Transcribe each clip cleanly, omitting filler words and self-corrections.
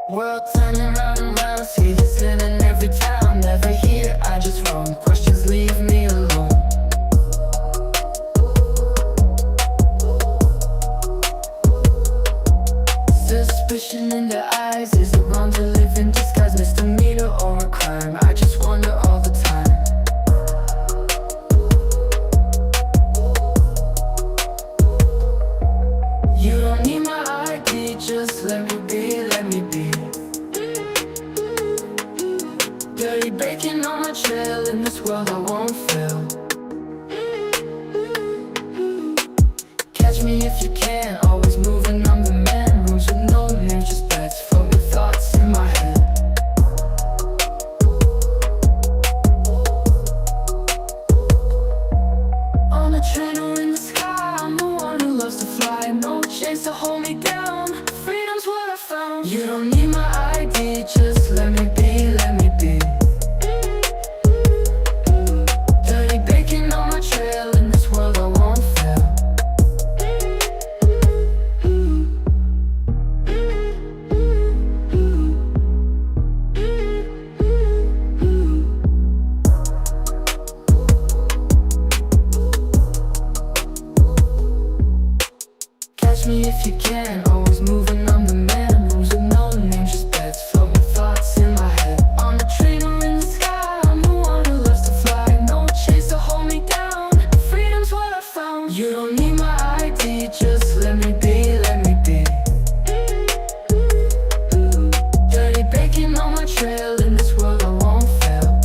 World turning round and round, see this in every town. Never here, I just roam. Questions leave me alone. Suspicion in their eyes, is it wrong to live in disguise? Misdemeanor or a crime? I just wonder all the time. You don't need my ID, just let me be, let me be. Dirty bacon on my trail, in this world I won't fail. Catch me if you can, always moving, I'm the man. Rooms with no names, just beds, floating thoughts in my head. On a train or in the sky, I'm the one who loves to fly. No chains to hold me down, freedom's what I found. You don't need my ID, just let me be, let me be. Dirty bacon on my trail, in this world I won't fail. Catch me if you can, always moving, I'm the man. Rooms with no names, just beds, floating thoughts in my head. On a train or in the sky, I'm the one who loves to fly. No chains to hold me down, freedom's what I found. You don't need my ID, just let me be, let me be. Dirty bacon on my trail, in this world I won't fail.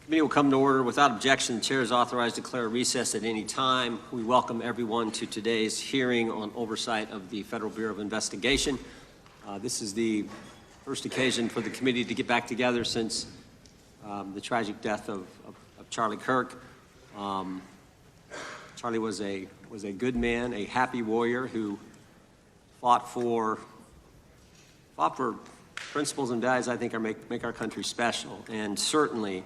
Meeting will come to order. Without objection, the chair is authorized to declare a recess at any time. We welcome everyone to today's hearing on oversight of the Federal Bureau of Investigation. This is the first occasion for the committee to get back together since the tragic death of Charlie Kirk. Charlie was a good man, a happy warrior who fought for principles and values I think make our country special, and certainly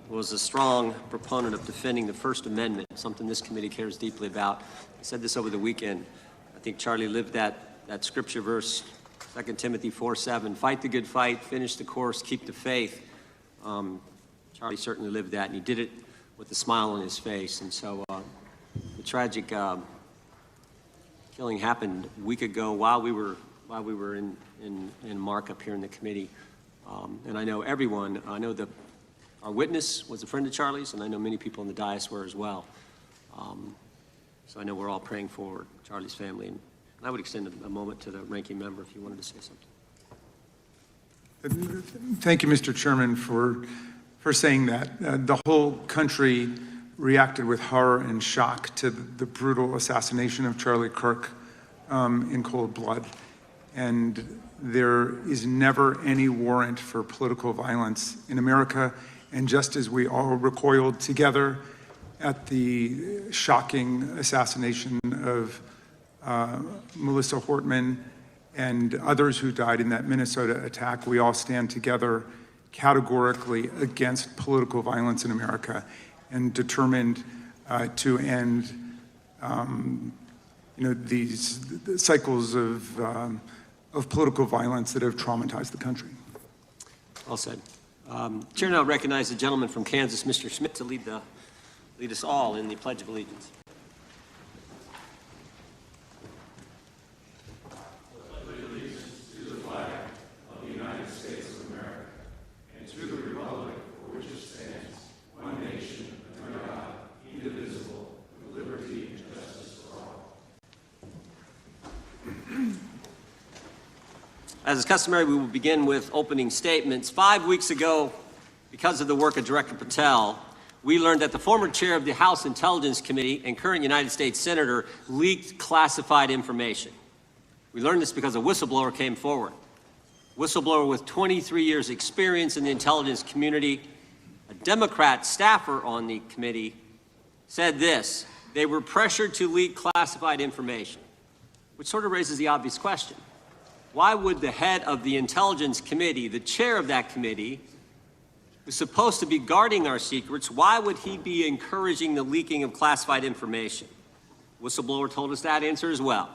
was a strong proponent of defending the First Amendment, something this committee cares deeply about. I said this over the weekend. I think Charlie lived that scripture verse, 2 Timothy 4:7, fight the good fight, finish the course, keep the faith. Charlie certainly lived that, and he did it with a smile on his face. And so the tragic killing happened a week ago while we were in markup here in the committee. And I know everyone, I know our witness was a friend of Charlie's, and I know many people in the dais were as well. So I know we're all praying for Charlie's family. And I would extend a moment to the ranking member if you wanted to say something. Thank you, Mr. Chairman, for saying that. The whole country reacted with horror and shock to the brutal assassination of Charlie Kirk in cold blood. And there is never any warrant for political violence in America. And just as we all recoiled together at the shocking assassination of Melissa Hortman and others who died in that Minnesota attack, we all stand together categorically against political violence in America and determined to end these cycles of political violence that have traumatized the country. Well said. Chair now recognizes the gentleman from Kansas, Mr. Schmidt, to lead us all in the Pledge of Allegiance. As is customary, we will begin with opening statements. 5 weeks ago, because of the work of Director Patel, we learned that the former chair of the House Intelligence Committee and current United States Senator leaked classified information. We learned this because a whistleblower came forward. A whistleblower with 23 years' experience in the intelligence community, a Democrat staffer on the committee, said this: they were pressured to leak classified information, which sort of raises the obvious question. Why would the head of the Intelligence Committee, the chair of that committee, who's supposed to be guarding our secrets, why would he be encouraging the leaking of classified information? Whistleblower told us that answer as well.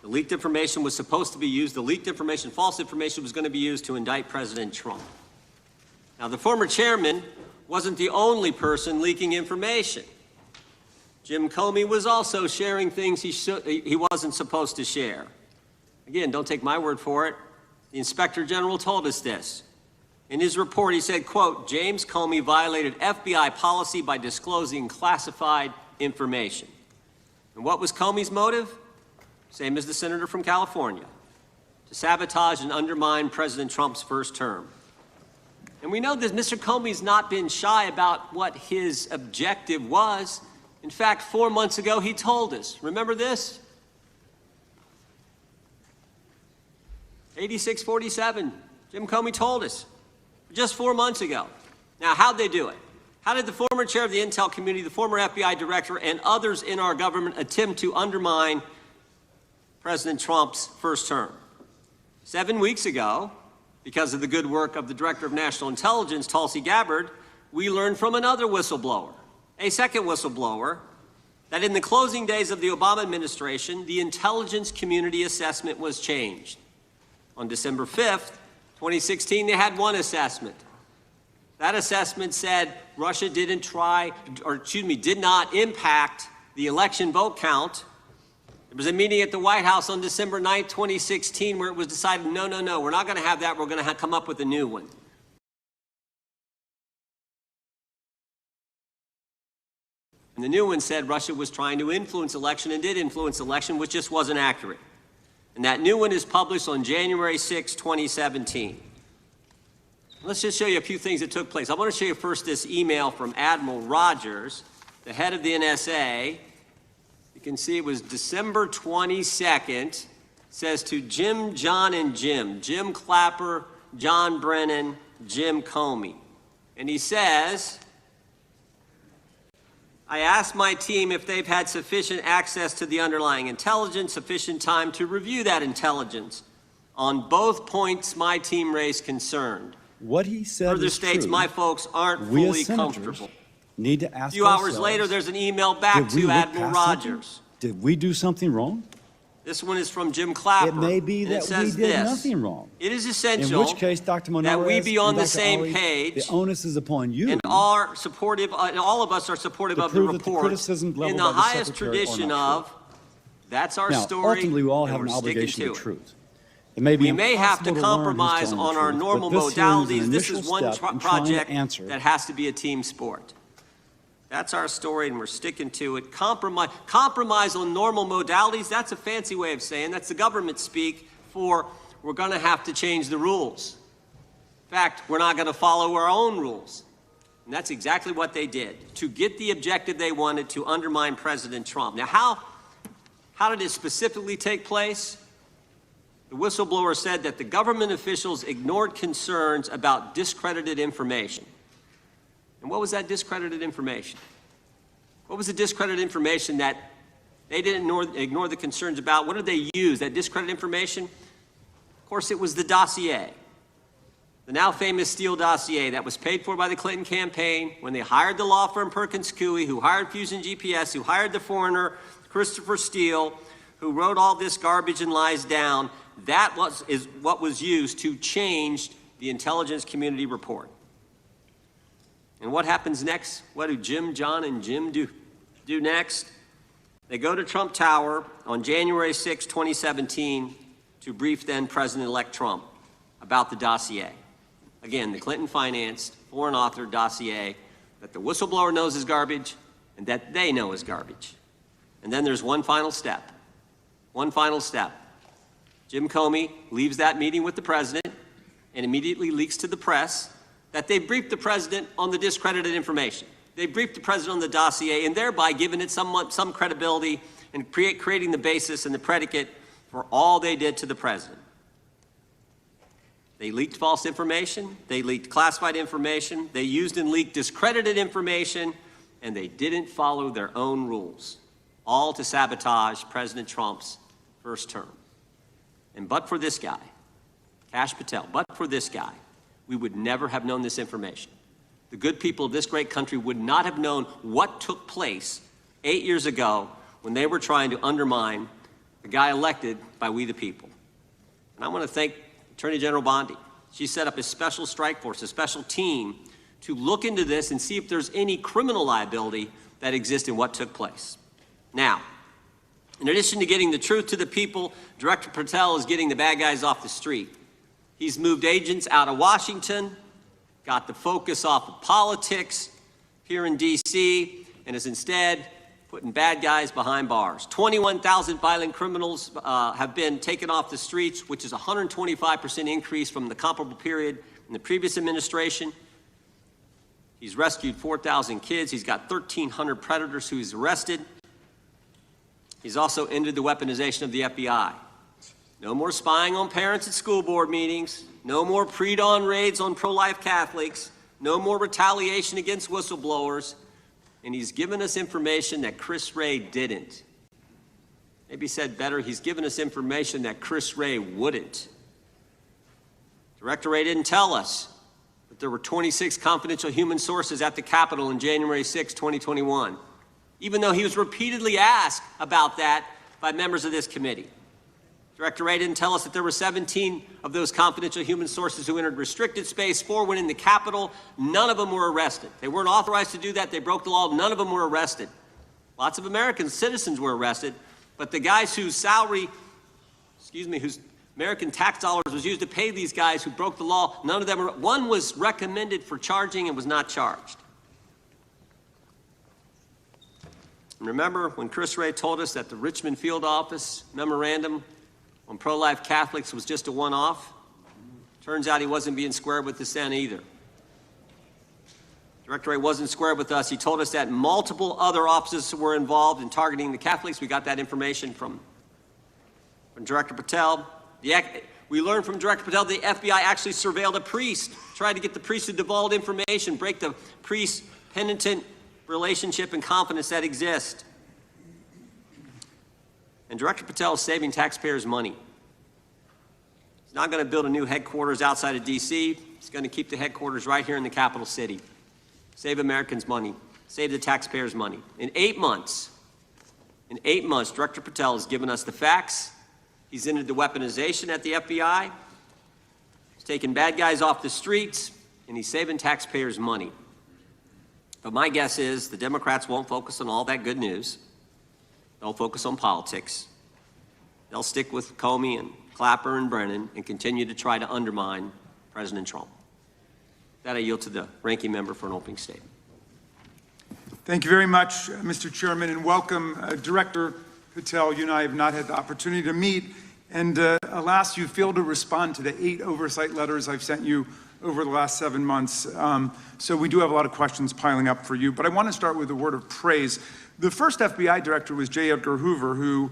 The leaked information was supposed to be used, the leaked information, false information, was going to be used to indict President Trump. Now, the former chairman wasn't the only person leaking information. Jim Comey was also sharing things he wasn't supposed to share. Again, don't take my word for it. The Inspector General told us this. In his report, he said, quote, James Comey violated FBI policy by disclosing classified information. And what was Comey's motive? Same as the senator from California: to sabotage and undermine President Trump's first term. And we know that Mr. Comey's not been shy about what his objective was. In fact, 4 months ago, he told us. Remember this? 8647, Jim Comey told us just 4 months ago. Now, how'd they do it? How did the former chair of the Intel community, the former FBI director, and others in our government attempt to undermine President Trump's first term? 7 weeks ago, because of the good work of the Director of National Intelligence, Tulsi Gabbard, we learned from another whistleblower, a second whistleblower, that in the closing days of the Obama administration, the intelligence community assessment was changed. On December 5th, 2016, they had one assessment. That assessment said Russia did not impact the election vote count. There was a meeting at the White House on December 9th, 2016, where it was decided, no, we're not going to have that. We're going to come up with a new one. And the new one said Russia was trying to influence election and did influence election, which just wasn't accurate. And that new one is published on January 6, 2017. Let's just show you a few things that took place. I want to show you first this email from Admiral Rogers, the head of the NSA. You can see it was December 22nd. It says to Jim, John, and Jim Clapper, John Brennan, Jim Comey. And he says, I asked my team if they've had sufficient access to the underlying intelligence, sufficient time to review that intelligence. On both points, my team raised concern. What he said Further is states true. My folks aren't We fully as senators comfortable. need to ask A few hours ourselves, later, there's an email back did we to look Admiral past something? Rogers. Did we do something wrong? This one is from Jim Clapper. It may be and it that we says did this: nothing wrong. It is In essential which case, Dr. Monarez that we be on and the Dr. same Ali, page, the onus is upon you and are supportive, and all of us are supportive to of the prove that the report criticism leveled in the by the highest Secretary are tradition not of, that's our Now, story, ultimately, we all and have we're an sticking obligation to it. truth. It may be We may have to impossible learn who's compromise telling the on our truth, normal but this hearing is an modalities. This initial is one step in trying to project answer. that has to be a team sport. That's our story, and we're sticking to it. Compromise on normal modalities, that's a fancy way of saying, that's the government speak for we're going to have to change the rules. In fact, we're not going to follow our own rules. And that's exactly what they did, to get the objective they wanted, to undermine President Trump. Now, how did it specifically take place? The whistleblower said that the government officials ignored concerns about discredited information. And what was that discredited information? What was the discredited information that they didn't ignore the concerns about? What did they use, that discredited information? Of course, it was the dossier. The now famous Steele dossier that was paid for by the Clinton campaign when they hired the law firm Perkins Coie, who hired Fusion GPS, who hired the foreigner Christopher Steele, who wrote all this garbage and lies down. That is what was used to change the intelligence community report. And what happens next? What do Jim, John, and Jim do next? They go to Trump Tower on January 6, 2017, to brief then President-elect Trump about the dossier. Again, the Clinton-financed, foreign-authored dossier that the whistleblower knows is garbage and that they know is garbage. And then there's one final step. One final step. Jim Comey leaves that meeting with the president and immediately leaks to the press that they briefed the president on the discredited information. They briefed the president on the dossier and thereby giving it some credibility and creating the basis and the predicate for all they did to the president. They leaked false information, they leaked classified information, they used and leaked discredited information, and they didn't follow their own rules, all to sabotage President Trump's first term. And but for this guy, Kash Patel, but for this guy, we would never have known this information. The good people of this great country would not have known what took place 8 years ago when they were trying to undermine the guy elected by we the people. And I want to thank Attorney General Bondi. She set up a special strike force, a special team, to look into this and see if there's any criminal liability that exists in what took place. Now, in addition to getting the truth to the people, Director Patel is getting the bad guys off the street. He's moved agents out of Washington, got the focus off of politics here in D.C., and is instead putting bad guys behind bars. 21,000 violent criminals have been taken off the streets, which is a 125% increase from the comparable period in the previous administration. He's rescued 4,000 kids. He's got 1,300 predators who he's arrested. He's also ended the weaponization of the FBI. No more spying on parents at school board meetings. No more pre-dawn raids on pro-life Catholics. No more retaliation against whistleblowers. And he's given us information that Chris Wray didn't. Maybe said better, he's given us information that Chris Wray wouldn't. Director Wray didn't tell us that there were 26 confidential human sources at the Capitol on January 6, 2021, even though he was repeatedly asked about that by members of this committee. Director Wray didn't tell us that there were 17 of those confidential human sources who entered restricted space. 4 went in the Capitol. None of them were arrested. They weren't authorized to do that. They broke the law. None of them were arrested. Lots of American citizens were arrested, but the guys whose whose American tax dollars was used to pay these guys who broke the law, none of them were. One was recommended for charging and was not charged. And remember when Chris Wray told us that the Richmond field office memorandum on pro-life Catholics was just a one-off? Turns out he wasn't being square with the Senate either. Director Wray wasn't square with us. He told us that multiple other offices were involved in targeting the Catholics. We got that information from Director Patel. We learned from Director Patel the FBI actually surveilled a priest, tried to get the priest to divulge information, break the priest-penitent relationship and confidence that exists. And Director Patel is saving taxpayers' money. He's not going to build a new headquarters outside of D.C. He's going to keep the headquarters right here in the capital city. Save Americans money. Save the taxpayers' money. In 8 months, Director Patel has given us the facts. He's ended the weaponization at the FBI. He's taken bad guys off the streets, and he's saving taxpayers' money. But my guess is the Democrats won't focus on all that good news. They'll focus on politics. They'll stick with Comey and Clapper and Brennan and continue to try to undermine President Trump. That I yield to the ranking member for an opening statement. Thank you very much, Mr. Chairman, and welcome, Director Patel. You and I have not had the opportunity to meet, and alas, you failed to respond to the 8 oversight letters I've sent you over the last 7 months. So we do have a lot of questions piling up for you, but I want to start with a word of praise. The first FBI director was J. Edgar Hoover, who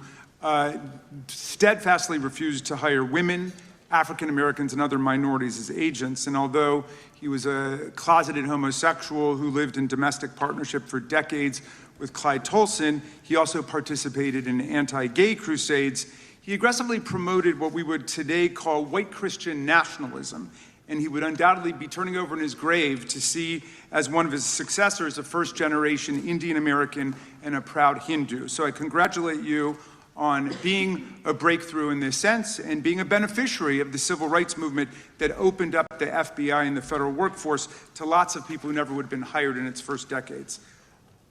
steadfastly refused to hire women, African Americans, and other minorities as agents. And although he was a closeted homosexual who lived in domestic partnership for decades with Clyde Tolson, he also participated in anti-gay crusades. He aggressively promoted what we would today call white Christian nationalism, and he would undoubtedly be turning over in his grave to see as one of his successors a first-generation Indian American and a proud Hindu. So I congratulate you on being a breakthrough in this sense and being a beneficiary of the civil rights movement that opened up the FBI and the federal workforce to lots of people who never would have been hired in its first decades.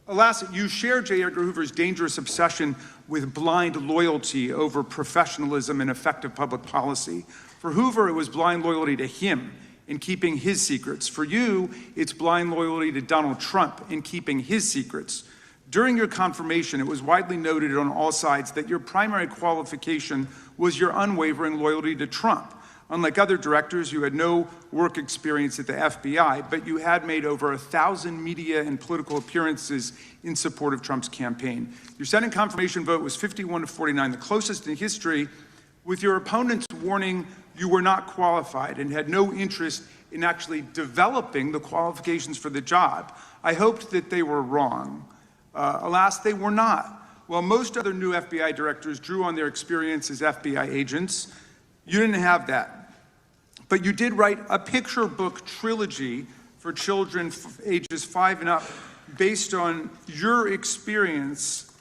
Alas, you share J. Edgar Hoover's dangerous obsession with blind loyalty over professionalism and effective public policy. For Hoover, it was blind loyalty to him in keeping his secrets. For you, it's blind loyalty to Donald Trump in keeping his secrets. During your confirmation, it was widely noted on all sides that your primary qualification was your unwavering loyalty to Trump. Unlike other directors, you had no work experience at the FBI, but you had made over 1,000 media and political appearances in support of Trump's campaign. Your Senate confirmation vote was 51-49, the closest in history, with your opponents warning you were not qualified and had no interest in actually developing the qualifications for the job. I hoped that they were wrong. Alas, they were not. While most other new FBI directors drew on their experience as FBI agents, you didn't have that. But you did write a picture book trilogy for children ages 5 and up based on your experience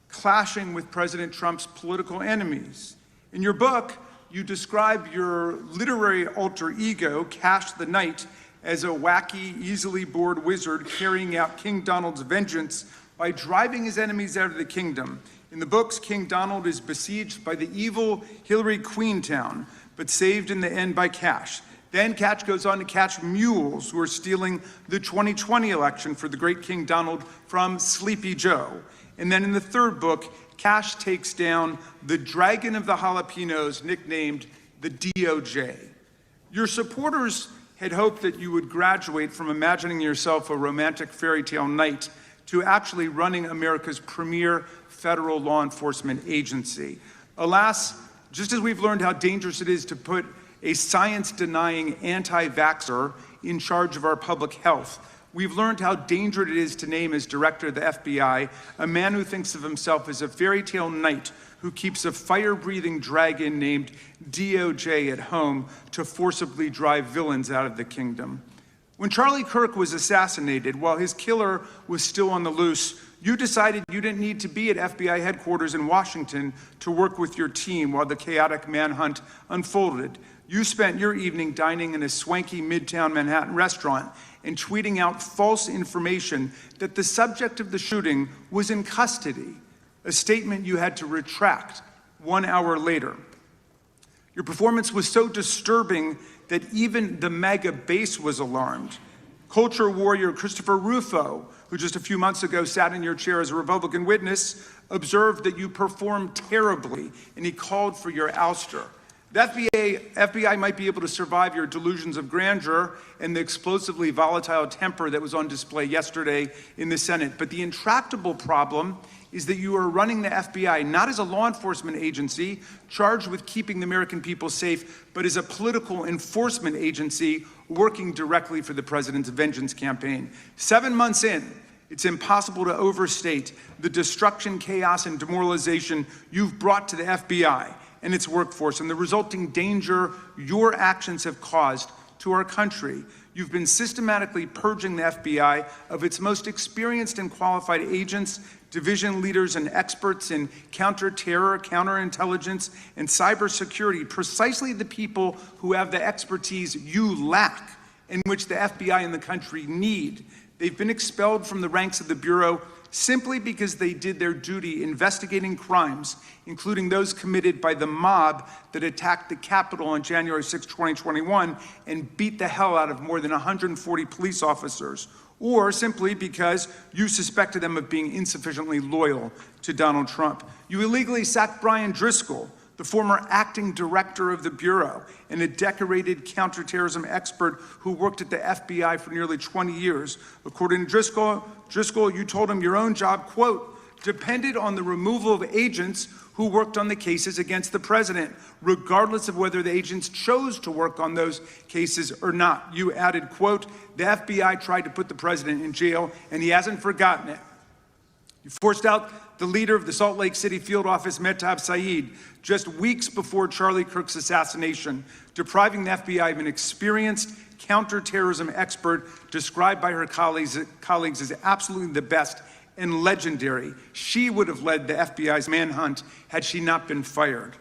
clashing with President Trump's political enemies. In your book, you describe your literary alter ego, Kash the Knight, as a wacky, easily bored wizard carrying out King Donald's vengeance by driving his enemies out of the kingdom. In the books, King Donald is besieged by the evil Hillary Queentown, but saved in the end by Kash. Then Kash goes on to catch mules who are stealing the 2020 election for the great King Donald from Sleepy Joe. And then in the third book, Kash takes down the dragon of the jalapenos, nicknamed the DOJ. Your supporters had hoped that you would graduate from imagining yourself a romantic fairy tale knight to actually running America's premier federal law enforcement agency. Alas, just as we've learned how dangerous it is to put a science-denying anti-vaxxer in charge of our public health, we've learned how dangerous it is to name as director of the FBI a man who thinks of himself as a fairy tale knight who keeps a fire-breathing dragon named DOJ at home to forcibly drive villains out of the kingdom. When Charlie Kirk was assassinated, while his killer was still on the loose, you decided you didn't need to be at FBI headquarters in Washington to work with your team while the chaotic manhunt unfolded. You spent your evening dining in a swanky Midtown Manhattan restaurant and tweeting out false information that the subject of the shooting was in custody, a statement you had to retract 1 hour later. Your performance was so disturbing that even the MAGA base was alarmed. Culture warrior Christopher Rufo, who just a few months ago sat in your chair as a Republican witness, observed that you performed terribly, and he called for your ouster. The FBI might be able to survive your delusions of grandeur and the explosively volatile temper that was on display yesterday in the Senate, but the intractable problem is that you are running the FBI not as a law enforcement agency charged with keeping the American people safe, but as a political enforcement agency working directly for the president's vengeance campaign. 7 months in, it's impossible to overstate the destruction, chaos, and demoralization you've brought to the FBI and its workforce and the resulting danger your actions have caused to our country. You've been systematically purging the FBI of its most experienced and qualified agents, division leaders, and experts in counterterror, counterintelligence, and cybersecurity, precisely the people who have the expertise you lack and which the FBI and the country need. They've been expelled from the ranks of the Bureau simply because they did their duty investigating crimes, including those committed by the mob that attacked the Capitol on January 6, 2021, and beat the hell out of more than 140 police officers, or simply because you suspected them of being insufficiently loyal to Donald Trump. You illegally sacked Brian Driscoll, the former acting director of the Bureau and a decorated counterterrorism expert who worked at the FBI for nearly 20 years. According to Driscoll, you told him your own job, quote, depended on the removal of agents who worked on the cases against the president, regardless of whether the agents chose to work on those cases or not. You added, quote, the FBI tried to put the president in jail and he hasn't forgotten it. You forced out the leader of the Salt Lake City field office, Mehtab Saeed, just weeks before Charlie Kirk's assassination, depriving the FBI of an experienced counterterrorism expert described by her colleagues as absolutely the best and legendary. She would have led the FBI's manhunt had she not been fired.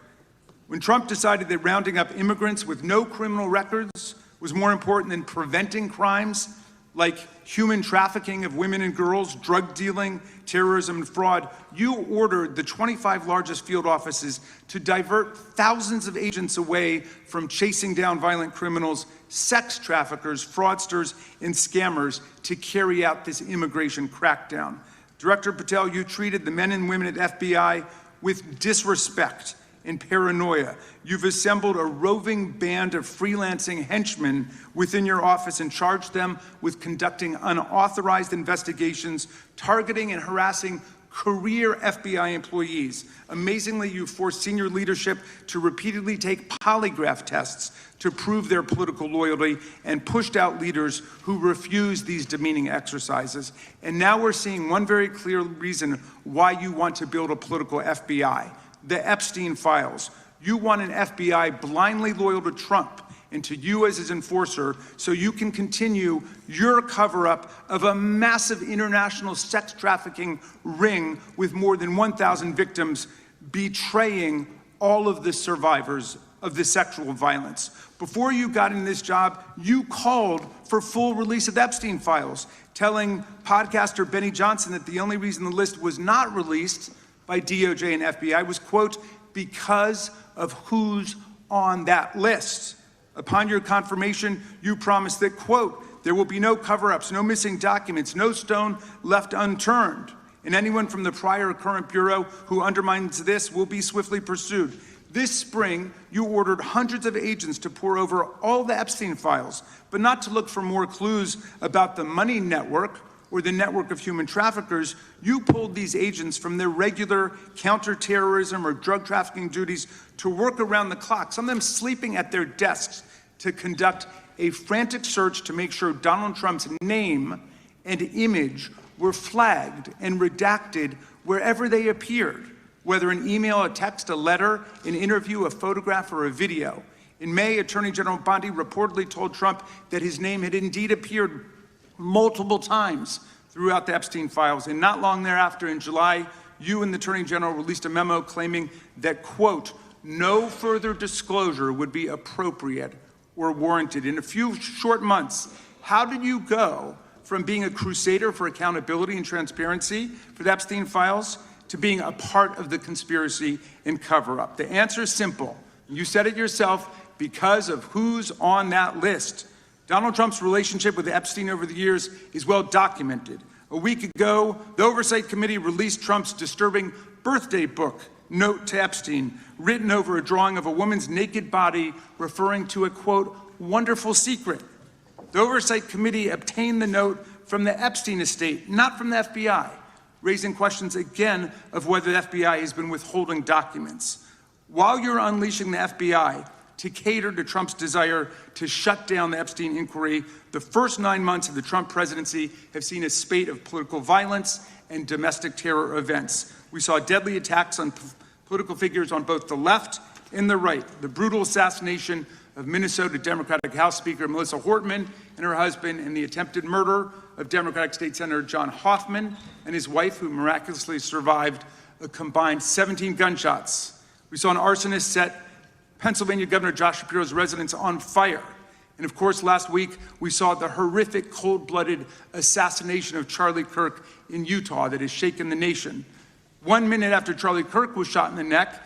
When Trump decided that rounding up immigrants with no criminal records was more important than preventing crimes like human trafficking of women and girls, drug dealing, terrorism, and fraud, you ordered the 25 largest field offices to divert thousands of agents away from chasing down violent criminals, sex traffickers, fraudsters, and scammers to carry out this immigration crackdown. Director Patel, you treated the men and women at FBI with disrespect and paranoia. You've assembled a roving band of freelancing henchmen within your office and charged them with conducting unauthorized investigations, targeting and harassing career FBI employees. Amazingly, you forced senior leadership to repeatedly take polygraph tests to prove their political loyalty and pushed out leaders who refused these demeaning exercises. And now we're seeing one very clear reason why you want to build a political FBI. The Epstein files. You want an FBI blindly loyal to Trump and to you as his enforcer so you can continue your cover-up of a massive international sex trafficking ring with more than 1,000 victims, betraying all of the survivors of the sexual violence. Before you got in this job, you called for full release of the Epstein files, telling podcaster Benny Johnson that the only reason the list was not released by DOJ and FBI was, quote, because of who's on that list. Upon your confirmation, you promised that, quote, there will be no cover-ups, no missing documents, no stone left unturned, and anyone from the prior or current Bureau who undermines this will be swiftly pursued. This spring, you ordered hundreds of agents to pore over all the Epstein files, but not to look for more clues about the money network or the network of human traffickers. You pulled these agents from their regular counterterrorism or drug trafficking duties to work around the clock, some of them sleeping at their desks, to conduct a frantic search to make sure Donald Trump's name and image were flagged and redacted wherever they appeared, whether an email, a text, a letter, an interview, a photograph, or a video. In May, Attorney General Bondi reportedly told Trump that his name had indeed appeared multiple times throughout the Epstein files. And not long thereafter, in July, you and the Attorney General released a memo claiming that, quote, no further disclosure would be appropriate or warranted. In a few short months, how did you go from being a crusader for accountability and transparency for the Epstein files to being a part of the conspiracy and cover-up? The answer is simple. You said it yourself, because of who's on that list. Donald Trump's relationship with Epstein over the years is well documented. A week ago, the Oversight Committee released Trump's disturbing birthday book, Note to Epstein, written over a drawing of a woman's naked body, referring to a, quote, wonderful secret. The Oversight Committee obtained the note from the Epstein estate, not from the FBI, raising questions again of whether the FBI has been withholding documents. While you're unleashing the FBI to cater to Trump's desire to shut down the Epstein inquiry, the first 9 months of the Trump presidency have seen a spate of political violence and domestic terror events. We saw deadly attacks on political figures on both the left and the right. The brutal assassination of Minnesota Democratic House Speaker Melissa Hortman and her husband, and the attempted murder of Democratic State Senator John Hoffman and his wife, who miraculously survived a combined 17 gunshots. We saw an arsonist set Pennsylvania Governor Josh Shapiro's residence on fire. And of course, last week, we saw the horrific, cold-blooded assassination of Charlie Kirk in Utah that has shaken the nation. 1 minute after Charlie Kirk was shot in the neck,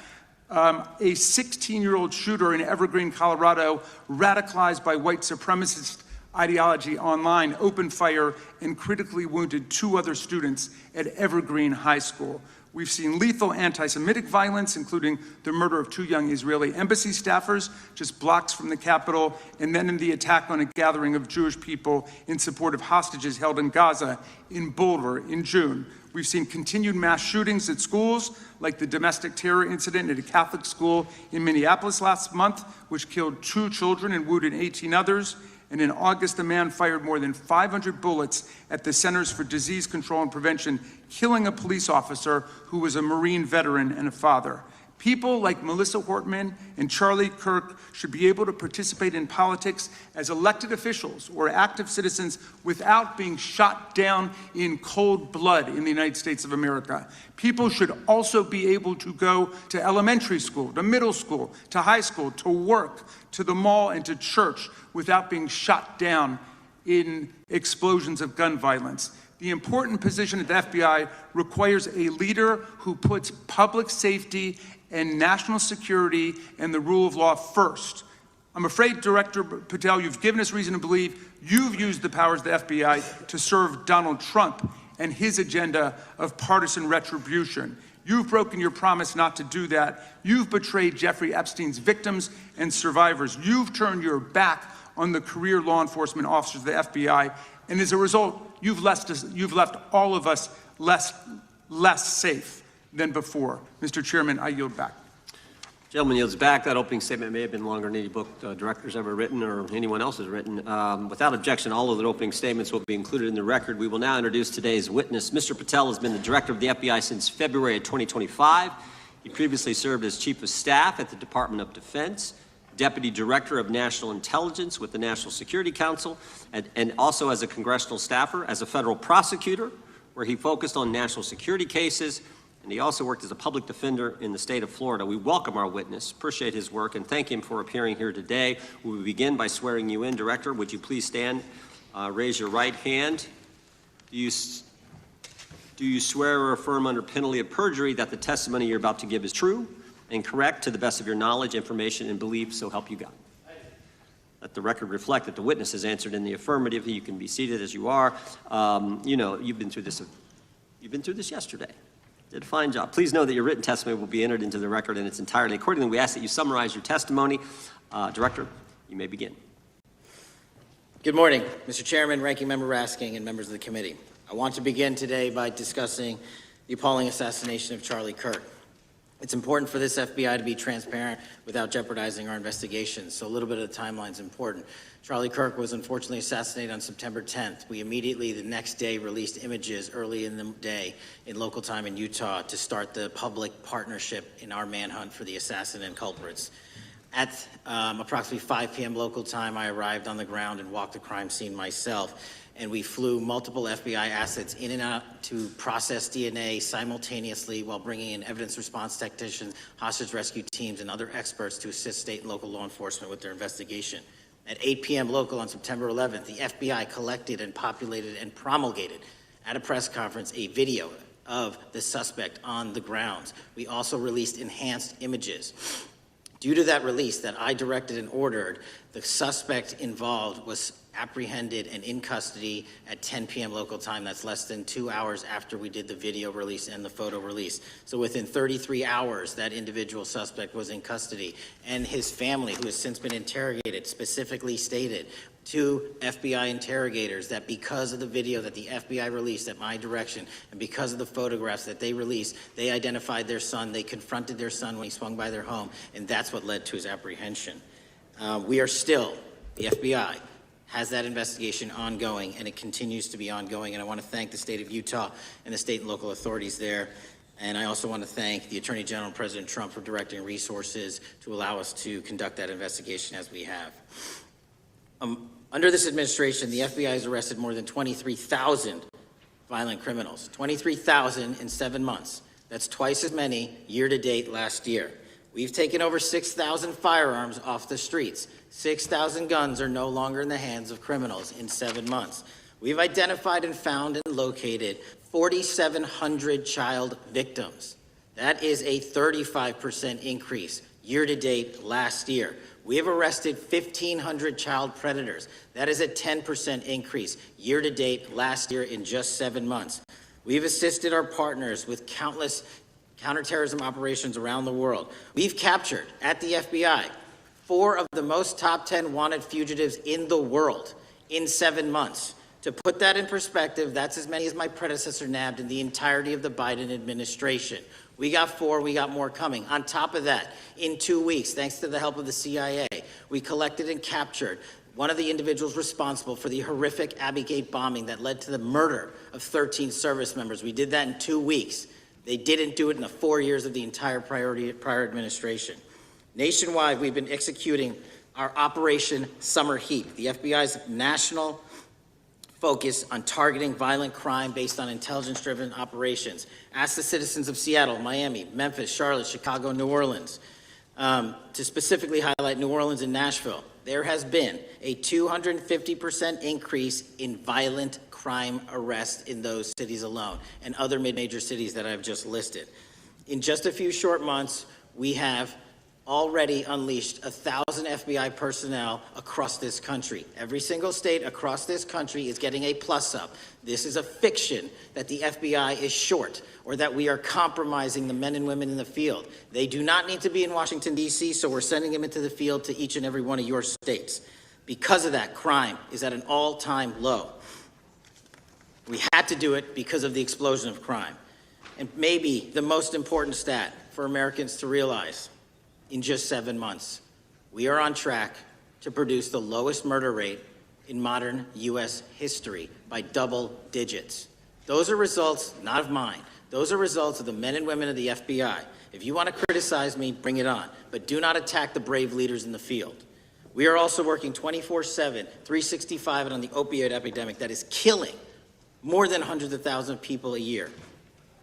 a 16-year-old shooter in Evergreen, Colorado, radicalized by white supremacist ideology online, opened fire and critically wounded 2 other students at Evergreen High School. We've seen lethal anti-Semitic violence, including the murder of 2 young Israeli embassy staffers just blocks from the Capitol, and then in the attack on a gathering of Jewish people in support of hostages held in Gaza in Boulder in June. We've seen continued mass shootings at schools, like the domestic terror incident at a Catholic school in Minneapolis last month, which killed 2 children and wounded 18 others. And in August, a man fired more than 500 bullets at the Centers for Disease Control and Prevention, killing a police officer who was a Marine veteran and a father. People like Melissa Hortman and Charlie Kirk should be able to participate in politics as elected officials or active citizens without being shot down in cold blood in the United States of America. People should also be able to go to elementary school, to middle school, to high school, to work, to the mall, and to church without being shot down in explosions of gun violence. The important position at the FBI requires a leader who puts public safety and national security and the rule of law first. I'm afraid, Director Patel, you've given us reason to believe you've used the powers of the FBI to serve Donald Trump and his agenda of partisan retribution. You've broken your promise not to do that. You've betrayed Jeffrey Epstein's victims and survivors. You've turned your back on the career law enforcement officers of the FBI, and as a result, you've left all of us less safe than before. Mr. Chairman, I yield back. Gentleman yields back. That opening statement may have been longer than any book director's ever written or anyone else has written. Without objection, all of the opening statements will be included in the record. We will now introduce today's witness. Mr. Patel has been the director of the FBI since February of 2025. He previously served as chief of staff at the Department of Defense, deputy director of national intelligence with the National Security Council, and also as a congressional staffer, as a federal prosecutor, where he focused on national security cases. And he also worked as a public defender in the state of Florida. We welcome our witness, appreciate his work, and thank him for appearing here today. We will begin by swearing you in. Director, would you please stand, raise your right hand. Do you swear or affirm under penalty of perjury that the testimony you're about to give is true and correct to the best of your knowledge, information, and belief, so help you God? Let the record reflect that the witness has answered in the affirmative. You can be seated as you are. You know, you've been through this yesterday. Did a fine job. Please know that your written testimony will be entered into the record in its entirety. Accordingly, we ask that you summarize your testimony. Director, you may begin. Good morning, Mr. Chairman, Ranking Member Raskin, and members of the committee. I want to begin today by discussing the appalling assassination of Charlie Kirk. It's important for this FBI to be transparent without jeopardizing our investigation, so a little bit of the timeline is important. Charlie Kirk was unfortunately assassinated on September 10th. We immediately, the next day, released images early in the day in local time in Utah to start the public partnership in our manhunt for the assassin and culprits. At approximately 5 p.m. local time, I arrived on the ground and walked the crime scene myself. And we flew multiple FBI assets in and out to process DNA simultaneously while bringing in evidence response technicians, hostage rescue teams, and other experts to assist state and local law enforcement with their investigation. At 8 p.m. local on September 11th, the FBI collected and populated and promulgated at a press conference a video of the suspect on the grounds. We also released enhanced images. Due to that release that I directed and ordered, the suspect involved was apprehended and in custody at 10 p.m. local time. That's less than 2 hours after we did the video release and the photo release. So within 33 hours, that individual suspect was in custody. And his family, who has since been interrogated, specifically stated to FBI interrogators that because of the video that the FBI released at my direction and because of the photographs that they released, they identified their son, they confronted their son when he swung by their home, and that's what led to his apprehension. We are still, the FBI, has that investigation ongoing, and it continues to be ongoing. And I want to thank the state of Utah and the state and local authorities there. And I also want to thank the Attorney General and President Trump for directing resources to allow us to conduct that investigation as we have. Under this administration, the FBI has arrested more than 23,000 violent criminals. 23,000 in 7 months. That's twice as many year to date last year. We've taken over 6,000 firearms off the streets. 6,000 guns are no longer in the hands of criminals in 7 months. We've identified and found and located 4,700 child victims. That is a 35% increase year-to-date last year. We have arrested 1,500 child predators. That is a 10% increase year-to-date last year in just 7 months. We've assisted our partners with countless counterterrorism operations around the world. We've captured, at the FBI, 4 of the most top 10 wanted fugitives in the world in 7 months. To put that in perspective, that's as many as my predecessor nabbed in the entirety of the Biden administration. We got 4, we got more coming. On top of that, in 2 weeks, thanks to the help of the CIA, we collected and captured one of the individuals responsible for the horrific Abbey Gate bombing that led to the murder of 13 service members. We did that in 2 weeks. They didn't do it in the 4 years of the entire prior administration. Nationwide, we've been executing our Operation Summer Heat, the FBI's national focus on targeting violent crime based on intelligence-driven operations. Ask the citizens of Seattle, Miami, Memphis, Charlotte, Chicago, New Orleans, to specifically highlight New Orleans and Nashville. There has been a 250% increase in violent crime arrests in those cities alone, and other mid-major cities that I've just listed. In just a few short months, we have already unleashed 1,000 FBI personnel across this country. Every single state across this country is getting a plus-up. This is a fiction that the FBI is short or that we are compromising the men and women in the field. They do not need to be in Washington, D.C., so we're sending them into the field to each and every one of your states. Because of that, crime is at an all-time low. We had to do it because of the explosion of crime. And maybe the most important stat for Americans to realize, in just 7 months, we are on track to produce the lowest murder rate in modern U.S. history by double digits. Those are results not of mine. Those are results of the men and women of the FBI. If you want to criticize me, bring it on, but do not attack the brave leaders in the field. We are also working 24/7, 365 on the opioid epidemic that is killing more than hundreds of thousands of people a year.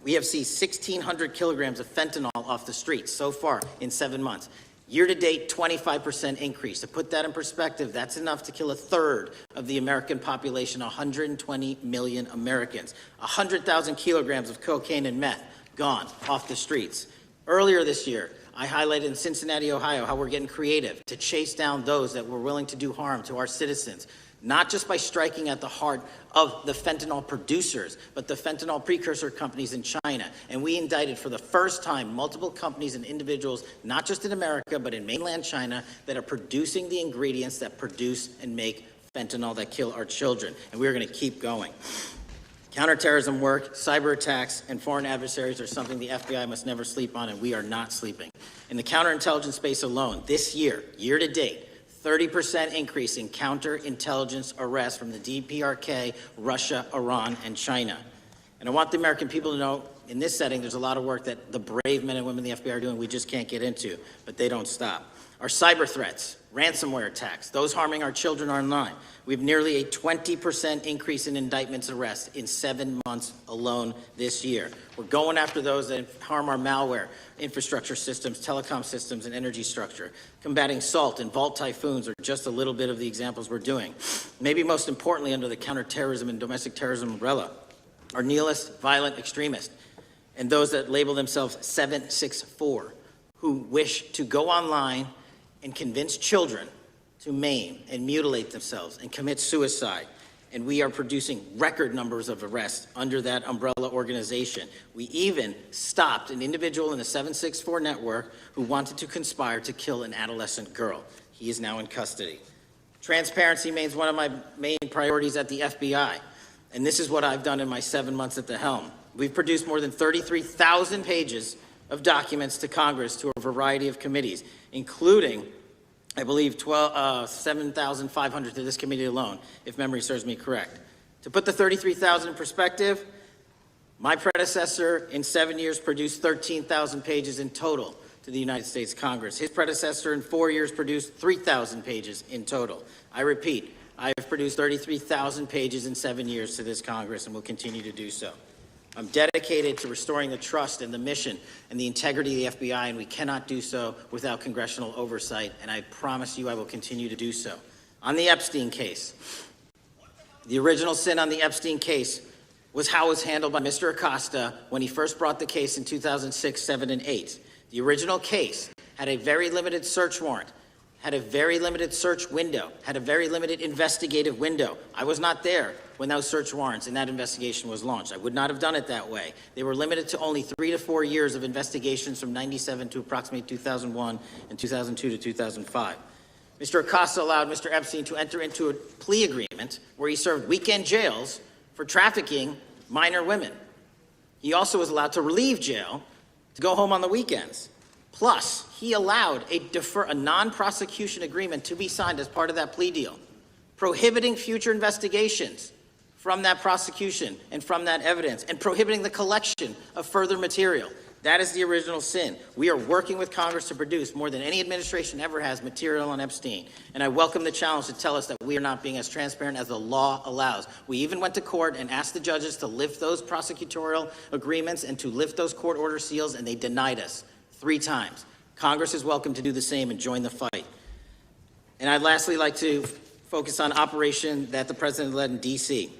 We have seized 1,600 kilograms of fentanyl off the streets so far in 7 months. Year-to-date, 25% increase. To put that in perspective, that's enough to kill a third of the American population, 120 million Americans. 100,000 kilograms of cocaine and meth gone off the streets. Earlier this year, I highlighted in Cincinnati, Ohio, how we're getting creative to chase down those that were willing to do harm to our citizens, not just by striking at the heart of the fentanyl producers, but the fentanyl precursor companies in China. And we indicted for the first time multiple companies and individuals, not just in America, but in mainland China, that are producing the ingredients that produce and make fentanyl that kill our children. And we're going to keep going. Counterterrorism work, cyber attacks, and foreign adversaries are something the FBI must never sleep on, and we are not sleeping. In the counterintelligence space alone, this year, year-to-date, 30% increase in counterintelligence arrests from the DPRK, Russia, Iran, and China. And I want the American people to know, in this setting, there's a lot of work that the brave men and women of the FBI are doing we just can't get into, but they don't stop. Our cyber threats, ransomware attacks, those harming our children online. We have nearly a 20% increase in indictments and arrests in 7 months alone this year. We're going after those that harm our malware, infrastructure systems, telecom systems, and energy structure. Combating SALT and Vault typhoons are just a little bit of the examples we're doing. Maybe most importantly, under the counterterrorism and domestic terrorism umbrella, are nihilist, violent extremists, and those that label themselves 764, who wish to go online and convince children to maim and mutilate themselves and commit suicide. And we are producing record numbers of arrests under that umbrella organization. We even stopped an individual in the 764 network who wanted to conspire to kill an adolescent girl. He is now in custody. Transparency remains one of my main priorities at the FBI. And this is what I've done in my 7 months at the helm. We've produced more than 33,000 pages of documents to Congress to a variety of committees, including, I believe, 7,500 to this committee alone, if memory serves me correct. To put the 33,000 in perspective, my predecessor in 7 years produced 13,000 pages in total to the United States Congress. His predecessor in 4 years produced 3,000 pages in total. I repeat, I have produced 33,000 pages in 7 years to this Congress and will continue to do so. I'm dedicated to restoring the trust and the mission and the integrity of the FBI, and we cannot do so without congressional oversight, and I promise you I will continue to do so. On the Epstein case, the original sin on the Epstein case was how it was handled by Mr. Acosta when he first brought the case in 2006, 7, and 8. The original case had a very limited search warrant, had a very limited search window, had a very limited investigative window. I was not there when those search warrants and that investigation was launched. I would not have done it that way. They were limited to only 3 to 4 years of investigations from 97 to approximately 2001 and 2002 to 2005. Mr. Acosta allowed Mr. Epstein to enter into a plea agreement where he served weekend jails for trafficking minor women. He also was allowed to relieve jail to go home on the weekends. Plus, he allowed a non-prosecution agreement to be signed as part of that plea deal, prohibiting future investigations from that prosecution and from that evidence, and prohibiting the collection of further material. That is the original sin. We are working with Congress to produce more than any administration ever has material on Epstein. And I welcome the challenge to tell us that we are not being as transparent as the law allows. We even went to court and asked the judges to lift those prosecutorial agreements and to lift those court order seals, and they denied us 3 times. Congress is welcome to do the same and join the fight. And I'd lastly like to focus on operation that the president led in D.C.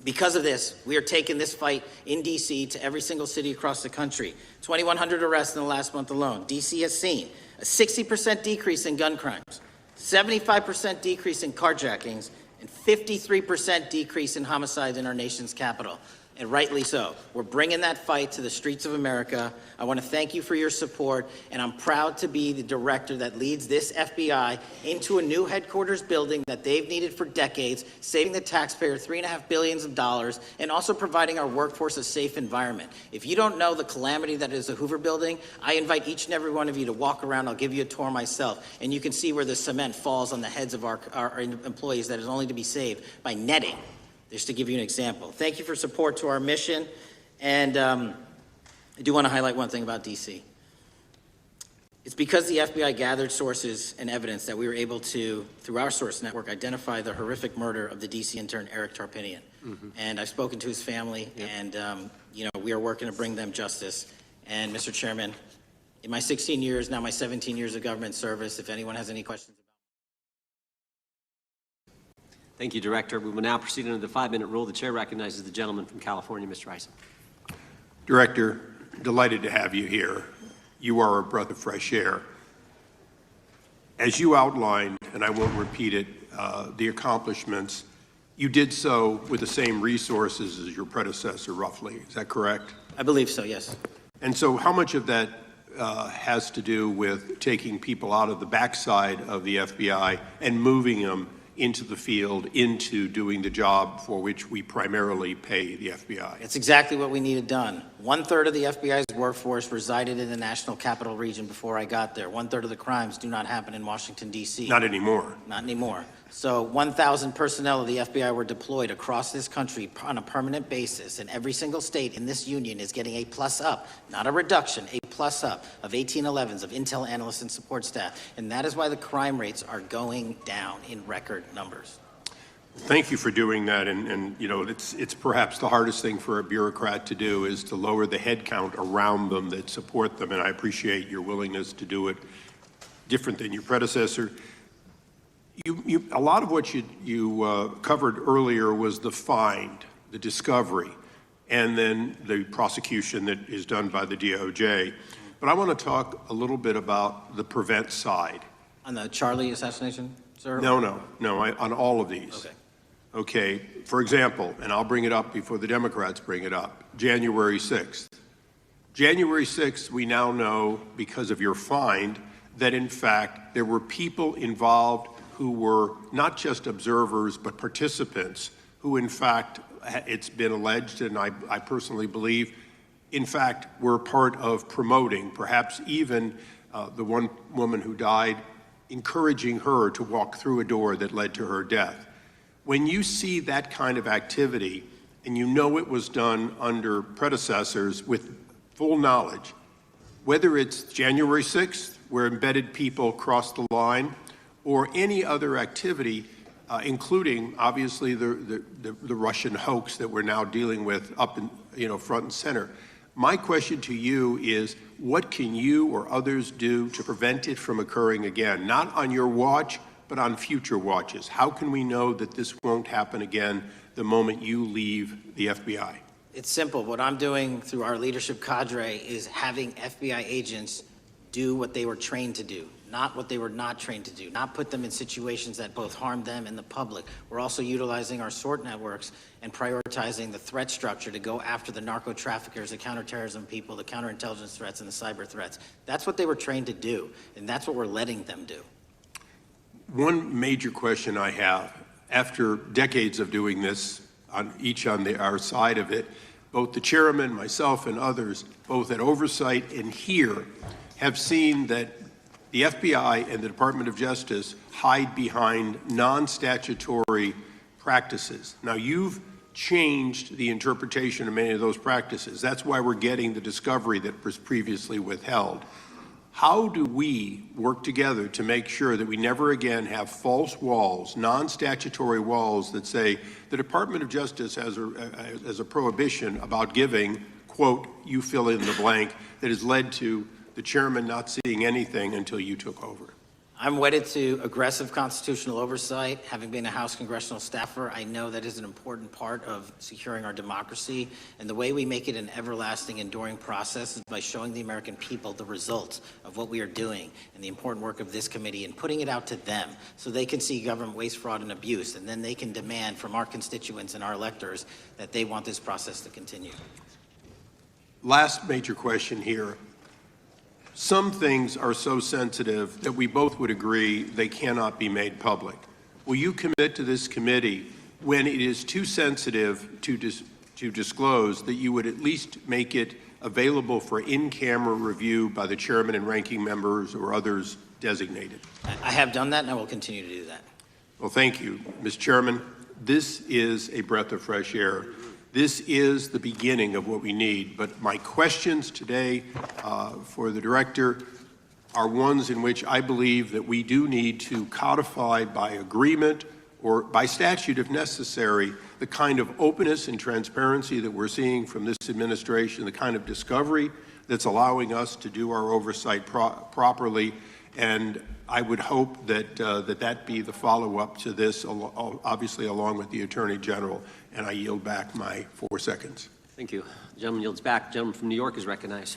Because of this, we are taking this fight in D.C. to every single city across the country. 2,100 arrests in the last month alone. D.C. has seen a 60% decrease in gun crimes, 75% decrease in carjackings, and 53% decrease in homicides in our nation's capital. And rightly so. We're bringing that fight to the streets of America. I want to thank you for your support, and I'm proud to be the director that leads this FBI into a new headquarters building that they've needed for decades, saving the taxpayer $3.5 billion, and also providing our workforce a safe environment. If you don't know the calamity that is the Hoover Building, I invite each and every one of you to walk around. I'll give you a tour myself, and you can see where the cement falls on the heads of our employees that is only to be saved by netting. Just to give you an example. Thank you for support to our mission. And I do want to highlight one thing about D.C. It's because the FBI gathered sources and evidence that we were able to, through our source network, identify the horrific murder of the D.C. intern Eric Tarpinian. And I've spoken to his family, and we are working to bring them justice. And Mr. Chairman, in my 16 years, now my 17 years of government service, if anyone has any questions. Thank you, Director. We will now proceed under the 5-minute rule. The chair recognizes the gentleman from California, Mr. Ison. Director, delighted to have you here. You are a breath of fresh air. As you outlined, and I won't repeat it, the accomplishments, you did so with the same resources as your predecessor, roughly. Is that correct? I believe so, yes. And so how much of that has to do with taking people out of the backside of the FBI and moving them into the field, into doing the job for which we primarily pay the FBI? It's exactly what we needed done. 1/3 of the FBI's workforce resided in the National Capital Region before I got there. 1/3 of the crimes do not happen in Washington, D.C. Not anymore. Not anymore. So 1,000 personnel of the FBI were deployed across this country on a permanent basis, and every single state in this union is getting a plus up, not a reduction, a plus up of 1811s of intel analysts and support staff. And that is why the crime rates are going down in record numbers. Thank you for doing that, and it's perhaps the hardest thing for a bureaucrat to do is to lower the head count around them that support them, and I appreciate your willingness to do it different than your predecessor. A lot of what you covered earlier was the find, the discovery, and then the prosecution that is done by the DOJ. But I want to talk a little bit about the prevent side. On the Charlie assassination, sir? No, on all of these. Okay, for example, and I'll bring it up before the Democrats bring it up, January 6th. January 6th, we now know, because of your find, that in fact there were people involved who were not just observers but participants who in fact, it's been alleged, and I personally believe, in fact, were part of promoting, perhaps even the one woman who died, encouraging her to walk through a door that led to her death. When you see that kind of activity, and you know it was done under predecessors with full knowledge, whether it's January 6th, where embedded people crossed the line, or any other activity, including obviously the Russian hoax that we're now dealing with up in, front and center. My question to you is, what can you or others do to prevent it from occurring again? Not on your watch, but on future watches. How can we know that this won't happen again the moment you leave the FBI? It's simple. What I'm doing through our leadership cadre is having FBI agents do what they were trained to do, not what they were not trained to do, not put them in situations that both harm them and the public. We're also utilizing our SORT networks and prioritizing the threat structure to go after the narco traffickers, the counterterrorism people, the counterintelligence threats, and the cyber threats. That's what they were trained to do, and that's what we're letting them do. One major question I have, after decades of doing this, on our side of it, both the chairman, myself, and others, both at oversight and here, have seen that the FBI and the Department of Justice hide behind non-statutory practices. Now, you've changed the interpretation of many of those practices. That's why we're getting the discovery that was previously withheld. How do we work together to make sure that we never again have false walls, non-statutory walls that say the Department of Justice has a prohibition about giving, quote, you fill in the blank, that has led to the chairman not seeing anything until you took over? I'm wedded to aggressive constitutional oversight. Having been a House congressional staffer, I know that is an important part of securing our democracy. And the way we make it an everlasting, enduring process is by showing the American people the results of what we are doing and the important work of this committee and putting it out to them so they can see government waste, fraud, and abuse. And then they can demand from our constituents and our electors that they want this process to continue. Last major question here. Some things are so sensitive that we both would agree they cannot be made public. Will you commit to this committee, when it is too sensitive to disclose, that you would at least make it available for in-camera review by the chairman and ranking members or others designated? I have done that, and I will continue to do that. Well, thank you, Mr. Chairman. This is a breath of fresh air. This is the beginning of what we need. But my questions today for the director are ones in which I believe that we do need to codify by agreement or by statute, if necessary, the kind of openness and transparency that we're seeing from this administration, the kind of discovery that's allowing us to do our oversight properly. And I would hope that that be the follow-up to this, obviously along with the Attorney General. And I yield back my 4 seconds. Thank you. The gentleman yields back. The gentleman from New York is recognized.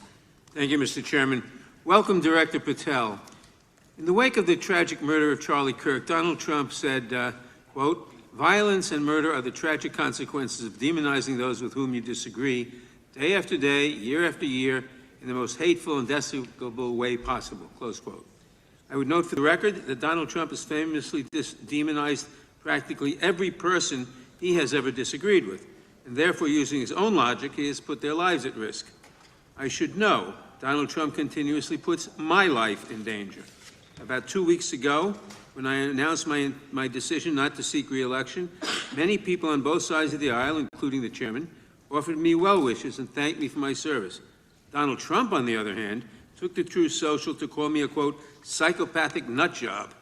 Thank you, Mr. Chairman. Welcome, Director Patel. In the wake of the tragic murder of Charlie Kirk, Donald Trump said, quote, "Violence and murder are the tragic consequences of demonizing those with whom you disagree, day after day, year after year, in the most hateful and despicable way possible," close quote. I would note for the record that Donald Trump has famously demonized practically every person he has ever disagreed with, and therefore, using his own logic, he has put their lives at risk. I should know Donald Trump continuously puts my life in danger. About 2 weeks ago, when I announced my decision not to seek re-election, many people on both sides of the aisle, including the chairman, offered me well wishes and thanked me for my service. Donald Trump, on the other hand, took to Truth Social to call me a, quote, psychopathic nut job,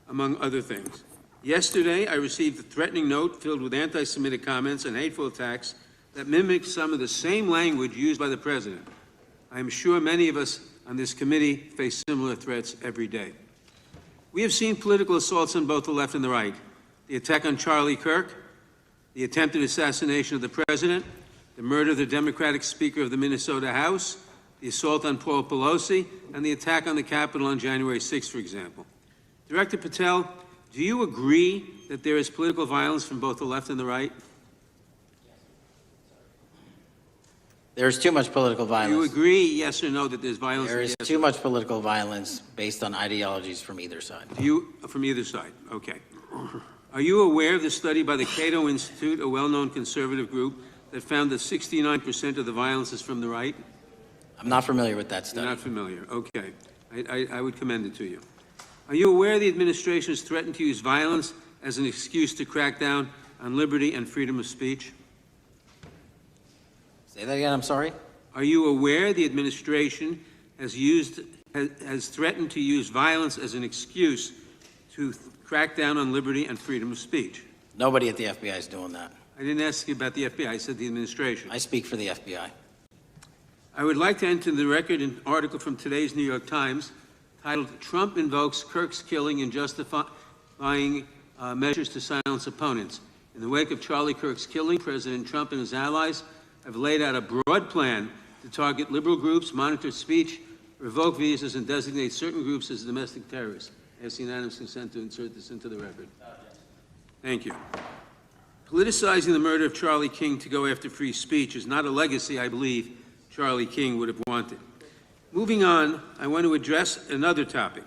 among other things. Yesterday, I received a threatening note filled with anti-Semitic comments and hateful attacks that mimic some of the same language used by the president. I am sure many of us on this committee face similar threats every day. We have seen political assaults on both the left and the right. The attack on Charlie Kirk, the attempted assassination of the president, the murder of the Democratic Speaker of the Minnesota House, the assault on Paul Pelosi, and the attack on the Capitol on January 6th, for example. Director Patel, do you agree that there is political violence from both the left and the right? There is too much political Do violence. you agree, yes or no, that there's violence? There is too much political violence based on ideologies from either side. From either side, okay. Are you aware of the study by the Cato Institute, a well-known conservative group, that found that 69% of the violence is from the right? I'm not familiar with that You're study. not familiar, okay. I would commend it to you. Are you aware the administration has threatened to use violence as an excuse to crack down on liberty and freedom of speech? Say that again, I'm sorry? Are you aware the administration has threatened to use violence as an excuse to crack down on liberty and freedom of speech. Nobody at the FBI is doing that. I didn't ask you about the FBI, I said the administration. I speak for the FBI. I would like to enter the record an article from today's New York Times titled, "Trump Invokes Kirk's Killing and Justifying Measures to Silence Opponents." In the wake of Charlie Kirk's killing, President Trump and his allies have laid out a broad plan to target liberal groups, monitor speech, revoke visas, and designate certain groups as domestic terrorists. I ask unanimous consent to insert this into the record. Thank you. Politicizing the murder of Charlie King to go after free speech is not a legacy I believe Charlie King would have wanted. Moving on, I want to address another topic.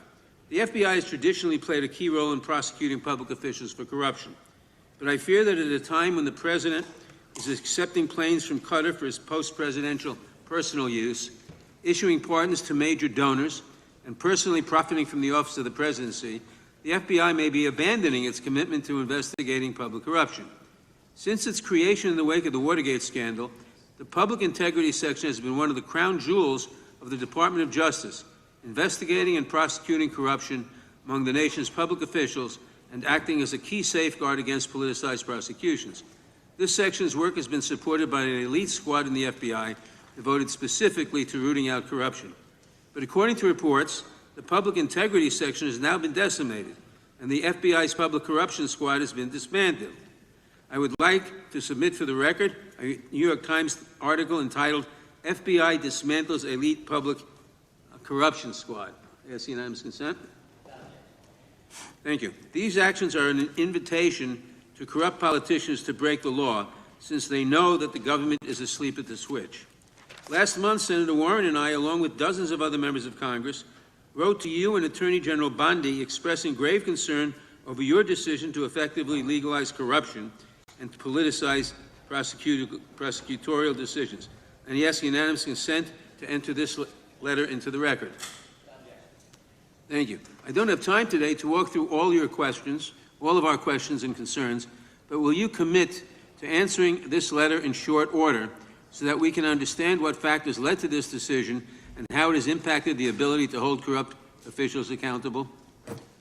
The FBI has traditionally played a key role in prosecuting public officials for corruption. But I fear that at a time when the president is accepting planes from Qatar for his post-presidential personal use, issuing pardons to major donors, and personally profiting from the office of the presidency, the FBI may be abandoning its commitment to investigating public corruption. Since its creation in the wake of the Watergate scandal, the Public Integrity Section has been one of the crown jewels of the Department of Justice, investigating and prosecuting corruption among the nation's public officials and acting as a key safeguard against politicized prosecutions. This section's work has been supported by an elite squad in the FBI devoted specifically to rooting out corruption. But according to reports, the Public Integrity Section has now been decimated, and the FBI's Public Corruption Squad has been disbanded. I would like to submit for the record a New York Times article entitled, "FBI Dismantles Elite Public Corruption Squad." I ask unanimous consent. Thank you. These actions are an invitation to corrupt politicians to break the law, since they know that the government is asleep at the switch. Last month, Senator Warren and I, along with dozens of other members of Congress, wrote to you and Attorney General Bondi expressing grave concern over your decision to effectively legalize corruption and to politicize prosecutorial decisions. And he asks unanimous consent to enter this letter into the record. Thank you. I don't have time today to walk through all your questions, all of our questions and concerns, but will you commit to answering this letter in short order so that we can understand what factors led to this decision and how it has impacted the ability to hold corrupt officials accountable?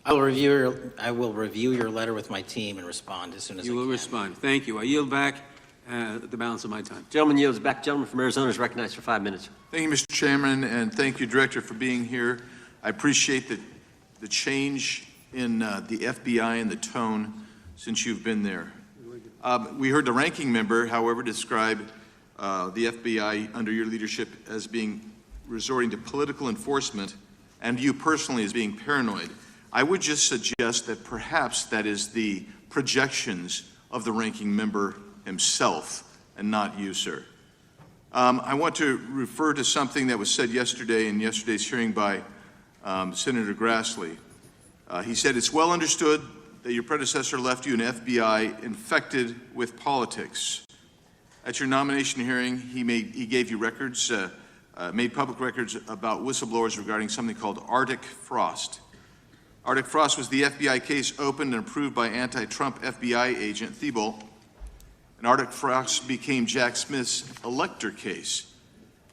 I will review your letter with my team and respond as soon as I can. You will respond. Thank you. I yield back the balance of my time. Gentleman yields back. Gentleman from Arizona is recognized for 5 minutes. Thank you, Mr. Chairman, and thank you, Director, for being here. I appreciate the change in the FBI and the tone since you've been there. We heard the ranking member, however, describe the FBI under your leadership as being resorting to political enforcement and you personally as being paranoid. I would just suggest that perhaps that is the projections of the ranking member himself and not you, sir. I want to refer to something that was said yesterday in yesterday's hearing by Senator Grassley. He said, "It's well understood that your predecessor left you an FBI infected with politics." At your nomination hearing, he gave you records, made public records about whistleblowers regarding something called Arctic Frost. Arctic Frost was the FBI case opened and approved by anti-Trump FBI agent Thibault, and Arctic Frost became Jack Smith's elector case.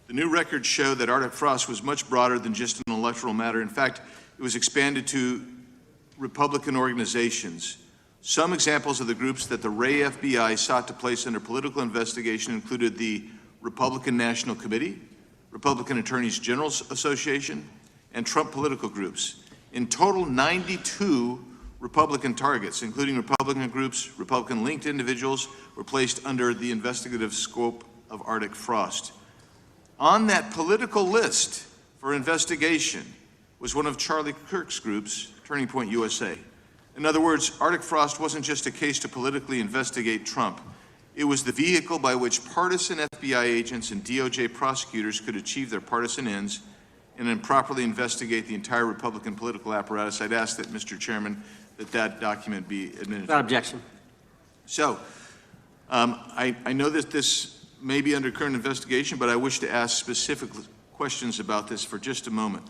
The new records show that Arctic Frost was much broader than just an electoral matter. In fact, it was expanded to Republican organizations. Some examples of the groups that the Ray FBI sought to place under political investigation included the Republican National Committee, Republican Attorneys General's Association, and Trump political groups. In total, 92 Republican targets, including Republican groups, Republican-linked individuals, were placed under the investigative scope of Arctic Frost. On that political list for investigation was one of Charlie Kirk's groups, Turning Point USA. In other words, Arctic Frost wasn't just a case to politically investigate Trump. It was the vehicle by which partisan FBI agents and DOJ prosecutors could achieve their partisan ends and improperly investigate the entire Republican political apparatus. I'd ask that, Mr. Chairman, that document be administered. Without objection. So, I know that this may be under current investigation, but I wish to ask specific questions about this for just a moment.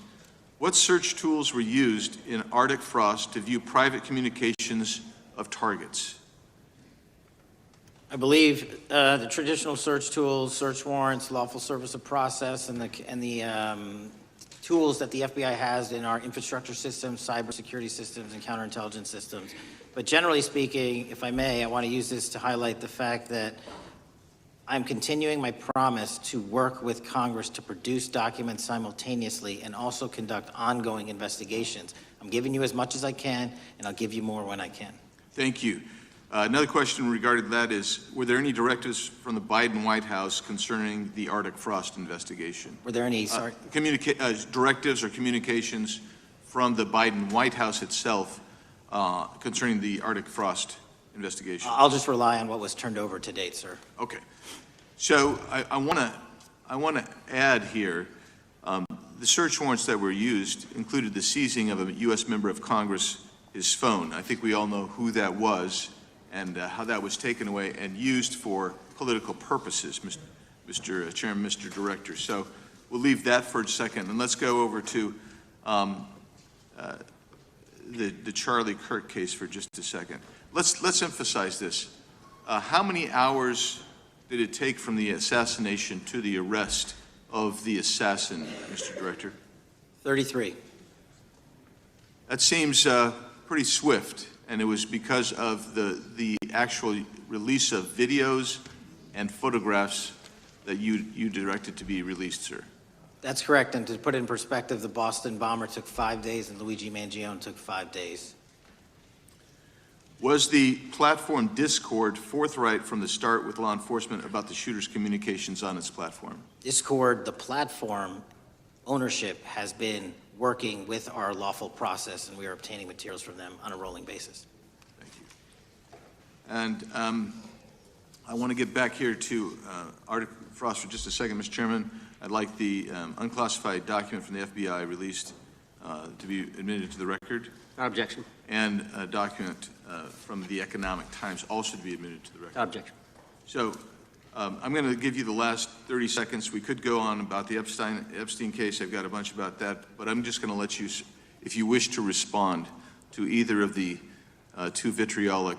What search tools were used in Arctic Frost to view private communications of targets? I believe the traditional search tools, search warrants, lawful service of process, and the tools that the FBI has in our infrastructure systems, cybersecurity systems, and counterintelligence systems. But generally speaking, if I may, I want to use this to highlight the fact that I'm continuing my promise to work with Congress to produce documents simultaneously and also conduct ongoing investigations. I'm giving you as much as I can, and I'll give you more when I can. Thank you. Another question regarding that is, were there any directives from the Biden White House concerning the Arctic frost investigation? Were there any, sorry? Directives or communications from the Biden White House itself concerning the Arctic frost investigation? I'll just rely on what was turned over to date, sir. Okay. So I want to add here, the search warrants that were used included the seizing of a U.S. member of Congress, his phone. I think we all know who that was and how that was taken away and used for political purposes, Mr. Chairman, Mr. Director. So we'll leave that for a second, and let's go over to the Charlie Kirk case for just a second. Let's emphasize this. How many hours did it take from the assassination to the arrest of the assassin, Mr. Director? 33. That seems pretty swift, and it was because of the actual release of videos and photographs that you directed to be released, sir. That's correct, and to put it in perspective, the Boston bomber took 5 days and Luigi Mangione took 5 days. Was the platform Discord forthright from the start with law enforcement about the shooter's communications on its platform? Discord, the platform ownership, has been working with our lawful process, and we are obtaining materials from them on a rolling basis. Thank you. And I want to get back here to Arctic frost for just a second, Mr. Chairman. I'd like the unclassified document from the FBI released to be admitted to the record. Without objection. And a document from the Economic Times also to be admitted to the record. Without objection. So I'm going to give you the last 30 seconds. We could go on about the Epstein case. I've got a bunch about that, but I'm just going to let you, if you wish to respond to either of the too vitriolic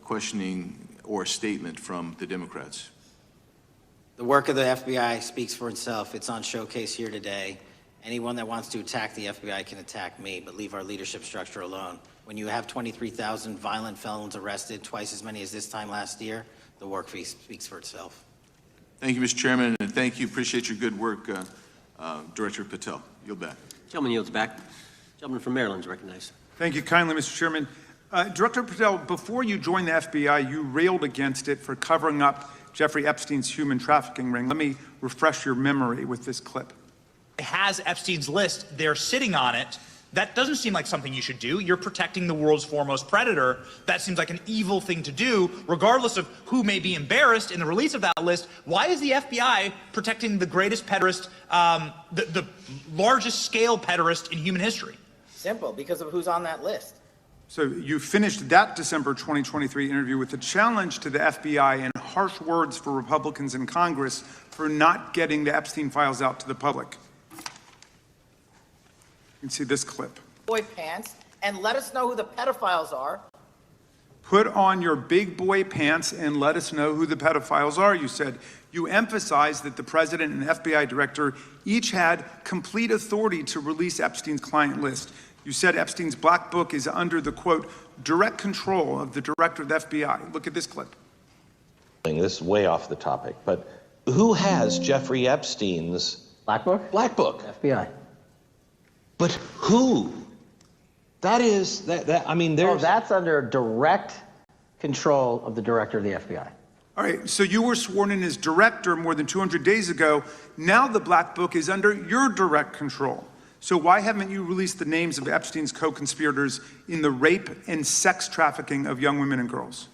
questioning or statement from the Democrats. The work of the FBI speaks for itself. It's on showcase here today. Anyone that wants to attack the FBI can attack me, but leave our leadership structure alone. When you have 23,000 violent felons arrested, twice as many as this time last year, the work speaks for itself. Thank you, Mr. Chairman, and thank you. Appreciate your good work, Director Patel. Yield back. Gentleman yields back. Gentleman from Maryland is recognized. Thank you kindly, Mr. Chairman. Director Patel, before you joined the FBI, you railed against it for covering up Jeffrey Epstein's human trafficking ring. Let me refresh your memory with this clip. Has Epstein's list, they're sitting on it. That doesn't seem like something you should do. You're protecting the world's foremost predator. That seems like an evil thing to do, regardless of who may be embarrassed in the release of that list. Why is the FBI protecting the greatest pederast, the largest scale pederast in human history? Simple, because of who's on that list. So you finished that December 2023 interview with a challenge to the FBI and harsh words for Republicans in Congress for not getting the Epstein files out to the public. You can see this clip. Boy pants, and let us know who the pedophiles are. Put on your big boy pants and let us know who the pedophiles are, you said. You emphasized that the president and FBI director each had complete authority to release Epstein's client list. You said Epstein's black book is under the, quote, direct control of the director of the FBI. Look at this clip. This is way off the topic, but who has Jeffrey Epstein's Black Book? black book? FBI. But who? That is, I mean, Oh, there's... that's under direct control of the director of the FBI. All right, so you were sworn in as director more than 200 days ago. Now the black book is under your direct control. So why haven't you released the names of Epstein's co-conspirators in the rape and sex trafficking of young women and girls?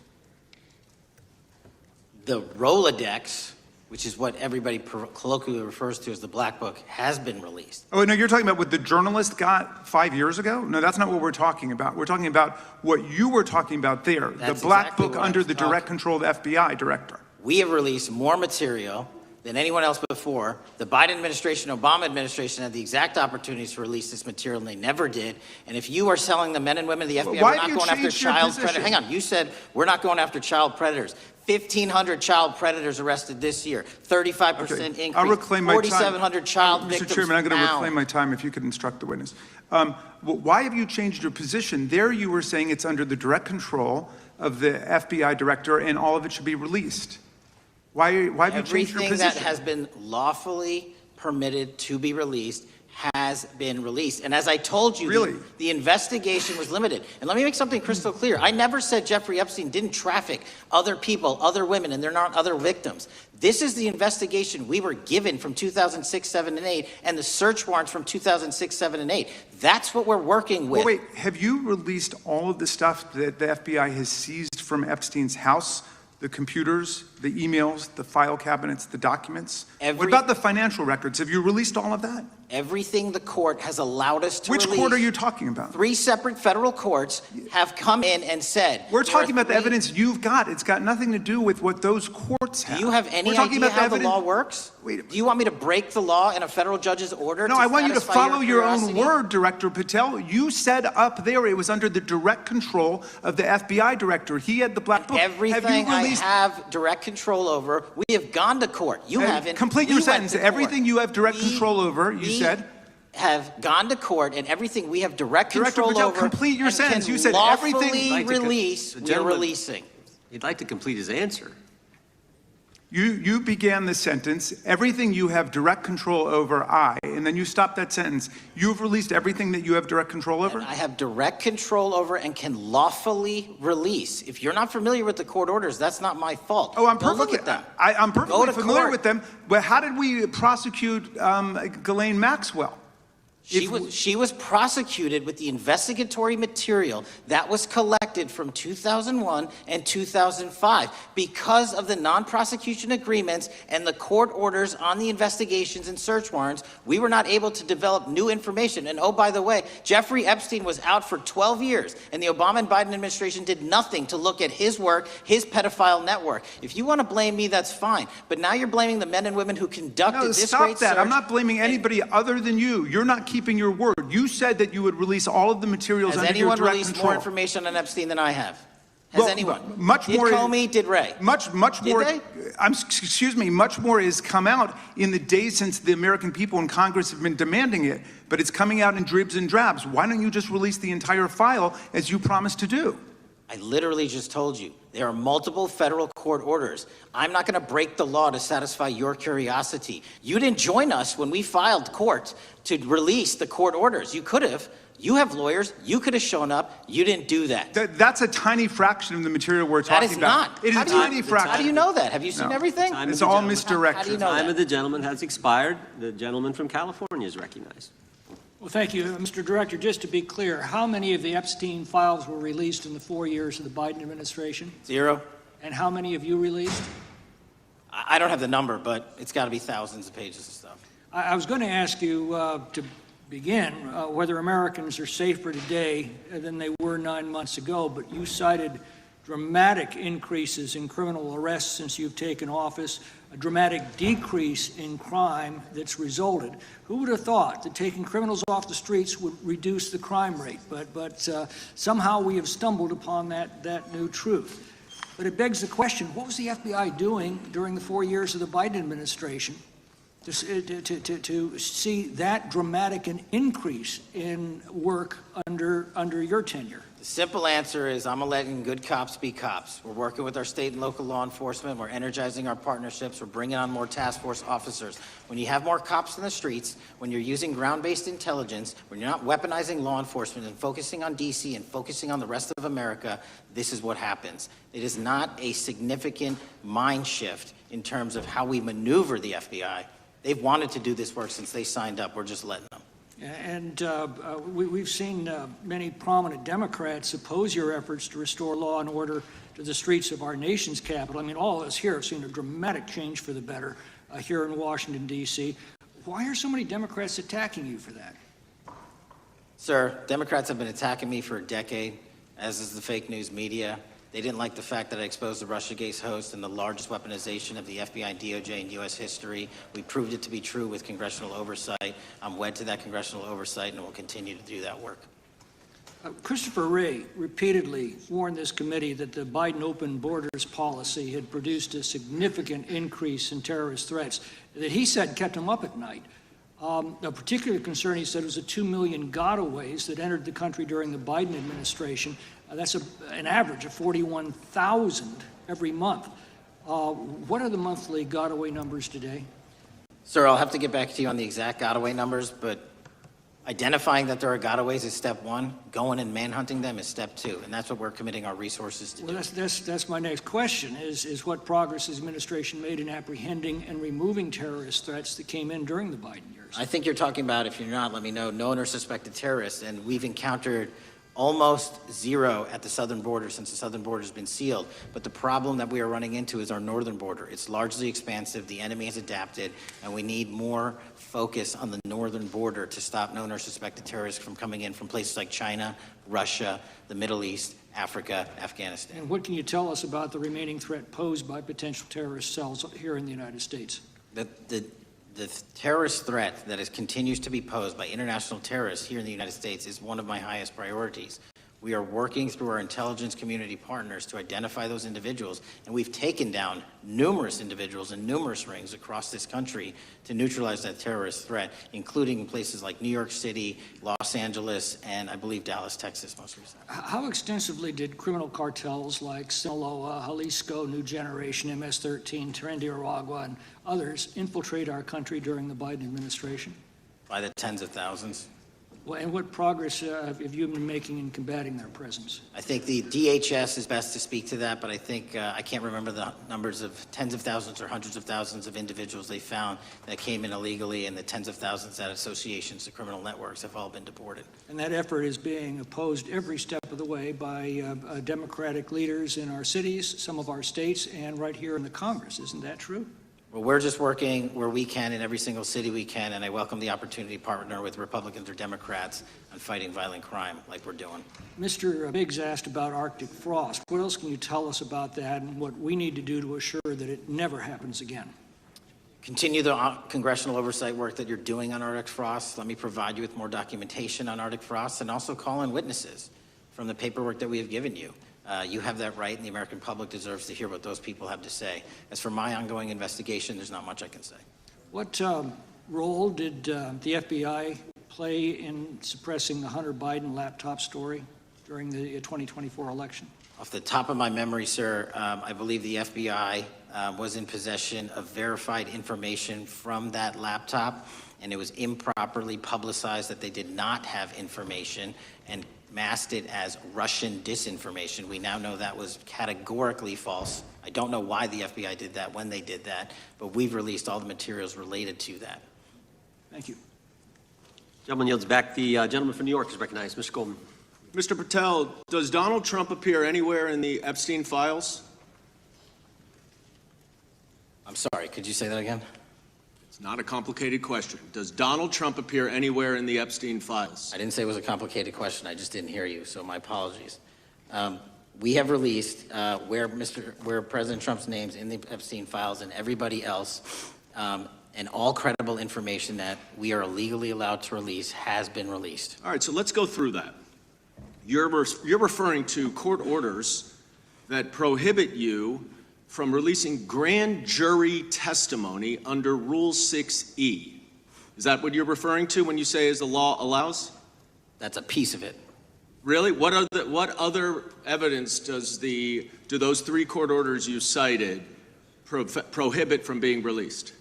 The Rolodex, which is what everybody colloquially refers to as the Black Book, has been released. Oh, no, you're talking about what the journalist got 5 years ago? No, that's not what we're talking about. We're talking about what you were talking about there, That's the black exactly book what I under was the talking- direct control of the FBI director. We have released more material than anyone else before. The Biden administration, Obama administration had the exact opportunities to release this material, and they never did. And if you are selling the men and women of the FBI, Why we're not do you going after change your child position? predators. Hang on, you said we're not going after child predators. 1,500 child predators arrested this year, 35% Okay. increase. I'll reclaim my time. 4,700 child victims Mr. Chairman, I'm going to found. reclaim my time if you could instruct the witness. Why have you changed your position? There you were saying it's under the direct control of the FBI director and all of it should be released. Why have you changed your Everything position? that has been lawfully permitted to be released has been released. And as I told you, Really? the investigation was limited. And let me make something crystal clear. I never said Jeffrey Epstein didn't traffic other people, other women, and they're not other victims. This is the investigation we were given from 2006, 7, and 8, and the search warrants from 2006, 7, and 8. That's what we're working with. Well, wait, have you released all of the stuff that the FBI has seized from Epstein's house? The computers, the emails, the file cabinets, the documents? What about the financial records? Have you released all of that? Everything the court has allowed us to Which release. court are you talking about? 3 separate federal courts have come in and said. We're talking about the three- evidence you've got. It's got nothing to do with what those courts have. Do you have any We're talking idea about how the evidence- law works? Wait. Do you want me to break the law in a federal judge's order? No, I want you to satisfy follow your own curiosity? word, Director Patel. You said up there it was under the direct control of the FBI director. He had the black book. Everything have you released? I have direct control over, we have gone to court. You haven't. Complete We your went sentence. to court. Everything you have direct control over, you we said. have gone to court, and everything we have direct Director control Patel, over. complete your and sentence. can You said everything- lawfully I'd like to release. the We're gentleman- releasing. He'd like to complete his answer. You began the sentence, everything you have direct control over, and then you stopped that sentence. You've released everything that you have direct control over? And I have direct control over and can lawfully release. If you're not familiar with the court orders, that's not my fault. Oh, I'm Go perfectly, look at them. I'm Go perfectly to familiar court. with them. But how did we prosecute Ghislaine Maxwell? She was prosecuted with the investigatory material that was collected from 2001 and 2005. Because of the non-prosecution agreements and the court orders on the investigations and search warrants, we were not able to develop new information. And oh, by the way, Jeffrey Epstein was out for 12 years, and the Obama and Biden administration did nothing to look at his work, his pedophile network. If you want to blame me, that's fine. But now you're blaming the men and women who conducted No, this stop great that. search. I'm not blaming anybody other than you. You're not keeping your word. You said that you would release all of the materials Has under your anyone direct released control. more information on Epstein than I have? Has Well, anyone? much did more- Comey, did Ray? Much Did more. they? Excuse me. Much more has come out in the days since the American people in Congress have been demanding it. But it's coming out in dribs and drabs. Why don't you just release the entire file as you promised to do? I literally just told you, there are multiple federal court orders. I'm not going to break the law to satisfy your curiosity. You didn't join us when we filed court to release the court orders. You could have. You have lawyers. You could have shown up. You didn't do that. That's a tiny fraction of the material we're That talking is about. not. It is How a do you- tiny fraction. How do you know that? Have you seen No. everything? Time It's of the all gentleman. misdirected. How do you know Time that? of the gentleman has expired. The gentleman from California is recognized. Well, thank you, Mr. Director. Just to be clear, how many of the Epstein files were released in the 4 years of the Biden administration? 0. And how many have you released? I don't have the number, but it's got to be thousands of pages of stuff. I was going to ask you to begin whether Americans are safer today than they were 9 months ago, but you cited dramatic increases in criminal arrests since you've taken office, a dramatic decrease in crime that's resulted. Who would have thought that taking criminals off the streets would reduce the crime rate? But somehow we have stumbled upon that new truth. But it begs the question, what was the FBI doing during the 4 years of the Biden administration to see that dramatic an increase in work under your tenure? The simple answer is I'm letting good cops be cops. We're working with our state and local law enforcement. We're energizing our partnerships. We're bringing on more task force officers. When you have more cops in the streets, when you're using ground-based intelligence, when you're not weaponizing law enforcement and focusing on D.C. and focusing on the rest of America, this is what happens. It is not a significant mind shift in terms of how we maneuver the FBI. They've wanted to do this work since they signed up. We're just letting them. And we've seen many prominent Democrats oppose your efforts to restore law and order to the streets of our nation's capital. I mean, all of us here have seen a dramatic change for the better here in Washington, D.C. Why are so many Democrats attacking you for that? Sir, Democrats have been attacking me for a decade, as is the fake news media. They didn't like the fact that I exposed the Russiagate host and the largest weaponization of the FBI, DOJ, and U.S. history. We proved it to be true with congressional oversight. I'm wed to that congressional oversight and will continue to do that work. Christopher Wray repeatedly warned this committee that the Biden open borders policy had produced a significant increase in terrorist threats that he said kept him up at night. A particular concern, he said, was the 2 million gotaways that entered the country during the Biden administration. That's an average of 41,000 every month. What are the monthly gotaway numbers today? Sir, I'll have to get back to you on the exact gotaway numbers, but identifying that there are gotaways is step one. Going and manhunting them is step two, and that's what we're committing our resources to do. Well, that's my next question, is what progress has the administration made in apprehending and removing terrorist threats that came in during the Biden years? I think you're talking about, if you're not, let me know, known or suspected terrorists, and we've encountered almost zero at the southern border since the southern border has been sealed. But the problem that we are running into is our northern border. It's largely expansive, the enemy has adapted, and we need more focus on the northern border to stop known or suspected terrorists from coming in from places like China, Russia, the Middle East, Africa, Afghanistan. And what can you tell us about the remaining threat posed by potential terrorist cells here in the United States? The terrorist threat that continues to be posed by international terrorists here in the United States is one of my highest priorities. We are working through our intelligence community partners to identify those individuals, and we've taken down numerous individuals in numerous rings across this country to neutralize that terrorist threat, including in places like New York City, Los Angeles, and I believe Dallas, Texas most recently. How extensively did criminal cartels like Sinaloa, Jalisco, New Generation, MS-13, Tren de Aragua, and others infiltrate our country during the Biden administration? By the tens of thousands. Well, and what progress have you been making in combating their presence? I think the DHS is best to speak to that, but I think I can't remember the numbers of tens of thousands or hundreds of thousands of individuals they found that came in illegally, and the tens of thousands that associations to criminal networks have all been deported. And that effort is being opposed every step of the way by Democratic leaders in our cities, some of our states, and right here in the Congress. Isn't that true? Well, we're just working where we can in every single city we can, and I welcome the opportunity to partner with Republicans or Democrats on fighting violent crime like we're doing. Mr. Biggs asked about Arctic frost. What else can you tell us about that and what we need to do to assure that it never happens again? Continue the congressional oversight work that you're doing on Arctic frost. Let me provide you with more documentation on Arctic frost, and also call in witnesses from the paperwork that we have given you. You have that right, and the American public deserves to hear what those people have to say. As for my ongoing investigation, there's not much I can say. What role did the FBI play in suppressing the Hunter Biden laptop story during the 2024 election? Off the top of my memory, sir, I believe the FBI was in possession of verified information from that laptop, and it was improperly publicized that they did not have information and masked it as Russian disinformation. We now know that was categorically false. I don't know why the FBI did that, when they did that, but we've released all the materials related to that. Thank you. Gentleman yields back. The gentleman from New York is recognized. Mr. Goldman. Mr. Patel, does Donald Trump appear anywhere in the Epstein files? I'm sorry, could you say that again? It's not a complicated question. Does Donald Trump appear anywhere in the Epstein files? I didn't say it was a complicated question. I just didn't hear you, so my apologies. We have released where President Trump's name's in the Epstein files, and everybody else, and all credible information that we are legally allowed to release has been released. All right, so let's go through that. You're referring to court orders that prohibit you from releasing grand jury testimony under Rule 6E. Is that what you're referring to when you say as the law allows? That's a piece of it. Really? What other evidence do those three court orders you cited prohibit from being released?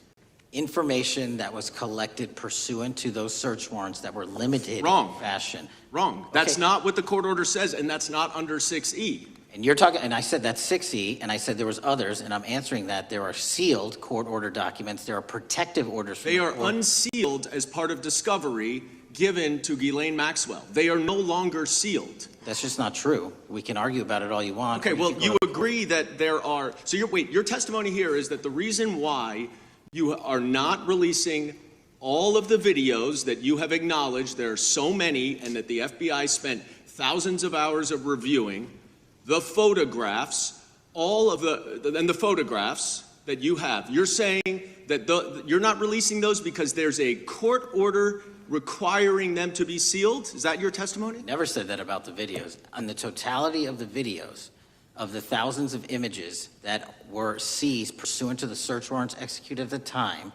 Information that was collected pursuant to those search warrants that were limited Wrong. in fashion. Wrong. That's Okay. not what the court order says, and that's not under 6E. And you're talking, and I said that's 6E, and I said there was others, and I'm answering that. There are sealed court order documents. There are protective orders. They are unsealed as part of discovery given to Ghislaine Maxwell. They are no longer sealed. That's just not true. We can argue about it all you want. Okay, well, you agree that there are, so your testimony here is that the reason why you are not releasing all of the videos that you have acknowledged, there are so many, and that the FBI spent thousands of hours of reviewing, the photographs, the photographs that you have. You're saying that you're not releasing those because there's a court order requiring them to be sealed? Is that your testimony? Never said that about the videos. On the totality of the videos, of the thousands of images that were seized pursuant to the search warrants executed at the time,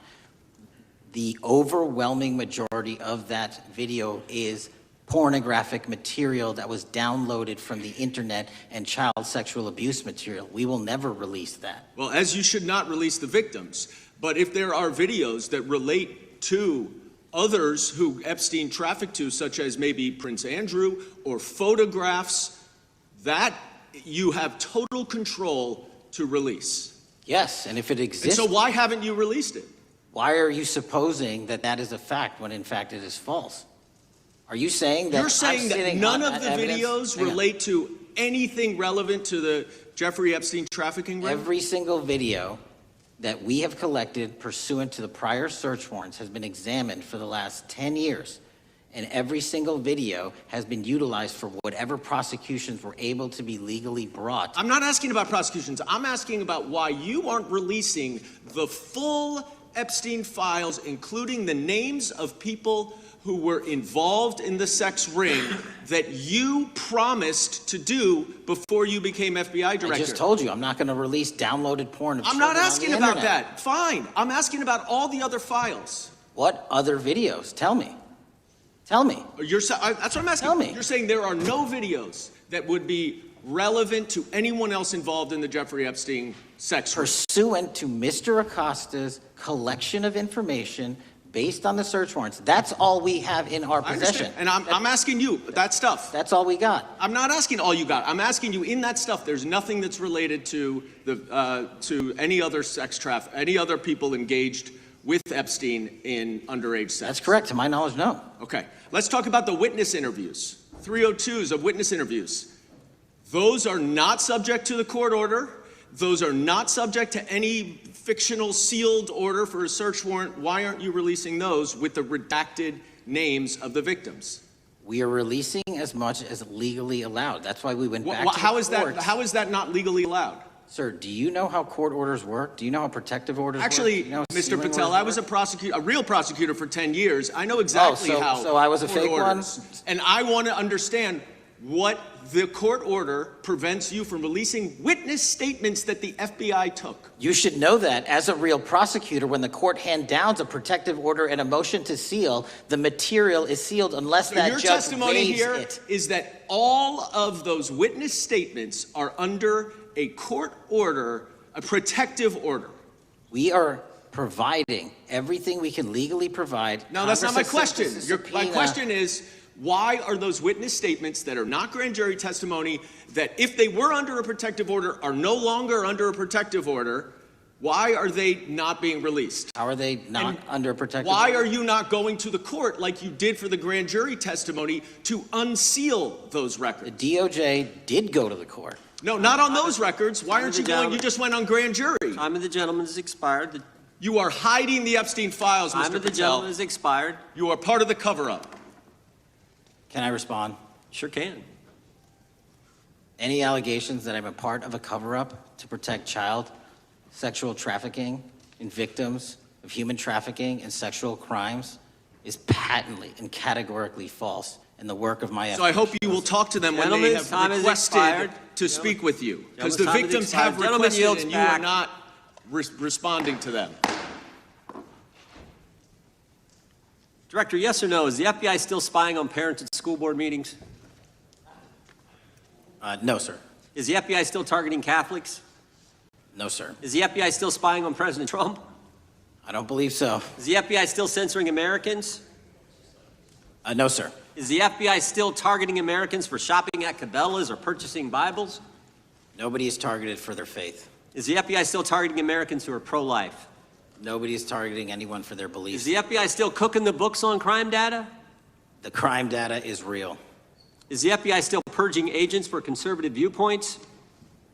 the overwhelming majority of that video is pornographic material that was downloaded from the internet and child sexual abuse material. We will never release that. Well, as you should not release the victims, but if there are videos that relate to others who Epstein trafficked to, such as maybe Prince Andrew, or photographs, that you have total control to release. Yes, and if it exists... And so why haven't you released it? Why are you supposing that that is a fact when in fact it is false? Are you saying that... You're saying that none of the videos relate to anything relevant to the Jeffrey Epstein trafficking ring? Every single video that we have collected pursuant to the prior search warrants has been examined for the last 10 years. And every single video has been utilized for whatever prosecutions were able to be legally brought. I'm not asking about prosecutions. I'm asking about why you aren't releasing the full Epstein files, including the names of people who were involved in the sex ring that you promised to do before you became FBI director. I just told you, I'm not going to release downloaded porn of I'm children not asking on the about internet. that. Fine. I'm asking about all the other files. What other videos? Tell me. Tell me. That's what I'm asking. Tell me. You're saying there are no videos that would be relevant to anyone else involved in the Jeffrey Epstein sex ring. Pursuant to Mr. Acosta's collection of information based on the search warrants. That's all we have in our I possession. understand. And I'm asking you, that stuff. That's all we got. I'm not asking all you got. I'm asking you, in that stuff, there's nothing that's related to to any other any other people engaged with Epstein in underage sex. That's correct. To my knowledge, no. Okay. Let's talk about the witness interviews. 302s of witness interviews. Those are not subject to the court order. Those are not subject to any fictional sealed order for a search warrant. Why aren't you releasing those with the redacted names of the victims? We are releasing as much as legally allowed. That's why we went back to How the is courts. that? How is that not legally allowed? Sir, do you know how court orders work? Do you know how protective orders Actually, work? Do you know how Mr. sealing Patel, orders I was work? a real prosecutor for 10 years. I know exactly how. So I was a court fake one? orders. And I want to understand what the court order prevents you from releasing witness statements that the FBI took. You should know that as a real prosecutor, when the court hand downs a protective order and a motion to seal, the material is sealed unless So that your judge testimony waives here it. is that all of those witness statements are under a court order, a protective order. We are providing everything we can legally provide. No, that's not my Congress has question. sent us a My subpoena. question is, why are those witness statements that are not grand jury testimony, that if they were under a protective order are no longer under a protective order, why are they not being released? How are they not under a protective Why order? are you not going to the court like you did for the grand jury testimony to unseal those records? The DOJ did go to the court. No, not on those records. Why aren't you going? gentleman. You just went on grand jury. Time of the gentleman has expired. The You are hiding the Epstein files, time Mr. of the Patel. gentleman has expired. You are part of the cover-up. Can I respond? Sure can. Any allegations that I'm a part of a cover-up to protect child sexual trafficking and victims of human trafficking and sexual crimes is patently and categorically false in the work of my So I hope you will talk to them when they Gentlemen's time have has requested expired. to speak with you. Because the Gentlemen's time has victims have expired. Gentleman requested yields and you are back. not responding to them. Director, yes or no, is the FBI still spying on parents at school board meetings? No, sir. Is the FBI still targeting Catholics? No, sir. Is the FBI still spying on President Trump? I don't believe so. Is the FBI still censoring Americans? No, sir. Is the FBI still targeting Americans for shopping at Cabela's or purchasing Bibles? Nobody is targeted for their faith. Is the FBI still targeting Americans who are pro-life? Nobody is targeting anyone for their Is beliefs. the FBI still cooking the books on crime data? The crime data is real. Is the FBI still purging agents for conservative viewpoints?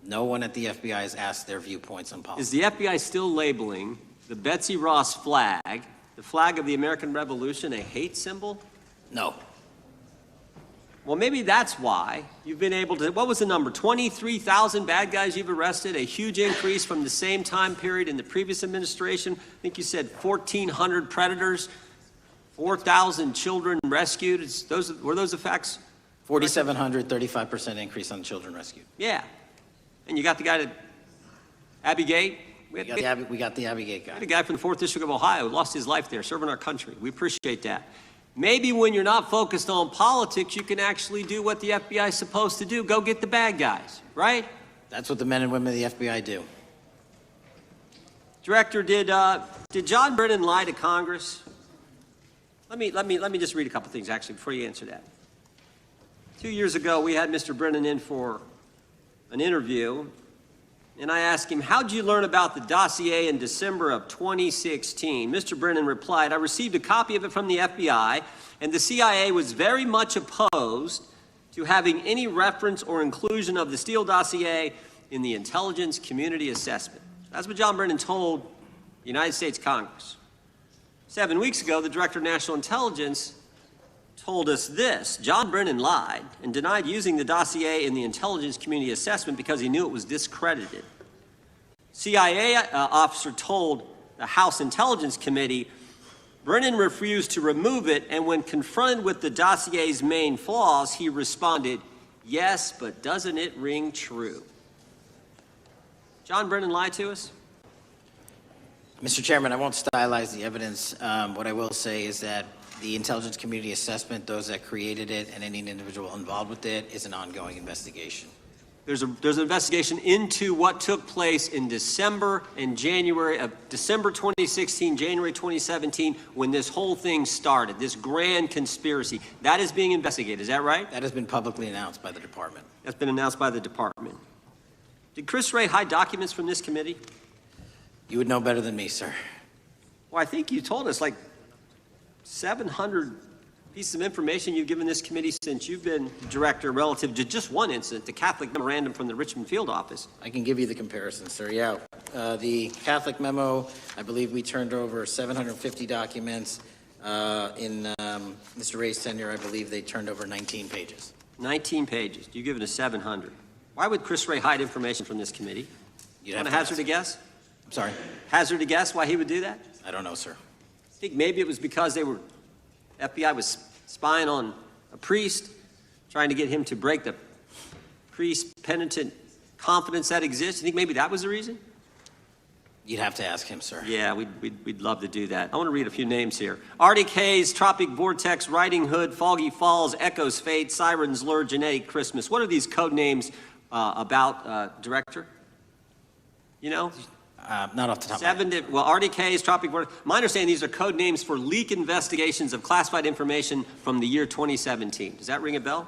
No one at the FBI has asked their viewpoints on Is policy. the FBI still labeling the Betsy Ross flag, the flag of the American Revolution, a hate symbol? No. Well, maybe that's why you've been able to, what was the number? 23,000 bad guys you've arrested, a huge increase from the same time period in the previous administration. I think you said 1,400 predators, 4,000 children rescued. Were those the facts? 4,700, 35% increase on children rescued. Yeah. And you got the guy that, Abbey Gate? We got the Abbey Gate guy. The guy from the 4th District of Ohio who lost his life there serving our country. We appreciate that. Maybe when you're not focused on politics, you can actually do what the FBI is supposed to do. Go get the bad guys, right? That's what the men and women of the FBI do. Director, did John Brennan lie to Congress? Let me just read a couple things actually before you answer that. 2 years ago, we had Mr. Brennan in for an interview, and I asked him, how'd you learn about the dossier in December of 2016? Mr. Brennan replied, I received a copy of it from the FBI, and the CIA was very much opposed to having any reference or inclusion of the Steele dossier in the intelligence community assessment. That's what John Brennan told the United States Congress. 7 weeks ago, the Director of National Intelligence told us this. John Brennan lied and denied using the dossier in the intelligence community assessment because he knew it was discredited. CIA officer told the House Intelligence Committee Brennan refused to remove it, and when confronted with the dossier's main flaws, he responded, yes, but doesn't it ring true? John Brennan lied to us? Mr. Chairman, I won't stylize the evidence. What I will say is that the intelligence community assessment, those that created it and any individual involved with it, is an ongoing investigation. There's an investigation into what took place in December and January of December 2016, January 2017, when this whole thing started, this grand conspiracy. That is being investigated, is that right? That has been publicly announced by the department. That's been announced by the department. Did Chris Wray hide documents from this committee? You would know better than me, sir. Well, I think you told us like 700 pieces of information you've given this committee since you've been director relative to just one incident, the Catholic memorandum from the Richmond field office. I can give you the comparison, sir. Yeah. The Catholic memo, I believe we turned over 750 documents. In Mr. Ray's tenure, I believe they turned over 19 pages. 19 pages. You give it a 700. Why would Chris Wray hide information from this committee? You'd Want have to to hazard ask. a guess? I'm sorry? Hazard a guess why he would do that? I don't know, sir. I think maybe it was because FBI was spying on a priest, trying to get him to break the priest penitent confidence that exists. You think maybe that was the reason? You'd have to ask him, sir. Yeah, we'd love to do that. I want to read a few names here. Arctic Haze, Tropic Vortex, Riding Hood, Foggy Falls, Echoes Fate, Sirens Lure, Genetic Christmas. What are these code names about, Director? You know? Not off the top of my head. Well, Arctic Haze, Tropic Vortex. My understanding these are code names for leak investigations of classified information from the year 2017. Does that ring a bell?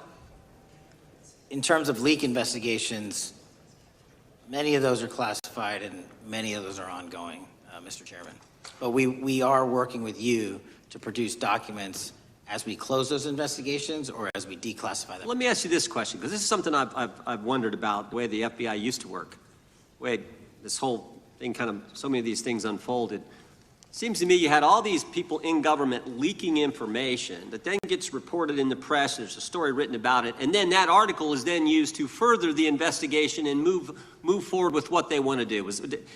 In terms of leak investigations, many of those are classified and many of those are ongoing, Mr. Chairman. But we are working with you to produce documents as we close those investigations or as we declassify them. Let me ask you this question, because this is something I've wondered about, the way the FBI used to work, the way this whole thing so many of these things unfolded. Seems to me you had all these people in government leaking information that then gets reported in the press, there's a story written about it, and then that article is then used to further the investigation and move forward with what they want to do.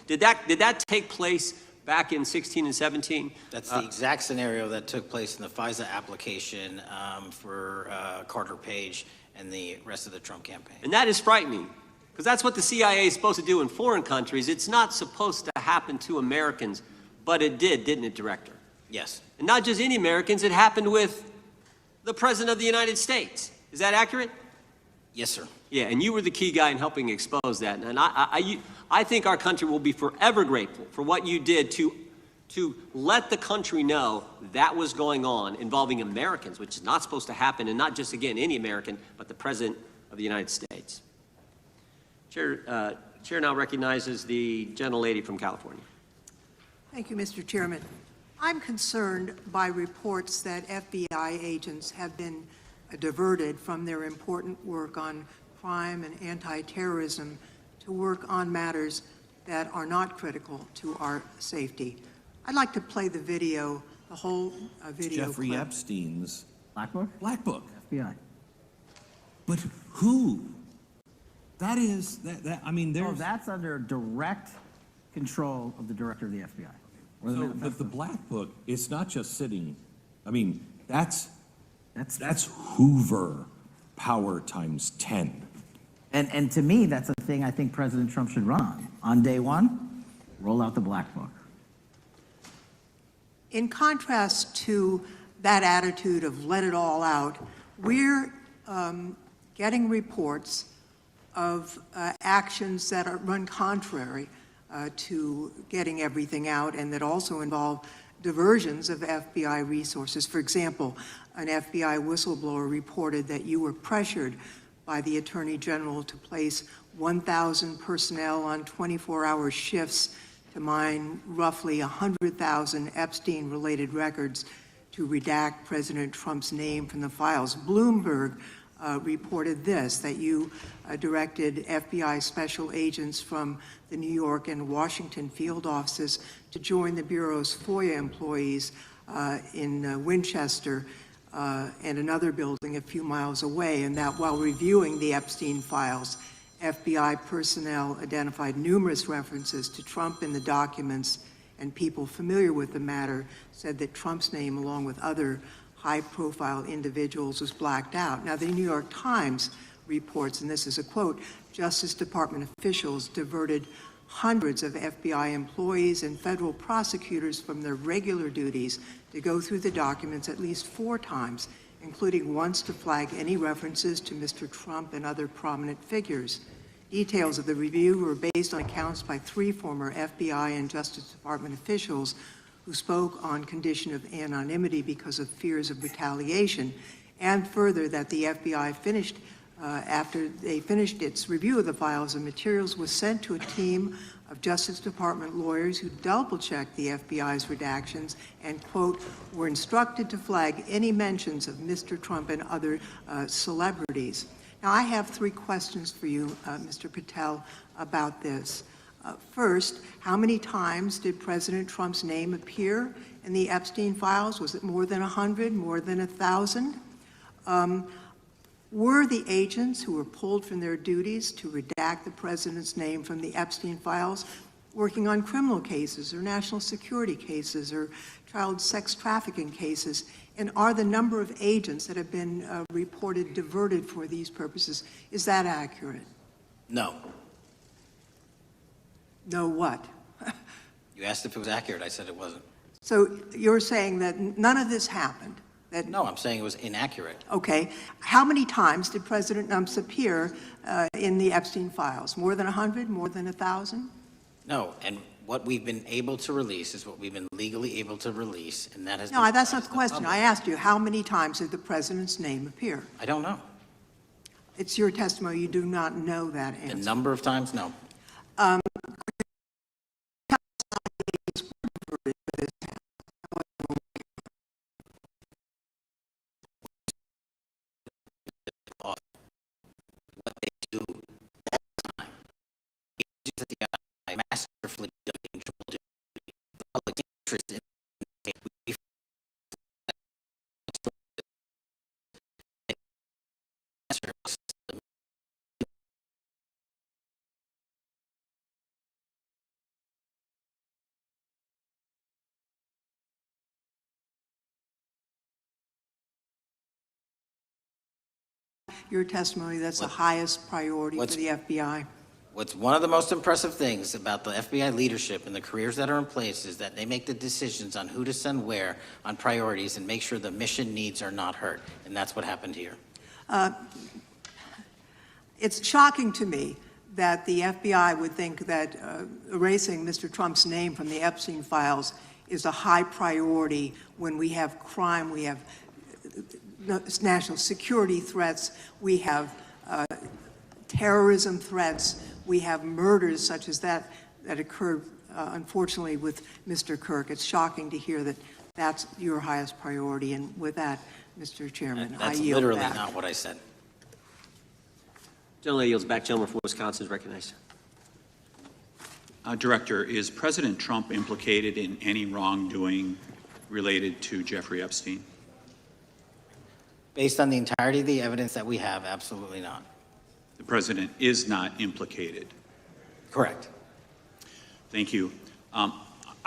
Did that take place back in 16 and 17? That's the exact scenario that took place in the FISA application for Carter Page and the rest of the Trump campaign. And that is frightening, because that's what the CIA is supposed to do in foreign countries. It's not supposed to happen to Americans, but it did, didn't it, Director? Yes. And not just any Americans, it happened with the President of the United States. Is that accurate? Yes, sir. Yeah, and you were the key guy in helping expose that. And I think our country will be forever grateful for what you did to let the country know that was going on involving Americans, which is not supposed to happen, and not just, again, any American, but the President of the United States. Chair now recognizes the gentlelady from California. Thank you, Mr. Chairman. I'm concerned by reports that FBI agents have been diverted from their important work on crime and anti-terrorism to work on matters that are not critical to our safety. I'd like to play the video, the whole video Jeffrey clip. Epstein's Black Book? Black Book. FBI. But who? That is, I mean, there's... Oh, that's under direct control of the director of the FBI. So, but the Black Book, it's not just sitting I mean, that's Hoover power times 10. And to me, that's a thing I think President Trump should run on day one, roll out the black book. In contrast to that attitude of let it all out, we're getting reports of actions that run contrary to getting everything out and that also involve diversions of FBI resources. For example, an FBI whistleblower reported that you were pressured by the Attorney General to place 1,000 personnel on 24-hour shifts to mine roughly 100,000 Epstein-related records to redact President Trump's name from the files. Bloomberg reported this, that you directed FBI special agents from the New York and Washington field offices to join the Bureau's FOIA employees in Winchester and another building a few miles away, and that while reviewing the Epstein files, FBI personnel identified numerous references to Trump in the documents, and people familiar with the matter said that Trump's name, along with other high-profile individuals, was blacked out. Now, the New York Times reports, and this is a quote, Justice Department officials diverted hundreds of FBI employees and federal prosecutors from their regular duties to go through the documents at least 4 times, including once to flag any references to Mr. Trump and other prominent figures. Details of the review were based on accounts by 3 former FBI and Justice Department officials who spoke on condition of anonymity because of fears of retaliation, and further that the FBI finished after they finished its review of the files and materials, was sent to a team of Justice Department lawyers who double-checked the FBI's redactions and, quote, were instructed to flag any mentions of Mr. Trump and other celebrities. Now, I have 3 questions for you, Mr. Patel, about this. First, how many times did President Trump's name appear in the Epstein files? Was it more than 100, more than 1,000? Were the agents who were pulled from their duties to redact the president's name from the Epstein files working on criminal cases or national security cases or child sex trafficking cases? And are the number of agents that have been reported diverted for these purposes, is that accurate? No. No what? You asked if it was accurate. I said it wasn't. So you're saying that none of this happened? No, I'm saying it was inaccurate. Okay. How many times did President Trump appear in the Epstein files? More than 100? More than 1,000? No, and what we've been able to release is what we've been legally able to release, and that has No, been that's not the public. question. I asked you, how many times did the president's name appear? I don't know. It's your testimony. You do not know that answer. The number of times? No. What they do all the time. Agents at the FBI masterfully doing triple duty. The public interest in your testimony, that's the highest priority for the FBI. What's one of the most impressive things about the FBI leadership and the careers that are in place is that they make the decisions on who to send where on priorities and make sure the mission needs are not hurt. And that's what happened here. It's shocking to me that the FBI would think that erasing Mr. Trump's name from the Epstein files is a high priority when we have crime, we have national security threats, we have terrorism threats, we have murders such as that occurred, unfortunately, with Mr. Kirk. It's shocking to hear that that's your highest priority. And with that, Mr. Chairman, I That's yield literally back. not what I said. Gentleman yields back. Gentleman from Wisconsin is recognized. Director, is President Trump implicated in any wrongdoing related to Jeffrey Epstein? Based on the entirety of the evidence that we have, absolutely not. The president is not implicated. Correct. Thank you.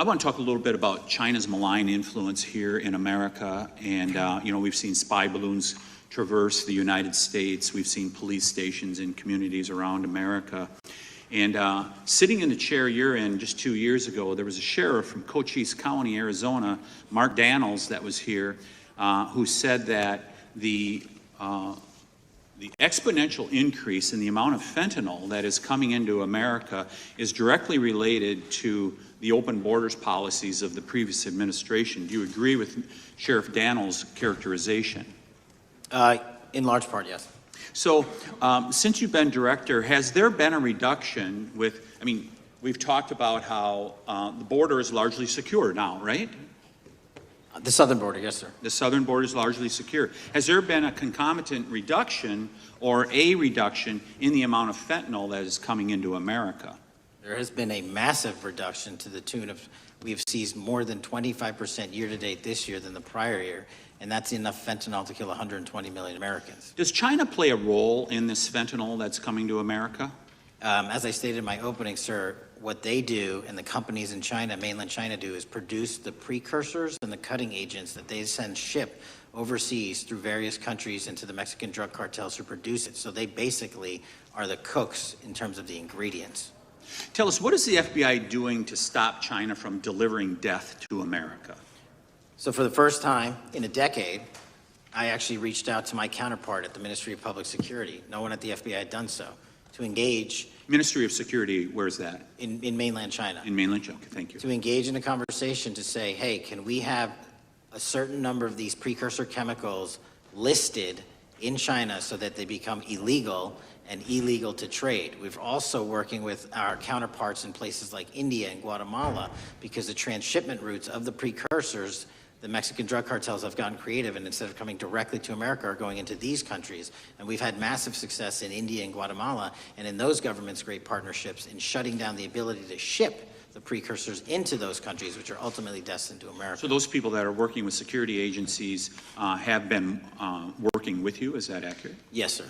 I want to talk a little bit about China's malign influence here in America. And, we've seen spy balloons traverse the United States. We've seen police stations in communities around America. And sitting in the chair you're in just 2 years ago, there was a sheriff from Cochise County, Arizona, Mark Daniels, that was here, who said that the exponential increase in the amount of fentanyl that is coming into America is directly related to the open borders policies of the previous administration. Do you agree with Sheriff Daniels' characterization? In large part, yes. So, since you've been director, has there been a reduction we've talked about how the border is largely secure now, right? The southern border, yes, sir. The southern border is largely secure. Has there been a concomitant reduction or a reduction in the amount of fentanyl that is coming into America? There has been a massive reduction to the tune of, we've seized more than 25% year-to-date this year than the prior year, and that's enough fentanyl to kill 120 million Americans. Does China play a role in this fentanyl that's coming to America? As I stated in my opening, sir, what they do and the companies in China, mainland China, do is produce the precursors and the cutting agents that they ship overseas through various countries into the Mexican drug cartels who produce it. So they basically are the cooks in terms of the ingredients. Tell us, what is the FBI doing to stop China from delivering death to America? So for the first time in a decade, I actually reached out to my counterpart at the Ministry of Public Security. No one at the FBI had done so, to engage. Ministry of Security, where's that? In mainland China. In mainland China, okay, thank you. To engage in a conversation to say, hey, can we have a certain number of these precursor chemicals listed in China so that they become illegal and illegal to trade. We're also working with our counterparts in places like India and Guatemala because the transshipment routes of the precursors, the Mexican drug cartels have gotten creative, and instead of coming directly to America, are going into these countries. And we've had massive success in India and Guatemala, and in those governments' great partnerships in shutting down the ability to ship the precursors into those countries, which are ultimately destined to America. So those people that are working with security agencies have been working with you, is that accurate? Yes, sir.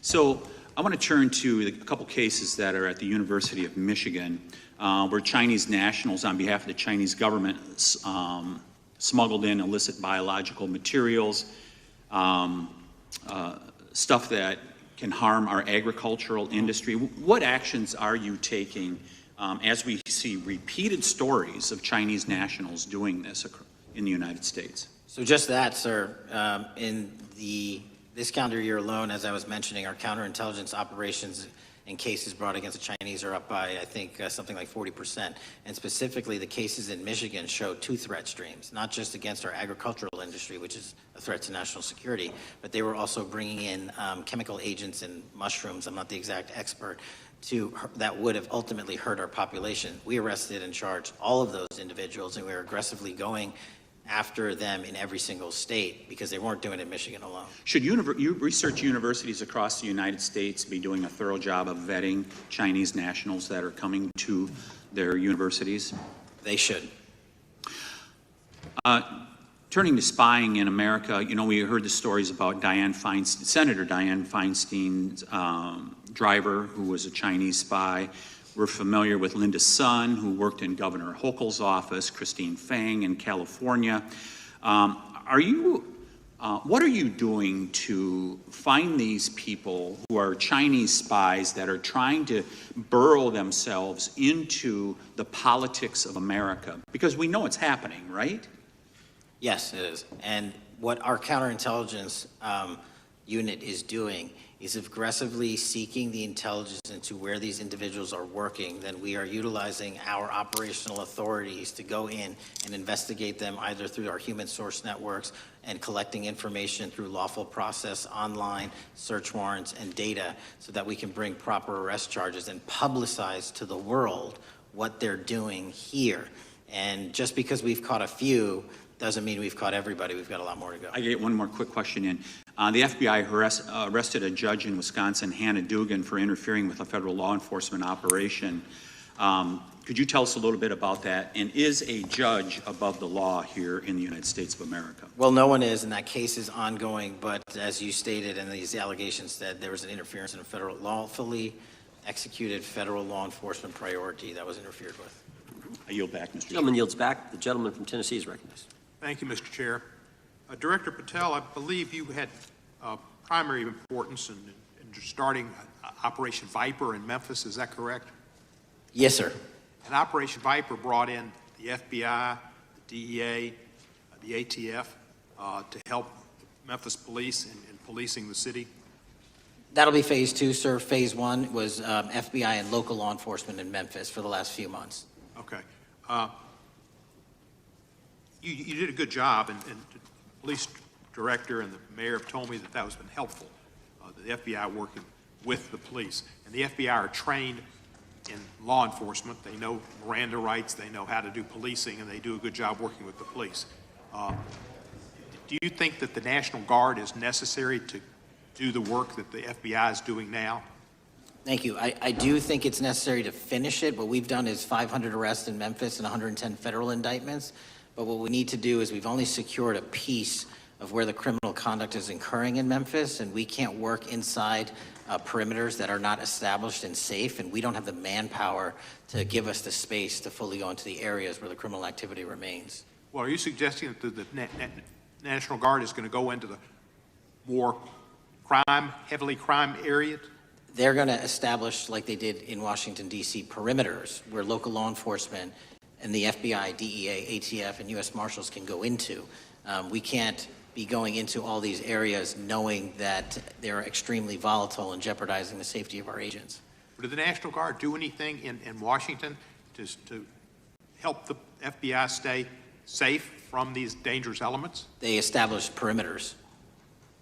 So I want to turn to a couple cases that are at the University of Michigan, where Chinese nationals, on behalf of the Chinese government, smuggled in illicit biological materials, stuff that can harm our agricultural industry. What actions are you taking as we see repeated stories of Chinese nationals doing this in the United States? So just that, sir. In this calendar year alone, as I was mentioning, our counterintelligence operations and cases brought against the Chinese are up by, I think, something like 40%. And specifically, the cases in Michigan show two threat streams, not just against our agricultural industry, which is a threat to national security, but they were also bringing in chemical agents and mushrooms, I'm not the exact expert, that would have ultimately hurt our population. We arrested and charged all of those individuals, and we were aggressively going after them in every single state because they weren't doing it in Michigan alone. Should research universities across the United States be doing a thorough job of vetting Chinese nationals that are coming to their universities? They should. Turning to spying in America, we heard the stories about Senator Dianne Feinstein's driver, who was a Chinese spy. We're familiar with Linda Sun, who worked in Governor Hochul's office, Christine Fang in California. What are you doing to find these people who are Chinese spies that are trying to burrow themselves into the politics of America? Because we know it's happening, right? Yes, it is. And what our counterintelligence unit is doing is aggressively seeking the intelligence into where these individuals are working. Then we are utilizing our operational authorities to go in and investigate them either through our human source networks and collecting information through lawful process, online, search warrants, and data so that we can bring proper arrest charges and publicize to the world what they're doing here. And just because we've caught a few doesn't mean we've caught everybody. We've got a lot more to go. I get one more quick question in. The FBI arrested a judge in Wisconsin, Hannah Dugan, for interfering with a federal law enforcement operation. Could you tell us a little bit about that? And is a judge above the law here in the United States of America? Well, no one is, and that case is ongoing. But as you stated, and these allegations said, there was an interference in a lawfully executed federal law enforcement priority that was interfered with. I yield back, Mr. Chairman. Gentleman yields back. The gentleman from Tennessee is recognized. Thank you, Mr. Chair. Director Patel, I believe you had primary importance in starting Operation Viper in Memphis. Is that correct? Yes, sir. And Operation Viper brought in the FBI, the DEA, the ATF to help Memphis police in policing the city. That'll be phase 2, sir. Phase 1 was FBI and local law enforcement in Memphis for the last few months. Okay. You did a good job, and the police director and the mayor have told me that that has been helpful, the FBI working with the police. And the FBI are trained in law enforcement. They know Miranda rights, they know how to do policing, and they do a good job working with the police. Do you think that the National Guard is necessary to do the work that the FBI is doing now? Thank you. I do think it's necessary to finish it. What we've done is 500 arrests in Memphis and 110 federal indictments. But what we need to do is we've only secured a piece of where the criminal conduct is occurring in Memphis, and we can't work inside perimeters that are not established and safe, and we don't have the manpower to give us the space to fully go into the areas where the criminal activity remains. Well, are you suggesting that the National Guard is going to go into the more heavily crime areas? They're going to establish, like they did in Washington, D.C., perimeters where local law enforcement and the FBI, DEA, ATF, and U.S. Marshals can go into. We can't be going into all these areas knowing that they're extremely volatile and jeopardizing the safety of our agents. Did the National Guard do anything in Washington to help the FBI stay safe from these dangerous elements? They established perimeters.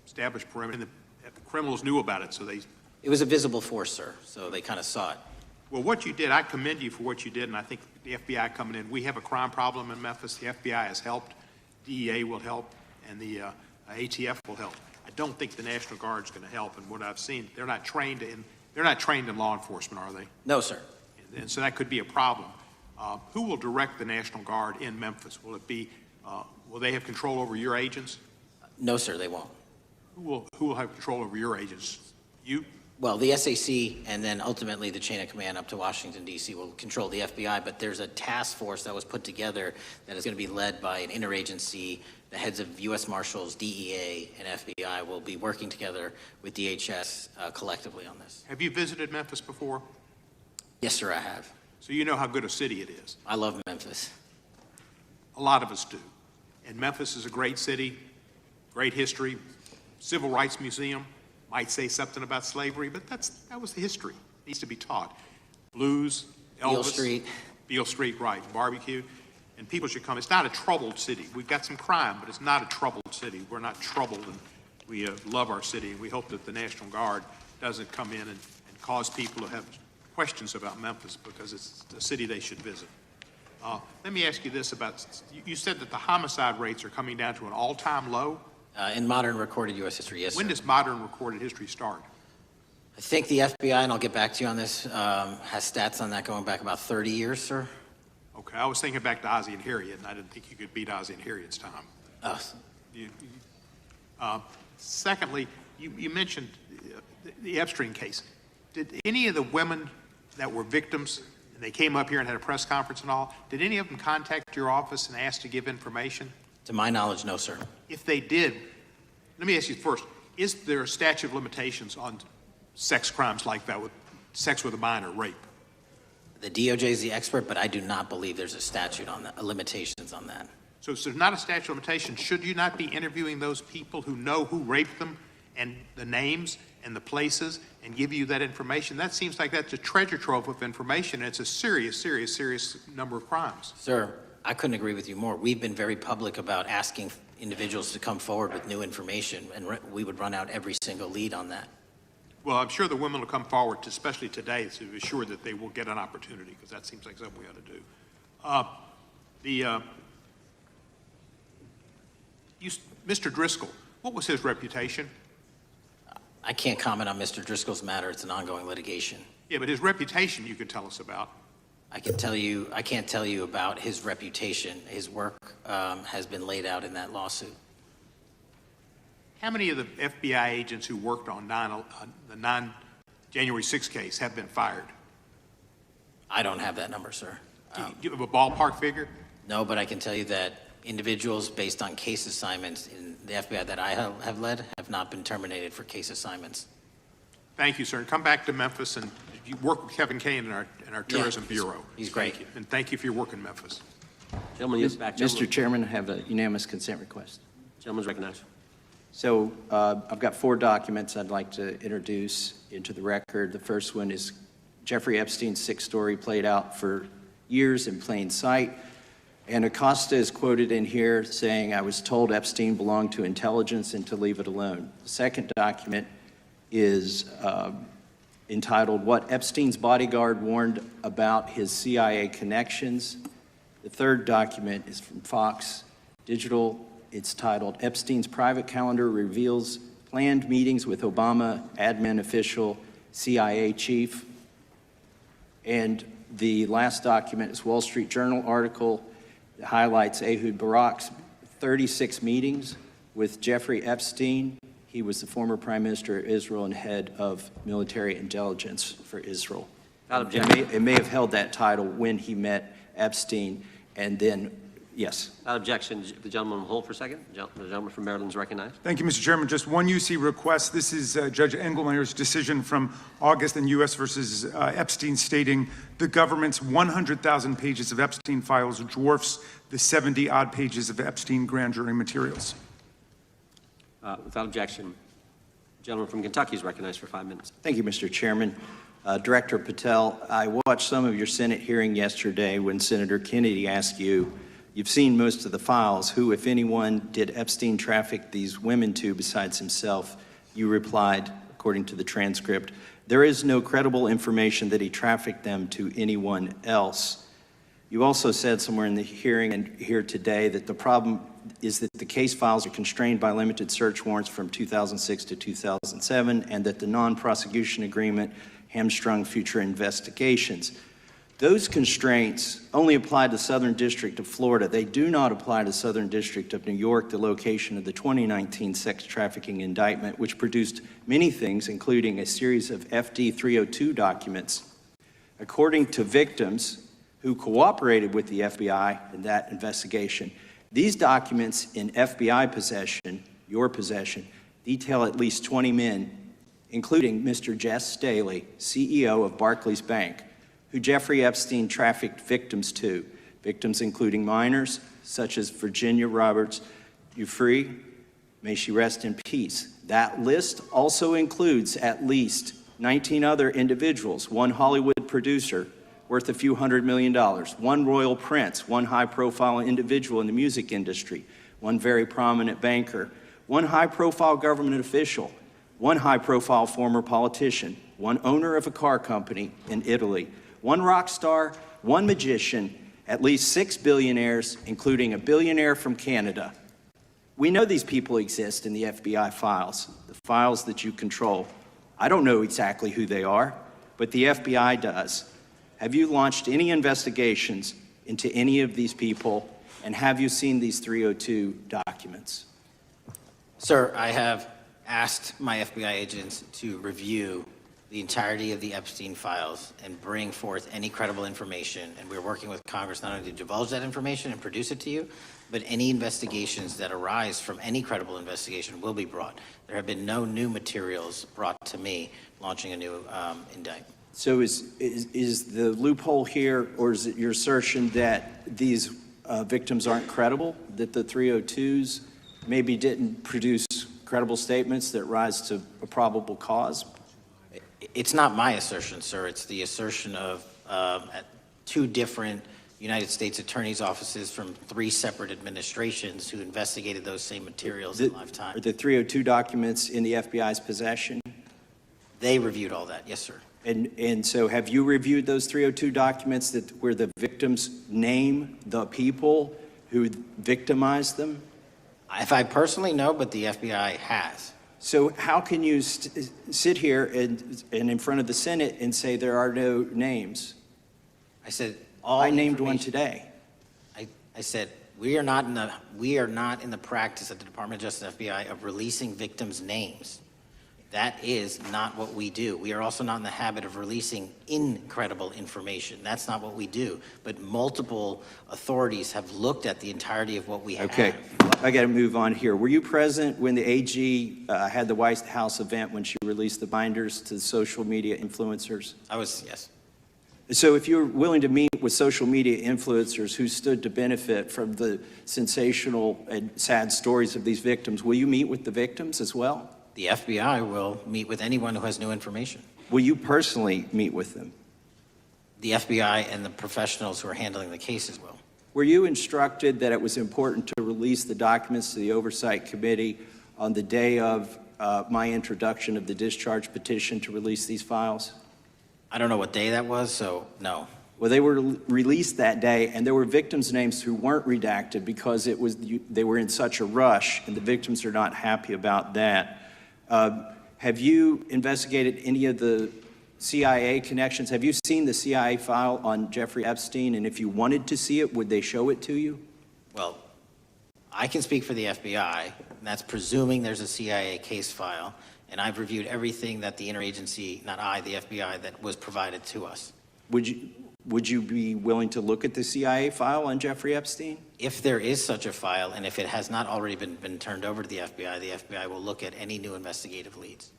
Established perimeter. And the criminals knew about it, so they... It was a visible force, sir, so they kind of saw it. Well, what you did, I commend you for what you did, and I think the FBI coming in, we have a crime problem in Memphis. The FBI has helped, DEA will help, and the ATF will help. I don't think the National Guard is going to help, and what I've seen, they're not trained in law enforcement, are they? No, sir. And so that could be a problem. Who will direct the National Guard in Memphis? Will it be, will they have control over your agents? No, sir, they won't. Who will have control over your agents? You? Well, the SAC and then ultimately the chain of command up to Washington, D.C. will control the FBI, but there's a task force that was put together that is going to be led by an interagency. The heads of U.S. Marshals, DEA, and FBI will be working together with DHS collectively on this. Have you visited Memphis before? Yes, sir, I have. So you know how good a city it is. I love Memphis. A lot of us do. And Memphis is a great city, great history, civil rights museum. Might say something about slavery, but that was the history. It needs to be taught. Blues, Elvis. Beale Street. Beale Street, right, barbecue. And people should come. It's not a troubled city. We've got some crime, but it's not a troubled city. We're not troubled, and we love our city, and we hope that the National Guard doesn't come in and cause people to have questions about Memphis because it's a city they should visit. Let me ask you this about, you said that the homicide rates are coming down to an all-time low? In modern recorded U.S. history, yes, When sir. does modern recorded history start? I think the FBI, and I'll get back to you on this, has stats on that going back about 30 years, sir. Okay, I was thinking back to Ozzie and Harriet, and I didn't think you could beat Ozzie and Harriet's time. Secondly, you mentioned the Epstein case. Did any of the women that were victims, and they came up here and had a press conference and all, did any of them contact your office and ask to give information? To my knowledge, no, sir. If they did, let me ask you first, is there a statute of limitations on sex crimes like that, with sex with a minor, rape? The DOJ is the expert, but I do not believe there's a statute on that, limitations on that. So there's not a statute of limitations. Should you not be interviewing those people who know who raped them and the names and the places and give you that information? That seems like that's a treasure trove of information, and it's a serious, serious, serious number of crimes. Sir, I couldn't agree with you more. We've been very public about asking individuals to come forward with new information, and we would run out every single lead on that. Well, I'm sure the women will come forward, especially today, to be sure that they will get an opportunity, because that seems like something we ought to do. Mr. Driscoll, what was his reputation? I can't comment on Mr. Driscoll's matter. It's an ongoing litigation. Yeah, but his reputation you could tell us about. I can't tell you about his reputation. His work has been laid out in that lawsuit. How many of the FBI agents who worked on the January 6th case have been fired? I don't have that number, sir. Do you have a ballpark figure? No, but I can tell you that individuals based on case assignments in the FBI that I have led have not been terminated for case assignments. Thank you, sir. And come back to Memphis, and you work with Kevin Kane in our Tourism Bureau. He's great. Thank you. And thank you for your work in Memphis. Gentleman, yes, back. Gentleman. Mr. Chairman, I have a unanimous consent request. Gentleman's recognized. So I've got 4 documents I'd like to introduce into the record. The first one is Jeffrey Epstein's 6 story played out for years in plain sight. And Acosta is quoted in here saying, "I was told Epstein belonged to intelligence and to leave it alone." The second document is entitled, "What Epstein's Bodyguard Warned About His CIA Connections." The third document is from Fox Digital. It's titled, "Epstein's Private Calendar Reveals Planned Meetings with Obama Admin Official, CIA Chief." And the last document is Wall Street Journal article that highlights Ehud Barak's 36 meetings with Jeffrey Epstein. He was the former Prime Minister of Israel and head of military intelligence for Israel. It may have held that title when he met Epstein, and then, yes. Without objection, the gentleman will hold for a second. The gentleman from Maryland is recognized. Thank you, Mr. Chairman. Just one UC request. This is Judge Engelmeyer's decision from August in U.S. versus Epstein, stating the government's 100,000 pages of Epstein files dwarfs the 70-odd pages of Epstein grand jury materials. Without objection, the gentleman from Kentucky is recognized for 5 minutes. Thank you, Mr. Chairman. Director Patel, I watched some of your Senate hearing yesterday when Senator Kennedy asked you, "You've seen most of the files. Who, if anyone, did Epstein traffic these women to besides himself?" You replied, according to the transcript, "There is no credible information that he trafficked them to anyone else." You also said somewhere in the hearing and here today that the problem is that the case files are constrained by limited search warrants from 2006 to 2007, and that the non-prosecution agreement hamstrung future investigations. Those constraints only apply to Southern District of Florida. They do not apply to Southern District of New York, the location of the 2019 sex trafficking indictment, which produced many things, including a series of FD 302 documents. According to victims who cooperated with the FBI in that investigation, these documents in FBI possession, your possession, detail at least 20 men, including Mr. Jess Staley, CEO of Barclays Bank, who Jeffrey Epstein trafficked victims to, victims including minors such as Virginia Roberts Giuffre, may she rest in peace. That list also includes at least 19 other individuals, one Hollywood producer worth a few $100 million, one royal prince, one high-profile individual in the music industry, one very prominent banker, one high-profile government official, one high-profile former politician, one owner of a car company in Italy, one rock star, one magician, at least 6 billionaires, including a billionaire from Canada. We know these people exist in the FBI files, the files that you control. I don't know exactly who they are, but the FBI does. Have you launched any investigations into any of these people, and have you seen these 302 documents? Sir, I have asked my FBI agents to review the entirety of the Epstein files and bring forth any credible information. And we're working with Congress not only to divulge that information and produce it to you, but any investigations that arise from any credible investigation will be brought. There have been no new materials brought to me launching a new indictment. So is the loophole here, or is it your assertion that these victims aren't credible, that the 302s maybe didn't produce credible statements that rise to a probable cause? It's not my assertion, sir. It's the assertion of 2 different United States attorneys' offices from 3 separate administrations who investigated those same materials in lifetime. Are the 302 documents in the FBI's possession? They reviewed all that, yes, sir. And so have you reviewed those 302 documents where the victims name the people who victimized them? If I personally know, but the FBI has. So how can you sit here and in front of the Senate and say there are no names? I said I named one today. I said we are not in the practice at the Department of Justice and FBI of releasing victims' names. That is not what we do. We are also not in the habit of releasing incredible information. That's not what we do. But multiple authorities have looked at the entirety of what we have. Okay, I got to move on here. Were you present when the AG had the White House event when she released the binders to the social media influencers? I was, yes. So if you're willing to meet with social media influencers who stood to benefit from the sensational and sad stories of these victims, will you meet with the victims as well? The FBI will meet with anyone who has new information. Will you personally meet with them? The FBI and the professionals who are handling the cases will. Were you instructed that it was important to release the documents to the Oversight Committee on the day of my introduction of the discharge petition to release these files? I don't know what day that was, so no. Well, they were released that day, and there were victims' names who weren't redacted because they were in such a rush, and the victims are not happy about that. Have you investigated any of the CIA connections? Have you seen the CIA file on Jeffrey Epstein? And if you wanted to see it, would they show it to you? Well, I can speak for the FBI, and that's presuming there's a CIA case file, and I've reviewed everything that the interagency, not I, the FBI, that was provided to us. Would you be willing to look at the CIA file on Jeffrey Epstein? If there is such a file, and if it has not already been turned over to the FBI will look at any new investigative leads.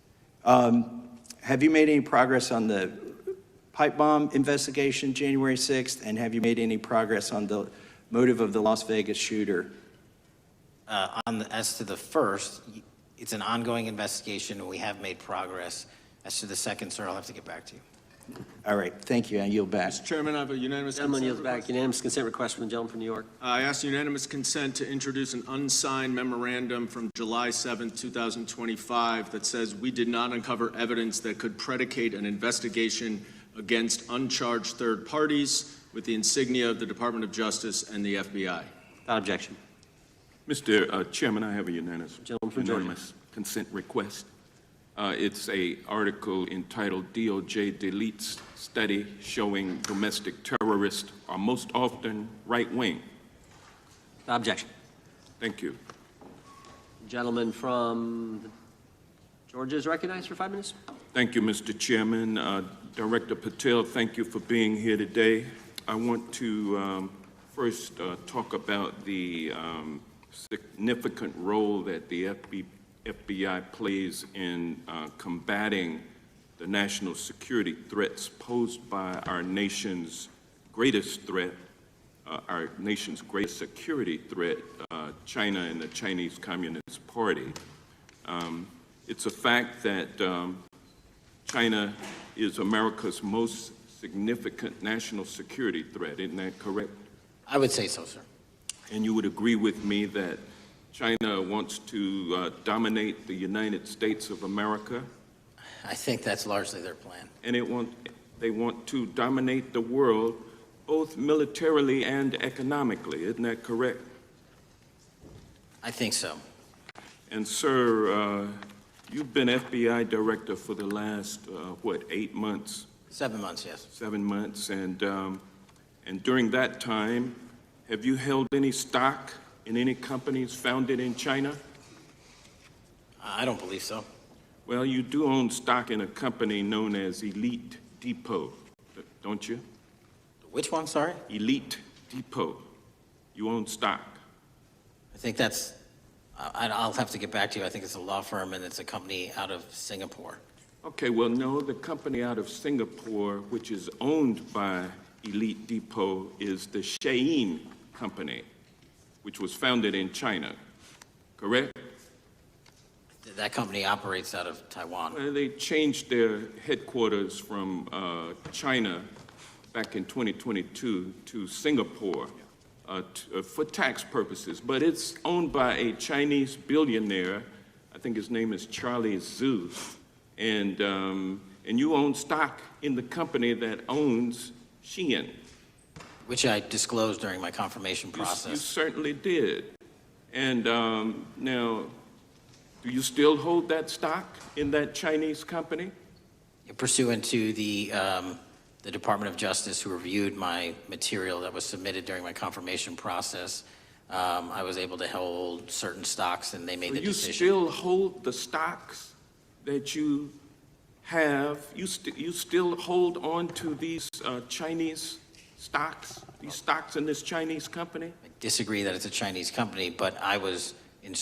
Have you made any progress on the pipe bomb investigation January 6th? And have you made any progress on the motive of the Las Vegas shooter? As to the first, it's an ongoing investigation, and we have made progress. As to the second, sir, I'll have to get back to you. All right, thank you. I yield back. Mr. Chairman, I have a unanimous Gentleman consent yields back. request. Unanimous consent request from the gentleman from New York. I ask unanimous consent to introduce an unsigned memorandum from July 7th, 2025 that says we did not uncover evidence that could predicate an investigation against uncharged third parties with the insignia of the Department of Justice and the FBI. Without objection. Mr. Chairman, I have a unanimous Gentleman from Georgia. consent request. It's an article entitled DOJ Deletes Study Showing Domestic Terrorists Are Most Often Right-Wing. Without objection. Thank you. Gentleman from Georgia is recognized for 5 minutes. Thank you, Mr. Chairman. Director Patel, thank you for being here today. I want to first talk about the significant role that the FBI plays in combating the national security threats posed by our nation's greatest threat, our nation's greatest security threat, China and the Chinese Communist Party. It's a fact that China is America's most significant national security threat, isn't that correct? I would say so, sir. And you would agree with me that China wants to dominate the United States of America? I think that's largely their plan. And they want to dominate the world, both militarily and economically, isn't that correct? I think so. And sir, you've been FBI director for the last, 8 months? 7 months, yes. 7 months, and during that time, have you held any stock in any companies founded in China? I don't believe so. Well, you do own stock in a company known as Elite Depot, don't you? Which one, sorry? Elite Depot. You own stock. I think that's, I'll have to get back to you. I think it's a law firm and it's a company out of Singapore. Okay, well, no, the company out of Singapore, which is owned by Elite Depot, is the Shein Company, which was founded in China, correct? That company operates out of Taiwan. Well, they changed their headquarters from China back in 2022 to Singapore for tax purposes, but it's owned by a Chinese billionaire. I think his name is Charlie Zhu, and you own stock in the company that owns Shein. Which I disclosed during my confirmation process. You certainly did. And now, do you still hold that stock in that Chinese company? Pursuant to the Department of Justice, who reviewed my material that was submitted during my confirmation process, I was able to hold certain stocks, and they made the decision. You still hold the stocks that you have, you still hold on to these Chinese stocks, these stocks in this Chinese company? I disagree that it's a Chinese company, but I was in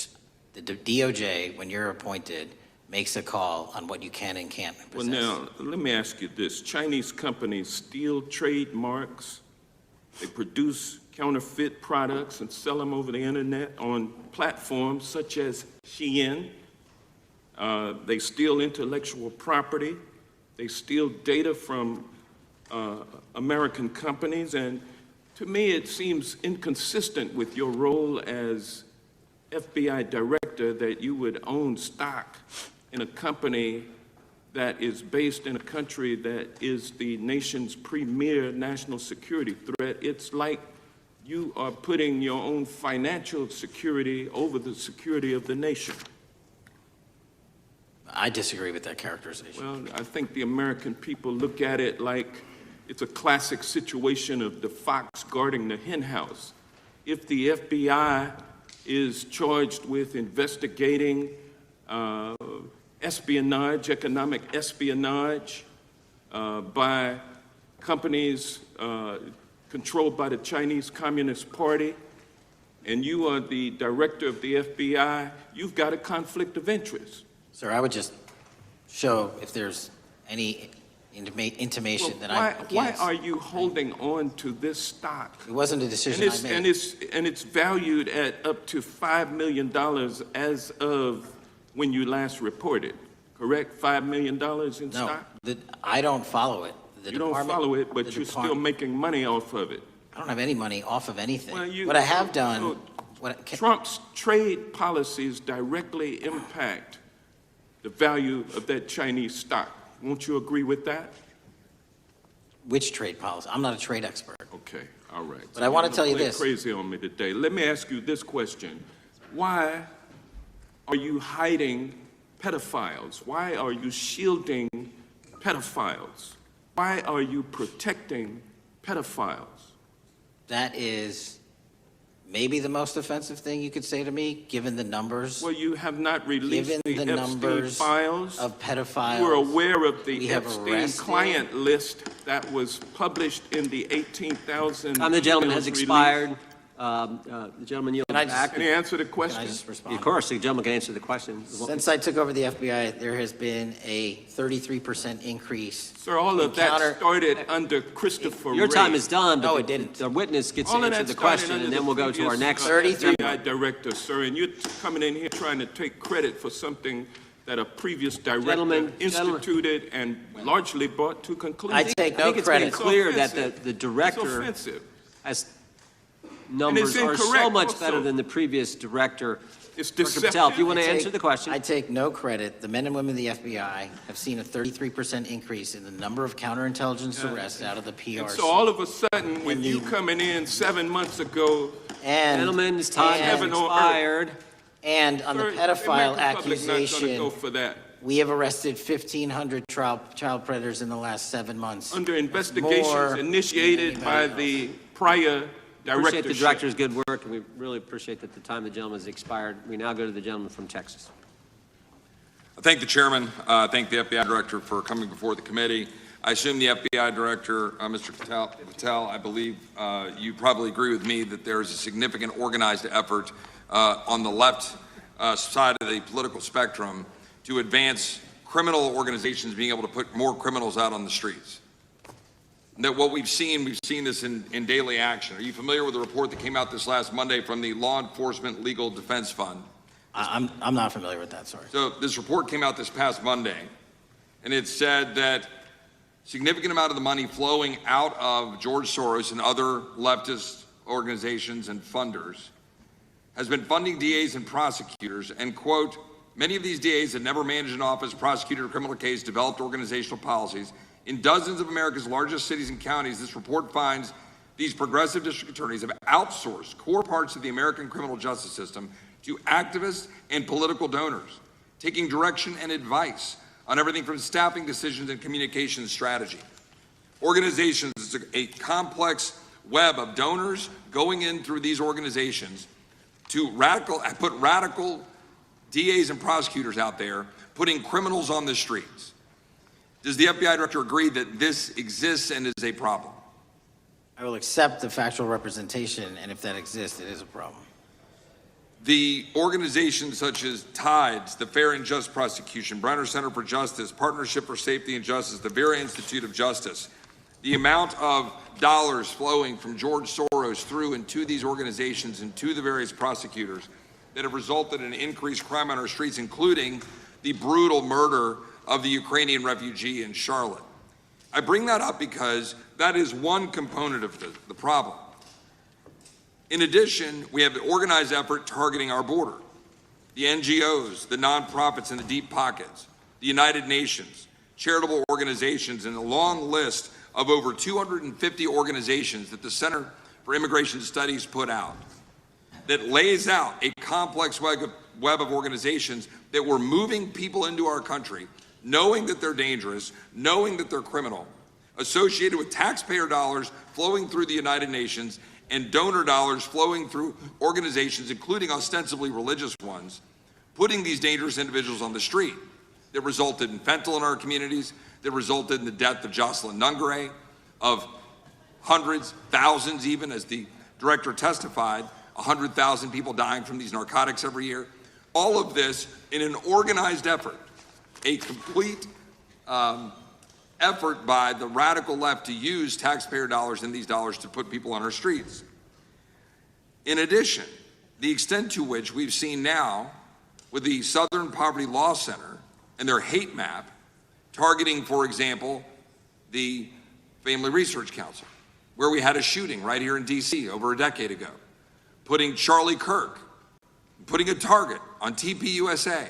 the DOJ, when you're appointed, makes a call on what you can and can't possess. Well, now, let me ask you this. Chinese companies steal trademarks, they produce counterfeit products and sell them over the internet on platforms such as Shein. They steal intellectual property. They steal data from American companies. And to me, it seems inconsistent with your role as FBI director that you would own stock in a company that is based in a country that is the nation's premier national security threat. It's like you are putting your own financial security over the security of the nation. I disagree with that characterization. Well, I think the American people look at it like it's a classic situation of the fox guarding the hen house. If the FBI is charged with investigating espionage, economic espionage by companies controlled by the Chinese Communist Party, and you are the director of the FBI, you've got a conflict of interest. Sir, I would just show if there's any intimation that I'm against. Why are you holding on to this stock? It wasn't a decision I made. And it's valued at up to $5 million as of when you last reported, correct? $5 million in stock? No, I don't follow it. You don't follow it, but you're still making money off of it. I don't have any money off of anything. Well, What I have done... Trump's trade policies directly impact the value of that Chinese stock. Won't you agree with that? Which trade policy? I'm not a trade expert. Okay, all right. But I want to tell you Play this. Crazy on me today. Let me ask you this question. Why are you hiding pedophiles? Why are you shielding pedophiles? Why are you protecting pedophiles? That is maybe the most offensive thing you could say to me, given the numbers. Well, you have not released Given the the Epstein numbers files. of pedophiles. You are aware of the we have Epstein arrested- client list that was published in the 18,000 The gentleman has emails released? expired. The gentleman yields back. Can you answer the question? Can I just respond? Of course, the gentleman can answer the question. Since I took over the FBI, there has been a 33% increase. Sir, all of in that started under Christopher Your Wray. time is done, but No, it didn't. the witness gets All to of answer that the started question, under and the then we'll go to our previous, next. 33 FBI director, sir, and you're coming in here trying to take credit for something that a previous director Gentlemen, instituted and largely brought to conclusion. I take no I think it's credit. been clear that offensive. the It's director offensive. has numbers are so incorrect much also. better than the previous director. It's Dr. Patel, if you want to I take- answer the question. I take no credit. The men and women of the FBI have seen a 33% increase in the number of counterintelligence arrests out of the PRC. And so all of a sudden, with And you the- coming in 7 months ago, and, Gentlemen's time has Heaven on earth. expired. and on sir, the pedophile the American public's not gonna accusation, go for that. we have arrested 1,500 child predators in the last 7 months. Under More investigations than initiated by anybody the prior Appreciate the directorship. director's good work, and we really appreciate that the time of the gentleman has expired. We now go to the gentleman from Texas. I thank the chairman, thank the FBI director for coming before the committee. I assume the FBI director, Mr. Patel, I believe you probably agree with me that there is a significant organized effort on the left side of the political spectrum to advance criminal organizations being able to put more criminals out on the streets. That what we've seen this in daily action. Are you familiar with the report that came out this last Monday from the Law Enforcement Legal Defense Fund? I'm not familiar with that, sorry. So this report came out this past Monday, and it said that significant amount of the money flowing out of George Soros and other leftist organizations and funders has been funding DAs and prosecutors, and quote, many of these DAs had never managed an office, prosecuted a criminal case, developed organizational policies. In dozens of America's largest cities and counties, this report finds these progressive district attorneys have outsourced core parts of the American criminal justice system to activists and political donors, taking direction and advice on everything from staffing decisions and communication strategy. Organizations, it's a complex web of donors going in through these organizations to put radical DAs and prosecutors out there, putting criminals on the streets. Does the FBI director agree that this exists and is a problem? I will accept the factual representation, and if that exists, it is a problem. The organizations such as TIDES, the Fair and Just Prosecution, Brenner Center for Justice, Partnership for Safety and Justice, the Vera Institute of Justice, the amount of dollars flowing from George Soros through and to these organizations and to the various prosecutors that have resulted in increased crime on our streets, including the brutal murder of the Ukrainian refugee in Charlotte. I bring that up because that is one component of the problem. In addition, we have the organized effort targeting our border, the NGOs, the nonprofits and the deep pockets, the United Nations, charitable organizations, and a long list of over 250 organizations that the Center for Immigration Studies put out that lays out a complex web of organizations that were moving people into our country, knowing that they're dangerous, knowing that they're criminal, associated with taxpayer dollars flowing through the United Nations and donor dollars flowing through organizations, including ostensibly religious ones, putting these dangerous individuals on the street that resulted in fentanyl in our communities, that resulted in the death of Jocelyn Nungare, of hundreds, thousands even, as the director testified, 100,000 people dying from these narcotics every year. All of this in an organized effort, a complete effort by the radical left to use taxpayer dollars and these dollars to put people on our streets. In addition, the extent to which we've seen now with the Southern Poverty Law Center and their hate map targeting, for example, the Family Research Council, where we had a shooting right here in DC over a decade ago, putting Charlie Kirk, putting a target on TPUSA,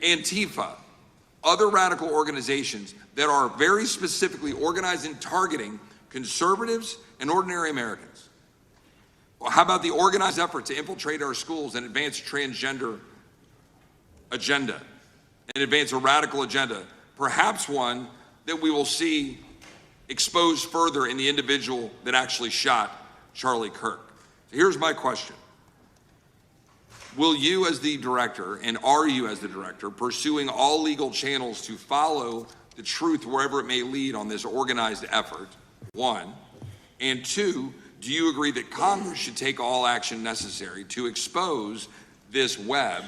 Antifa, other radical organizations that are very specifically organized in targeting conservatives and ordinary Americans. Well, how about the organized effort to infiltrate our schools and advance a transgender agenda and advance a radical agenda, perhaps one that we will see exposed further in the individual that actually shot Charlie Kirk? So here's my question. Will you as the director, and are you as the director, pursuing all legal channels to follow the truth wherever it may lead on this organized effort, one? And two, do you agree that Congress should take all action necessary to expose this web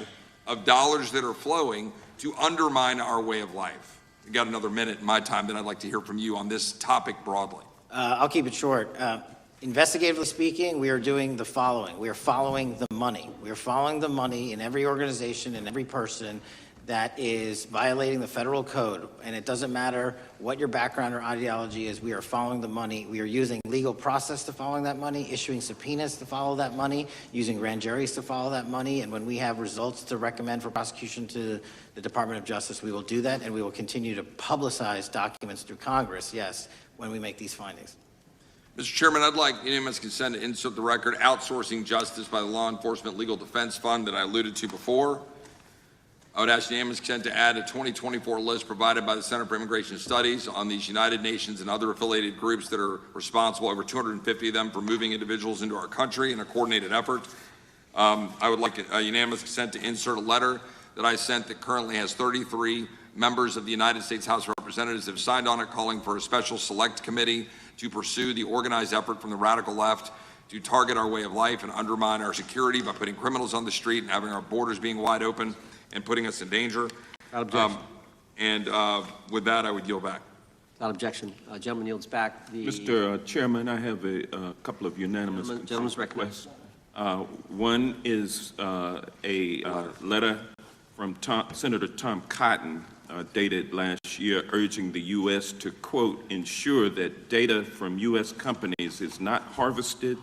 of dollars that are flowing to undermine our way of life? We've got another minute in my time, then I'd like to hear from you on this topic broadly. I'll keep it short. Investigatively speaking, we are doing the following. We are following the money. We are following the money in every organization and every person that is violating the federal code. And it doesn't matter what your background or ideology is, we are following the money. We are using legal process to follow that money, issuing subpoenas to follow that money, using grand juries to follow that money. And when we have results to recommend for prosecution to the Department of Justice, we will do that, and we will continue to publicize documents through Congress, yes, when we make these findings. Mr. Chairman, I'd like unanimous consent to insert the record outsourcing justice by the Law Enforcement Legal Defense Fund that I alluded to before. I would ask unanimous consent to add a 2024 list provided by the Center for Immigration Studies on these United Nations and other affiliated groups that are responsible, over 250 of them, for moving individuals into our country in a coordinated effort. I would like a unanimous consent to insert a letter that I sent that currently has 33 members of the United States House of Representatives that have signed on it, calling for a special select committee to pursue the organized effort from the radical left to target our way of life and undermine our security by putting criminals on the street and having our borders being wide open and putting us in danger. With that, I would yield back. Without objection. Gentleman yields back. Mr. Chairman, I have a couple of unanimous Gentleman's requests. One is a letter from Senator Tom Cotton, dated last year, urging the U.S. to, quote, ensure that data from U.S. companies is not harvested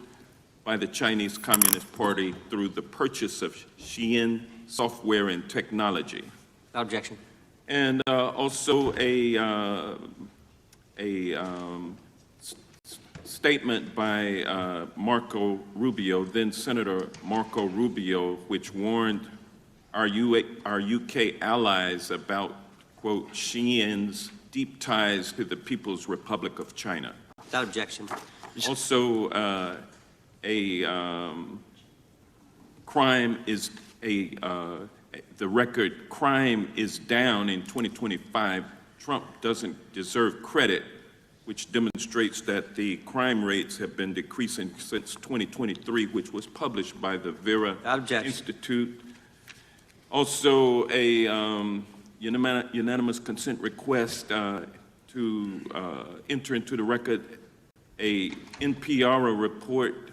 by the Chinese Communist Party through the purchase of Xi'an software and technology. Without objection. And also a statement by Marco Rubio, then Senator Marco Rubio, which warned our UK allies about, quote, Xi'an's deep ties to the People's Republic of China. Without objection. Also, crime is the record, crime is down in 2025. Trump doesn't deserve credit, which demonstrates that the crime rates have been decreasing since 2023, which was published by the Vera Institute. Also, a unanimous consent request to enter into the record a NPR report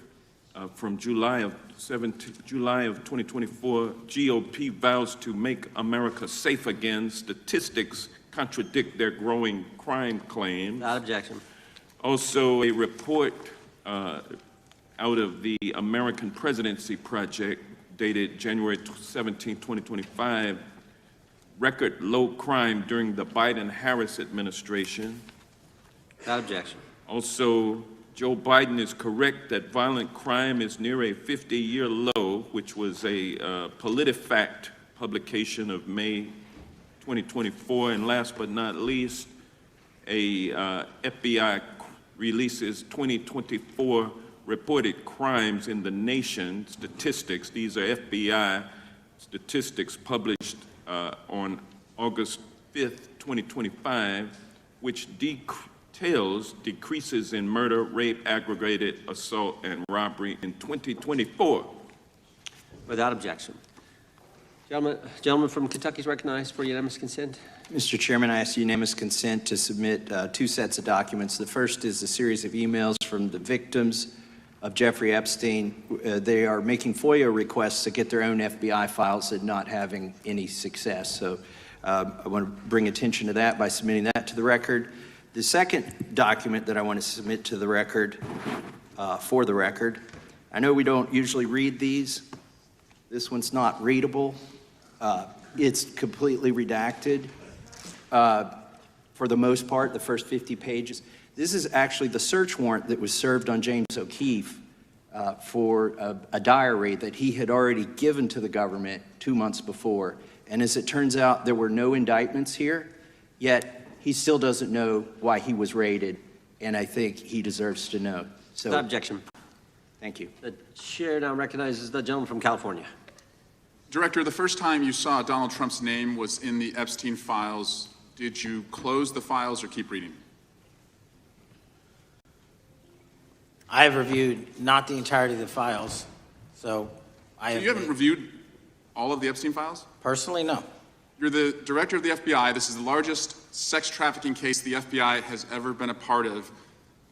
from July of 2024. GOP vows to make America safe again. Statistics contradict their growing crime claims. Without objection. Also, a report out of the American Presidency Project dated January 17, 2025, record low crime during the Biden-Harris administration. Without objection. Also, Joe Biden is correct that violent crime is near a 50-year low, which was a PolitiFact publication of May 2024. And last but not least, a FBI releases 2024 reported crimes in the nation statistics. These are FBI statistics published on August 5th, 2025, which details decreases in murder, rape, aggravated assault, and robbery in 2024. Without objection. Gentleman from Kentucky is recognized for unanimous consent. Mr. Chairman, I ask unanimous consent to submit two sets of documents. The first is a series of emails from the victims of Jeffrey Epstein. They are making FOIA requests to get their own FBI files and not having any success. So I want to bring attention to that by submitting that to the record. The second document that I want to submit to the record, for the record, I know we don't usually read these. This one's not readable. It's completely redacted for the most part, the first 50 pages. This is actually the search warrant that was served on James O'Keefe for a diary that he had already given to the government 2 months before. And as it turns out, there were no indictments here, yet he still doesn't know why he was raided, and I think he deserves to know. So, Without objection. Thank you. The chair now recognizes the gentleman from California. Director, the first time you saw Donald Trump's name was in the Epstein files. Did you close the files or keep reading? I have reviewed not the entirety of the files, so I have. You haven't reviewed all of the Epstein files? Personally, no. You're the director of the FBI. This is the largest sex trafficking case the FBI has ever been a part of.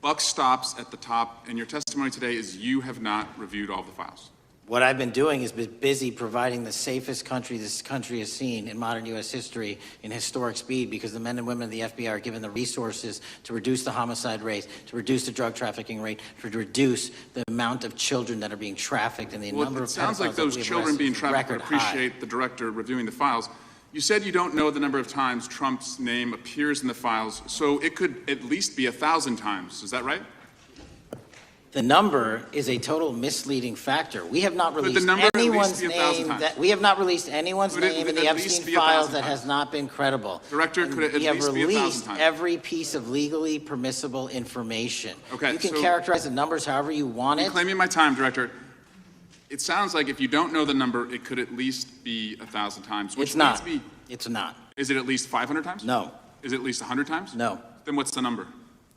Buck stops at the top, and your testimony today is you have not reviewed all the files. What I've been doing is been busy providing the safest country this country has seen in modern U.S. history in historic speed, because the men and women of the FBI are given the resources to reduce the homicide rate, to reduce the drug trafficking rate, to reduce the amount of children that are being trafficked, and the number of It sounds like those children being trafficked would appreciate the director reviewing the files. You said you don't know the number of times Trump's name appears in the files, so it could at least be 1,000 times. Is that right? The number is a total misleading factor. We have not released anyone's name that we have not released anyone's name in the Epstein files that has not been credible. Director, could it at least be 1,000 times? We have released every piece of legally permissible information. Okay, you can so characterize the numbers however you want it. Reclaiming my time, Director. It sounds like if you don't know the number, it could at least be 1,000 times. It's not. It's not. Is it at least 500 times? No. Is it at least 100 times? No. Then what's the number?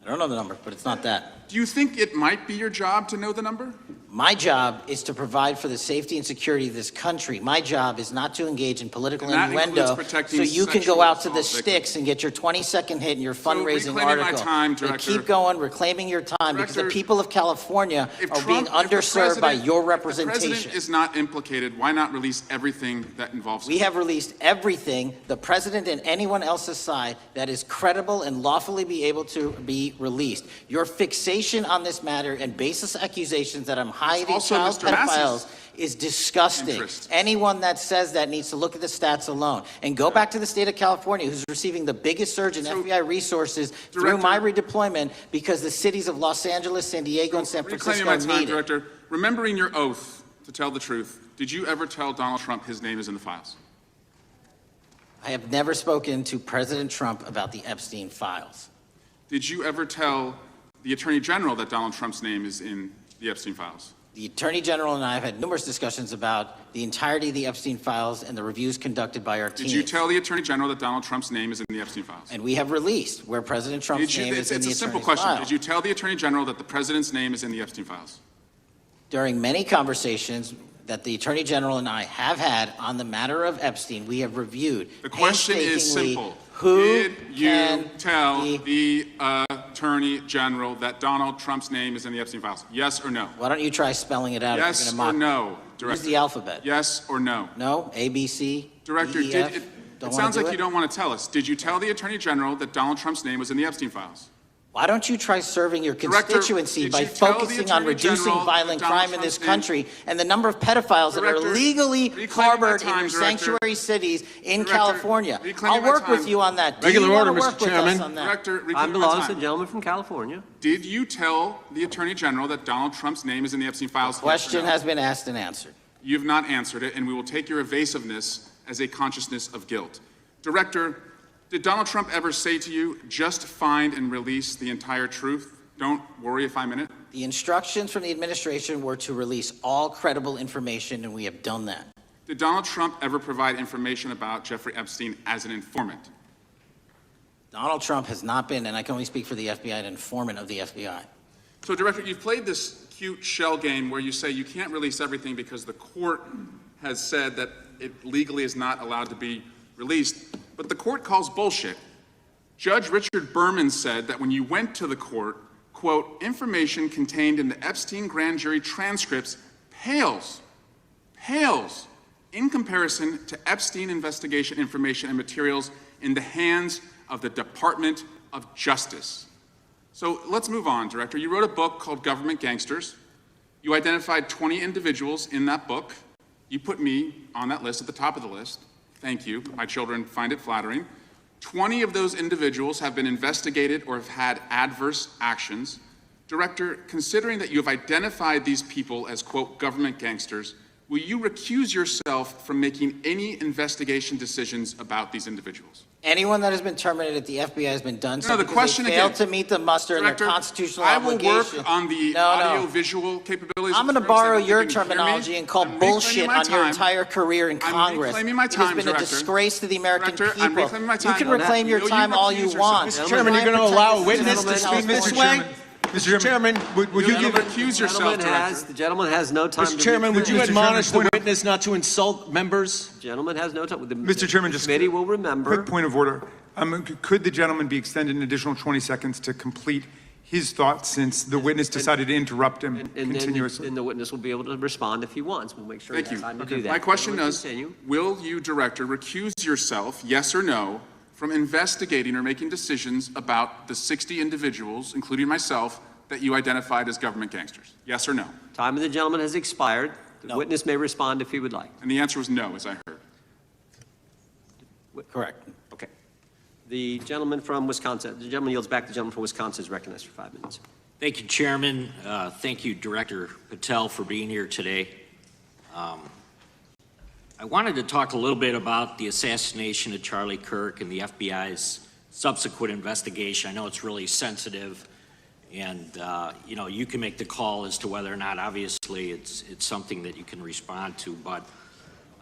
I don't know the number, but it's not that. Do you think it might be your job to know the number? My job is to provide for the safety and security of this country. My job is not to engage in political innuendo so you can go out to the sticks and get your 20-second hit in your fundraising article. Director. Keep going, reclaiming your time, because the people of California are being underserved by your representation. If the president is not implicated, why not release everything that involves him? We have released everything, the president and anyone else's side, that is credible and lawfully be able to be released. Your fixation on this matter and baseless accusations that I'm hiding child pedophiles is disgusting. Anyone that says that needs to look at the stats alone and go back to the state of California, who's receiving the biggest surge in FBI resources through my redeployment, because the cities of Los Angeles, San Diego, and San Francisco need it. Director, remembering your oath to tell the truth, did you ever tell Donald Trump his name is in the files? I have never spoken to President Trump about the Epstein files. Did you ever tell the Attorney General that Donald Trump's name is in the Epstein files? The Attorney General and I have had numerous discussions about the entirety of the Epstein files and the reviews conducted by our team. Did you tell the Attorney General that Donald Trump's name is in the Epstein files? And we have released where President Trump's name is in It's the a simple attorney's question. file. Did you tell the Attorney General that the President's name is in the Epstein files? During many conversations that the Attorney General and I have had on the matter of Epstein, we have reviewed The question is painstakingly simple. who Did you can tell be- the Attorney General that Donald Trump's name is in the Epstein files? Yes or no? Why don't you try spelling it out if Yes you're or going to mock no, me? Director? Use the alphabet. Yes or no? No? A, B, C, Director, D, E, F? it Don't sounds wanna do like you don't want to tell us. Did you tell the Attorney General that Donald Trump's name was in the Epstein files? Why don't you try serving your Director, constituency did by you tell the focusing on Attorney reducing General violent that Donald crime in this Trump's country and the number of pedophiles that Director, are legally reclaiming harbored my time, in your Director. sanctuary cities in Director, California? reclaiming I'll my work with time. you on that. Do Regular you order, wanna Mr. work with Chairman. us on that? Director, Time reclaiming my belongs to the time. gentleman from California. Did you tell the Attorney General that Donald Trump's name is in the Epstein files? Yes or Question no? has been asked and answered. You've not answered it, and we will take your evasiveness as a consciousness of guilt. Director, did Donald Trump ever say to you, just find and release the entire truth? Don't worry if I'm in it? The instructions from the administration were to release all credible information, and we have done that. Did Donald Trump ever provide information about Jeffrey Epstein as an informant? Donald Trump has not been, and I can only speak for the FBI, an informant of the FBI. So, Director, you've played this cute shell game where you say you can't release everything because the court has said that it legally is not allowed to be released, but the court calls bullshit. Judge Richard Berman said that when you went to the court, quote, information contained in the Epstein grand jury transcripts pales in comparison to Epstein investigation information and materials in the hands of the Department of Justice. So let's move on, Director. You wrote a book called Government Gangsters. You identified 20 individuals in that book. You put me on that list at the top of the list. Thank you. My children find it flattering. 20 of those individuals have been investigated or have had adverse actions. Director, considering that you have identified these people as, quote, government gangsters, will you recuse yourself from making any investigation decisions about these individuals? Anyone that has been terminated at the FBI has been done so the because question they failed again. to meet the muster in Director, their constitutional I will obligation. work on the No. audio-visual capabilities. I'm of going to terms that borrow you your can hear me. terminology and call I'm bullshit reclaiming my on your time. entire career in I'm Congress. reclaiming my It time, has been Director. a disgrace to the American Director, I'm people. reclaiming my You time. can Will reclaim your you time all you recuse want. yourself? Mr. Chairman, you're going to allow a witness to speak this way? Mr. Chairman, would you give recuse yourself, The gentleman has no time. Mr. to Chairman, would you Mr. admonish Chairman, the witness not to insult members? Gentleman has no time. Mr. Chairman, just committee will remember. quick point of order. Could the gentleman be extended an additional 20 seconds to complete his thoughts since the witness decided to interrupt him continuously? And the witness will be able to respond if he wants. We'll make sure he Thank has you. time to do that. My question Gentleman, is, continue. will you, Director, recuse yourself, yes or no, from investigating or making decisions about the 60 individuals, including myself, that you identified as government gangsters? Yes or no? Time of the gentleman has expired. The witness may respond if he would like. And the answer was no, as I heard. Correct. Okay. The gentleman from Wisconsin, the gentleman yields back. The gentleman from Wisconsin is recognized for 5 minutes. Thank you, Chairman. Thank you, Director Patel, for being here today. I wanted to talk a little bit about the assassination of Charlie Kirk and the FBI's subsequent investigation. I know it's really sensitive, and you know, you can make the call as to whether or not, obviously, it's something that you can respond to, but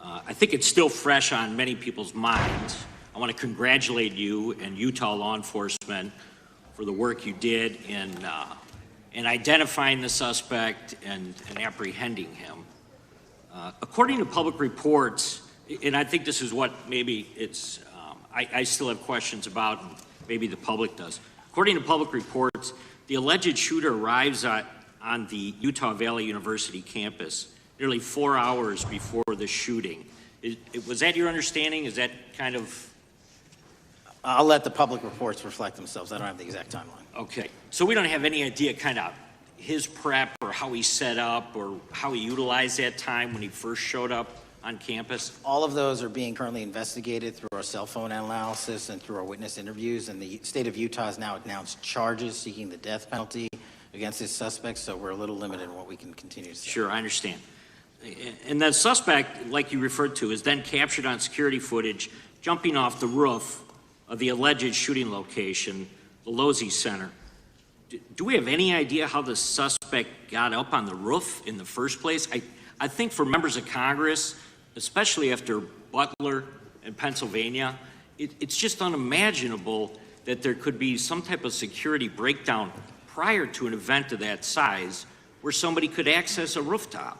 I think it's still fresh on many people's minds. I want to congratulate you and Utah law enforcement for the work you did in identifying the suspect and apprehending him. According to public reports, and I think this is what maybe it's, I still have questions about, maybe the public does. According to public reports, the alleged shooter arrives on the Utah Valley University campus nearly 4 hours before the shooting. Was that your understanding? Is that kind of? I'll let the public reports reflect themselves. I don't have the exact timeline. Okay, so we don't have any idea kind of his prep or how he set up or how he utilized that time when he first showed up on campus? All of those are being currently investigated through our cell phone analysis and through our witness interviews, and the state of Utah has now announced charges seeking the death penalty against this suspect, so we're a little limited in what we can continue to say. Sure, I understand. And that suspect, like you referred to, is then captured on security footage jumping off the roof of the alleged shooting location, the Losey Center. do we have any idea how the suspect got up on the roof in the first place? I think for members of Congress, especially after Butler and Pennsylvania, it's just unimaginable that there could be some type of security breakdown prior to an event of that size where somebody could access a rooftop.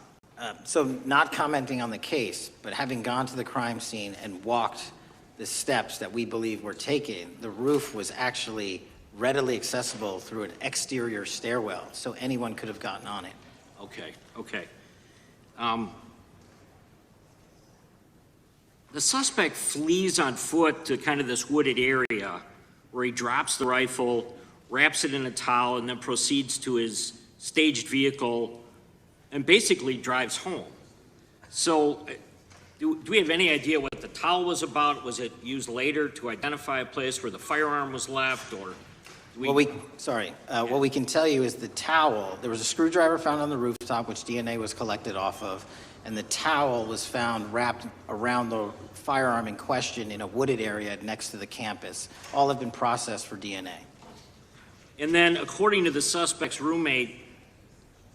So not commenting on the case, but having gone to the crime scene and walked the steps that we believe were taken, the roof was actually readily accessible through an exterior stairwell, so anyone could have gotten on it. Okay. The suspect flees on foot to kind of this wooded area where he drops the rifle, wraps it in a towel, and then proceeds to his staged vehicle and basically drives home. So do we have any idea what the towel was about? Was it used later to identify a place where the firearm was left, or? What we can tell you is the towel, there was a screwdriver found on the rooftop, which DNA was collected off of, and the towel was found wrapped around the firearm in question in a wooded area next to the campus. All have been processed for DNA. And then, according to the suspect's roommate,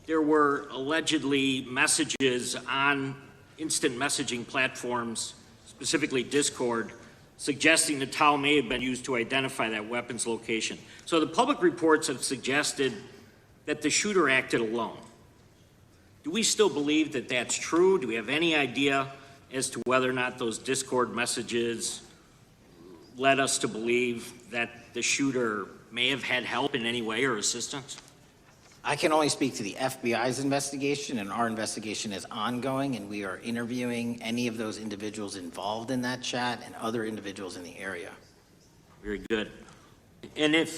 there were allegedly messages on instant messaging platforms, specifically Discord, suggesting the towel may have been used to identify that weapon's location. So the public reports have suggested that the shooter acted alone. Do we still believe that that's true? Do we have any idea as to whether or not those Discord messages led us to believe that the shooter may have had help in any way or assistance? I can only speak to the FBI's investigation, and our investigation is ongoing, and we are interviewing any of those individuals involved in that chat and other individuals in the area. Very good. And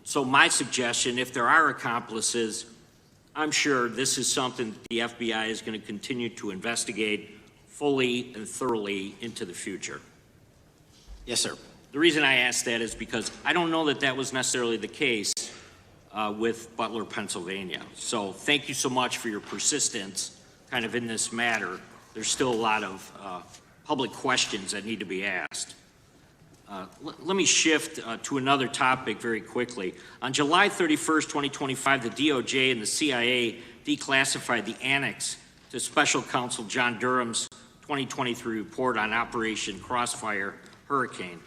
so my suggestion, if there are accomplices, I'm sure this is something that the FBI is going to continue to investigate fully and thoroughly into the future. Yes, sir. The reason I ask that is because I don't know that that was necessarily the case with Butler, Pennsylvania. So thank you so much for your persistence kind of in this matter. There's still a lot of public questions that need to be asked. Let me shift to another topic very quickly. On July 31st, 2025, the DOJ and the CIA declassified the annex to Special Counsel John Durham's 2023 report on Operation Crossfire Hurricane.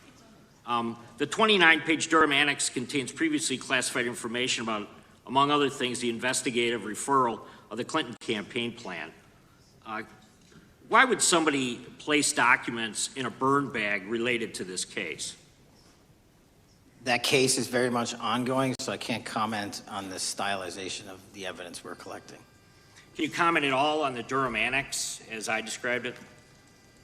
The 29-page Durham Annex contains previously classified information about, among other things, the investigative referral of the Clinton campaign plan. Why would somebody place documents in a burn bag related to this case? That case is very much ongoing, so I can't comment on the stylization of the evidence we're collecting. Can you comment at all on the Durham Annex as I described it?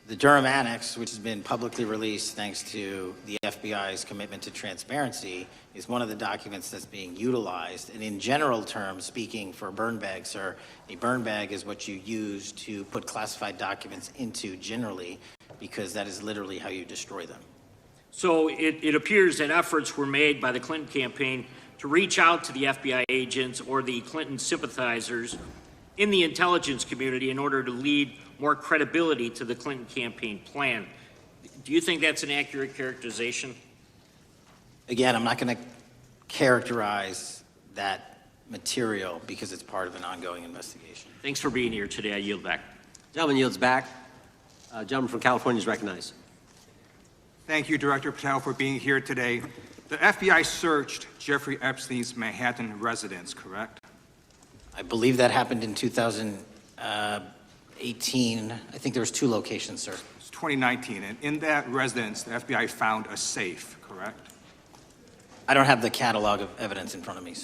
The Durham Annex, which has been publicly released thanks to the FBI's commitment to transparency, is one of the documents that's being utilized. And in general terms, speaking for a burn bag, sir, a burn bag is what you use to put classified documents into generally, because that is literally how you destroy them. So it appears that efforts were made by the Clinton campaign to reach out to the FBI agents or the Clinton sympathizers in the intelligence community in order to lead more credibility to the Clinton campaign plan. Do you think that's an accurate characterization? Again, I'm not going to characterize that material because it's part of an ongoing investigation. Thanks for being here today. I yield back. Gentleman yields back. Gentleman from California is recognized. Thank you, Director Patel, for being here today. The FBI searched Jeffrey Epstein's Manhattan residence, correct? I believe that happened in 2018. I think there was 2 locations, sir. It's 2019, and in that residence, the FBI found a safe, correct? I don't have the catalog of evidence in front of me.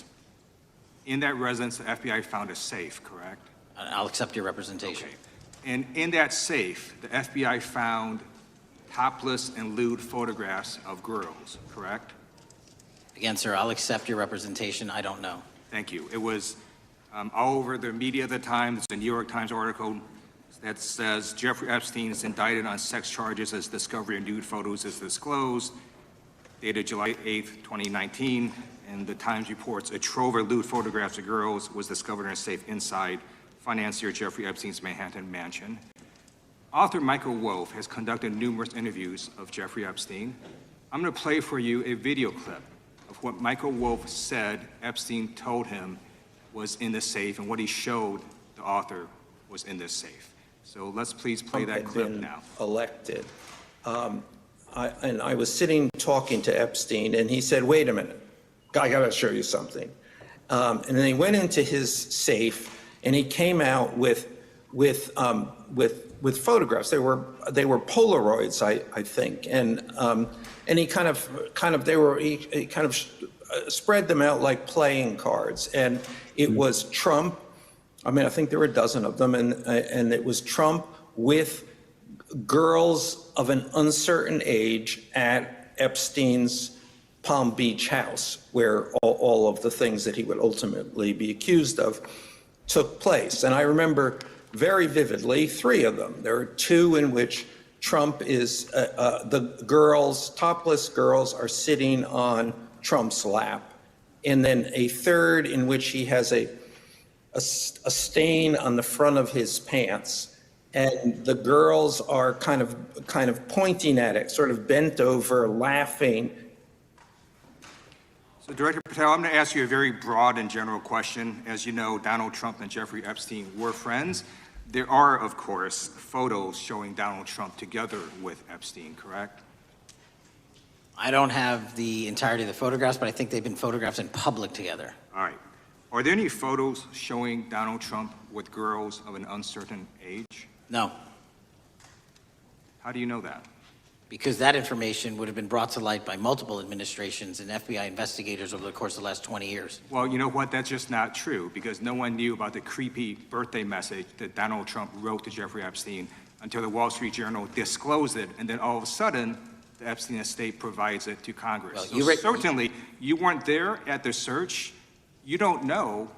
In that residence, the FBI found a safe, correct? I'll accept your representation. Okay. And in that safe, the FBI found topless and lewd photographs of girls, correct? Again, sir, I'll accept your representation. I don't know. Thank you. It was all over the media at the time. It's a New York Times article that says Jeffrey Epstein is indicted on sex charges as discovery of nude photos is disclosed, dated July 8th, 2019. And the Times reports a trove of lewd photographs of girls was discovered in a safe inside financier Jeffrey Epstein's Manhattan mansion. Author Michael Wolff has conducted numerous interviews of Jeffrey Epstein. I'm going to play for you a video clip of of what Michael Wolff said Epstein told him was in the safe, and what he showed the author was in this safe. So let's please play that clip now. Elected. And I was sitting talking to Epstein, and he said, "Wait a minute, I got to show you something." And then he went into his safe, and he came out with photographs. They were Polaroids, I think, and he kind of spread them out like playing cards, and it was Trump. I mean, I think there were a dozen of them, and it was Trump with girls of an uncertain age at Epstein's Palm Beach house, where all of the things that he would ultimately be accused of took place. And I remember very vividly 3 of them. There are 2 in which Trump is, the girls, topless girls, are sitting on Trump's lap. And then a 3rd in which he has a stain on the front of his pants, and the girls are kind of pointing at it, sort of bent over, laughing. So Director Patel, I'm going to ask you a very broad and general question. As you know, Donald Trump and Jeffrey Epstein were friends. There are, of course, photos showing Donald Trump together with Epstein, correct? I don't have the entirety of the photographs, but I think they've been photographed in public together. All right. Are there any photos showing Donald Trump with girls of an uncertain age? No. How do you know that? Because that information would have been brought to light by multiple administrations and FBI investigators over the course of the last 20 years. Well, you know what? That's just not true, because no one knew about the creepy birthday message that Donald Trump wrote to Jeffrey Epstein until the Wall Street Journal disclosed it, and then all of a sudden, the Epstein estate provides it to Congress. Well, so certainly, you weren't there at the search. You don't know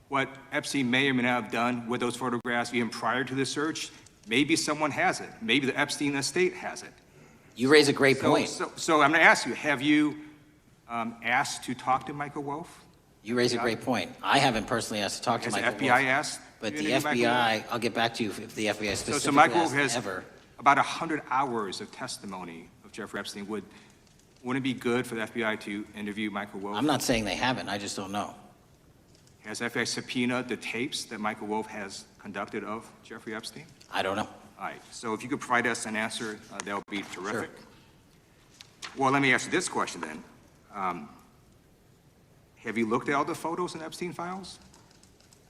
what Epstein may or may not have done with those photographs even prior to the search. Maybe someone has it. Maybe the Epstein estate has it. You raise a great point. So I'm going to ask you, have you asked to talk to Michael Wolff? You raise a great point. I haven't personally asked to talk to Michael Wolff. Has the FBI asked? But the FBI, I'll get back to you if the FBI specifically So Michael asked has ever. about 100 hours of testimony of Jeffrey Epstein. Wouldn't it be good for the FBI to interview Michael Wolff? I'm not saying they haven't, I just don't know. Has FBI subpoenaed the tapes that Michael Wolff has conducted of Jeffrey Epstein? I don't know. All right, so if you could provide us an answer, that would be terrific. Sure. Well, let me ask you this question then. Have you looked at all the photos in Epstein files?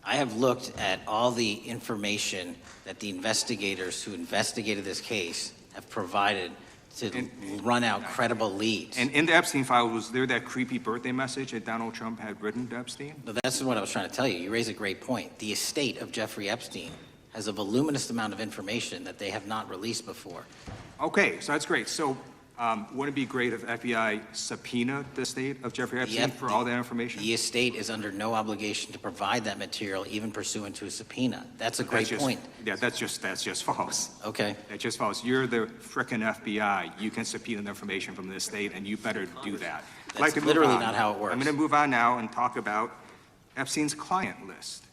I have looked at all the information that the investigators who investigated this case have provided to run out credible leads. And in the Epstein file, was there that creepy birthday message that Donald Trump had written to Epstein? But that's what I was trying to tell you. You raise a great point. The estate of Jeffrey Epstein has a voluminous amount of information that they have not released before. Okay, so that's great. So wouldn't it be great if FBI subpoenaed the estate of Jeffrey Epstein for all that information? The estate is under no obligation to provide that material, even pursuant to a subpoena. That's a great point. Yeah, that's just false. Okay. That's just false. You're the frickin' FBI. You can subpoena the information from the estate, and you better do that. That's literally not how it works. I'm going to move on now and talk about Epstein's client list.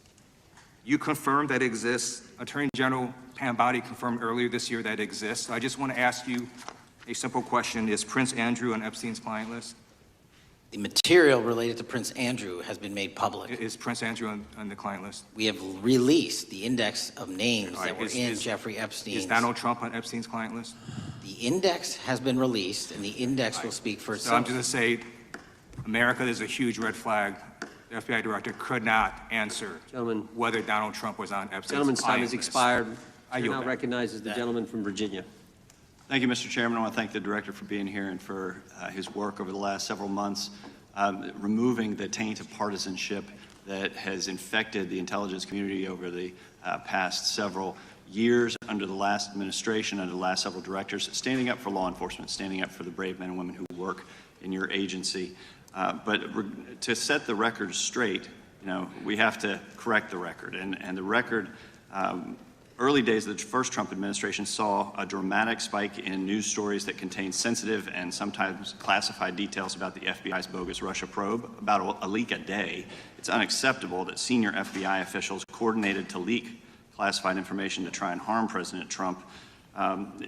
You confirmed that it exists. Attorney General Pam Bondi confirmed earlier this year that it exists. So I just want to ask you a simple question. Is Prince Andrew on Epstein's client list? The material related to Prince Andrew has been made public. Is Prince Andrew on the client list? We have released the index of names that were in Jeffrey Epstein's. Is Donald Trump on Epstein's client list? The index has been released, and the index will speak for So I'm itself. just going to say, America, there's a huge red flag. The FBI director could not answer whether Donald Trump was on Epstein's Gentleman's time client has list. expired. I Chair yield now back. recognizes the gentleman from Virginia. Thank you, Mr. Chairman. I want to thank the director for being here and for his work over the last several months, removing the taint of partisanship that has infected the intelligence community over the past several years under the last administration, under the last several directors, standing up for law enforcement, standing up for the brave men and women who work in your agency. But to set the record straight, we have to correct the record. And the record, early days of the first Trump administration saw a dramatic spike in news stories that contained sensitive and sometimes classified details about the FBI's bogus Russia probe, about a leak a day. It's unacceptable that senior FBI officials coordinated to leak classified information to try and harm President Trump.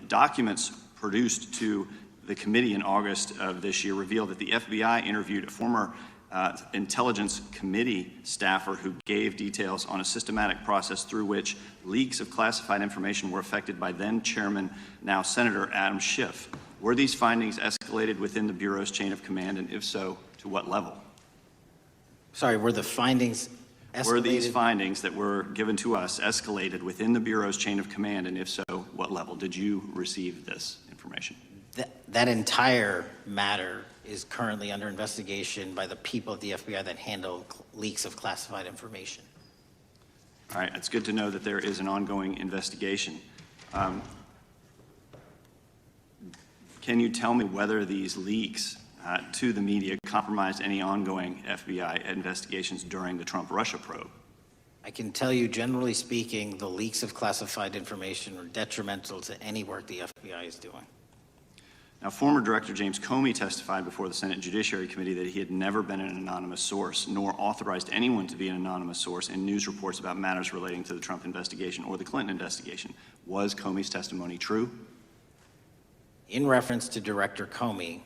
Documents produced to the committee in August of this year revealed that the FBI interviewed a former Intelligence Committee staffer who gave details on a systematic process through which leaks of classified information were affected by then Chairman, now Senator Adam Schiff. Were these findings escalated within the Bureau's chain of command, and if so, to what level? Sorry, were the findings escalated? Were these findings that were given to us escalated within the Bureau's chain of command, and if so, what level? Did you receive this information? That entire matter is currently under investigation by the people at the FBI that handle leaks of classified information. All right, it's good to know that there is an ongoing investigation. Can you tell me whether these leaks to the media compromised any ongoing FBI investigations during the Trump-Russia probe? I can tell you, generally speaking, the leaks of classified information are detrimental to any work the FBI is doing. Now, former Director James Comey testified before the Senate Judiciary Committee that he had never been an anonymous source, nor authorized anyone to be an anonymous source in news reports about matters relating to the Trump investigation or the Clinton investigation. Was Comey's testimony true? In reference to Director Comey,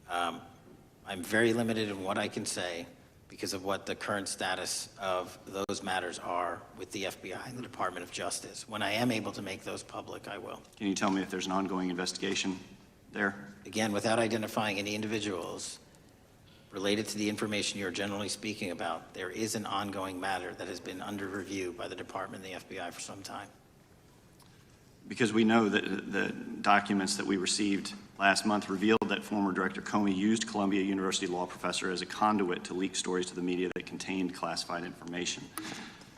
I'm very limited in what I can say because of what the current status of those matters are with the FBI and the Department of Justice. When I am able to make those public, I will. Can you tell me if there's an ongoing investigation there? Again, without identifying any individuals related to the information you're generally speaking about, there is an ongoing matter that has been under review by the Department and the FBI for some time. Because we know that the documents that we received last month revealed that former Director Comey used Columbia University law professor as a conduit to leak stories to the media that contained classified information.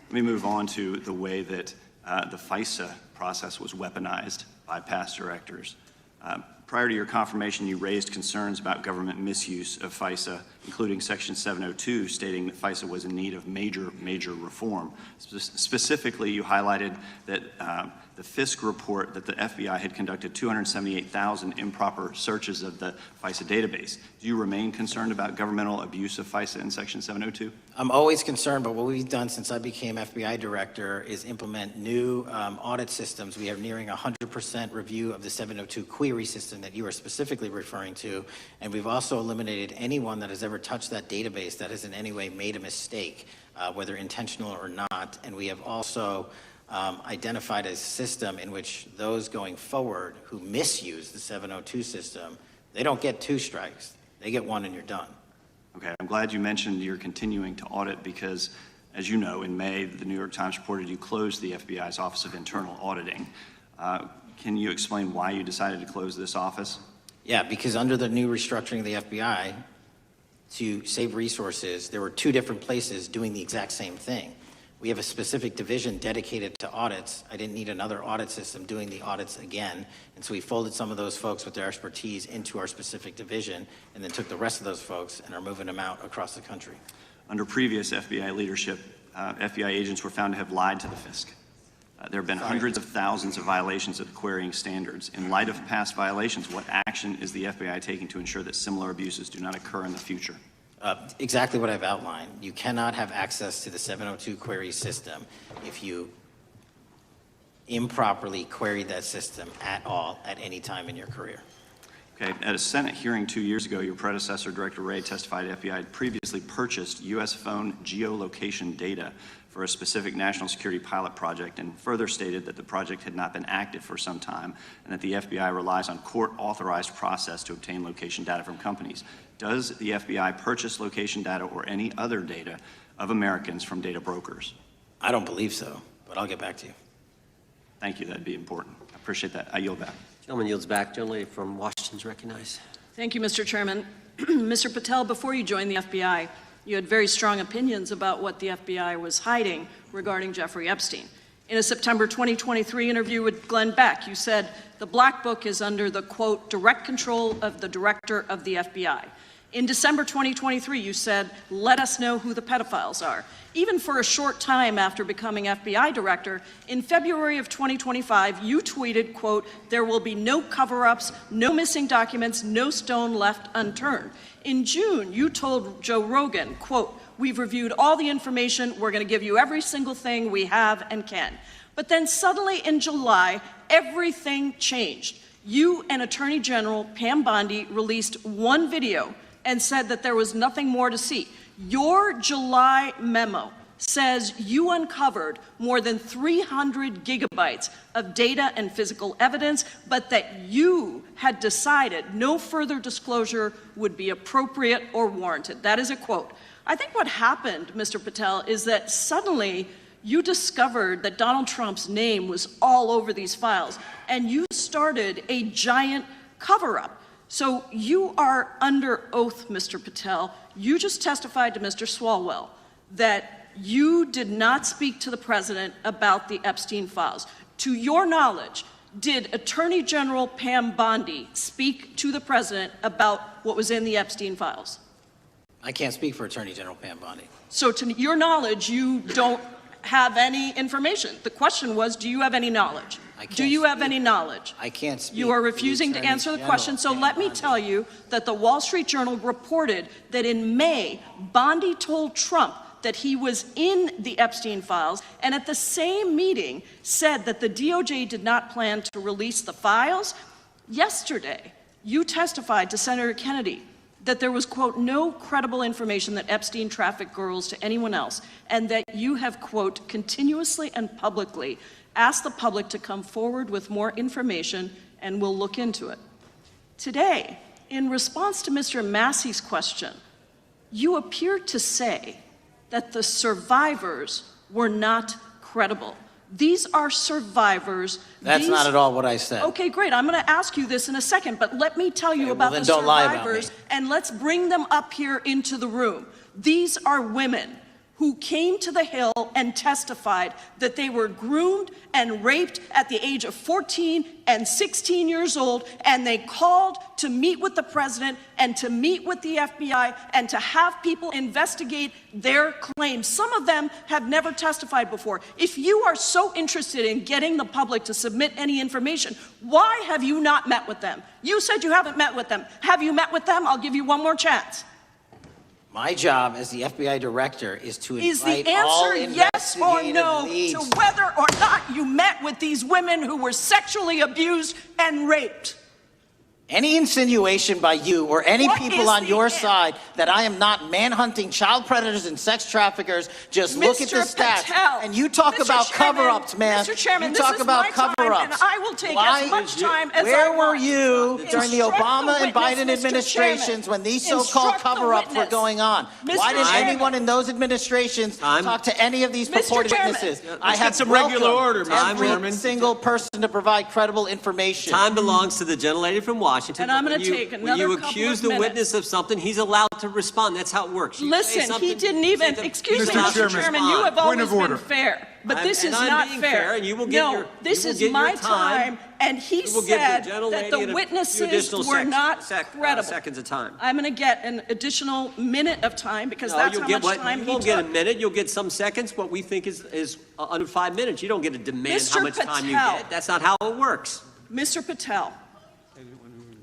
Let me move on to the way that the FISA process was weaponized by past directors. Prior to your confirmation, you raised concerns about government misuse of FISA, including Section 702, stating that FISA was in need of major reform. Specifically, you highlighted that the Fisk report that the FBI had conducted 278,000 improper searches of the FISA database. Do you remain concerned about governmental abuse of FISA in Section 702? I'm always concerned, but what we've done since I became FBI director is implement new audit systems. We are nearing 100% review of the 702 query system that you are specifically referring to, and we've also eliminated anyone that has ever touched that database that has in any way made a mistake, whether intentional or not. And we have also identified a system in which those going forward who misuse the 702 system, they don't get 2 strikes. They get 1 and you're done. Okay, I'm glad you mentioned you're continuing to audit because, as you know, in May, the New York Times reported you closed the FBI's Office of Internal Auditing. Can you explain why you decided to close this office? Yeah, because under the new restructuring of the FBI, to save resources, there were 2 different places doing the exact same thing. We have a specific division dedicated to audits. I didn't need another audit system doing the audits again. And so we folded some of those folks with their expertise into our specific division and then took the rest of those folks and are moving them out across the country. Under previous FBI leadership, FBI agents were found to have lied to the Fisk. There have been hundreds of thousands of violations of the querying standards. In light of past violations, what action is the FBI taking to ensure that similar abuses do not occur in the future? Exactly what I've outlined. You cannot have access to the 702 query system if you improperly queried that system at all at any time in your career. Okay, at a Senate hearing 2 years ago, your predecessor, Director Wray, testified FBI had previously purchased U.S. phone geolocation data for a specific national security pilot project and further stated that the project had not been active for some time and that the FBI relies on court-authorized process to obtain location data from companies. Does the FBI purchase location data or any other data of Americans from data brokers? I don't believe so, but I'll get back to you. Thank you, that'd be important. I appreciate that. I yield back. Gentleman yields back. Gentleman from Washington's recognized. Thank you, Mr. Chairman. Mr. Patel, before you joined the FBI, you had very strong opinions about what the FBI was hiding regarding Jeffrey Epstein. In a September 2023 interview with Glenn Beck, you said the Black Book is under the, quote, direct control of the director of the FBI. In December 2023, you said, let us know who the pedophiles are. Even for a short time after becoming FBI director, in February of 2025, you tweeted, quote, there will be no cover-ups, no missing documents, no stone left unturned. In June, you told Joe Rogan, quote, we've reviewed all the information, we're going to give you every single thing we have and can. But then suddenly in July, everything changed. You and Attorney General Pam Bondi released one video and said that there was nothing more to see. Your July memo says you uncovered more than 300 gigabytes of data and physical evidence, but that you had decided no further disclosure would be appropriate or warranted. That is a quote. I think what happened, Mr. Patel, is that suddenly you discovered that Donald Trump's name was all over these files, and you started a giant cover-up. So you are under oath, Mr. Patel. You just testified to Mr. Swalwell that you did not speak to the president about the Epstein files. To your knowledge, did Attorney General Pam Bondi speak to the president about what was in the Epstein files? I can't speak for Attorney General Pam Bondi. So to your knowledge, you don't have any information. The question was, do you have any knowledge? Do you have any knowledge? I can't speak. You are for the refusing to Attorney answer the General question, so Pam let me Bondi. tell you that the Wall Street Journal reported that in May, Bondi told Trump that he was in the Epstein files, and at the same meeting said that the DOJ did not plan to release the files. Yesterday, you testified to Senator Kennedy that there was, quote, no credible information that Epstein trafficked girls to anyone else, and that you have, quote, continuously and publicly asked the public to come forward with more information, and we'll look into it. Today, in response to Mr. Massey's question, you appear to say that the survivors were not credible. These are survivors. That's not at all what I said. Okay, great. I'm going to ask you this in a second, but let me tell you about then the don't lie about survivors, me. and let's bring them up here into the room. These are women who came to the Hill and testified that they were groomed and raped at the age of 14 and 16 years old, and they called to meet with the president and to meet with the FBI and to have people investigate their claims. Some of them have never testified before. If you are so interested in getting the public to submit any information, why have you not met with them? You said you haven't met with them. Have you met with them? I'll give you one more chance. My job as the FBI director is to Is the invite all answer yes or investigative no leads. to whether or not you met with these women who were sexually abused and raped? Any insinuation by you or any What people is on the your an- side that I am not manhunting child predators and sex traffickers, just look at the Mr. stats. Patel, And you talk Mr. about Chairman, cover-ups, man. Mr. Chairman, you this talk is about my time, cover-ups. and I will take Why as much time as Where I were want. you during the Instruct Obama the and witness, Biden Mr. administrations Chairman. when these so-called Instruct the cover-ups were witness. going on? Mr. Why didn't Chairman. anyone in those administrations talk to any of these Mr. purported Chairman. witnesses? Let's I get have some regular order, welcomed Mr. every Chairman. single person to provide credible information. Time belongs to the gentlelady from Washington. And I'm but gonna when you- take When another you couple accuse of the minutes. witness of something, he's allowed to respond. That's how it works. You say Listen, something, he didn't even, say the- excuse me, Mr. Mr. Chairman, Chairman, you have point always of been order. fair, but I'm- this is and I'm not being fair. fair, and you will get No, your- this you will is get my your time, and he You will give said the that gentlelady the a few witnesses additional were not credible. seconds of time. I'm going to get an additional minute of time because No, that's you'll how get much what, time you he won't get a took. minute, you'll get some seconds, what we think is under 5 minutes. You don't get to demand how Mr. much time you Patel. get. That's not how it works. Mr. Patel,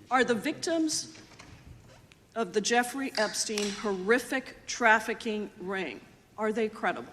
are the victims of the Jeffrey Epstein horrific trafficking ring, are they credible?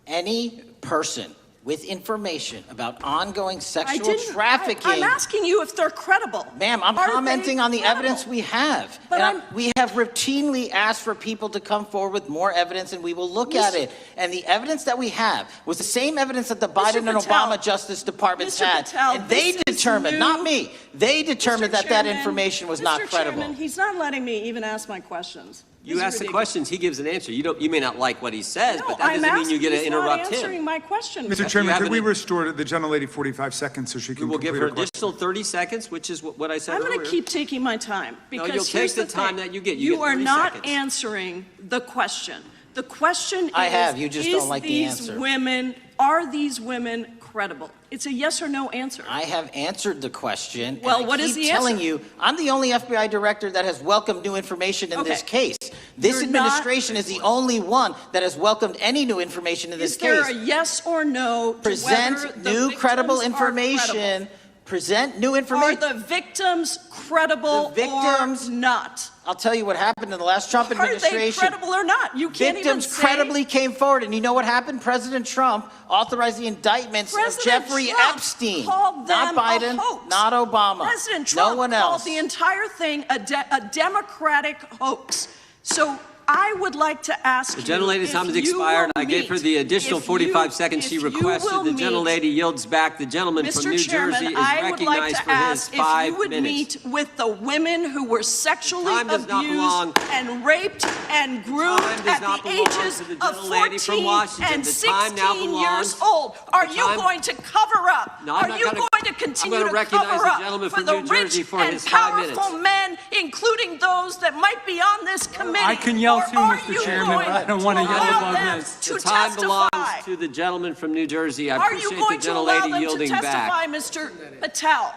Any person with information about ongoing I sexual didn't. trafficking. I'm asking you if they're credible. Ma'am, I'm Are they commenting on the credible? evidence we have. But And we have routinely asked for people to come forward with more evidence, and we will look at it. And the evidence that we have was the same evidence that the Biden and Patel, Obama Justice Departments Mr. had. Patel, And they this is determined, not new. me, they determined Mr. that Chairman, information was Mr. not credible. Chairman, he's not letting me even ask my questions. You This is ask the ridiculous. questions, he gives an answer. You may not like what he says, No, but that I'm doesn't mean you get to asking, he's not interrupt him. answering my question. Mr. You Chairman, have could we an- restore the gentlelady 45 seconds so she We can will give complete her her question? additional 30 seconds, which is what I said I'm earlier. going to keep taking my time because you'll take here's the the time thing. that you get. You get are 30 not seconds. answering the question. The question I is, have, you just don't like the these answer. women, are these women credible? It's a yes or no answer. I have answered the question. Well, and I what is keep the telling answer? you, I'm the only FBI director that has welcomed new information in this Okay. case. This You're not- administration is the only one that has welcomed any new information in this Is there case. a yes or no to Present whether the new credible victims are information. credible? Present new Are information. the victims credible The victims- or not? I'll tell you what happened in the last Trump administration. Are they credible or not? You can't Victims even say... credibly came forward, and you know what happened? President Trump authorized the indictments of Jeffrey Trump Epstein. Called them not Biden, a hoax. not Obama. President Trump no one else. called the entire thing a Democratic hoax. So I would like to ask The gentlelady's you time has if you expired. will I gave her meet- the additional if 45 you- seconds she if you requested. will The meet- gentlelady yields back. The gentleman from Mr. New Chairman, Jersey is I would like recognized to for his ask if 5 you would minutes. meet with the women who were sexually Time does not belong. abused and raped and groomed Time does at not the belong ages to the of gentlelady from 14 Washington. and The time now 16 belongs- years old. Are the you time- going to cover up? No, I'm Are not you gonna- going to continue I'm to gonna recognize cover the up gentleman for from the New rich Jersey for and his 5 minutes. powerful men, including those that might be on this committee? I can yell Or too, are Mr. you Chairman. going I don't want to yell allow above them this. to The time testify? belongs to the gentleman from New Jersey. I Are you appreciate going the to allow gentlelady them to yielding testify, back. Mr. Patel?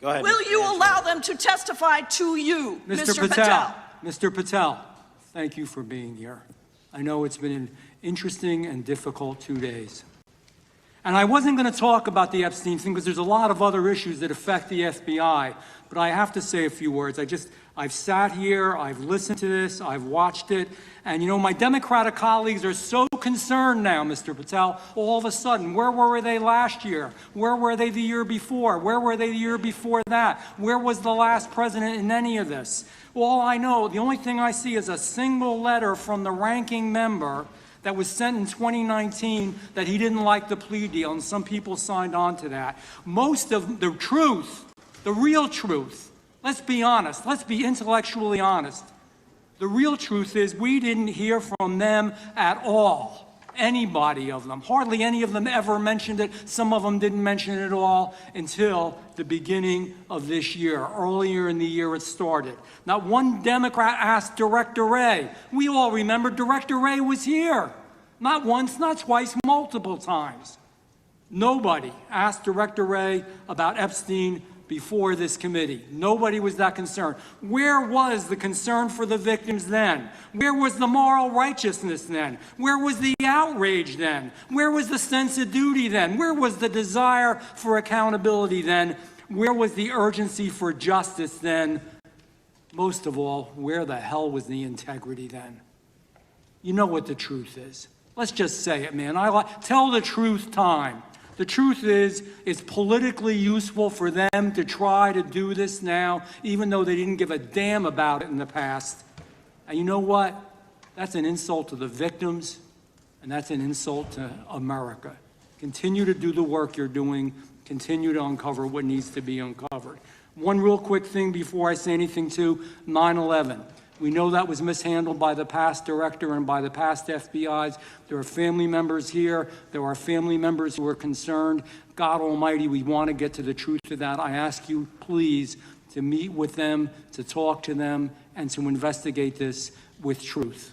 Go ahead. Will you allow them to testify to you, Mr. Patel? Mr. Patel, thank you for being here. I know it's been an interesting and difficult 2 days. And I wasn't going to talk about the Epstein thing because there's a lot of other issues that affect the FBI, but I have to say a few words. I've sat here, I've listened to this, I've watched it, and you know, my Democratic colleagues are so concerned now, Mr. Patel, all of a sudden. Where were they last year? Where were they the year before? Where were they the year before that? Where was the last president in any of this? All I know, the only thing I see is a single letter from the ranking member that was sent in 2019 that he didn't like the plea deal, and some people signed on to that. Most of the truth, the real truth, let's be honest, let's be intellectually honest. The real truth is we didn't hear from them at all. Anybody of them. Hardly any of them ever mentioned it. Some of them didn't mention it at all until the beginning of this year. Earlier in the year it started. Not one Democrat asked Director Wray. We all remember Director Wray was here. Not once, not twice, multiple times. Nobody asked Director Wray about Epstein before this committee. Nobody was that concerned. Where was the concern for the victims then? Where was the moral righteousness then? Where was the outrage then? Where was the sense of duty then? Where was the desire for accountability then? Where was the urgency for justice then? Most of all, where the hell was the integrity then? You know what the truth is. Let's just say it, man. Tell the truth time. The truth is, it's politically useful for them to try to do this now, even though they didn't give a damn about it in the past. And you know what? That's an insult to the victims, and that's an insult to America. Continue to do the work you're doing. Continue to uncover what needs to be uncovered. One real quick thing before I say anything to 9/11. We know that was mishandled by the past director and by the past FBIs. There are family members here. There are family members who are concerned. God Almighty, we want to get to the truth of that. I ask you, please, to meet with them, to talk to them, and to investigate this with truth.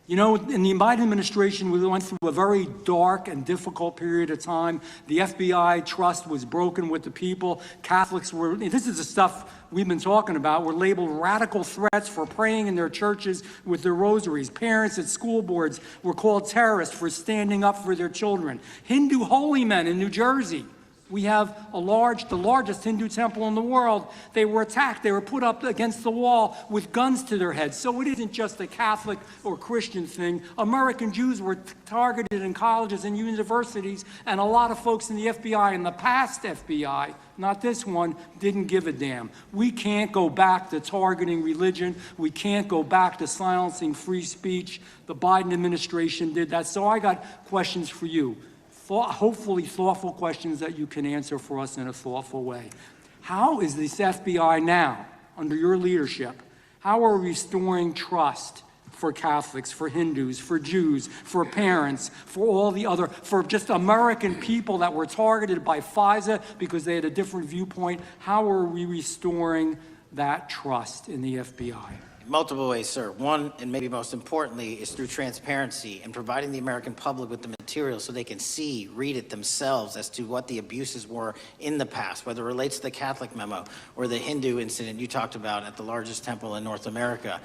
You know, in the Biden administration, we went through a very dark and difficult period of time. The FBI trust was broken with the people. Catholics were, this is the stuff we've been talking about, were labeled radical threats for praying in their churches with their rosaries. Parents at school boards were called terrorists for standing up for their children. Hindu holy men in New Jersey. We have the largest Hindu temple in the world. They were attacked. They were put up against the wall with guns to their heads. So it isn't just a Catholic or Christian thing. American Jews were targeted in colleges and universities, and a lot of folks in the FBI, in the past FBI, not this one, didn't give a damn. We can't go back to targeting religion. We can't go back to silencing free speech. The Biden administration did that. So I got questions for you. Hopefully thoughtful questions that you can answer for us in a thoughtful way. How is this FBI now, under your leadership, how are we restoring trust for Catholics, for Hindus, for Jews, for parents, for all the other, for just American people that were targeted by FISA because they had a different viewpoint? How are we restoring that trust in the FBI? Multiple ways, sir. One, and maybe most importantly, is through transparency and providing the American public with the material so they can see, read it themselves as to what the abuses were in the past, whether it relates to the Catholic memo or the Hindu incident you talked about at the largest temple in North America.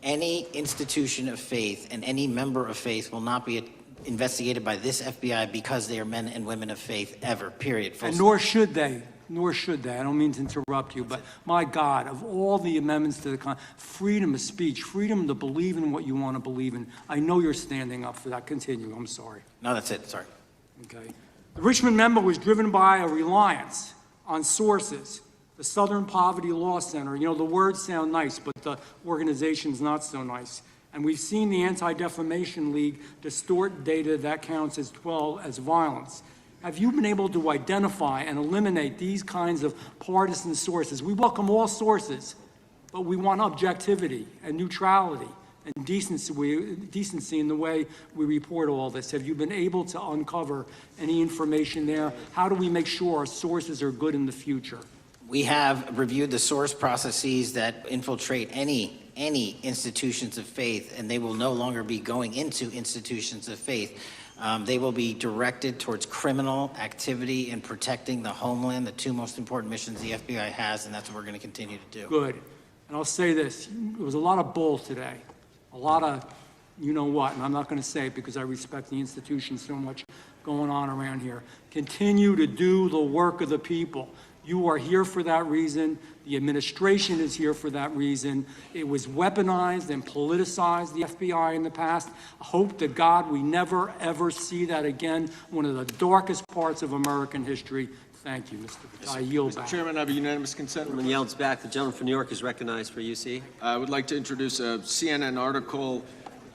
Any institution of faith and any member of faith will not be investigated by this FBI because they are men and women of faith ever, period. And nor should they. nor should they. I don't mean to interrupt you, but my God, of all the amendments to the freedom of speech, freedom to believe in what you want to believe in, I know you're standing up for that. Continue. I'm sorry. No, that's it. Sorry. Okay. The Richmond memo was driven by a reliance on sources. The Southern Poverty Law Center, you know, the words sound nice, but the organization's not so nice. And we've seen the Anti-Defamation League distort data that counts as violence. Have you been able to identify and eliminate these kinds of partisan sources? We welcome all sources, but we want objectivity and neutrality and decency in the way we report all this. Have you been able to uncover any information there? How do we make sure our sources are good in the future? We have reviewed the source processes that infiltrate any institutions of faith, and they will no longer be going into institutions of faith. They will be directed towards criminal activity and protecting the homeland, the two most important missions the FBI has, and that's what we're going to continue to do. Good. And I'll say this, there was a lot of bull today, a lot of you know what, and I'm not going to say it because I respect the institution so much going on around here. Continue to do the work of the people. You are here for that reason. The administration is here for that reason. It was weaponized and politicized, the FBI, in the past. I hope to God we never, ever see that again. One of the darkest parts of American history. Thank you, Mr. Patel. I yield back. Mr. Chairman, I have a unanimous consent. Gentleman yields back. The gentleman from New York is recognized for UC. I would like to introduce a CNN article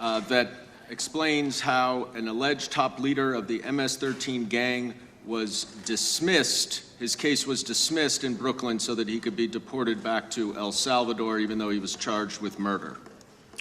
that explains how an alleged top leader of the MS-13 gang was dismissed. His case was dismissed in Brooklyn so that he could be deported back to El Salvador, even though he was charged with murder.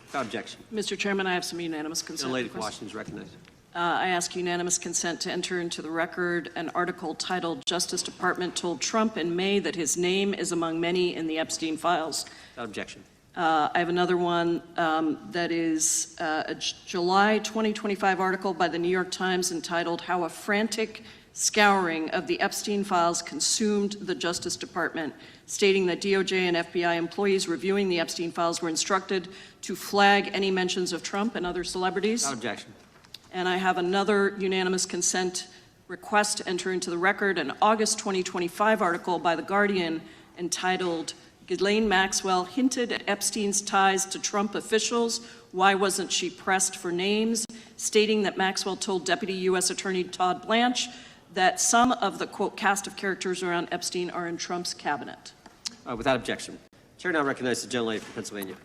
Without objection. Mr. Chairman, I have some unanimous consent. The lady from Washington is recognized. I ask unanimous consent to enter into the record an article titled "Justice Department Told Trump in May that his name is among many in the Epstein files." Without objection. I have another one that is a July 2025 article by the New York Times entitled "How a Frantic Scouring of the Epstein Files Consumed the Justice Department," stating that DOJ and FBI employees reviewing the Epstein files were instructed to flag any mentions of Trump and other celebrities. Without objection. And I have another unanimous consent request to enter into the record an August 2025 article by The Guardian entitled "Ghislaine Maxwell Hinted at Epstein's Ties to Trump Officials. Why Wasn't She Pressed for Names?" stating that Maxwell told Deputy U.S. Attorney Todd Blanche that some of the, quote, cast of characters around Epstein are in Trump's cabinet. Without objection. Chair now recognizes the gentlelady from Pennsylvania.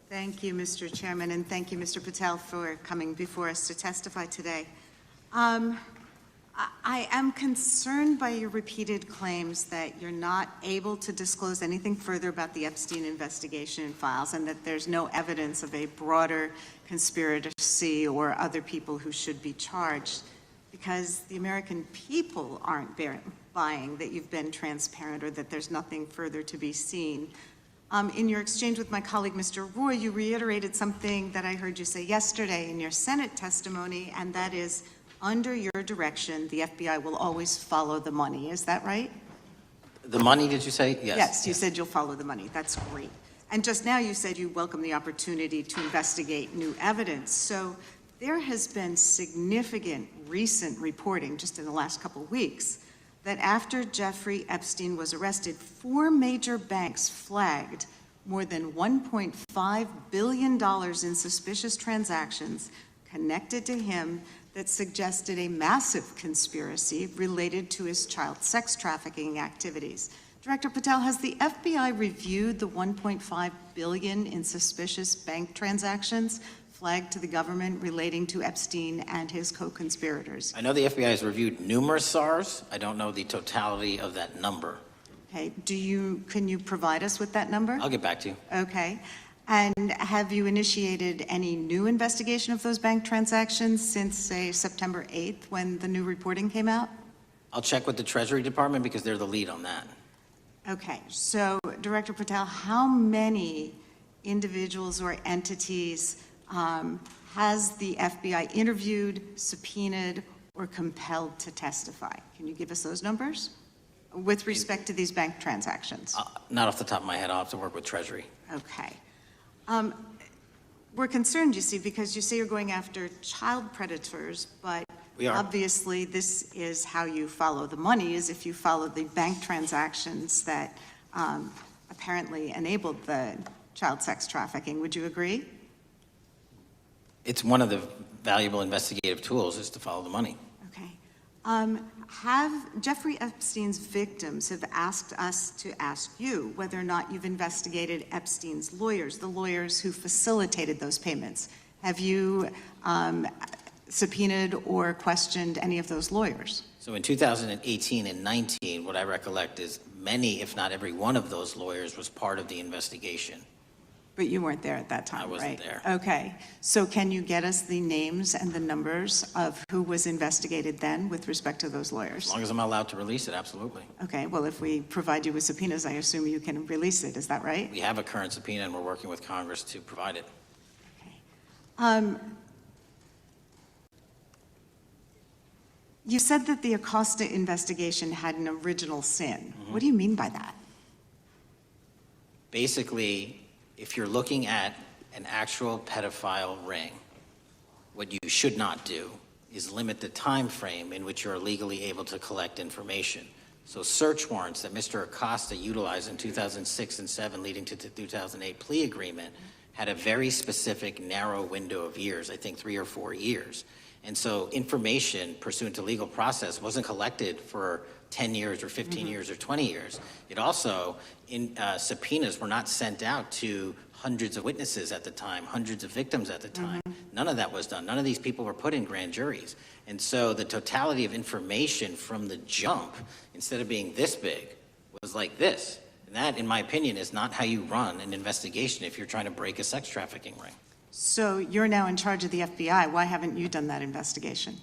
Thank you, Mr. Chairman, and thank you, Mr. Patel, for coming before us to testify today. I am concerned by your repeated claims that you're not able to disclose anything further about the Epstein investigation and files, and that there's no evidence of a broader conspiracy or other people who should be charged, because the American people aren't buying that you've been transparent or that there's nothing further to be seen. In your exchange with my colleague, Mr. Roy, you reiterated something that I heard you say yesterday in your Senate testimony, and that is, under your direction, the FBI will always follow the money. Is that right? The money, did you say? Yes. Yes, you said you'll follow the money. That's great. And just now you said you welcome the opportunity to investigate new evidence. So there has been significant recent reporting just in the last couple of weeks that after Jeffrey Epstein was arrested, 4 major banks flagged more than $1.5 billion in suspicious transactions connected to him that suggested a massive conspiracy related to his child sex trafficking activities. Director Patel, has the FBI reviewed the $1.5 billion in suspicious bank transactions flagged to the government relating to Epstein and his co-conspirators? I know the FBI has reviewed numerous SARs. I don't know the totality of that number. Okay, can you provide us with that number? I'll get back to you. Okay. And have you initiated any new investigation of those bank transactions since, say, September 8th, when the new reporting came out? I'll check with the Treasury Department because they're the lead on that. Okay, so Director Patel, how many individuals or entities has the FBI interviewed, subpoenaed, or compelled to testify? Can you give us those numbers with respect to these bank transactions? Not off the top of my head. I'll have to work with Treasury. Okay. We're concerned, you see, because you say you're going after child predators, but We are. Obviously, this is how you follow the money, is if you follow the bank transactions that apparently enabled the child sex trafficking. Would you agree? It's one of the valuable investigative tools is to follow the money. Okay. Have Jeffrey Epstein's victims have asked us to ask you whether or not you've investigated Epstein's lawyers, the lawyers who facilitated those payments. Have you subpoenaed or questioned any of those lawyers? So in 2018 and 19, what I recollect is many, if not every one of those lawyers was part of the investigation. But you weren't there at that time, I wasn't right? there. Okay. So can you get us the names and the numbers of who was investigated then with respect to those lawyers? As long as I'm allowed to release it, absolutely. Okay. Well, if we provide you with subpoenas, I assume you can release it. Is that right? We have a current subpoena and we're working with Congress to provide it. You said that the Acosta investigation had an original sin. What do you mean by that? Basically, if you're looking at an actual pedophile ring, what you should not do is limit the time frame in which you're legally able to collect information. So search warrants that Mr. Acosta utilized in 2006 and 7 leading to the 2008 plea agreement had a very specific narrow window of years, I think 3 or 4 years. And so information pursuant to legal process wasn't collected for 10 years or 15 years or 20 years. It also, subpoenas were not sent out to hundreds of witnesses at the time, hundreds of victims at the time. None of that was done. None of these people were put in grand juries. And so the totality of information from the jump, instead of being this big, was like this. And that, in my opinion, is not how you run an investigation if you're trying to break a sex trafficking ring. So you're now in charge of the FBI. Why haven't you done that investigation?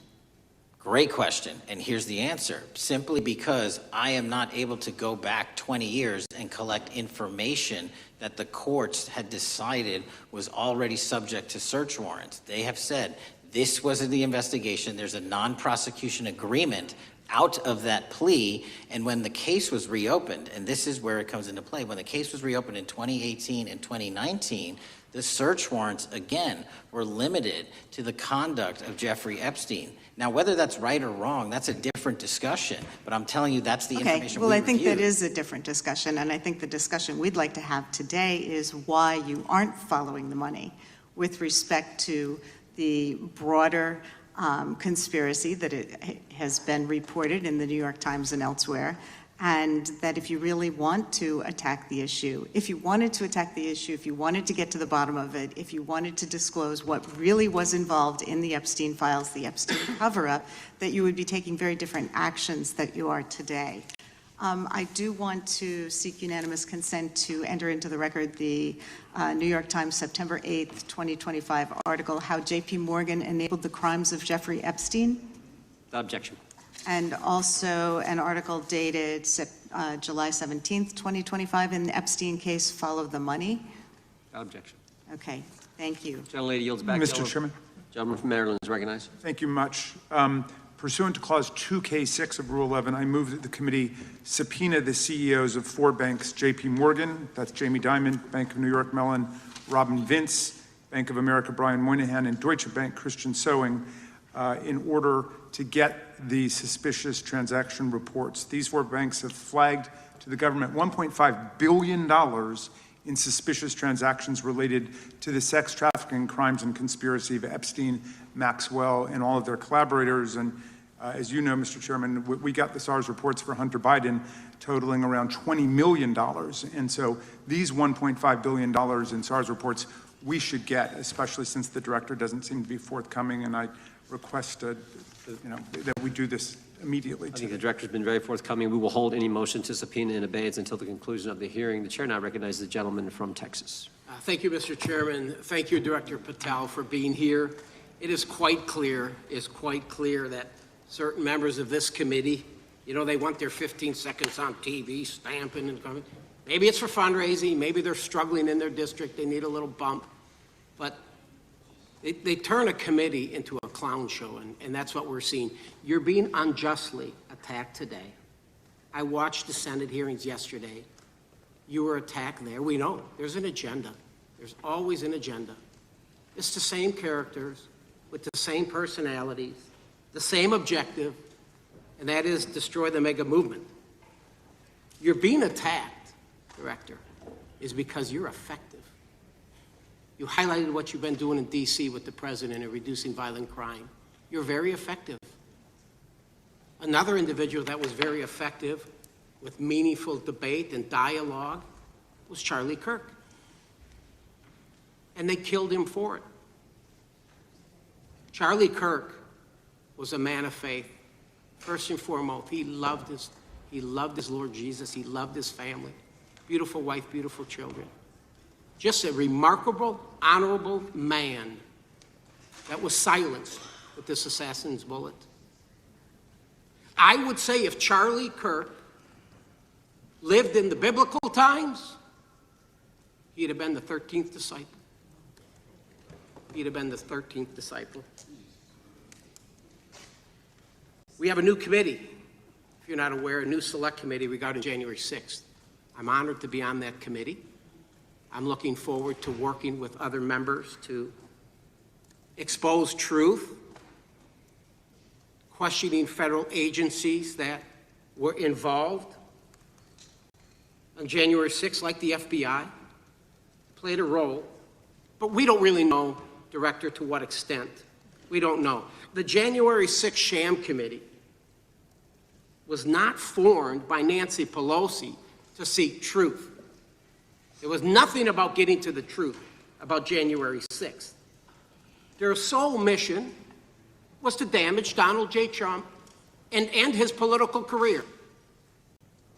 Great question, and here's the answer. Simply because I am not able to go back 20 years and collect information that the courts had decided was already subject to search warrants. They have said, this was in the investigation, there's a non-prosecution agreement out of that plea, and when the case was reopened, and this is where it comes into play, when the case was reopened in 2018 and 2019, the search warrants, again, were limited to the conduct of Jeffrey Epstein. Now, whether that's right or wrong, that's a different discussion, but I'm telling you that's the information we well, I think reviewed. that is a different discussion, and I think the discussion we'd like to have today is why you aren't following the money with respect to the broader conspiracy that it has been reported in the New York Times and elsewhere, and that if you really want to attack the issue, if you wanted to attack the issue, if you wanted to get to the bottom of it, if you wanted to disclose what really was involved in the Epstein files, the Epstein cover-up, that you would be taking very different actions that you are today. I do want to seek unanimous consent to enter into the record the New York Times September 8th, 2025 article, How J.P. Morgan Enabled the Crimes of Jeffrey Epstein. Objection. And also an article dated July 17th, 2025, in the Epstein case, Follow the Money. Objection. Okay, thank you. Gentlelady yields back. Mr. Chairman. Gentleman from Maryland is recognized. Thank you much. Pursuant to Clause 2K6 of Rule 11, I move that the committee subpoena the CEOs of 4 banks, J.P. Morgan, that's Jamie Dimon, Bank of New York Mellon, Robin Vince, Bank of America, Brian Moynihan, and Deutsche Bank, Christian Sowing, in order to get the suspicious transaction reports. These 4 banks have flagged to the government $1.5 billion in suspicious transactions related to the sex trafficking crimes and conspiracy of Epstein, Maxwell, and all of their collaborators. And as you know, Mr. Chairman, we got the SARS reports for Hunter Biden totaling around $20 million. And so these $1.5 billion in SARS reports we should get, especially since the director doesn't seem to be forthcoming. And I request that we do this immediately. I think the director's been very forthcoming. We will hold any motion to subpoena in abeyance until the conclusion of the hearing. The chair now recognizes the gentleman from Texas. Thank you, Mr. Chairman. Thank you, Director Patel, for being here. It is quite clear that certain members of this committee, they want their 15 seconds on TV, stamping and coming. Maybe it's for fundraising. Maybe they're struggling in their district. They need a little bump. But they turn a committee into a clown show, and that's what we're seeing. You're being unjustly attacked today. I watched the Senate hearings yesterday. You were attacked there. We know there's an agenda. There's always an agenda. It's the same characters with the same personalities the same objective, and that is destroy the mega movement. You're being attacked, Director, is because you're effective. You highlighted what you've been doing in D.C. with the president in reducing violent crime. You're very effective. Another individual that was very effective with meaningful debate and dialogue was Charlie Kirk. And they killed him for it. Charlie Kirk was a man of faith. First and foremost, he loved his Lord Jesus. He loved his family. Beautiful wife, beautiful children. Just a remarkable, honorable man that was silenced with this assassin's bullet. I would say if Charlie Kirk lived in the biblical times, he'd have been the 13th disciple. He'd have been the 13th disciple. We have a new committee, if you're not aware, a new select committee regarding January 6th. I'm honored to be on that committee. I'm looking forward to working with other members to expose truth, questioning federal agencies that were involved on January 6th, like the FBI, played a role, but we don't really know, Director, to what extent. We don't know. The January 6th sham committee was not formed by Nancy Pelosi to seek truth. There was nothing about getting to the truth about January 6th. Their sole mission was to damage Donald J. Trump and end his political career.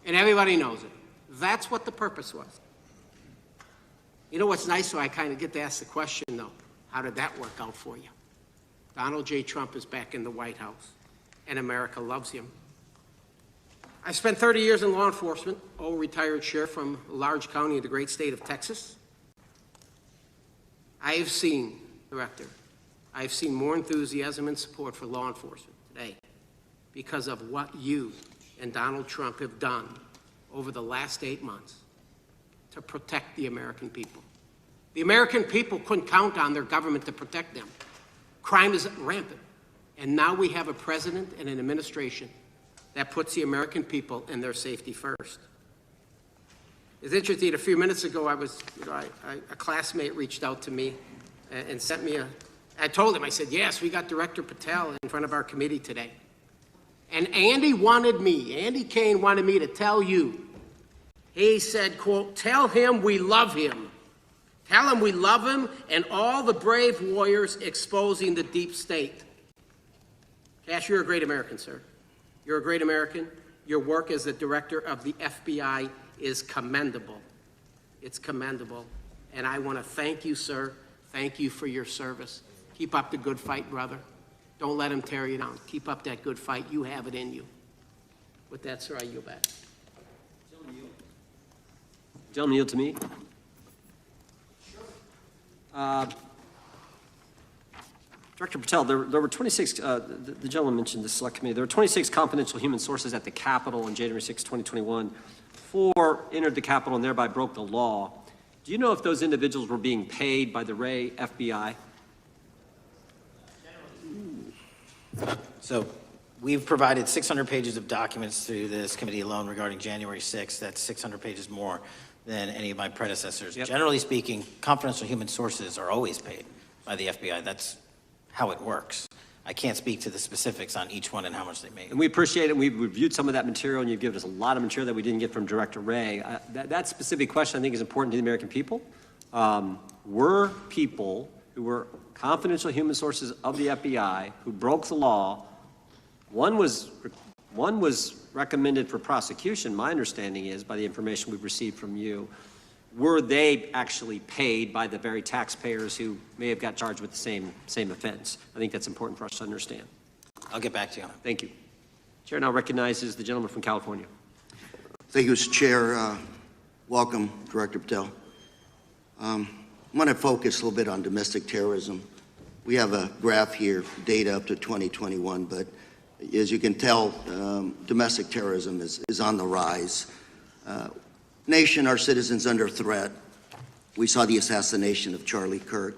And everybody knows it. That's what the purpose was. You know what's nice, so I kind of get to ask the question, though, how did that work out for you? Donald J. Trump is back in the White House, and America loves him. I spent 30 years in law enforcement, retired sheriff from a large county in the great state of Texas. I have seen, Director, I have seen more enthusiasm and support for law enforcement today because of what you and Donald Trump have done over the last 8 months to protect the American people. The American people couldn't count on their government to protect them. Crime is rampant. And now we have a president and an administration that puts the American people and their safety first. It's interesting, a few minutes ago, a classmate reached out to me and sent me I told him, I said, yes, we got Director Patel in front of our committee today. And Andy Kane wanted me to tell you, he said, quote, tell him we love him. Tell him we love him and all the brave warriors exposing the deep state. Kash, you're a great American, sir. You're a great American. Your work as the director of the FBI is commendable. It's commendable. And I want to thank you, sir. Thank you for your service. Keep up the good fight, brother. Don't let him tear you down. Keep up that good fight. You have it in you. With that, sir, I yield back. Gentleman, yield to me. Director Patel, there were 26, the gentleman mentioned the select committee, there were 26 confidential human sources at the Capitol on January 6, 2021. 4 entered the Capitol and thereby broke the law. Do you know if those individuals were being paid by the Ray FBI? So we've provided 600 pages of documents through this committee alone regarding January 6th. That's 600 pages more than any of my predecessors. Yep. Generally speaking, confidential human sources are always paid by the FBI. That's how it works. I can't speak to the specifics on each one and how much they make. And we appreciate it. We've reviewed some of that material, and you've given us a lot of material that we didn't get from Director Ray. That specific question, I think, is important to the American people. Were people who were confidential human sources of the FBI who broke the law, one was recommended for prosecution, my understanding is, by the information we've received from you. Were they actually paid by the very taxpayers who may have got charged with the same offense? I think that's important for us to understand. I'll get back to you. Thank you. Chair now recognizes the gentleman from California. Thank you, Mr. Chair. Welcome, Director Patel. I'm going to focus a little bit on domestic terrorism. We have a graph here, data up to 2021, but as you can tell, domestic terrorism is on the rise. Nation, our citizens under threat. We saw the assassination of Charlie Kirk.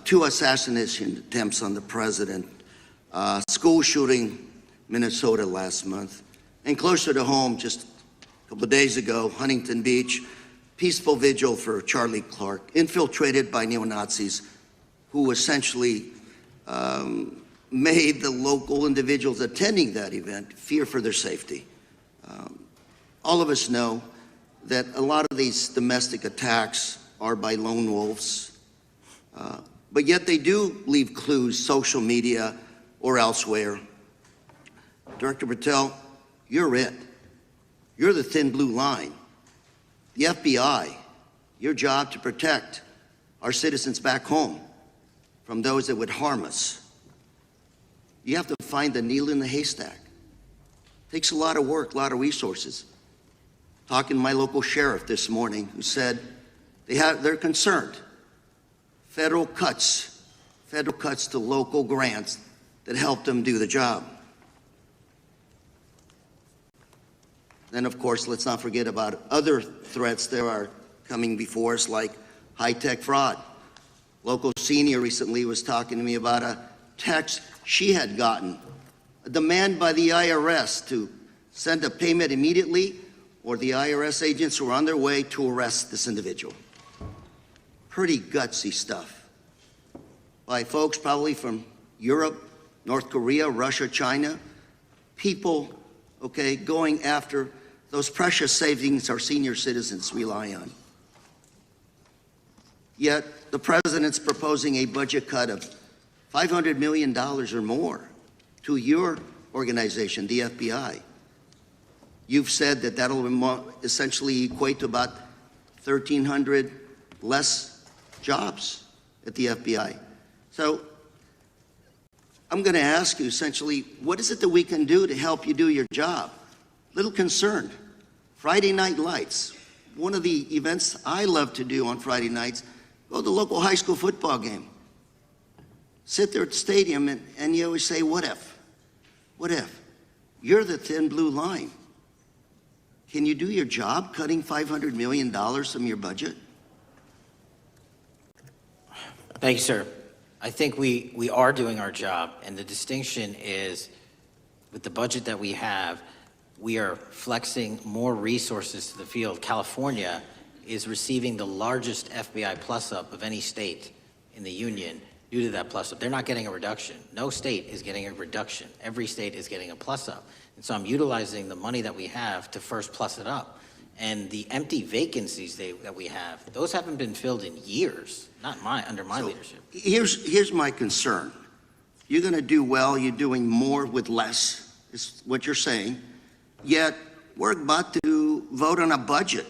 2 assassination attempts on the president school shooting, Minnesota last month, and closer to home, just a couple of days ago, Huntington Beach, peaceful vigil for Charlie Clark, infiltrated by neo-Nazis who essentially made the local individuals attending that event fear for their safety. All of us know that a lot of these domestic attacks are by lone wolves, but yet they do leave clues, social media or elsewhere. Director Patel, you're it. You're the thin blue line. The FBI, your job to protect our citizens back home from those that would harm us. You have to find the needle in the haystack. Takes a lot of work, a lot of resources. Talking to my local sheriff this morning, who said they're concerned. Federal cuts to local grants that help them do the job. Then, of course, let's not forget about other threats that are coming before us, like high-tech fraud. Local senior recently was talking to me about a text she had gotten, a demand by the IRS to send a payment immediately, or the IRS agents were on their way to arrest this individual. Pretty gutsy stuff by folks probably from Europe, North Korea, Russia, China, people, okay, going after those precious savings our senior citizens rely on. Yet the president's proposing a budget cut of $500 million or more to your organization, the FBI. You've said that that'll essentially equate to about 1,300 less jobs at the FBI. So I'm going to ask you essentially, what is it that we can do to help you do your job? Little concerned. Friday night lights. One of the events I love to do on Friday nights, go to the local high school football game. Sit there at the stadium and you always say, what if? What if? You're the thin blue line. Can you do your job cutting $500 million from your budget? Thank you, sir. I think we are doing our job, and the distinction is with the budget that we have, we are flexing more resources to the field. California is receiving the largest FBI plus-up of any state in the union due to that plus-up. They're not getting a reduction. No state is getting a reduction. Every state is getting a plus-up. And so I'm utilizing the money that we have to first plus it up. And the empty vacancies that we have, those haven't been filled in years, not under my leadership. Here's my concern. You're going to do well, you're doing more with less, is what you're saying. Yet we're about to vote on a budget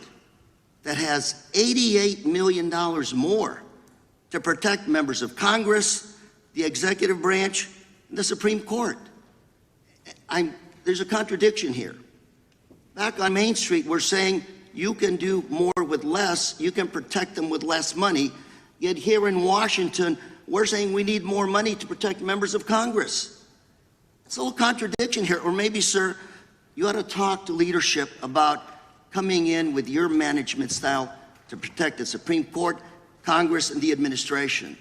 that has $88 million more to protect members of Congress, the executive branch, and the Supreme Court. There's a contradiction here. Back on Main Street, we're saying you can do more with less, you can protect them with less money, yet here in Washington, we're saying we need more money to protect members of Congress. It's a little contradiction here. Or maybe, sir, you ought to talk to leadership about coming in with your management style to protect the Supreme Court, Congress, and the administration.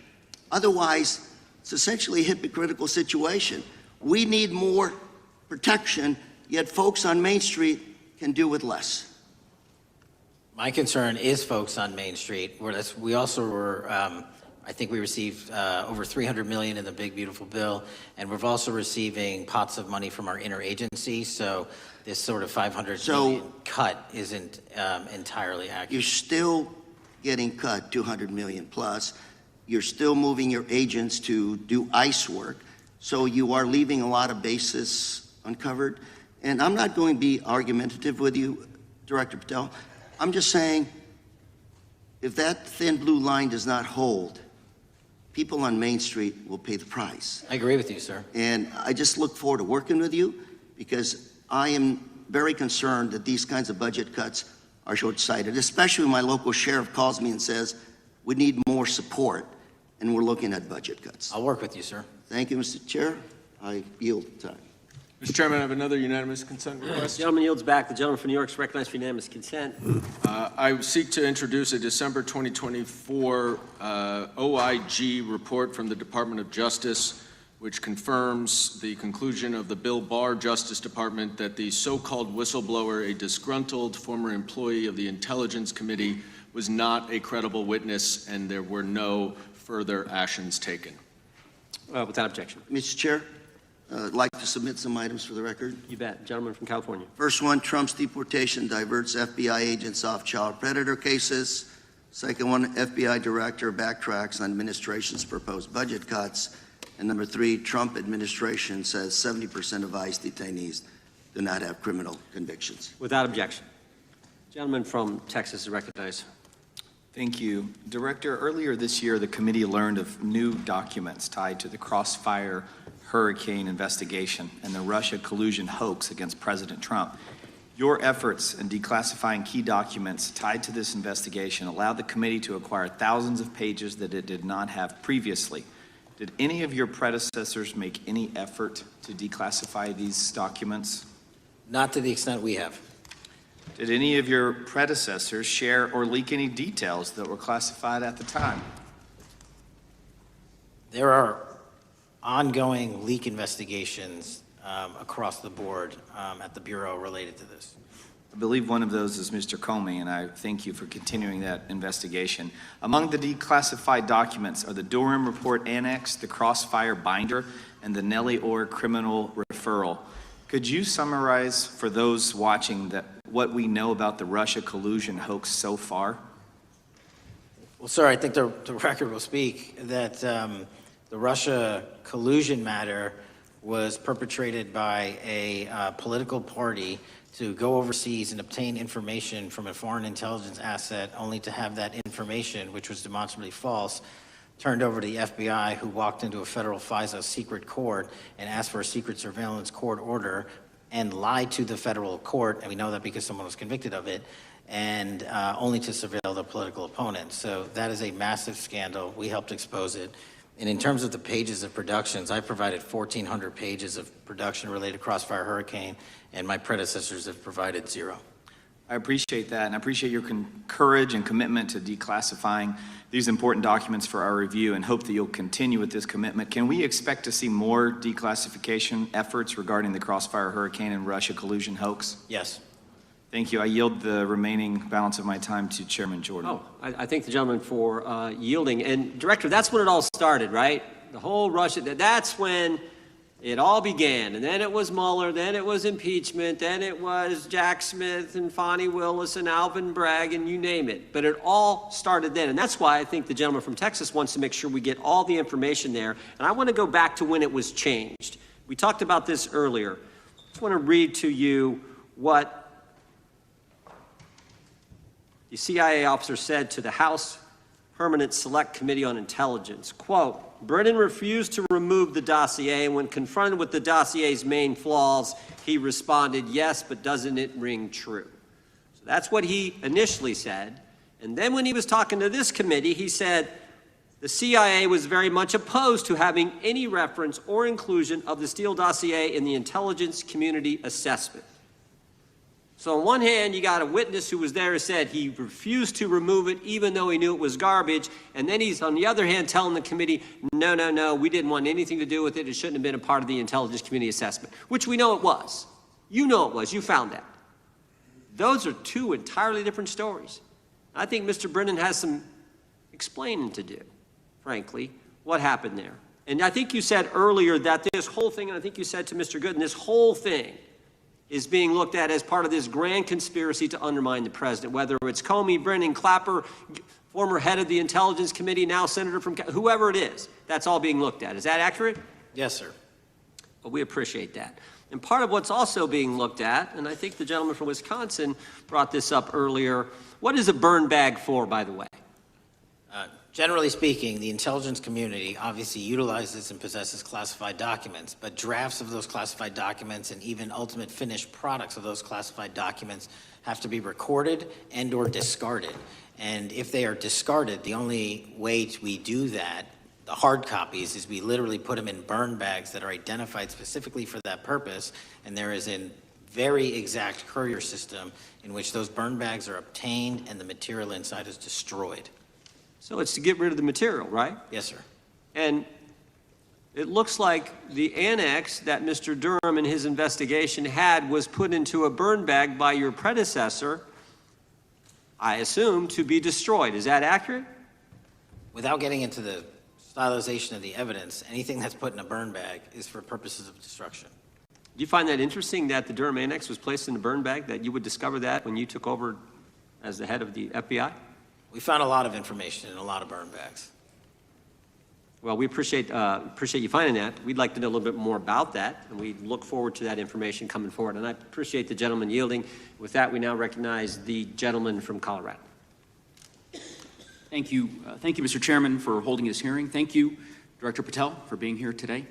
Otherwise, it's essentially a hypocritical situation. We need more protection, yet folks on Main Street can do with less. My concern is folks on Main Street. We also were, I think we received over $300 million in the big, beautiful bill, and we're also receiving pots of money from our interagency, so this sort of $500 million cut isn't entirely accurate. You're still getting cut $200 million plus. You're still moving your agents to do ICE work, so you are leaving a lot of bases uncovered. And I'm not going to be argumentative with you, Director Patel. I'm just saying, if that thin blue line does not hold, people on Main Street will pay the price. I agree with you, sir. And I just look forward to working with you, because I am very concerned that these kinds of budget cuts are short-sighted, especially when my local sheriff calls me and says, we need more support, and we're looking at budget cuts. I'll work with you, sir. Thank you, Mr. Chair. I yield time. Mr. Chairman, I have another unanimous consent request. The gentleman yields back. The gentleman from New York is recognized for unanimous consent. I seek to introduce a December 2024 OIG report from the Department of Justice which confirms the conclusion of the Bill Barr Justice Department that the so-called whistleblower, a disgruntled former employee of the Intelligence Committee, was not a credible witness, and there were no further actions taken. Without objection. Mr. Chair, I'd like to submit some items for the record. You bet. Gentleman from California. First one, Trump's deportation diverts FBI agents off child predator cases. Second one, FBI director backtracks on administration's proposed budget cuts. And number three, Trump administration says 70% of ICE detainees do not have criminal convictions. Without objection. Gentleman from Texas is recognized. Thank you. Director, earlier this year, the committee learned of new documents tied to the Crossfire Hurricane investigation and the Russia collusion hoax against President Trump. Your efforts in declassifying key documents tied to this investigation allowed the committee to acquire thousands of pages that it did not have previously. Did any of your predecessors make any effort to declassify these documents? Not to the extent we have. Did any of your predecessors share or leak any details that were classified at the time? There are ongoing leak investigations across the board at the Bureau related to this. I believe one of those is Mr. Comey, and I thank you for continuing that investigation. Among the declassified documents are the Durham Report Annex, the Crossfire Binder, and the Nellie Orr Criminal Referral. Could you summarize for those watching what we know about the Russia collusion hoax so far? Well, sir, I think the record will speak that the Russia collusion matter was perpetrated by a political party to go overseas and obtain information from a foreign intelligence asset, only to have that information, which was demonstrably false, turned over to the FBI, who walked into a federal FISA secret court and asked for a secret surveillance court order and lied to the federal court, and we know that because someone was convicted of it, and only to surveil the political opponent. So that is a massive scandal. We helped expose it. And in terms of the pages of productions, I provided 1,400 pages of production related to Crossfire Hurricane, and my predecessors have provided 0. I appreciate that, and I appreciate your courage and commitment to declassifying these important documents for our review, and hope that you'll continue with this commitment. Can we expect to see more declassification efforts regarding the Crossfire Hurricane and Russia collusion hoax? Yes. Thank you. I yield the remaining balance of my time to Chairman Jordan. I thank the gentleman for yielding. And Director, that's when it all started, right? The whole Russia, that's when it all began. And then it was Mueller, then it was impeachment, then it was Jack Smith and Fonnie Willis and Alvin Bragg and you name it. But it all started then. And that's why I think the gentleman from Texas wants to make sure we get all the information there. And I want to go back to when it was changed. We talked about this earlier. I just want to read to you what the CIA officer said to the House Permanent Select Committee on Intelligence, quote, Brennan refused to remove the dossier, and when confronted with the dossier's main flaws, he responded, yes, but doesn't it ring true? So that's what he initially said. And then when he was talking to this committee, he said the CIA was very much opposed to having any reference or inclusion of the Steele dossier in the intelligence community assessment. So on one hand, you got a witness who was there who said he refused to remove it even though he knew it was garbage, and then he's on the other hand telling the committee, no, we didn't want anything to do with it, it shouldn't have been a part of the intelligence community assessment, which we know it was. You know it was, you found that. Those are two entirely different stories. I think Mr. Brennan has some explaining to do, frankly, what happened there. And I think you said earlier that this whole thing, and I think you said to Mr. Gooden, this whole thing is being looked at as part of this grand conspiracy to undermine the president, whether it's Comey, Brennan, Clapper, former head of the Intelligence Committee, now senator from, whoever it is, that's all being looked at. Is that accurate? Yes, sir. Well, we appreciate that. And part of what's also being looked at, and I think the gentleman from Wisconsin brought this up earlier, what is a burn bag for, by the way? Generally speaking, the intelligence community obviously utilizes and possesses classified documents, but drafts of those classified documents and even ultimate finished products of those classified documents have to be recorded and or discarded. And if they are discarded, the only way we do that, the hard copies, is we literally put them in burn bags that are identified specifically for that purpose, and there is a very exact courier system in which those burn bags are obtained and the material inside is destroyed. So it's to get rid of the material, right? Yes, sir. And It looks like the annex that Mr. Durham in his investigation had was put into a burn bag by your predecessor, I assume, to be destroyed. Is that accurate? Without getting into the stylization of the evidence, anything that's put in a burn bag is for purposes of destruction. Do you find that interesting that the Durham annex was placed in a burn bag, that you would discover that when you took over as the head of the FBI? We found a lot of information in a lot of burn bags. Well, we appreciate you finding that. We'd like to know a little bit more about that, and we look forward to that information coming forward. And I appreciate the gentleman yielding. With that, we now recognize the gentleman from Colorado. Thank you. Thank you, Mr. Chairman, for holding this hearing. Thank you, Director Patel, for being here today.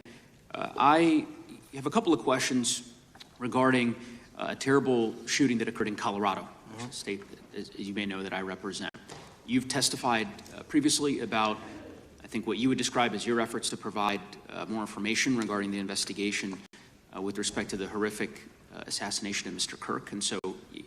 I have a couple of questions regarding a terrible shooting that occurred in Colorado, a state, as you may know, that I represent. You've testified previously about, I think, what you would describe as your efforts to provide more information regarding the investigation with respect to the horrific assassination of Mr. Kirk. And so,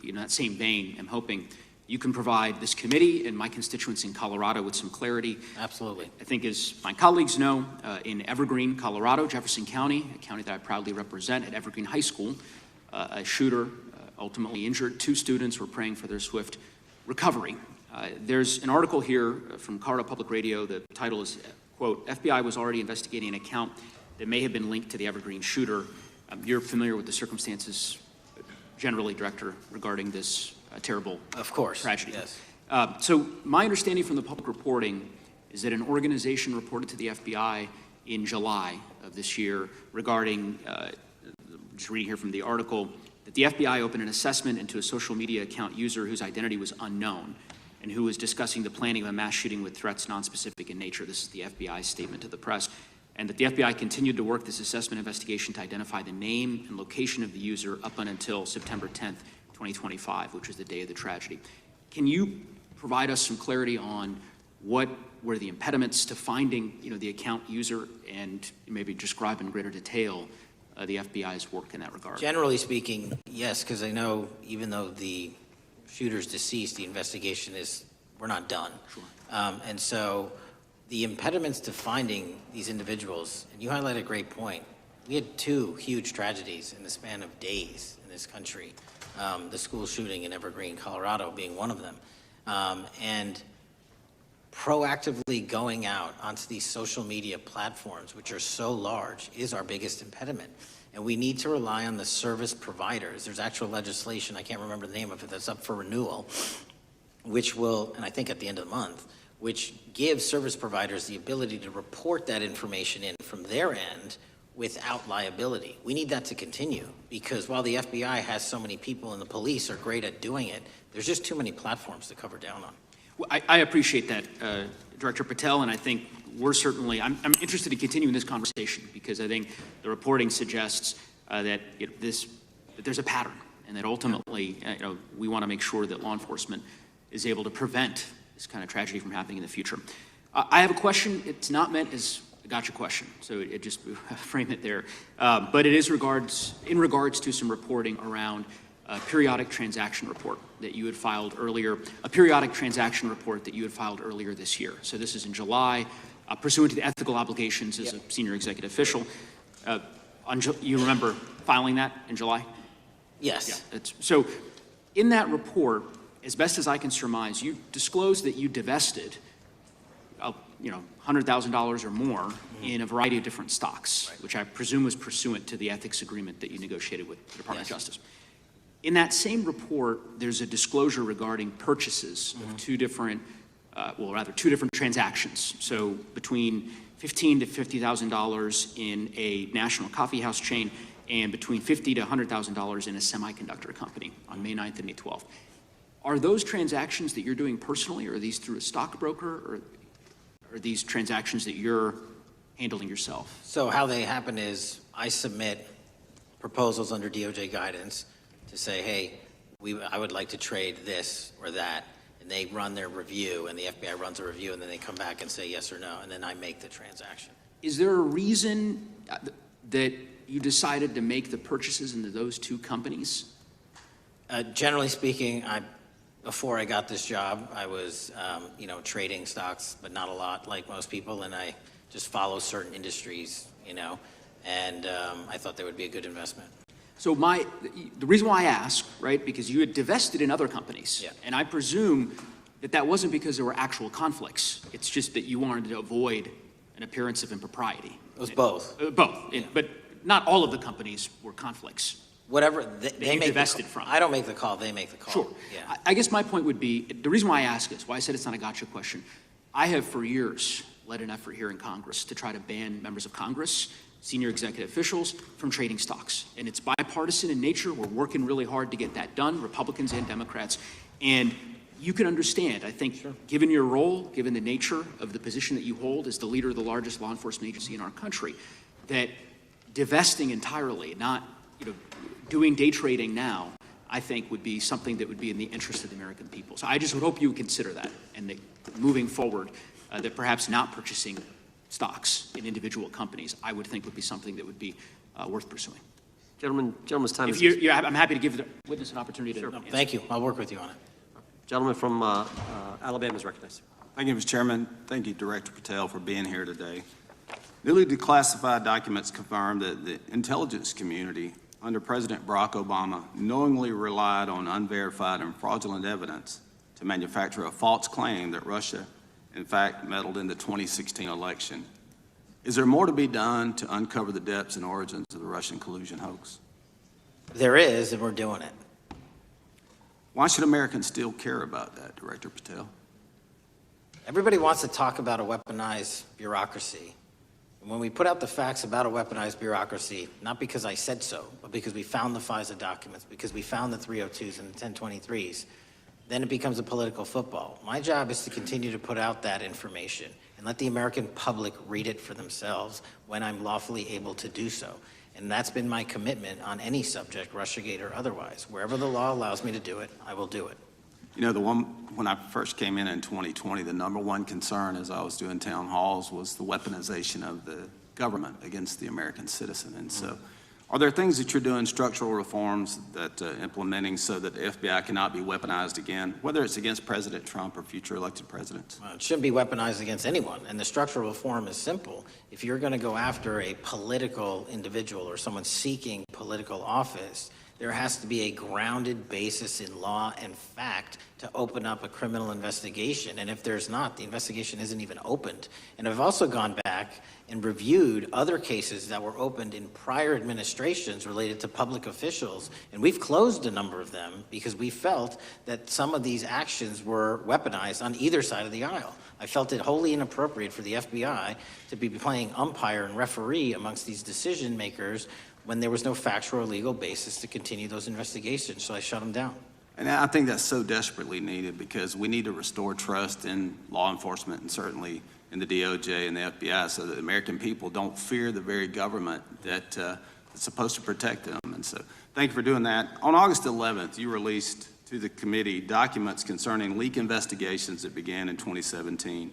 in that same vein, I'm hoping you can provide this committee and my constituents in Colorado with some clarity. Absolutely. I think, as my colleagues know, in Evergreen, Colorado, Jefferson County, a county that I proudly represent, at Evergreen High School, a shooter ultimately injured 2 students. Were praying for their swift recovery. There's an article here from Colorado Public Radio. The title is, quote, FBI was already investigating an account that may have been linked to the Evergreen shooter. You're familiar with the circumstances generally, Director, regarding this terrible tragedy. Yes. So my understanding from the public reporting is that an organization reported to the FBI in July of this year regarding, just reading here from the article, that the FBI opened an assessment into a social media account user whose identity was unknown and who was discussing the planning of a mass shooting with threats nonspecific in nature. This is the FBI's statement to the press. And that the FBI continued to work this assessment investigation to identify the name and location of the user up until September 10th, 2025, which was the day of the tragedy. Can you provide us some clarity on what were the impediments to finding, the account user, and maybe describe in greater detail the FBI's work in that regard? Generally speaking, yes, because I know even though the shooter's deceased, the investigation we're not done. Sure. And so the impediments to finding these individuals, and you highlight a great point. We had 2 huge tragedies in the span of days in this country. The school shooting in Evergreen, Colorado being one of them. And proactively going out onto these social media platforms, which are so large, is our biggest impediment. And we need to rely on the service providers. There's actual legislation, I can't remember the name of it, that's up for renewal, which will, and I think at the end of the month, which gives service providers the ability to report that information in from their end without liability. We need that to continue, because while the FBI has so many people and the police are great at doing it, there's just too many platforms to cover down on. Well, I appreciate that, Director Patel, and I think I'm interested in continuing this conversation, because I think the reporting suggests that there's a pattern, and that ultimately we want to make sure that law enforcement is able to prevent this kind of tragedy from happening in the future. I have a question. It's not meant as a gotcha question, so it just frame it there. But it is in regards to some reporting around a periodic transaction report that you had filed earlier, this year. So this is in July, pursuant to the ethical obligations as a senior executive official. You remember filing that in July? Yes. Yeah, so in that report, as best as I can surmise, you disclosed that you divested $100,000 or more in a variety of different stocks, which I presume was pursuant to the ethics agreement that you negotiated with the Department of Justice. In that same report, there's a disclosure regarding purchases of 2 different transactions. So between $15,000 to $50,000 in a national coffee house chain, and between $50,000 to $100,000 in a semiconductor company on May 9th and May 12th. Are those transactions that you're doing personally, or are these through a stockbroker, or are these transactions that you're handling yourself? So how they happen is I submit proposals under DOJ guidance to say, hey, I would like to trade this or that, and they run their review, and the FBI runs a review, and then they come back and say yes or no, and then I make the transaction. Is there a reason that you decided to make the purchases into those 2 companies? Generally speaking, before I got this job, I was, trading stocks, but not a lot, like most people, and I just follow certain industries and I thought they would be a good investment. So the reason why I ask, right, because you had divested in other companies. Yeah. And I presume that wasn't because there were actual conflicts. It's just that you wanted to avoid an appearance of impropriety. It was both. Both, but not all of the companies were conflicts. Whatever they make divested from. I don't make the call, they make the call. Sure. Yeah. I guess my point would be, the reason why I ask is, why I said it's not a gotcha question, I have for years led an effort here in Congress to try to ban members of Congress, senior executive officials, from trading stocks. And it's bipartisan in nature. We're working really hard to get that done, Republicans and Democrats. And you can understand, I think, given your role, given the nature of the position that you hold as the leader of the largest law enforcement agency in our country, that divesting entirely, not doing day trading now, I think would be something that would be in the interest of the American people. So I just would hope you would consider that, and that moving forward, that perhaps not purchasing stocks in individual companies, I would think would be something that would be worth pursuing. Gentleman's time is... I'm happy to give the witness an opportunity to... Thank you. I'll work with you on it. Gentleman from Alabama is recognized. Thank you, Mr. Chairman. Thank you, Director Patel, for being here today. Newly declassified documents confirm that the intelligence community under President Barack Obama knowingly relied on unverified and fraudulent evidence to manufacture a false claim that Russia, in fact, meddled in the 2016 election. Is there more to be done to uncover the depths and origins of the Russian collusion hoax? There is, and we're doing it. Why should Americans still care about that, Director Patel? Everybody wants to talk about a weaponized bureaucracy. And when we put out the facts about a weaponized bureaucracy, not because I said so, but because we found the FISA documents, because we found the 302s and the 1023s, then it becomes a political football. My job is to continue to put out that information and let the American public read it for themselves when I'm lawfully able to do so. And that's been my commitment on any subject, Russiagate or otherwise. Wherever the law allows me to do it, I will do it. You know, when I first came in 2020, the number one concern as I was doing town halls was the weaponization of the government against the American citizen. And so, are there things that you're doing, structural reforms that implementing so that the FBI cannot be weaponized again, whether it's against President Trump or future elected presidents? It shouldn't be weaponized against anyone. And the structural reform is simple. If you're going to go after a political individual or someone seeking political office, there has to be a grounded basis in law and fact to open up a criminal investigation. And if there's not, the investigation isn't even opened. And I've also gone back and reviewed other cases that were opened in prior administrations related to public officials. And we've closed a number of them because we felt that some of these actions were weaponized on either side of the aisle. I felt it wholly inappropriate for the FBI to be playing umpire and referee amongst these decision makers when there was no factual or legal basis to continue those investigations, so I shut them down. And I think that's so desperately needed because we need to restore trust in law enforcement and certainly in the DOJ and the FBI so that the American people don't fear the very government that is supposed to protect them. And so thank you for doing that. On August 11th, you released to the committee documents concerning leak investigations that began in 2017.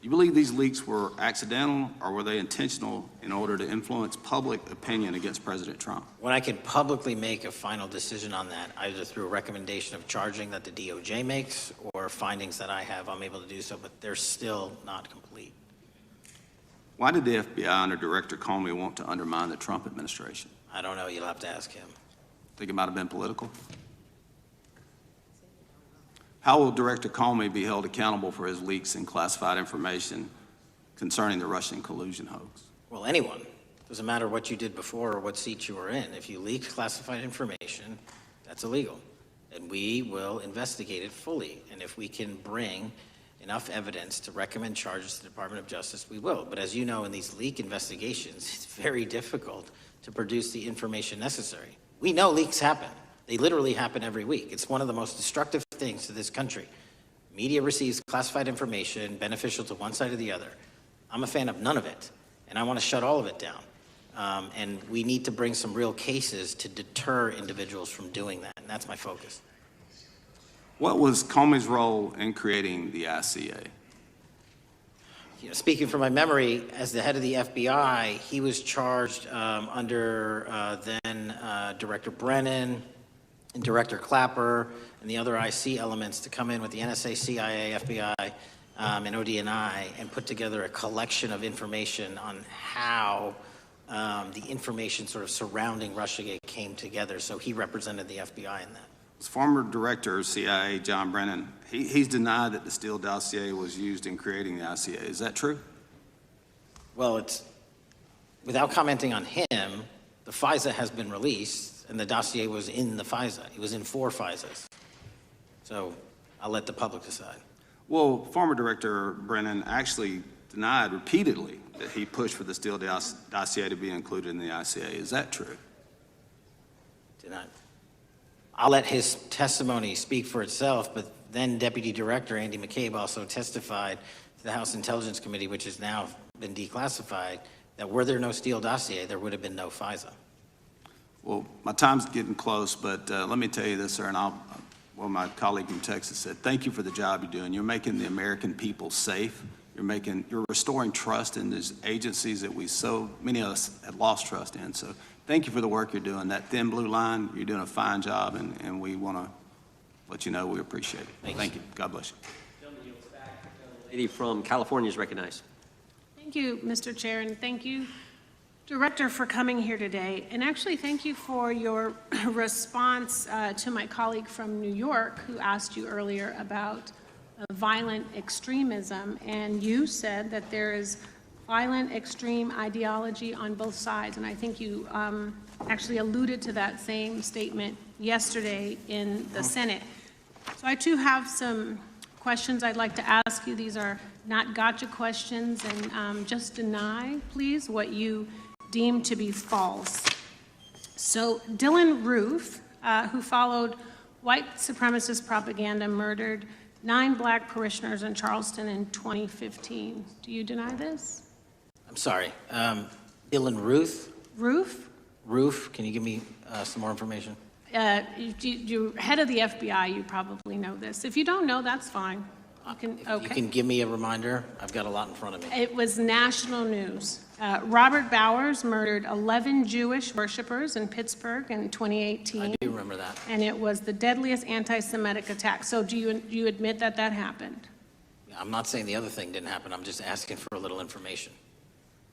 You believe these leaks were accidental or were they intentional in order to influence public opinion against President Trump? When I can publicly make a final decision on that, either through a recommendation of charging that the DOJ makes or findings that I have, I'm able to do so, but they're still not complete. Why did the FBI under Director Comey want to undermine the Trump administration? I don't know. You'll have to ask him. Think it might have been political? How will Director Comey be held accountable for his leaks and classified information concerning the Russian collusion hoax? Well, anyone. Doesn't matter what you did before or what seat you were in. If you leaked classified information, that's illegal. And we will investigate it fully. And if we can bring enough evidence to recommend charges to the Department of Justice, we will. But as you know, in these leak investigations, it's very difficult to produce the information necessary. We know leaks happen. They literally happen every week. It's one of the most destructive things to this country. Media receives classified information beneficial to one side or the other. I'm a fan of none of it, and I want to shut all of it down. And we need to bring some real cases to deter individuals from doing that, and that's my focus. What was Comey's role in creating the ICA? You know, speaking from my memory, as the head of the FBI, he was charged under then Director Brennan, and Director Clapper and the other IC elements to come in with the NSA, CIA, FBI, and ODNI and put together a collection of information on how the information sort of surrounding Russiagate came together, so he represented the FBI in that. Former Director of CIA, John Brennan, he's denied that the Steele dossier was used in creating the ICA. Is that true? Well, without commenting on him, the FISA has been released, and the dossier was in the FISA. It was in 4 FISAs. So I'll let the public decide. Well, former Director Brennan actually denied repeatedly that he pushed for the Steele dossier to be included in the ICA. Is that true? Denied. I'll let his testimony speak for itself, but then Deputy Director Andy McCabe also testified to the House Intelligence Committee, which has now been declassified, that were there no Steele dossier, there would have been no FISA. Well, my time's getting close, but let me tell you this, sir, and my colleague from Texas said, thank you for the job you're doing. You're making the American people safe. You're restoring trust in these agencies that so many of us had lost trust in. So thank you for the work you're doing. That thin blue line, you're doing a fine job, and we want to let you know we appreciate it. Thank you. God bless you. Lady from California is recognized. Thank you, Mr. Chair, and thank you, Director, for coming here today. And actually, thank you for your response to my colleague from New York who asked you earlier about violent extremism. And you said that there is violent extreme ideology on both sides. And I think you actually alluded to that same statement yesterday in the Senate. So I too have some questions I'd like to ask you. These are not gotcha questions, and just deny, please, what you deem to be false. So Dylan Roof, who followed white supremacist propaganda, murdered 9 black parishioners in Charleston in 2015. Do you deny this? I'm sorry. Dylan Ruth? Roof? Roof, can you give me some more information? You're head of the FBI, you probably know this. If you don't know, that's fine. You can give me a reminder. I've got a lot in front of me. It was national news. Robert Bowers murdered 11 Jewish worshipers in Pittsburgh in 2018. I do remember that. And it was the deadliest anti-Semitic attack. So do you admit that that happened? I'm not saying the other thing didn't happen. I'm just asking for a little information.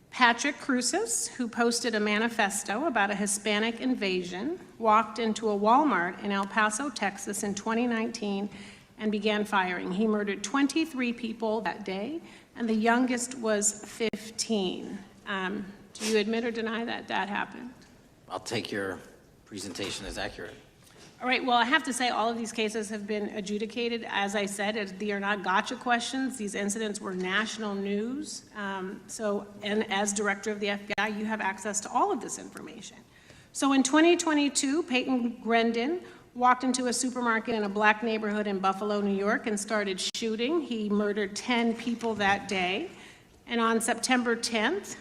Patrick Cruces, who posted a manifesto about a Hispanic invasion, walked into a Walmart in El Paso, Texas in 2019 and began firing. He murdered 23 people that day, and the youngest was 15. Do you admit or deny that that happened? I'll take your presentation as accurate. All right, well, I have to say all of these cases have been adjudicated. As I said, they are not gotcha questions. These incidents were national news. And as director of the FBI, you have access to all of this information. So in 2022, Peyton Grendon walked into a supermarket in a black neighborhood in Buffalo, New York, and started shooting. He murdered 10 people that day. And on September 10th,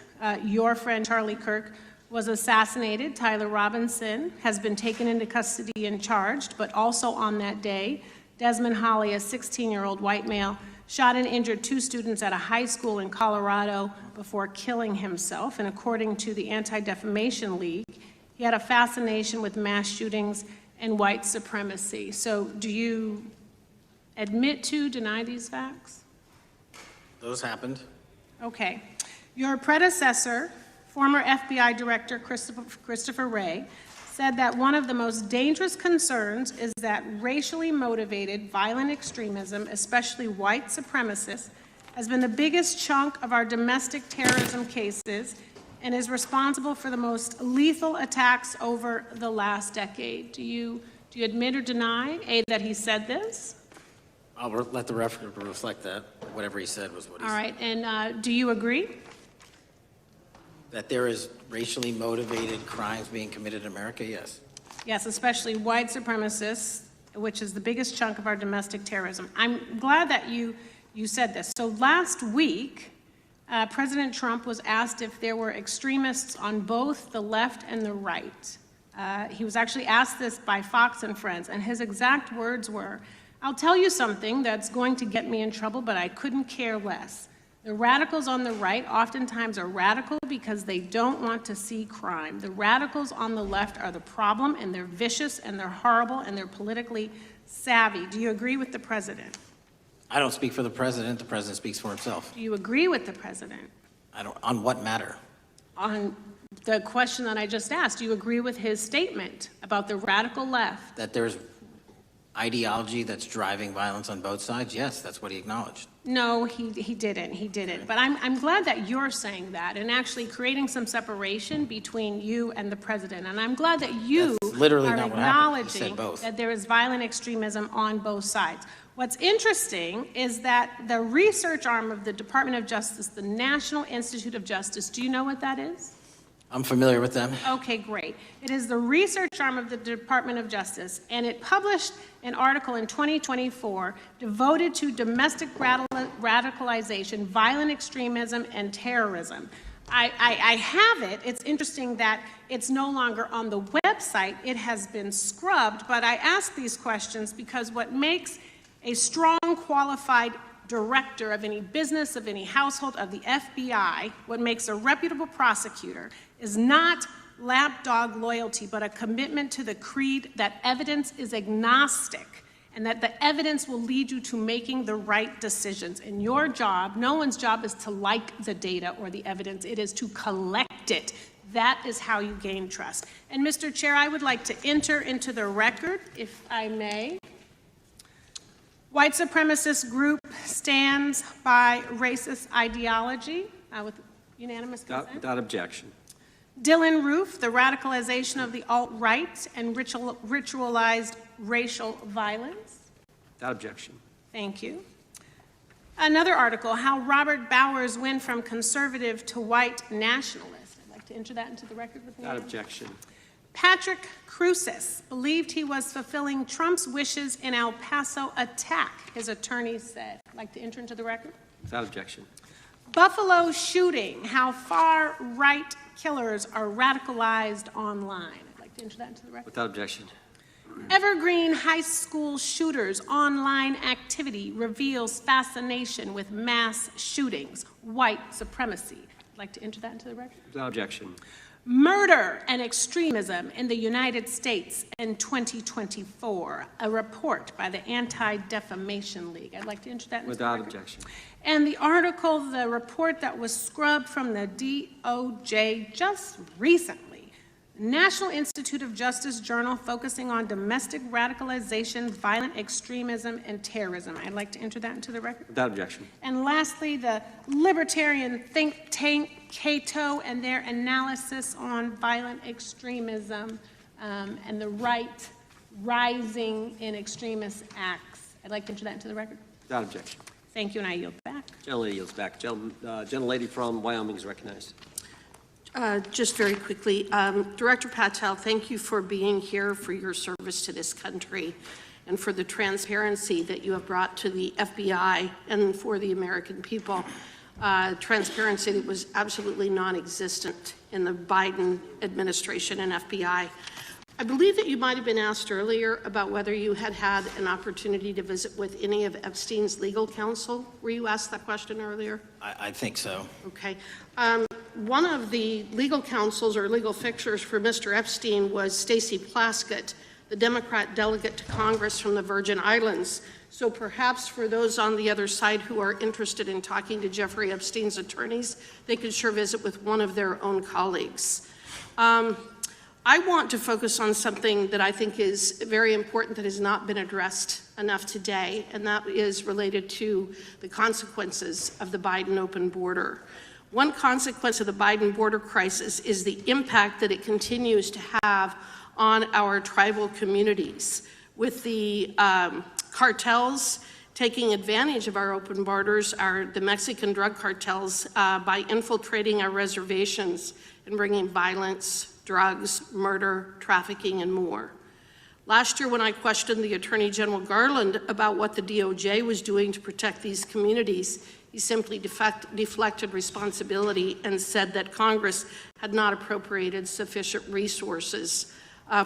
your friend Charlie Kirk was assassinated. Tyler Robinson has been taken into custody and charged, but also on that day, Desmond Holley, a 16-year-old white male, shot and injured 2 students at a high school in Colorado before killing himself. And according to the Anti-Defamation League, he had a fascination with mass shootings and white supremacy. So do you admit to, deny these facts? Those happened. Okay. Your predecessor, former FBI Director Christopher Wray, said that one of the most dangerous concerns is that racially motivated violent extremism, especially white supremacists, has been the biggest chunk of our domestic terrorism cases and is responsible for the most lethal attacks over the last decade. Do you admit or deny, A, that he said this? I'll let the record reflect that. Whatever he said was what he said. All right, and do you agree? That there is racially motivated crimes being committed in America, yes. Yes, especially white supremacists, which is the biggest chunk of our domestic terrorism. I'm glad that you said this. So last week, President Trump was asked if there were extremists on both the left and the right. He was actually asked this by Fox and Friends, and his exact words were, "I'll tell you something that's going to get me in trouble, but I couldn't care less. The radicals on the right oftentimes are radical because they don't want to see crime. The radicals on the left are the problem, and they're vicious, and they're horrible, and they're politically savvy." Do you agree with the president? I don't speak for the president. The president speaks for himself. Do you agree with the president? On what matter? On the question that I just asked, do you agree with his statement about the radical left? That there's ideology that's driving violence on both sides? Yes, that's what he acknowledged. No, he didn't. But I'm glad that you're saying that and actually creating some separation between you and the president. And I'm glad that you That's literally are not what happened. He said acknowledging both. that there is violent extremism on both sides. What's interesting is that the research arm of the Department of Justice, the National Institute of Justice, do you know what that is? I'm familiar with them. Okay, great. It is the research arm of the Department of Justice, and it published an article in 2024 devoted to domestic radicalization, violent extremism, and terrorism. I have it. It's interesting that it's no longer on the website. It has been scrubbed, but I ask these questions because what makes a strong, qualified director of any business, of any household, of the FBI, what makes a reputable prosecutor is not lapdog loyalty, but a commitment to the creed that evidence is agnostic and that the evidence will lead you to making the right decisions. And your job, no one's job is to like the data or the evidence, it is to collect it. That is how you gain trust. And Mr. Chair, I would like to enter into the record, if I may. White supremacist group stands by racist ideology with unanimous consent. Without objection. Dylan Roof, the radicalization of the alt-right and ritualized racial violence. Without objection. Thank you. Another article, how Robert Bowers went from conservative to white nationalist. I'd like to enter that into the record with me. Without objection. Patrick Cruces believed he was fulfilling Trump's wishes in El Paso attack, his attorneys said. I'd like to enter into the record. Without objection. Buffalo shooting, how far-right killers are radicalized online. I'd like to enter that into the record. Without objection. Evergreen High School shooters online activity reveals fascination with mass shootings, white supremacy. I'd like to enter that into the record. Without objection. Murder and extremism in the United States in 2024, a report by the Anti-Defamation League. I'd like to enter that into the record. Without objection. And the article, the report that was scrubbed from the DOJ just recently, National Institute of Justice Journal focusing on domestic radicalization, violent extremism, and terrorism. I'd like to enter that into the record. Without objection. And lastly, the libertarian think tank Cato and their analysis on violent extremism and the right rising in extremist acts. I'd like to enter that into the record. Without objection. Thank you, and I yield back. Gentlelady yields back. Gentlelady from Wyoming is recognized. Just very quickly, Director Patel, thank you for being here, for your service to this country, and for the transparency that you have brought to the FBI and for the American people. Transparency that was absolutely non-existent in the Biden administration and FBI. I believe that you might have been asked earlier about whether you had had an opportunity to visit with any of Epstein's legal counsel. Were you asked that question earlier? I think so. Okay. One of the legal counsels or legal fixers for Mr. Epstein was Stacey Plaskett, the Democrat delegate to Congress from the Virgin Islands. So perhaps for those on the other side who are interested in talking to Jeffrey Epstein's attorneys, they could sure visit with one of their own colleagues. I want to focus on something that I think is very important that has not been addressed enough today, and that is related to the consequences of the Biden open border. One consequence of the Biden border crisis is the impact that it continues to have on our tribal communities, with the cartels taking advantage of our open borders, the Mexican drug cartels, by infiltrating our reservations and bringing violence, drugs, murder, trafficking, and more. Last year, when I questioned the Attorney General Garland about what the DOJ was doing to protect these communities, he simply deflected responsibility and said that Congress had not appropriated sufficient resources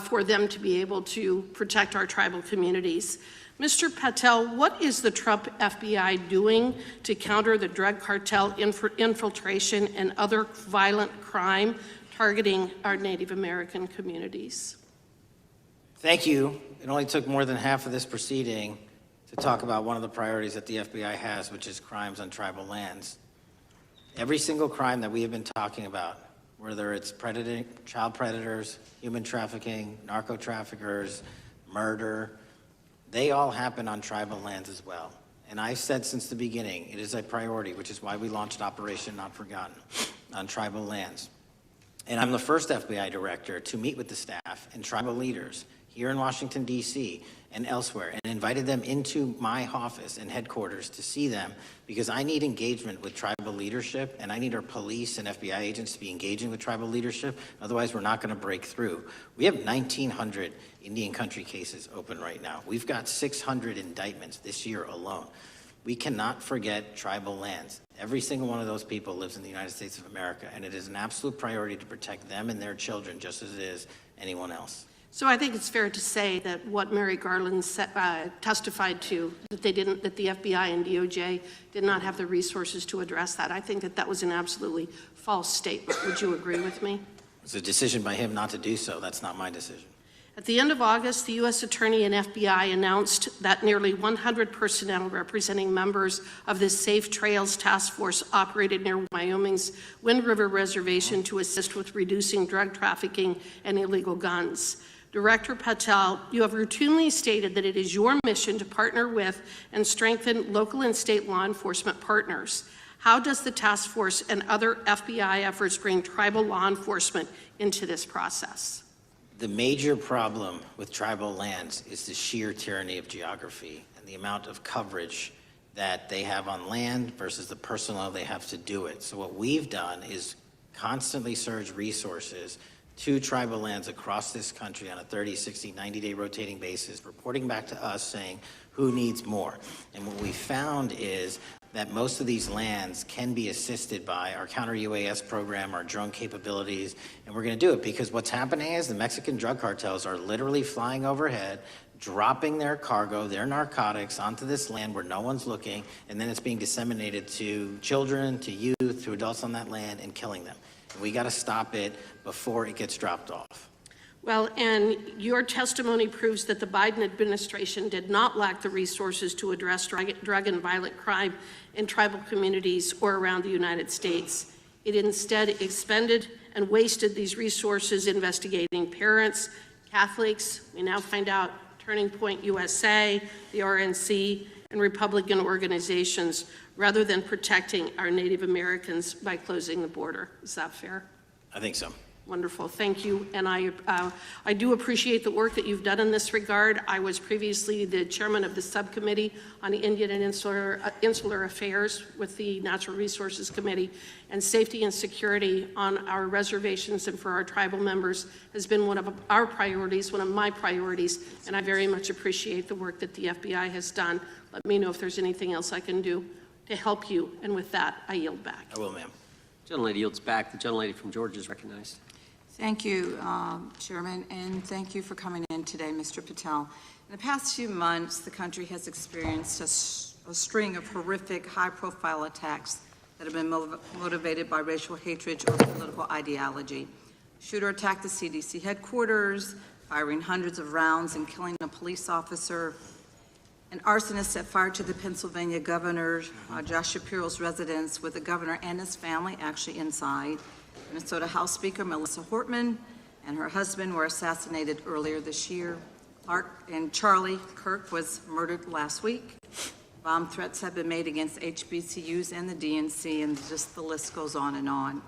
for them to be able to protect our tribal communities. Mr. Patel, what is the Trump FBI doing to counter the drug cartel infiltration and other violent crime targeting our Native American communities? Thank you. It only took more than half of this proceeding to talk about one of the priorities that the FBI has, which is crimes on tribal lands. Every single crime that we have been talking about whether it's child predators, human trafficking, narco traffickers, murder, they all happen on tribal lands as well. And I've said since the beginning, it is a priority, which is why we launched Operation Not Forgotten on tribal lands. And I'm the first FBI director to meet with the staff and tribal leaders here in Washington, D.C. and elsewhere, and invited them into my office and headquarters to see them, because I need engagement with tribal leadership, and I need our police and FBI agents to be engaging with tribal leadership. Otherwise, we're not going to break through. We have 1,900 Indian country cases open right now. We've got 600 indictments this year alone. We cannot forget tribal lands. Every single one of those people lives in the United States of America, and it is an absolute priority to protect them and their children just as it is anyone else. So I think it's fair to say that what Mary Garland testified to, that the FBI and DOJ did not have the resources to address that. I think that was an absolutely false statement. Would you agree with me? It's a decision by him not to do so. That's not my decision. At the end of August, the U.S. Attorney and FBI announced that nearly 100 personnel representing members of the Safe Trails Task Force operated near Wyoming's Wind River Reservation to assist with reducing drug trafficking and illegal guns. Director Patel, you have routinely stated that it is your mission to partner with and strengthen local and state law enforcement partners. How does the task force and other FBI efforts bring tribal law enforcement into this process? The major problem with tribal lands is the sheer tyranny of geography and the amount of coverage that they have on land versus the personnel they have to do it. So what we've done is constantly surge resources to tribal lands across this country on a 30, 60, 90-day rotating basis, reporting back to us saying who needs more. And what we found is that most of these lands can be assisted by our counter-UAS program, our drone capabilities, and we're going to do it because what's happening is the Mexican drug cartels are literally flying overhead, dropping their cargo, their narcotics onto this land where no one's looking, and then it's being disseminated to children, to youth, to adults on that land, and killing them. And we got to stop it before it gets dropped off. Well, and your testimony proves that the Biden administration did not lack the resources to address drug and violent crime in tribal communities or around the United States. It instead expended and wasted these resources investigating parents, Catholics, we now find out Turning Point USA, the RNC, and Republican organizations, rather than protecting our Native Americans by closing the border. Is that fair? I think so. Wonderful, thank you. And I do appreciate the work that you've done in this regard. I was previously the chairman of the subcommittee on the Indian and Insular Affairs with the Natural Resources Committee, and safety and security on our reservations and for our tribal members has been one of our priorities, one of my priorities, and I very much appreciate the work that the FBI has done. Let me know if there's anything else I can do to help you, and with that, I yield back. I will, ma'am. Gentlelady yields back. The gentlelady from Georgia is recognized. Thank you, Chairman, and thank you for coming in today, Mr. Patel. In the past few months, the country has experienced a string of horrific, high-profile attacks that have been motivated by racial hatred or political ideology. Shooter attacked the CDC headquarters, firing hundreds of rounds and killing a police officer. An arsonist set fire to the Pennsylvania governor, Josh Shapiro's residence, with the governor and his family actually inside. Minnesota House Speaker Melissa Hortman and her husband were assassinated earlier this year. Clark and Charlie Kirk was murdered last week. Bomb threats have been made against HBCUs and the DNC, and just the list goes on and on.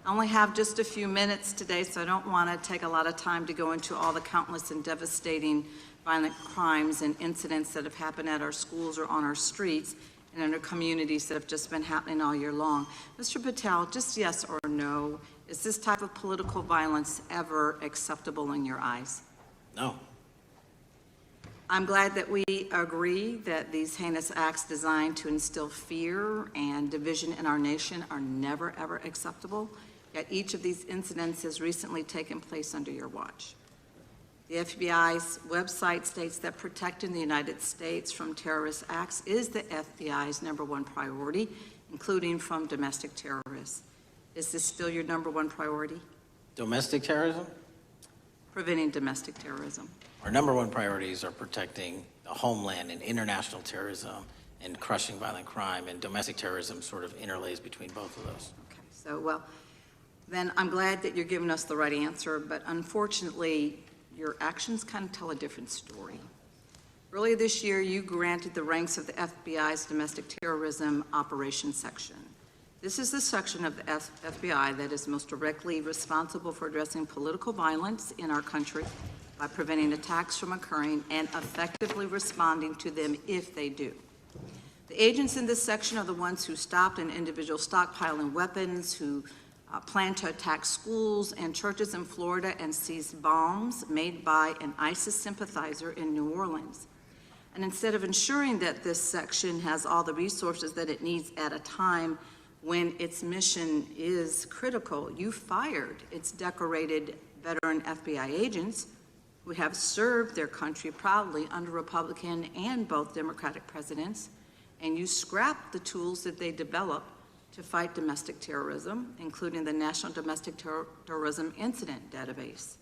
I only have just a few minutes today, so I don't want to take a lot of time to go into all the countless and devastating violent crimes and incidents that have happened at our schools or on our streets and in our communities that have just been happening all year long. Mr. Patel, just yes or no, is this type of political violence ever acceptable in your eyes? No. I'm glad that we agree that these heinous acts designed to instill fear and division in our nation are never, ever acceptable. Yet each of these incidents has recently taken place under your watch. The FBI's website states that protecting the United States from terrorist acts is the FBI's #1 priority, including from domestic terrorists. Is this still your #1 priority? Domestic terrorism? Preventing domestic terrorism. Our #1 priorities are protecting the homeland and international terrorism and crushing violent crime, and domestic terrorism sort of interlays between both of those. Okay, so, well, then I'm glad that you're giving us the right answer, but unfortunately, your actions kind of tell a different story. Earlier this year, you granted the ranks of the FBI's Domestic Terrorism Operations Section. This is the section of the FBI that is most directly responsible for addressing political violence in our country by preventing attacks from occurring and effectively responding to them if they do. The agents in this section are the ones who stopped an individual stockpiling weapons, who planned to attack schools and churches in Florida and seized bombs made by an ISIS sympathizer in New Orleans. And instead of ensuring that this section has all the resources that it needs at a time when its mission is critical, you fired its decorated veteran FBI agents who have served their country proudly under Republican and both Democratic presidents, and you scrapped the tools that they developed to fight domestic terrorism, including the National Domestic Terrorism Incident Database.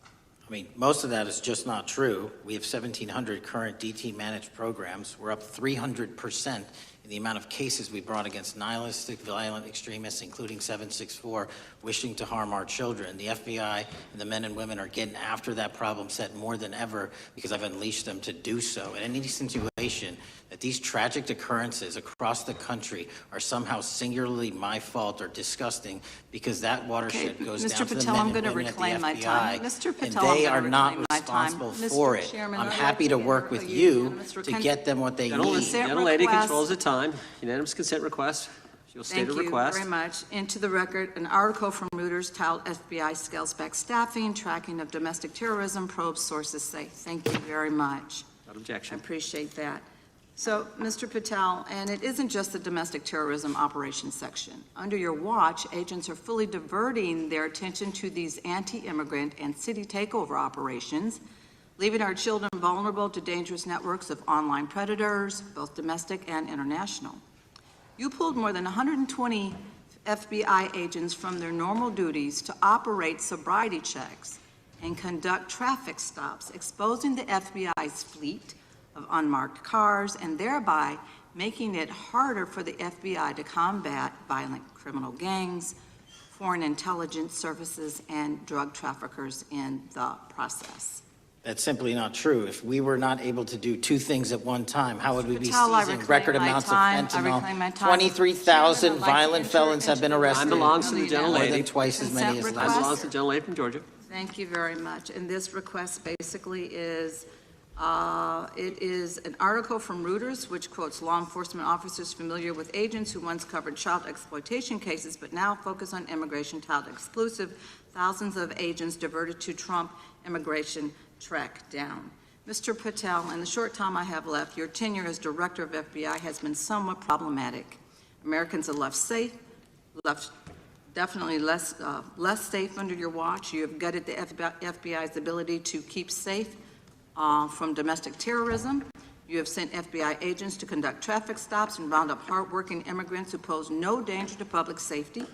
I mean, most of that is just not true. We have 1,700 current DT managed programs. We're up 300% in the amount of cases we brought against nihilistic, violent extremists, including 764, wishing to harm our children. The FBI and the men and women are getting after that problem set more than ever because I've unleashed them to do so. And any situation that these tragic occurrences across the country are somehow singularly my fault or disgusting because that watershed goes down to the men and women at the FBI, and they are not responsible for it. I'm happy to work with you to get them what they need. Gentlelady controls the time. Unanimous consent request. She'll state a request. Thank you very much. Into the record, an article from Reuters titled FBI Scales Back Staffing, Tracking of Domestic Terrorism, Probes Sources Say. Thank you very much. Without objection. I appreciate that. So, Mr. Patel, and it isn't just the domestic terrorism operations section. Under your watch, agents are fully diverting their attention to these anti-immigrant and city takeover operations, leaving our children vulnerable to dangerous networks of online predators, both domestic and international. You pulled more than 120 FBI agents from their normal duties to operate sobriety checks and conduct traffic stops, exposing the FBI's fleet of unmarked cars and thereby making it harder for the FBI to combat violent criminal gangs, foreign intelligence services, and drug traffickers in the process. That's simply not true. If we were not able to do two things at one time, how would we be Patel, I seizing reclaim record my amounts of time. I reclaim my fentanyl? time. 23,000 Chairman, I'd like to violent enter felons have been into the arrested. Time belongs to the More gentlelady. than twice as many as Consent last Time request. belongs to the gentlelady from Georgia. Thank you very much. And this request basically is, it is an article from Reuters, which quotes law enforcement officers familiar with agents who once covered child exploitation cases, but now focus on immigration child exclusive. Thousands of agents diverted to Trump immigration track down. Mr. Patel, in the short time I have left, your tenure as director of FBI has been somewhat problematic. Americans are left definitely less safe under your watch. You have gutted the FBI's ability to keep safe from domestic terrorism. You have sent FBI agents to conduct traffic stops and round up hardworking immigrants who pose no danger to public safety.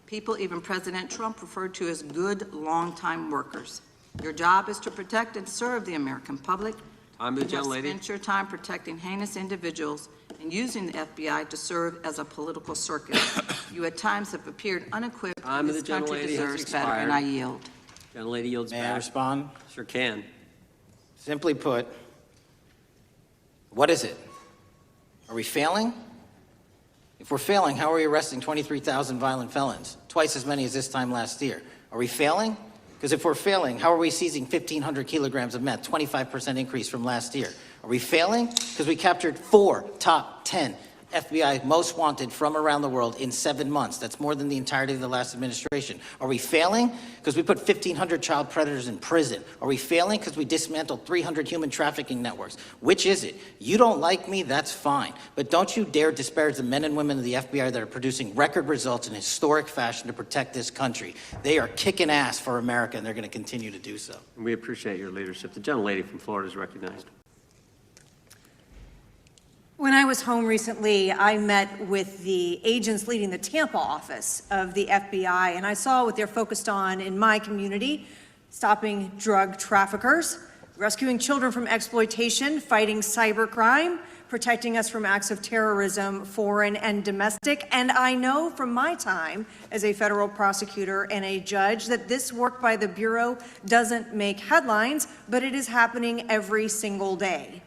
People even President Trump referred to as good, long-time workers. Your job is to protect and serve the American public. Time to the You have gentlelady. spent your time protecting heinous individuals and using the FBI to serve as a political circus. You at times have appeared unequipped. Time to This the country gentlelady has deserves better, and expired. I yield. Gentlelady yields May back. I respond? Sure can. Simply put, what is it? Are we failing? If we're failing, how are we arresting 23,000 violent felons? Twice as many as this time last year. Are we failing? Because if we're failing, how are we seizing 1,500 kilograms of meth, 25% increase from last year? Are we failing? Because we captured 4 top 10 FBI most wanted from around the world in 7 months. That's more than the entirety of the last administration. Are we failing? Because we put 1,500 child predators in prison. Are we failing? Because we dismantled 300 human trafficking networks. Which is it? You don't like me, that's fine. But don't you dare disparage the men and women of the FBI that are producing record results in historic fashion to protect this country. They are kicking ass for America, and they're going to continue to do so. We appreciate your leadership. The gentlelady from Florida is recognized. When I was home recently, I met with the agents leading the Tampa office of the FBI, and I saw what they're focused on in my community: stopping drug traffickers, rescuing children from exploitation, fighting cybercrime, protecting us from acts of terrorism, foreign and domestic. And I know from my time as a federal prosecutor and a judge that this work by the Bureau doesn't make headlines, but it is happening every single day.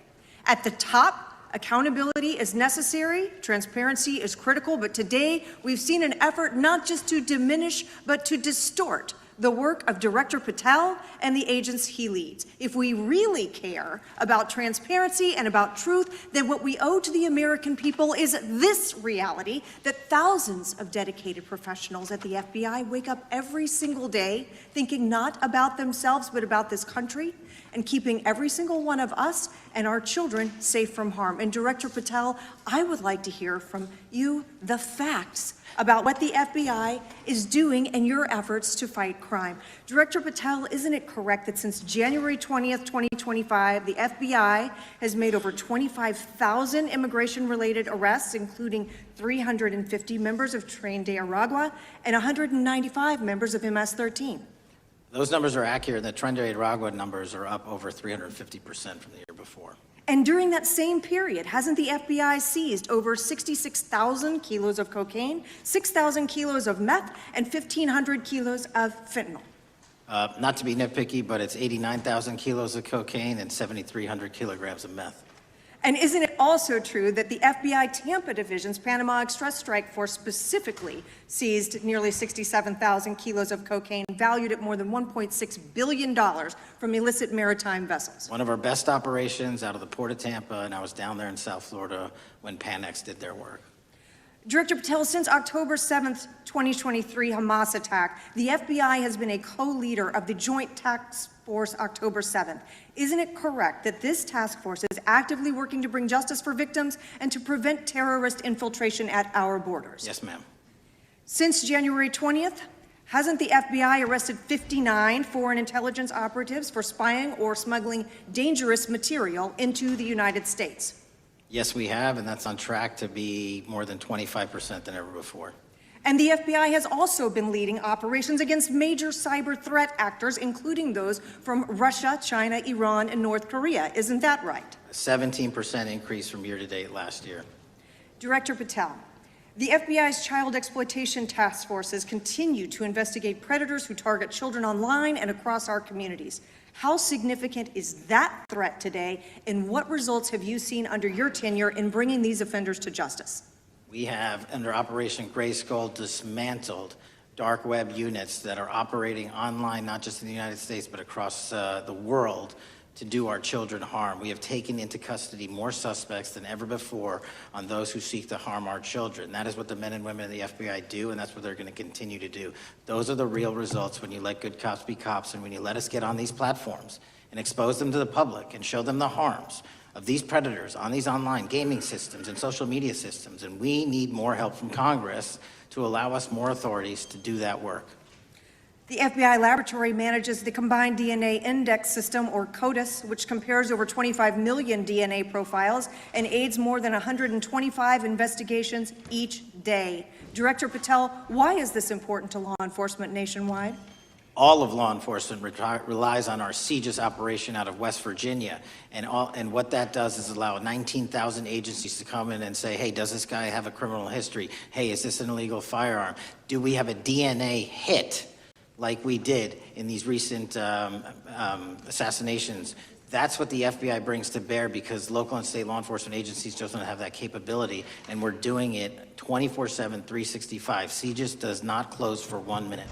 At the top, accountability is necessary, transparency is critical, but today we've seen an effort not just to diminish, but to distort the work of Director Patel and the agents he leads. If we really care about transparency and about truth, then what we owe to the American people is this reality, that thousands of dedicated professionals at the FBI wake up every single day thinking not about themselves, but about this country, and keeping every single one of us and our children safe from harm. And Director Patel, I would like to hear from you the facts about what the FBI is doing in your efforts to fight crime. Director Patel, isn't it correct that since January 20th, 2025, the FBI has made over 25,000 immigration-related arrests, including 350 members of Tren de Aragua and 195 members of MS-13? Those numbers are accurate. The Tren de Aragua numbers are up over 350% from the year before. And during that same period, hasn't the FBI seized over 66,000 kilos of cocaine, 6,000 kilos of meth, and 1,500 kilos of fentanyl? Not to be nitpicky, but it's 89,000 kilos of cocaine and 7,300 kilograms of meth. And isn't it also true that the FBI Tampa Division's Panama Express Strike Force specifically seized nearly 67,000 kilos of cocaine valued at more than $1.6 billion from illicit maritime vessels? One of our best operations out of the Port of Tampa, and I was down there in South Florida when Panex did their work. Director Patel, since October 7th, 2023 Hamas attack, the FBI has been a co-leader of the Joint Task Force October 7th. Isn't it correct that this task force is actively working to bring justice for victims and to prevent terrorist infiltration at our borders? Yes, ma'am. Since January 20th, hasn't the FBI arrested 59 foreign intelligence operatives for spying or smuggling dangerous material into the United States? Yes, we have, and that's on track to be more than 25% than ever before. And the FBI has also been leading operations against major cyber threat actors, including those from Russia, China, Iran, and North Korea. Isn't that right? A 17% increase from year to date last year. Director Patel, the FBI's child exploitation task forces continue to investigate predators who target children online and across our communities. How significant is that threat today, and what results have you seen under your tenure in bringing these offenders to justice? We have, under Operation Grayskull, dismantled dark web units that are operating online, not just in the United States, but across the world, to do our children harm. We have taken into custody more suspects than ever before on those who seek to harm our children. That is what the men and women of the FBI do, and that's what they're going to continue to do. Those are the real results when you let good cops be cops, and when you let us get on these platforms and expose them to the public and show them the harms of these predators on these online gaming systems and social media systems. And we need more help from Congress to allow us more authorities to do that work. The FBI laboratory manages the Combined DNA Index System, or CODIS, which compares over 25 million DNA profiles and aids more than 125 investigations each day. Director Patel, why is this important to law enforcement nationwide? All of law enforcement relies on our CJIS operation out of West Virginia. And what that does is allow 19,000 agencies to come in and say, hey, does this guy have a criminal history? Hey, is this an illegal firearm? Do we have a DNA hit like we did in these recent assassinations? That's what the FBI brings to bear, because local and state law enforcement agencies just don't have that capability, and we're doing it 24/7, 365. CJIS does not close for 1 minute.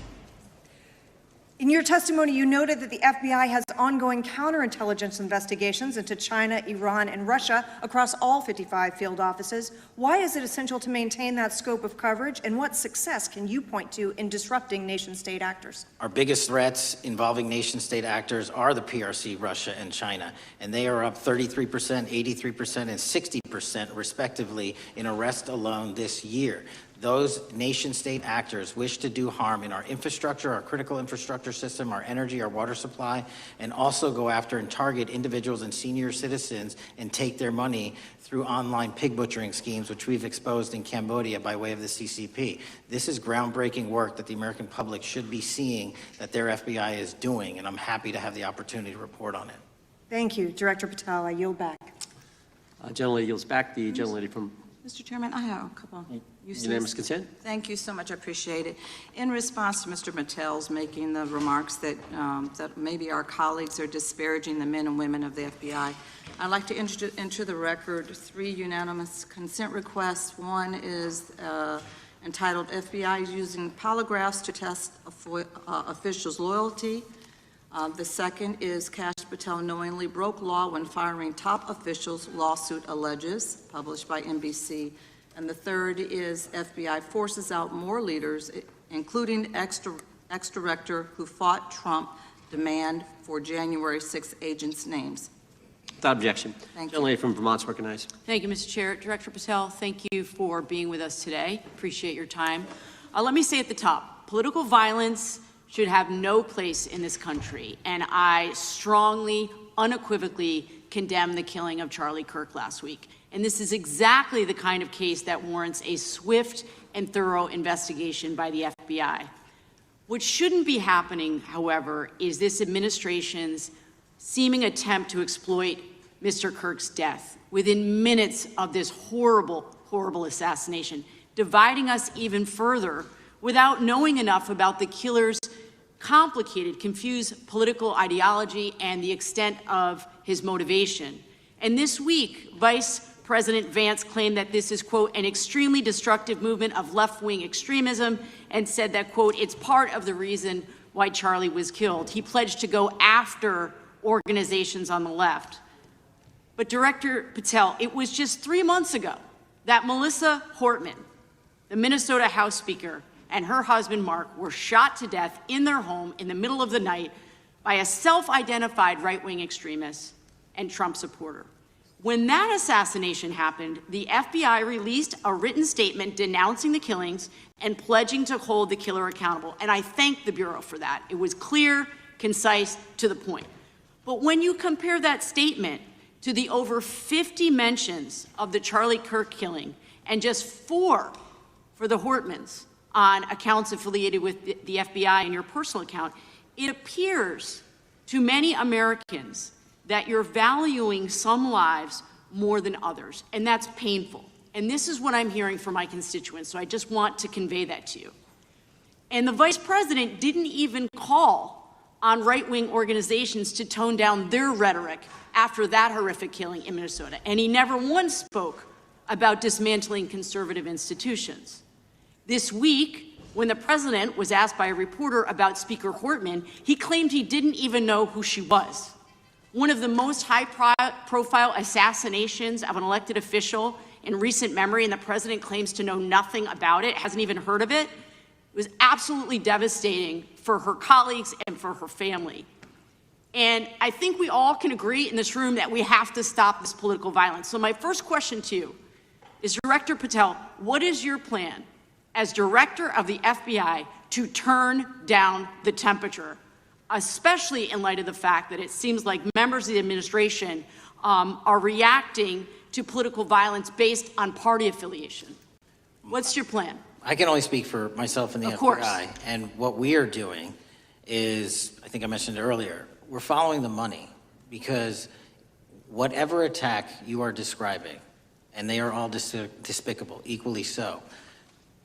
In your testimony, you noted that the FBI has ongoing counterintelligence investigations into China, Iran, and Russia across all 55 field offices. Why is it essential to maintain that scope of coverage, and what success can you point to in disrupting nation-state actors? Our biggest threats involving nation-state actors are the PRC, Russia, and China, and they are up 33%, 83%, and 60% respectively in arrest alone this year. Those nation-state actors wish to do harm in our infrastructure, our critical infrastructure system, our energy, our water supply, and also go after and target individuals and senior citizens and take their money through online pig butchering schemes, which we've exposed in Cambodia by way of the CCP. This is groundbreaking work that the American public should be seeing that their FBI is doing, and I'm happy to have the opportunity to report on it. Thank you, Director Patel. I yield back. Gentlelady yields back. The gentlelady from Mr. Chairman, I have a couple uses. unanimous consent. Thank you so much. I appreciate it. In response to Mr. Patel's making the remarks that that maybe our colleagues are disparaging the men and women of the FBI, I'd like to enter the record 3 unanimous consent requests. One is entitled FBI is using polygraphs to test officials' loyalty. The second is Kash Patel knowingly broke law when firing top officials, lawsuit alleges, published by NBC. And the third is FBI forces out more leaders, including ex-director who fought Trump, demand for January 6 agents' names. Without objection. Thank you. Gentlelady from Vermont's recognized. Thank you, Mr. Chair. Director Patel, thank you for being with us today. Appreciate your time. Let me say at the top, political violence should have no place in this country, and I strongly, unequivocally condemn the killing of Charlie Kirk last week. And this is exactly the kind of case that warrants a swift and thorough investigation by the FBI. What shouldn't be happening, however, is this administration's seeming attempt to exploit Mr. Kirk's death within minutes of this horrible, horrible assassination, dividing us even further without knowing enough about the killer's complicated, confused political ideology and the extent of his motivation. And this week, Vice President Vance claimed that this is, quote, an extremely destructive movement of left-wing extremism, and said that, quote, it's part of the reason why Charlie was killed. He pledged to go after organizations on the left. But Director Patel, it was just 3 months ago that Melissa Hortman, the Minnesota House Speaker, and her husband Mark were shot to death in their home in the middle of the night by a self-identified right-wing extremist and Trump supporter. When that assassination happened, the FBI released a written statement denouncing the killings and pledging to hold the killer accountable. And I thank the Bureau for that. It was clear, concise, to the point. But when you compare that statement to the over 50 mentions of the Charlie Kirk killing and just 4 for the Hortmans on accounts affiliated with the FBI and your personal account, it appears to many Americans that you're valuing some lives more than others, and that's painful. And this is what I'm hearing from my constituents, so I just want to convey that to you. And the Vice President didn't even call on right-wing organizations to tone down their rhetoric after that horrific killing in Minnesota, and he never once spoke about dismantling conservative institutions. This week, when the president was asked by a reporter about Speaker Hortman, he claimed he didn't even know who she was. One of the most high-profile assassinations of an elected official in recent memory, and the president claims to know nothing about it, hasn't even heard of it. It was absolutely devastating for her colleagues and for her family. And I think we all can agree in this room that we have to stop this political violence. So my first question to you is, Director Patel, what is your plan as director of the FBI to turn down the temperature, especially in light of the fact that it seems like members of the administration are reacting to political violence based on party affiliation? What's your plan? I can only speak for myself and the Of course. FBI. And what we are doing is, I think I mentioned it earlier, we're following the money, because whatever attack you are describing, and they are all despicable, equally so,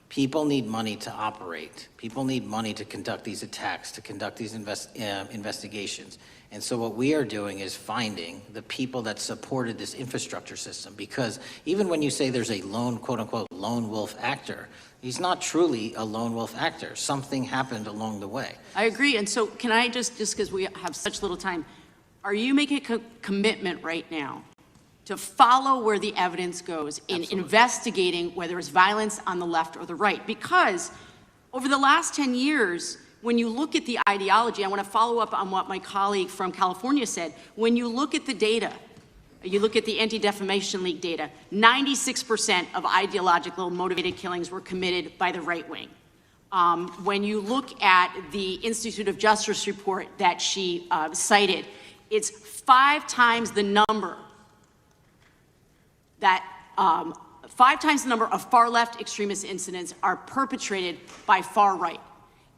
people need money to operate. People need money to conduct these attacks, to conduct these investigations. And so what we are doing is finding the people that supported this infrastructure system, because even when you say there's a lone, quote unquote, lone wolf actor, he's not truly a lone wolf actor. Something happened along the way. I agree. And so can I just because we have such little time, are you making a commitment right now to follow where the evidence goes in investigating whether it's violence on the left or the right? Because over the last 10 years, when you look at the ideology, I want to follow up on what my colleague from California said. When you look at the data, you look at the Anti-Defamation League data, 96% of ideological motivated killings were committed by the right wing. When you look at the Institute of Justice report that she cited, it's 5 times the number that 5 times the number of far left extremist incidents are perpetrated by far right.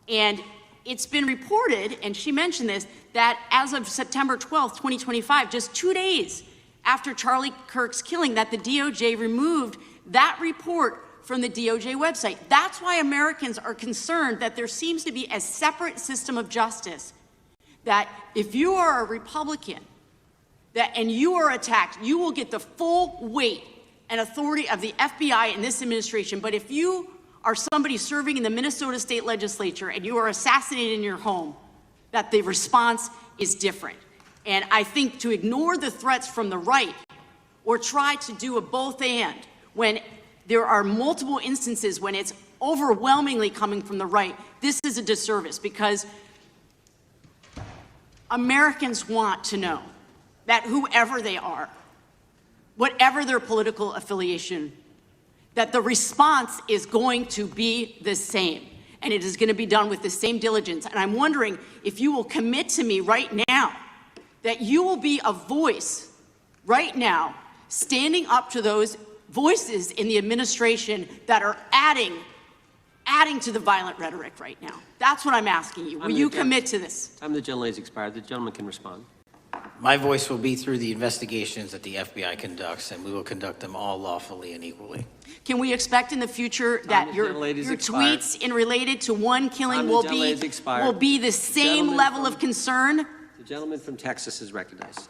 And it's been reported, and she mentioned this, that as of September 12th, 2025, just 2 days after Charlie Kirk's killing that the DOJ removed that report from the DOJ website. That's why Americans are concerned that there seems to be a separate system of justice, that if you are a Republican and you are attacked, you will get the full weight and authority of the FBI in this administration. But if you are somebody serving in the Minnesota State Legislature and you are assassinated in your home, that the response is different. And I think to ignore the threats from the right or try to do a both and when there are multiple instances when it's overwhelmingly coming from the right, this is a disservice, because Americans want to know that whoever they are, whatever their political affiliation, that the response is going to be the same, and it is going to be done with the same diligence. And I'm wondering if you will commit to me right now that you will be a voice right now standing up to those voices in the administration that are adding to the violent rhetoric right now. That's what I'm asking you. Will you commit to this? Time of the gentlelady's expired. The gentleman can respond. My voice will be through the investigations that the FBI conducts, and we will conduct them all lawfully and equally. Can we expect in the future that your tweets in related to one killing will be the same level of concern? The gentleman from Texas is recognized.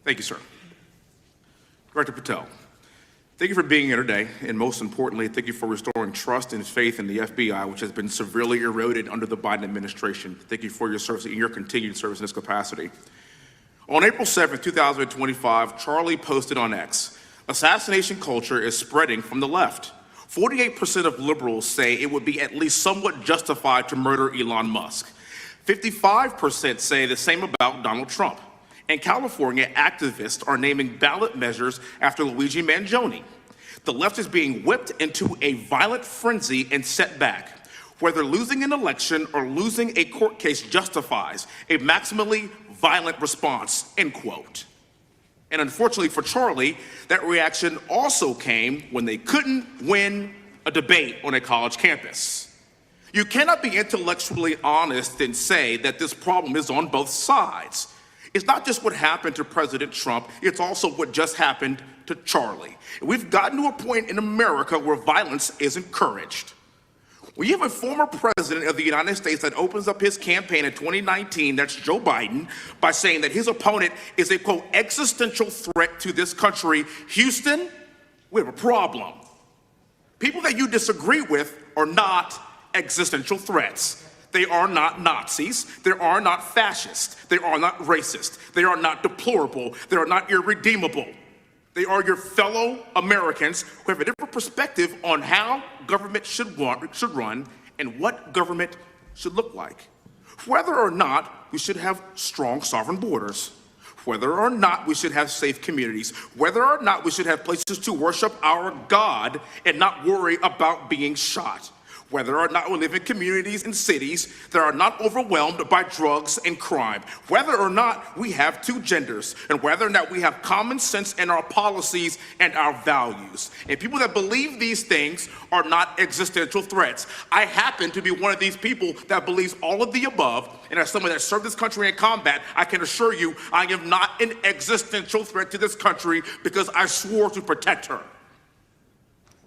Thank you, sir. Director Patel, thank you for being here today, and most importantly, thank you for restoring trust and faith in the FBI, which has been severely eroded under the Biden administration. Thank you for your service and your continued service in this capacity. On April 7th, 2025, Charlie posted on X, "Assassination culture is spreading from the left. 48% of liberals say it would be at least somewhat justified to murder Elon Musk. 55% say the same about Donald Trump. And California activists are naming ballot measures after Luigi Mangione. The left is being whipped into a violent frenzy and set back. Whether losing an election or losing a court case justifies a maximally violent response," end quote. And unfortunately for Charlie, that reaction also came when they couldn't win a debate on a college campus. You cannot be intellectually honest and say that this problem is on both sides. It's not just what happened to President Trump, it's also what just happened to Charlie. And we've gotten to a point in America where violence is encouraged. We have a former president of the United States that opens up his campaign in 2019, that's Joe Biden, by saying that his opponent is a, quote, existential threat to this country. Houston, we have a problem. People that you disagree with are not existential threats. They are not Nazis. They are not fascist. They are not racist. They are not deplorable. They are not irredeemable. They are your fellow Americans who have a different perspective on how government should run and what government should look like. Whether or not we should have strong sovereign borders, whether or not we should have safe communities, whether or not we should have places to worship our God and not worry about being shot, whether or not we live in communities and cities that are not overwhelmed by drugs and crime, whether or not we have two genders, and whether or not we have common sense in our policies and our values. And people that believe these things are not existential threats. I happen to be one of these people that believes all of the above, and as someone that served this country in combat, I can assure you I am not an existential threat to this country because I swore to protect her.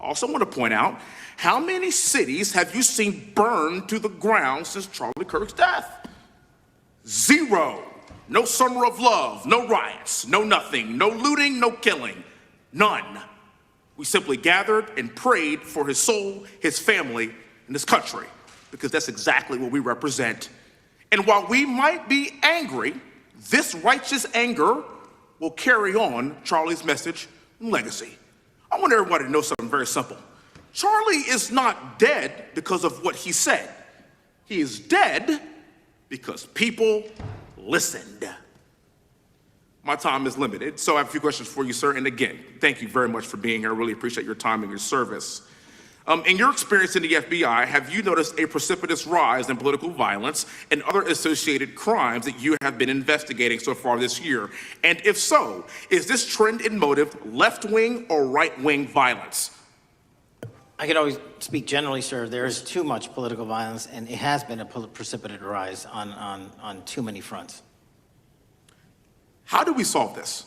I also want to point out, how many cities have you seen burned to the ground since Charlie Kirk's death? 0. No summer of love, no riots, no nothing, no looting, no killing, none. We simply gathered and prayed for his soul, his family, and his country, because that's exactly what we represent. And while we might be angry, this righteous anger will carry on Charlie's message and legacy. I want everybody to know something very simple. Charlie is not dead because of what he said. He is dead because people listened. My time is limited, so I have a few questions for you, sir. And again, thank you very much for being here. I really appreciate your time and your service. In your experience in the FBI, have you noticed a precipitous rise in political violence and other associated crimes that you have been investigating so far this year? And if so, is this trend in motive left-wing or right-wing violence? I could always speak generally, sir. There is too much political violence, and it has been a precipitous rise on too many fronts. How do we solve this?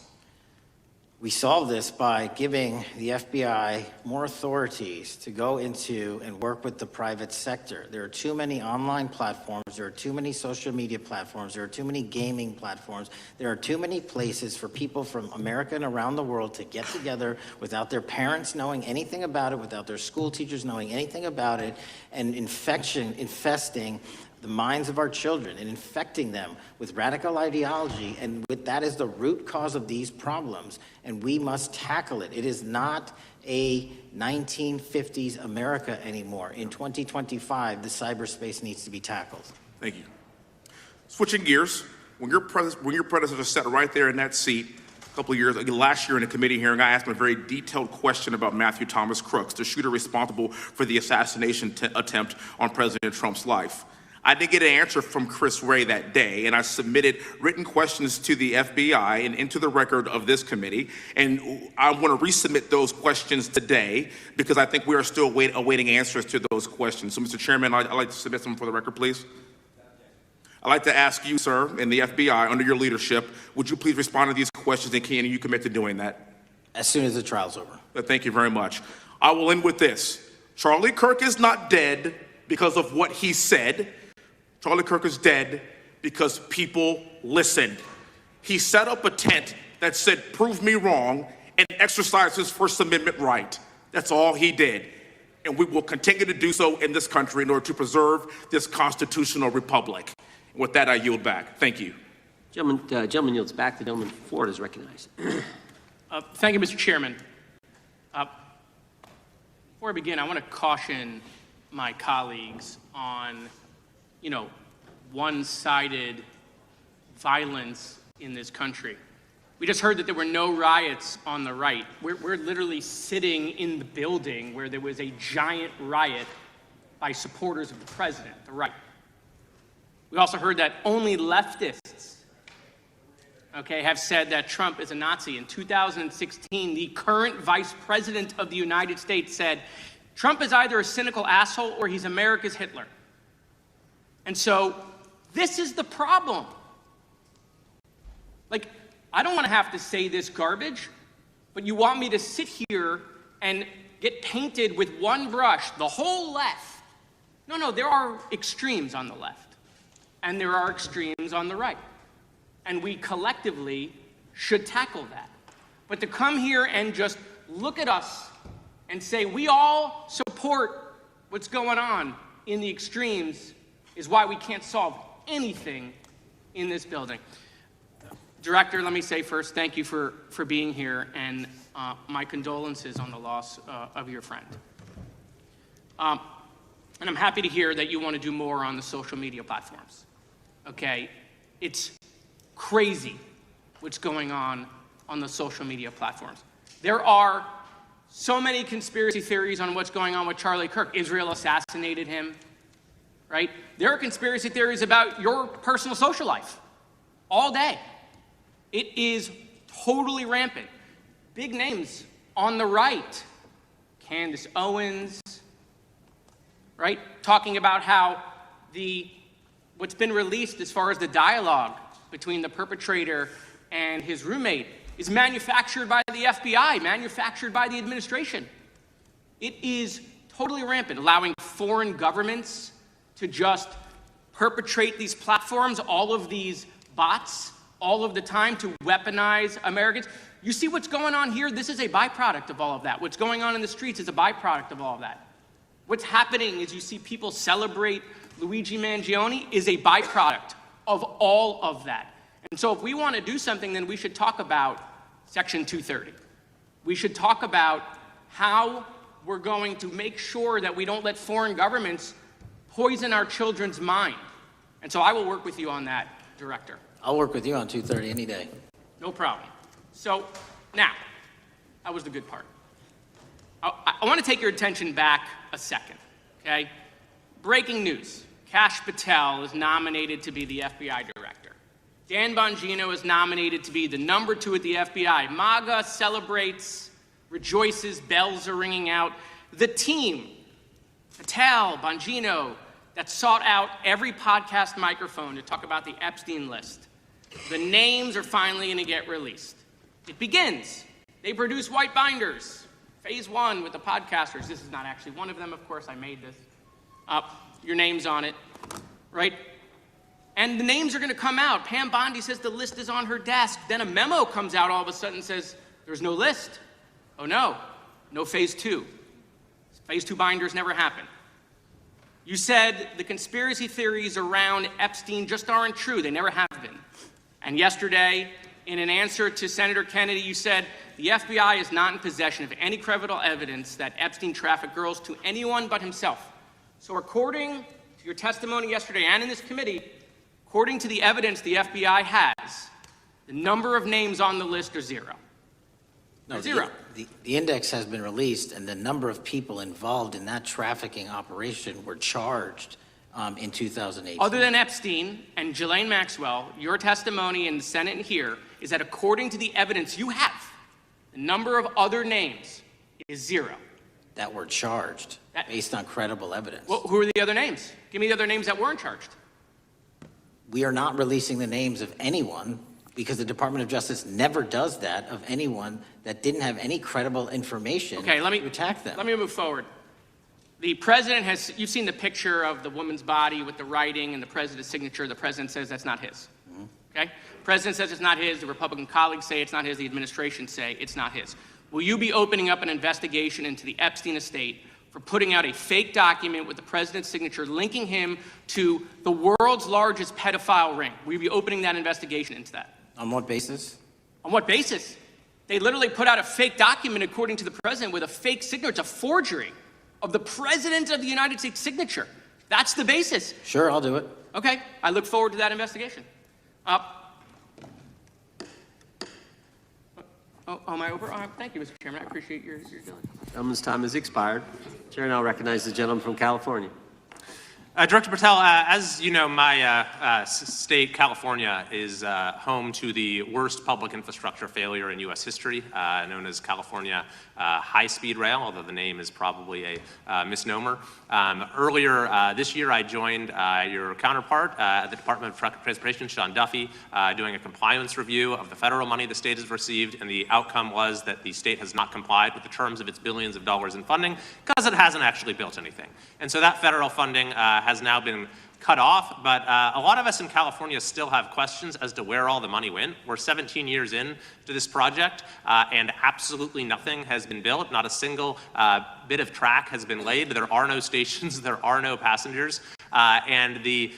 We solve this by giving the FBI more authorities to go into and work with the private sector. There are too many online platforms, there are too many social media platforms, there are too many gaming platforms, there are too many places for people from America and around the world to get together without their parents knowing anything about it, without their school teachers knowing anything about it, and infesting the minds of our children and infecting them with radical ideology, and that is the root cause of these problems, and we must tackle it. It is not a 1950s America anymore. In 2025, the cyberspace needs to be tackled. Thank you. Switching gears, when your predecessor sat right there in that seat a couple of years, last year in a committee hearing, I asked him a very detailed question about Matthew Thomas Crooks, the shooter responsible for the assassination attempt on President Trump's life. I didn't get an answer from Chris Wray that day, and I submitted written questions to the FBI and into the record of this committee, and I want to resubmit those questions today because I think we are still awaiting answers to those questions. So, Mr. Chairman, I'd like to submit them for the record, please. I'd like to ask you, sir, and the FBI, under your leadership, would you please respond to these questions, and can you commit to doing that? As soon as the trial's over. Thank you very much. I will end with this. Charlie Kirk is not dead because of what he said. Charlie Kirk is dead because people listened. He set up a tent that said, "Prove me wrong," and exercised his First Amendment right. That's all he did. And we will continue to do so in this country in order to preserve this constitutional republic. And with that, I yield back. Thank you. Gentleman yields back. The gentleman from Florida is recognized. Thank you, Mr. Chairman. Before I begin, I want to caution my colleagues on one-sided violence in this country. We just heard that there were no riots on the right. We're literally sitting in the building where there was a giant riot by supporters of the president, the right. We also heard that only leftists, have said that Trump is a Nazi. In 2016, the current vice president of the United States said, Trump is either a cynical asshole or he's America's Hitler. And so this is the problem. I don't want to have to say this garbage, but you want me to sit here and get painted with one brush, the whole left. No, there are extremes on the left, and there are extremes on the right. And we collectively should tackle that. But to come here and just look at us and say we all support what's going on in the extremes is why we can't solve anything in this building. Director, let me say first, thank you for being here, and my condolences on the loss of your friend. And I'm happy to hear that you want to do more on the social media platforms. It's crazy what's going on the social media platforms. There are so many conspiracy theories on what's going on with Charlie Kirk. Israel assassinated him, right? There are conspiracy theories about your personal social life all day. It is totally rampant. Big names on the right, Candace Owens, right? Talking about how what's been released as far as the dialogue between the perpetrator and his roommate is manufactured by the FBI, manufactured by the administration. It is totally rampant, allowing foreign governments to just perpetrate these platforms, all of these bots, all of the time to weaponize Americans. You see what's going on here? This is a byproduct of all of that. What's going on in the streets is a byproduct of all of that. What's happening is you see people celebrate Luigi Mangione is a byproduct of all of that. And so if we want to do something, then we should talk about Section 230. We should talk about how we're going to make sure that we don't let foreign governments poison our children's mind. And so I will work with you on that, Director. I'll work with you on 230 any day. No problem. So now, that was the good part. I want to take your attention back a second, okay? Breaking news. Kash Patel is nominated to be the FBI director. Dan Bongino is nominated to be the number 2 at the FBI. MAGA celebrates, rejoices, bells are ringing out. The team, Patel, Bongino, that sought out every podcast microphone to talk about the Epstein list. The names are finally going to get released. It begins They produce white binders. Phase 1 with the podcasters. This is not actually one of them, of course. I made this up. Your name's on it, right? And the names are going to come out. Pam Bondi says the list is on her desk. Then a memo comes out all of a sudden and says, there's no list. Oh, no. No phase 2. Phase 2 binders never happen. You said the conspiracy theories around Epstein just aren't true. They never have been. And yesterday, in an answer to Senator Kennedy, you said the FBI is not in possession of any credible evidence that Epstein trafficked girls to anyone but himself. So according to your testimony yesterday and in this committee, according to the evidence the FBI has, the number of names on the list are zero. No, Zero. The index has been released, and the number of people involved in that trafficking operation were charged in 2018. Other than Epstein and Ghislaine Maxwell, your testimony in the Senate and here is that according to the evidence you have, the number of other names is zero. That were charged based on credible evidence. Well, who are the other names? Give me the other names that weren't charged. We are not releasing the names of anyone because the Department of Justice never does that of anyone that didn't have any credible information to attack them. Let me move forward. The president has, you've seen the picture of the woman's body with the writing and the president's signature. The president says that's not his. Okay? President says it's not his. The Republican colleagues say it's not his. The administration say it's not his. Will you be opening up an investigation into the Epstein estate for putting out a fake document with the president's signature linking him to the world's largest pedophile ring? Will you be opening that investigation into that? On what basis? On what basis? They literally put out a fake document, according to the president, with a fake signature. It's a forgery of the president of the United States signature. That's the basis. Sure, I'll do it. Okay, I look forward to that investigation. Am I over? Thank you, Mr. Chairman. I appreciate your diligence. Gentleman's time has expired. Chair now recognizes the gentleman from California. Director Patel, as you know, my state, California, is home to the worst public infrastructure failure in U.S. history, known as California High-Speed Rail, although the name is probably a misnomer. Earlier this year, I joined your counterpart at the Department of Transportation, Sean Duffy, doing a compliance review of the federal money the state has received, and the outcome was that the state has not complied with the terms of its billions of dollars in funding because it hasn't actually built anything. And so that federal funding has now been cut off, but a lot of us in California still have questions as to where all the money went. We're 17 years in to this project, and absolutely nothing has been built. Not a single bit of track has been laid. There are no stations. There are no passengers. And the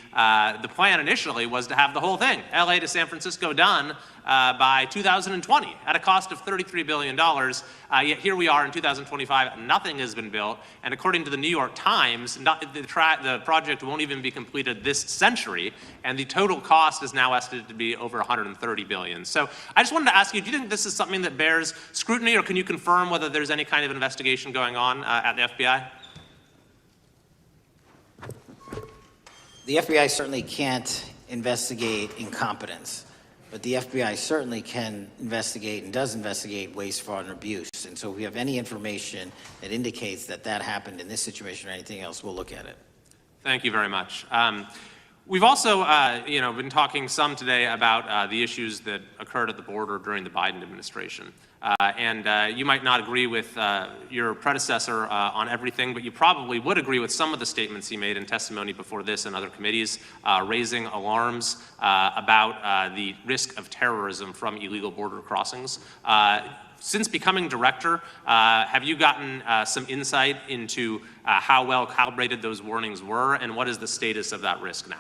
plan initially was to have the whole thing, LA to San Francisco, done by 2020 at a cost of $33 billion. Yet here we are in 2025, nothing has been built. And according to the New York Times, the project won't even be completed this century. And the total cost is now estimated to be over $130 billion. So I just wanted to ask you, do you think this is something that bears scrutiny, or can you confirm whether there's any kind of investigation going on at the FBI? The FBI certainly can't investigate incompetence, but the FBI certainly can investigate and does investigate waste, fraud, and abuse. And so if we have any information that indicates that that happened in this situation or anything else, we'll look at it. Thank you very much. We've also, been talking some today about the issues that occurred at the border during the Biden administration. You might not agree with your predecessor on everything, but you probably would agree with some of the statements he made in testimony before this and other committees, raising alarms about the risk of terrorism from illegal border crossings. Since becoming director, have you gotten some insight into how well calibrated those warnings were, and what is the status of that risk now?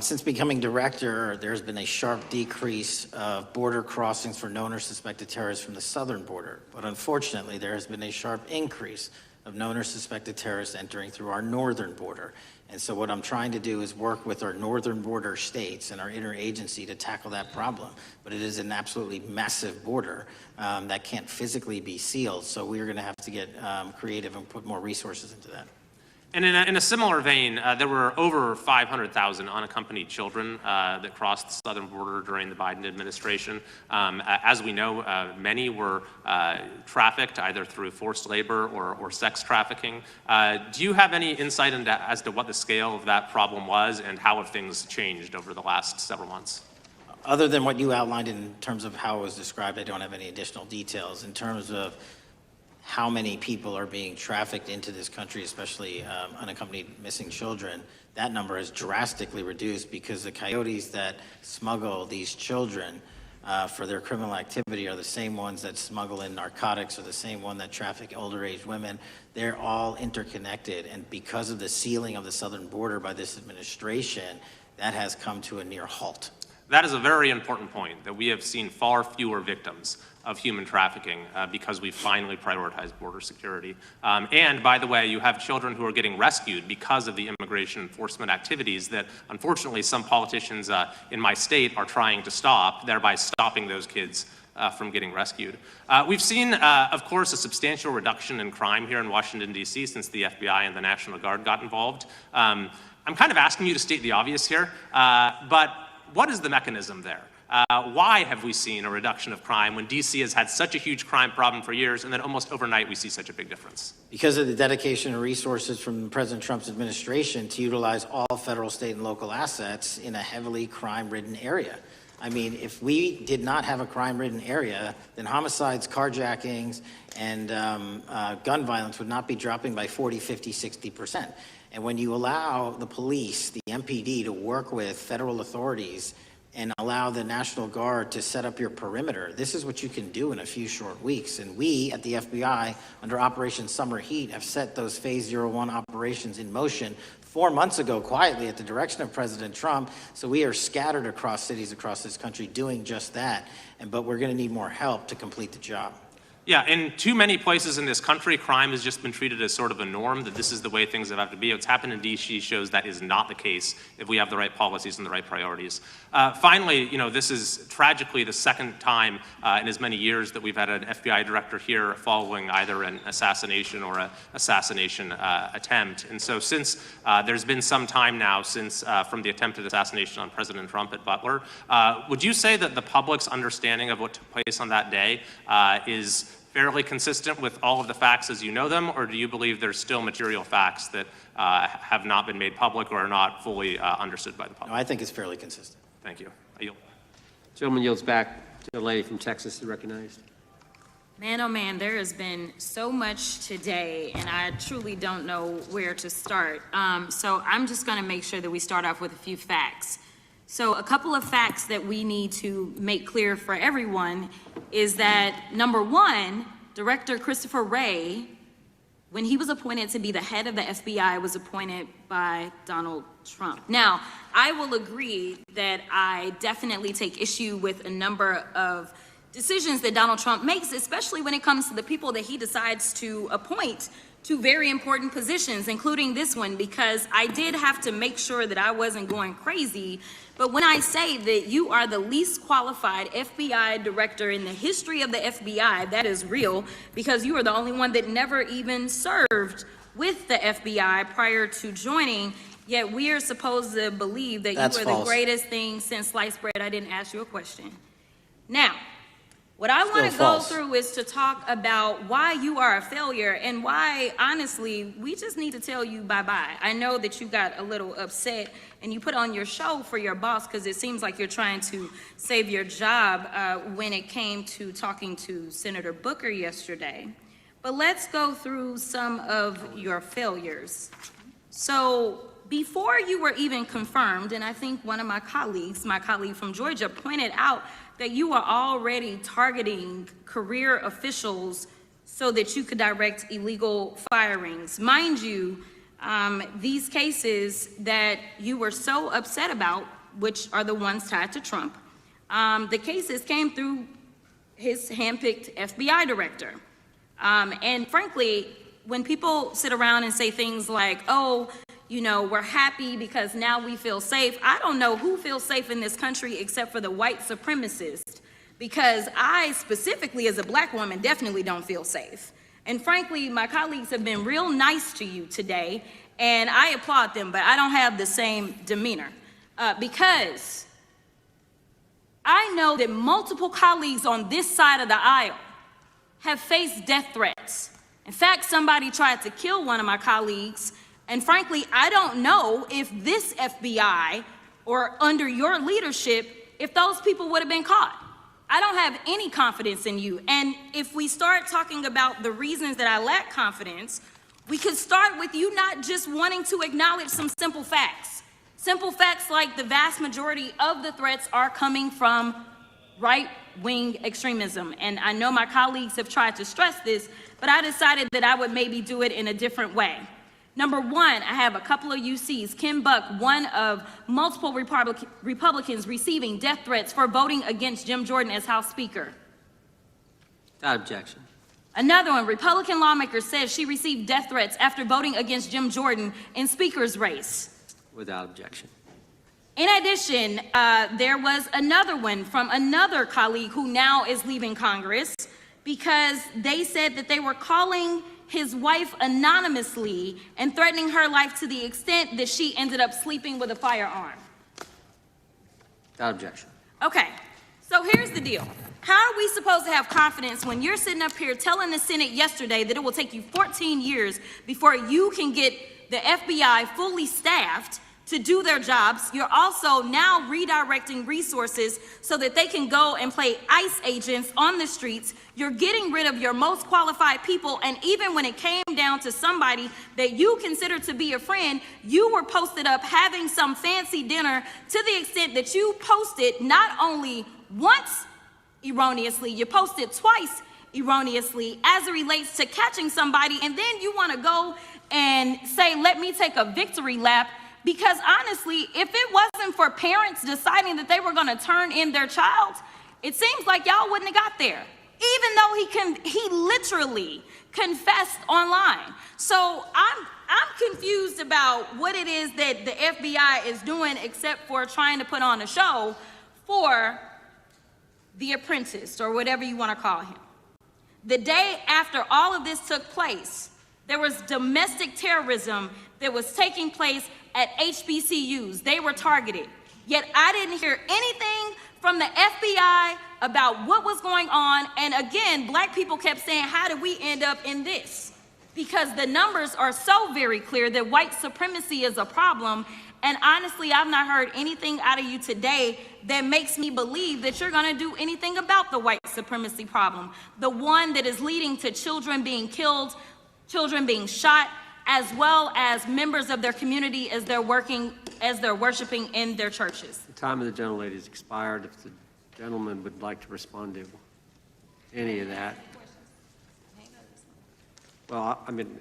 Since becoming director, there's been a sharp decrease of border crossings for known or suspected terrorists from the southern border. But unfortunately, there has been a sharp increase of known or suspected terrorists entering through our northern border. And so what I'm trying to do is work with our northern border states and our interagency to tackle that problem. But it is an absolutely massive border that can't physically be sealed. So we're going to have to get creative and put more resources into that. And in a similar vein, there were over 500,000 unaccompanied children that crossed the southern border during the Biden administration. As we know, many were trafficked either through forced labor or sex trafficking. Do you have any insight as to what the scale of that problem was and how have things changed over the last several months? Other than what you outlined in terms of how it was described, I don't have any additional details. In terms of how many people are being trafficked into this country, especially unaccompanied missing children, that number is drastically reduced because the coyotes that smuggle these children for their criminal activity are the same ones that smuggle in narcotics, or the same one that traffic older age women. They're all interconnected, and because of the sealing of the southern border by this administration, that has come to a near halt. That is a very important point, that we have seen far fewer victims of human trafficking because we've finally prioritized border security. And by the way, you have children who are getting rescued because of the immigration enforcement activities that unfortunately some politicians in my state are trying to stop, thereby stopping those kids from getting rescued. We've seen, of course, a substantial reduction in crime here in Washington, D.C. since the FBI and the National Guard got involved. I'm kind of asking you to state the obvious here, but what is the mechanism there? Why have we seen a reduction of crime when D.C. has had such a huge crime problem for years, and then almost overnight we see such a big difference? Because of the dedication and resources from President Trump's administration to utilize all federal, state, and local assets in a heavily crime-ridden area. I mean, if we did not have a crime-ridden area, then homicides, carjackings, and gun violence would not be dropping by 40, 50, 60%. And when you allow the police, the MPD, to work with federal authorities and allow the National Guard to set up your perimeter, this is what you can do in a few short weeks. And we at the FBI, under Operation Summer Heat, have set those Phase 01 operations in motion 4 months ago, quietly, at the direction of President Trump. So we are scattered across cities across this country doing just that. But we're going to need more help to complete the job. Yeah, in too many places in this country, crime has just been treated as sort of a norm, that this is the way things have to be. What's happened in D.C. shows that is not the case if we have the right policies and the right priorities. Finally, you know, this is tragically the second time in as many years that we've had an FBI director here following either an assassination or an assassination attempt. And so since there's been some time now since from the attempted assassination on President Trump at Butler, would you say that the public's understanding of what took place on that day is fairly consistent with all of the facts as you know them, or do you believe there's still material facts that have not been made public or are not fully understood by the public? No, I think it's fairly consistent. Thank you. I yield. Gentleman yields back to the lady from Texas, recognized. Man, oh man, there has been so much today, and I truly don't know where to start. So I'm just going to make sure that we start off with a few facts. So a couple of facts that we need to make clear for everyone is that, number one, Director Christopher Wray, when he was appointed to be the head of the FBI, was appointed by Donald Trump. Now, I will agree that I definitely take issue with a number of decisions that Donald Trump makes, especially when it comes to the people that he decides to appoint to very important positions, including this one, because I did have to make sure that I wasn't going crazy. But when I say that you are the least qualified FBI director in the history of the FBI, that is real, because you are the only one that never even served with the FBI prior to joining, yet we are supposed to believe that That's you are false. the greatest thing since sliced bread. I didn't ask you a question. Now, what I want to go through is to talk about why you are a failure and why, honestly, we just need to tell you bye-bye. I know that you got a little upset and you put on your show for your boss because it seems like you're trying to save your job when it came to talking to Senator Booker yesterday. But let's go through some of your failures. So before you were even confirmed, and I think one of my colleague from Georgia, pointed out that you were already targeting career officials so that you could direct illegal firings. Mind you, these cases that you were so upset about, which are the ones tied to Trump, the cases came through his handpicked FBI director. And frankly, when people sit around and say things like, oh, you know, we're happy because now we feel safe. I don't know who feels safe in this country except for the white supremacists, because I specifically as a black woman definitely don't feel safe. And frankly, my colleagues have been real nice to you today, and I applaud them, but I don't have the same demeanor because I know that multiple colleagues on this side of the aisle have faced death threats. In fact, somebody tried to kill one of my colleagues. And frankly, I don't know if this FBI or under your leadership if those people would have been caught. I don't have any confidence in you. And if we start talking about the reasons that I lack confidence, we could start with you not just wanting to acknowledge some simple facts. Simple facts like the vast majority of the threats are coming from right-wing extremism. And I know my colleagues have tried to stress this, but I decided that I would maybe do it in a different way. Number one, I have a couple of UCs. Kim Buck, one of multiple Republicans receiving death threats for voting against Jim Jordan as House Speaker. Without objection. Another one, Republican lawmaker says she received death threats after voting against Jim Jordan in Speaker's race. Without objection. In addition, there was another one from another colleague who now is leaving Congress because they said that they were calling his wife anonymously and threatening her life to the extent that she ended up sleeping with a firearm. Without objection. Okay, so here's the deal. How are we supposed to have confidence when you're sitting up here telling the Senate yesterday that it will take you 14 years before you can get the FBI fully staffed to do their jobs? You're also now redirecting resources so that they can go and play ICE agents on the streets. You're getting rid of your most qualified people, and even when it came down to somebody that you consider to be a friend, you were posted up having some fancy dinner to the extent that you posted not only once erroneously, you posted twice erroneously as it relates to catching somebody, and then you want to go and say, let me take a victory lap. Because honestly, if it wasn't for parents deciding that they were going to turn in their child, it seems like y'all wouldn't have got there, even though he literally confessed online. So I'm confused about what it is that the FBI is doing except for trying to put on a show for the apprentice or whatever you want to call him. The day after all of this took place, there was domestic terrorism that was taking place at HBCUs. They were targeted. Yet I didn't hear anything from the FBI about what was going on. And again, black people kept saying, how did we end up in this? Because the numbers are so very clear that white supremacy is a problem. And honestly, I've not heard anything out of you today that makes me believe that you're going to do anything about the white supremacy problem. The one that is leading to children being killed, children being shot, as well as members of their community as they're worshiping in their churches. The time of the gentlelady has expired. If the gentleman would like to respond to any of that. Well, I mean,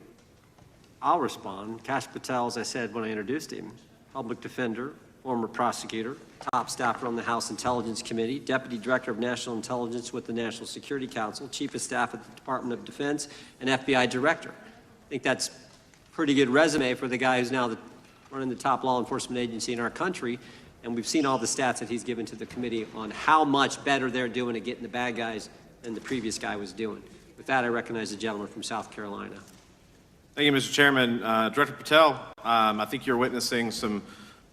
I'll respond. Kash Patel, as I said when I introduced him, public defender, former prosecutor, top staffer on the House Intelligence Committee, Deputy Director of National Intelligence with the National Security Council, Chief of Staff at the Department of Defense, and FBI Director. I think that's a pretty good resume for the guy who's now running the top law enforcement agency in our country, and we've seen all the stats that he's given to the committee on how much better they're doing at getting the bad guys than the previous guy was doing. With that, I recognize the gentleman from South Carolina. Thank you, Mr. Chairman. Director Patel, I think you're witnessing some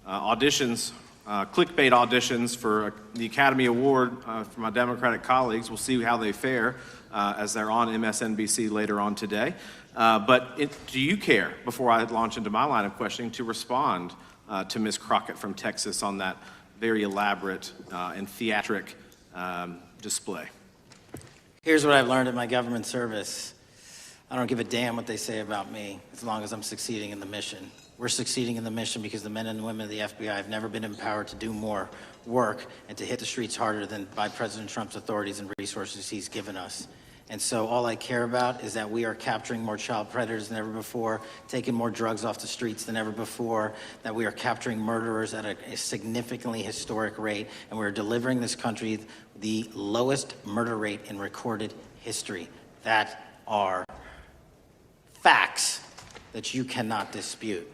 auditions, clickbait auditions for the Academy Award for my Democratic colleagues. We'll see how they fare as they're on MSNBC later on today. Do you care, before I launch into my line of questioning, to respond to Ms. Crockett from Texas on that very elaborate and theatric display? Here's what I've learned in my government service. I don't give a damn what they say about me as long as I'm succeeding in the mission. We're succeeding in the mission because the men and women of the FBI have never been empowered to do more work and to hit the streets harder than by President Trump's authorities and resources he's given us. And so all I care about is that we are capturing more child predators than ever before, taking more drugs off the streets than ever before, that we are capturing murderers at a significantly historic rate, and we're delivering this country the lowest murder rate in recorded history. That are facts that you cannot dispute.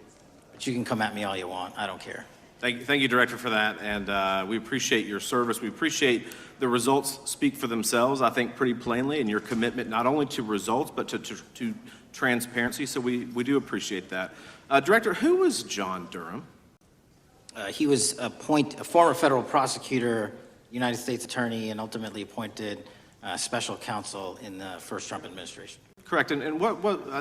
But you can come at me all you want. I don't care. Thank you, Director, for that, and we appreciate your service. We appreciate the results speak for themselves, I think, pretty plainly, and your commitment not only to results, but to transparency, so we do appreciate that. Director, who was John Durham? He was a former federal prosecutor, United States attorney, and ultimately appointed special counsel in the first Trump administration. Correct, and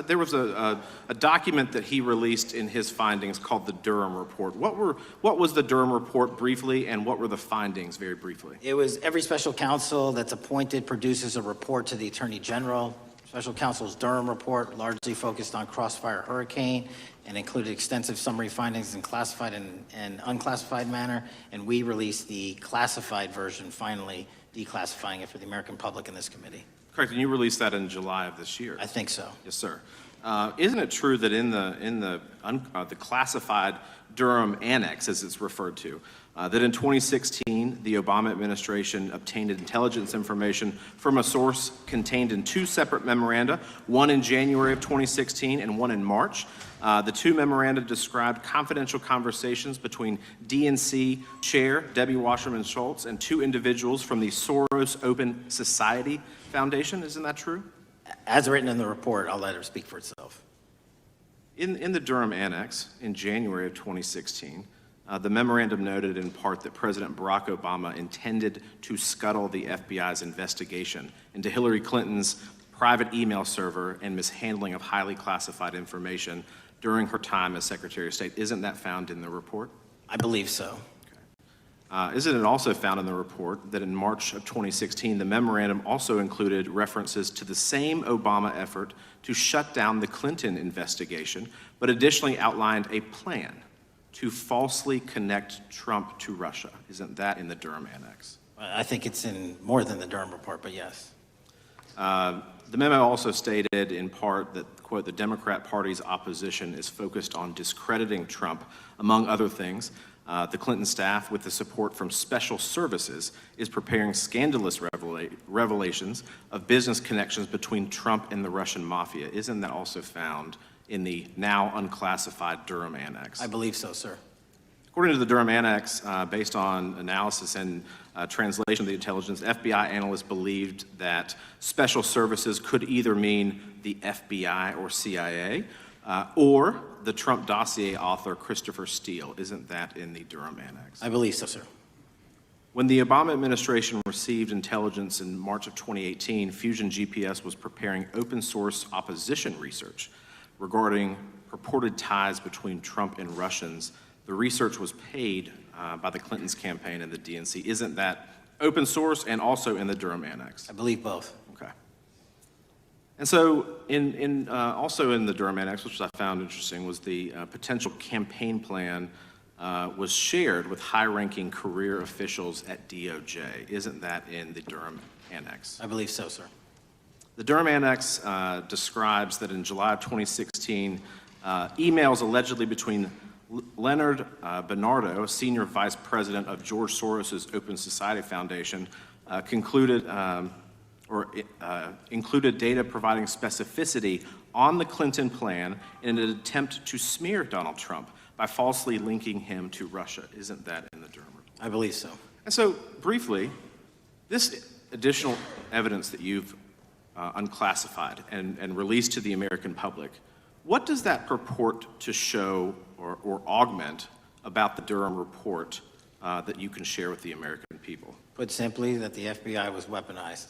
there was a document that he released in his findings called the Durham Report. What was the Durham Report briefly, and what were the findings very briefly? It was every special counsel that's appointed produces a report to the Attorney General. Special counsel's Durham Report largely focused on Crossfire Hurricane and included extensive summary findings in classified and unclassified manner, and we released the classified version, finally declassifying it for the American public in this committee. Correct, and you released that in July of this year. I think so. Yes, sir. Isn't it true that in the classified Durham Annex, as it's referred to, that in 2016 the Obama administration obtained intelligence information from a source contained in two separate memoranda, one in January of 2016 and one in March? The two memoranda described confidential conversations between DNC Chair Debbie Wasserman Schultz and two individuals from the Soros Open Society Foundation. Isn't that true? As written in the report, I'll let her speak for itself. In the Durham Annex in January of 2016, the memorandum noted in part that President Barack Obama intended to scuttle the FBI's investigation into Hillary Clinton's private email server and mishandling of highly classified information during her time as Secretary of State. Isn't that found in the report? I believe so. Isn't it also found in the report that in March of 2016, the memorandum also included references to the same Obama effort to shut down the Clinton investigation, but additionally outlined a plan to falsely connect Trump to Russia? Isn't that in the Durham Annex? I think it's in more than the Durham Report, but yes. The memo also stated in part that, quote, the Democrat Party's opposition is focused on discrediting Trump, among other things. The Clinton staff, with the support from special services, is preparing scandalous revelations of business connections between Trump and the Russian mafia. Isn't that also found in the now unclassified Durham Annex? I believe so, sir. According to the Durham Annex, based on analysis and translation of the intelligence, FBI analysts believed that special services could either mean the FBI or CIA, or the Trump dossier author Christopher Steele. Isn't that in the Durham Annex? I believe so, sir. When the Obama administration received intelligence in March of 2018, Fusion GPS was preparing open source opposition research regarding purported ties between Trump and Russians. The research was paid by the Clintons campaign and the DNC. Isn't that open source and also in the Durham Annex? I believe both. Okay. And so also in the Durham Annex, which I found interesting, was the potential campaign plan was shared with high-ranking career officials at DOJ. Isn't that in the Durham Annex? I believe so, sir. The Durham Annex describes that in July of 2016, emails allegedly between Leonard Bernardo, senior vice president of George Soros' Open Society Foundation, included data providing specificity on the Clinton plan in an attempt to smear Donald Trump by falsely linking him to Russia. Isn't that in the Durham Report? I believe so. And so, briefly, this additional evidence that you've unclassified and released to the American public, what does that purport to show or augment about the Durham Report that you can share with the American people? Put simply, that the FBI was weaponized.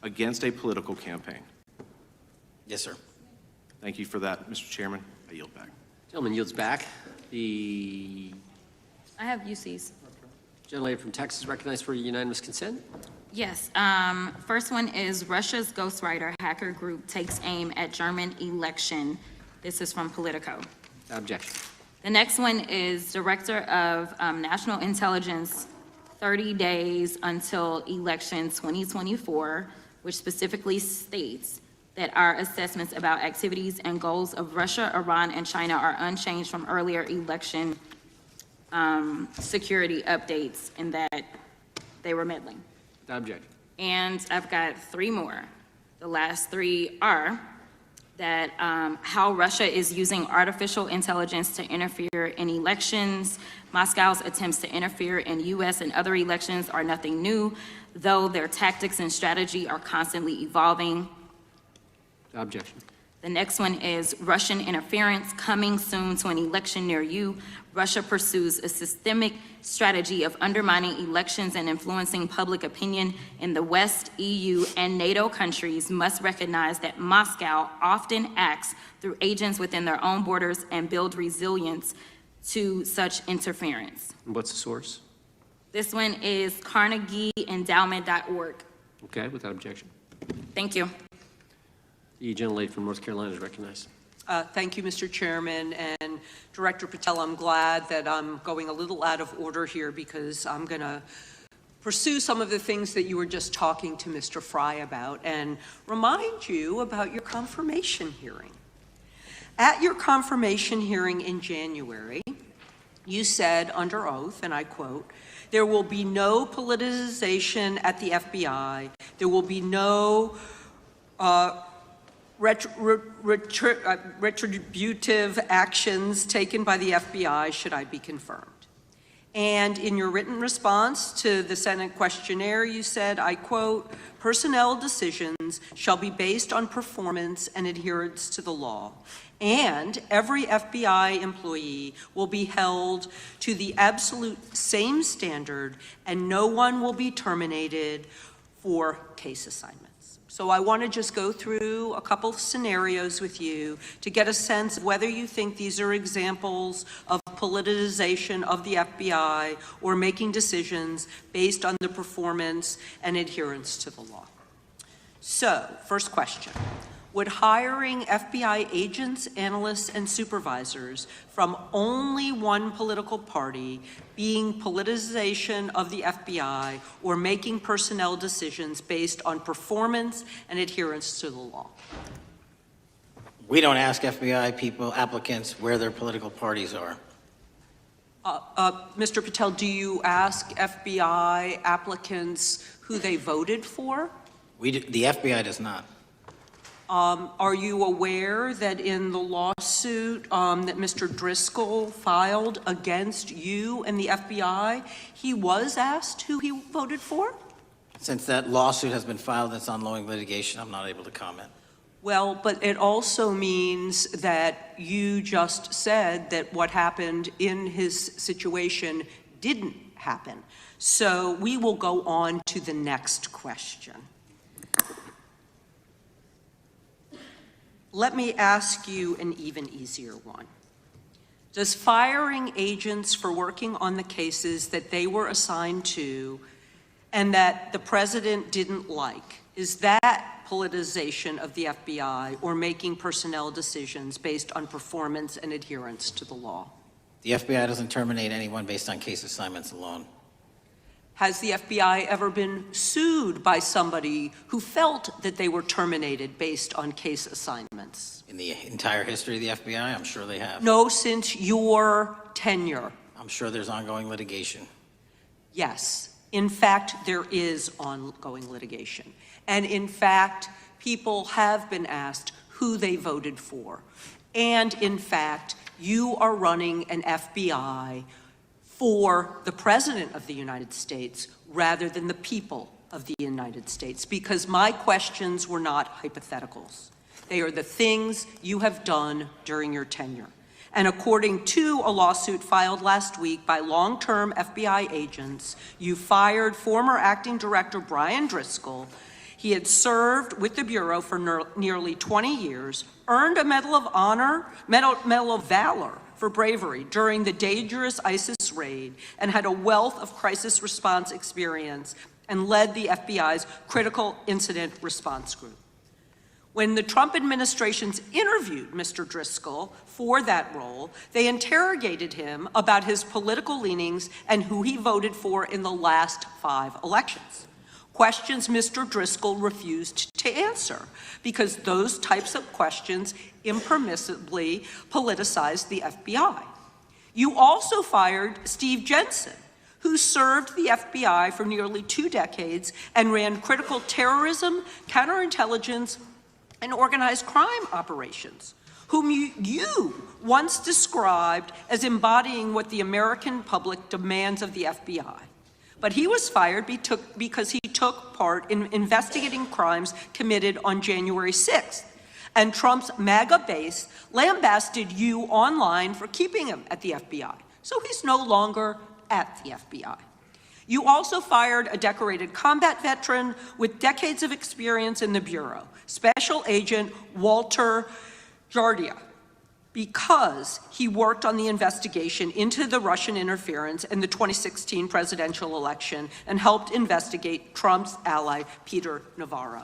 Against a political campaign. Yes, sir. Thank you for that, Mr. Chairman. I yield back. Gentleman yields back. I have UCs. Gentlelady from Texas recognized for unanimous consent. Yes. First one is Russia's ghostwriter hacker group takes aim at German election. This is from Politico. Objection. The next one is Director of National Intelligence, 30 days until election 2024, which specifically states that our assessments about activities and goals of Russia, Iran, and China are unchanged from earlier election security updates, and that they were meddling. Objection. And I've got three more. The last three are that how Russia is using artificial intelligence to interfere in elections. Moscow's attempts to interfere in U.S. and other elections are nothing new, though their tactics and strategy are constantly evolving. Objection. The next one is Russian interference coming soon to an election near you. Russia pursues a systemic strategy of undermining elections and influencing public opinion in the West. EU and NATO countries must recognize that Moscow often acts through agents within their own borders and build resilience to such interference. What's the source? This one is CarnegieEndowment.org. Okay, without objection. Thank you. The gentlelady from North Carolina is recognized. Thank you, Mr. Chairman, and Director Patel, I'm glad that I'm going a little out of order here because I'm going to pursue some of the things that you were just talking to Mr. Fry about and remind you about your confirmation hearing. At your confirmation hearing in January, you said under oath, and I quote, "There will be no politicization at the FBI. There will be no retributive actions taken by the FBI should I be confirmed." And in your written response to the Senate questionnaire, you said, I quote, "Personnel decisions shall be based on performance and adherence to the law. And every FBI employee will be held to the absolute same standard, and no one will be terminated for case assignments." So I want to just go through a couple of scenarios with you to get a sense of whether you think these are examples of politicization of the FBI or making decisions based on the performance and adherence to the law. So, first question. Would hiring FBI agents, analysts, and supervisors from only one political party being politicization of the FBI or making personnel decisions based on performance and adherence to the law? We don't ask FBI people, applicants, where their political parties are. Mr. Patel, do you ask FBI applicants who they voted for? The FBI does not. Are you aware that in the lawsuit that Mr. Driscoll filed against you and the FBI, he was asked who he voted for? Since that lawsuit has been filed and it's ongoing litigation, I'm not able to comment. Well, but it also means that you just said that what happened in his situation didn't happen. So we will go on to the next question. Let me ask you an even easier one. Does firing agents for working on the cases that they were assigned to and that the president didn't like, is that politicization of the FBI or making personnel decisions based on performance and adherence to the law? The FBI doesn't terminate anyone based on case assignments alone. Has the FBI ever been sued by somebody who felt that they were terminated based on case assignments? In the entire history of the FBI, I'm sure they have. No, since your tenure. I'm sure there's ongoing litigation. Yes. In fact, there is ongoing litigation. And in fact, people have been asked who they voted for. And in fact, you are running an FBI for the President of the United States rather than the people of the United States, because my questions were not hypotheticals. They are the things you have done during your tenure. And according to a lawsuit filed last week by long-term FBI agents, you fired former acting director Brian Driscoll. He had served with the Bureau for nearly 20 years, earned a Medal of Honor, Medal of Valor for bravery during the dangerous ISIS raid, and had a wealth of crisis response experience and led the FBI's critical incident response group. When the Trump administrations interviewed Mr. Driscoll for that role, they interrogated him about his political leanings and who he voted for in the last 5 elections. Questions Mr. Driscoll refused to answer because those types of questions impermissibly politicized the FBI. You also fired Steve Jensen, who served the FBI for nearly 2 decades and ran critical terrorism, counterintelligence, and organized crime operations, whom you once described as embodying what the American public demands of the FBI. But he was fired because he took part in investigating crimes committed on January 6th. and Trump's MAGA base lambasted you online for keeping him at the FBI. So he's no longer at the FBI. You also fired a decorated combat veteran with decades of experience in the Bureau, Special Agent Walter Jardia, because he worked on the investigation into the Russian interference in the 2016 presidential election and helped investigate Trump's ally, Peter Navarro.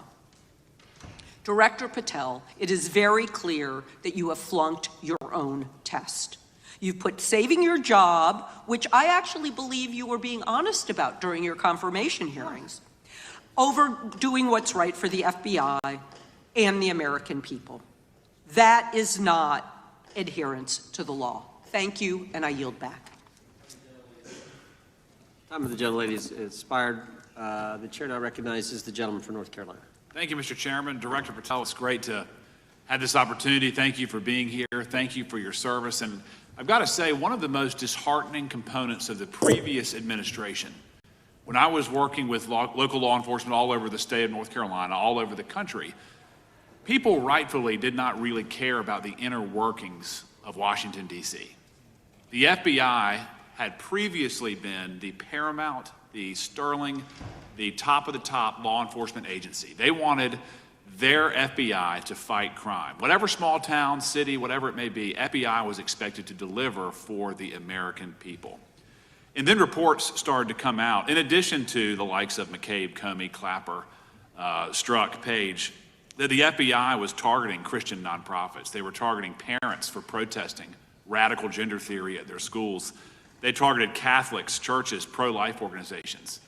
Director Patel, it is very clear that you have flunked your own test. You've put saving your job, which I actually believe you were being honest about during your confirmation hearings, over doing what's right for the FBI and the American people. That is not adherence to the law. Thank you, and I yield back. Time of the gentlelady is expired. The chair now recognizes the gentleman from North Carolina. Thank you, Mr. Chairman. Director Patel, it's great to have this opportunity. Thank you for being here. Thank you for your service. And I've got to say, one of the most disheartening components of the previous administration, when I was working with local law enforcement all over the state of North Carolina, all over the country, people rightfully did not really care about the inner workings of Washington, D.C. The FBI had previously been the paramount, the sterling, the top of the top law enforcement agency. They wanted their FBI to fight crime. Whatever small town, city, whatever it may be, FBI was expected to deliver for the American people. And then reports started to come out, in addition to the likes of McCabe, Comey, Clapper, Strzok, Page, that the FBI was targeting Christian nonprofits. They were targeting parents for protesting radical gender theory at their schools. They targeted Catholics, churches, pro-life organizations.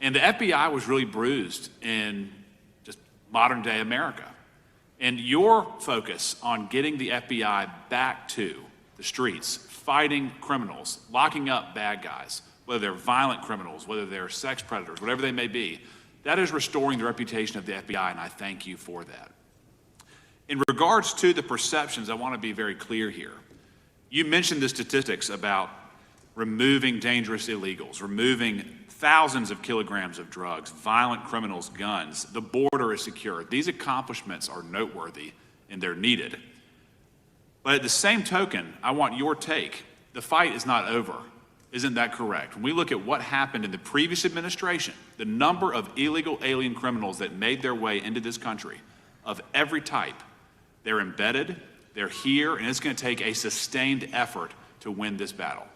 And the FBI was really bruised in just modern day America. And your focus on getting the FBI back to the streets, fighting criminals, locking up bad guys, whether they're violent criminals, whether they're sex predators, whatever they may be, that is restoring the reputation of the FBI, and I thank you for that. In regards to the perceptions, I want to be very clear here. You mentioned the statistics about removing dangerous illegals, removing thousands of kilograms of drugs, violent criminals, guns. The border is secure. These accomplishments are noteworthy and they're needed. But at the same token, I want your take. The fight is not over. Isn't that correct? When we look at what happened in the previous administration, the number of illegal alien criminals that made their way into this country of every type, they're embedded, they're here, and it's going to take a sustained effort to win this battle.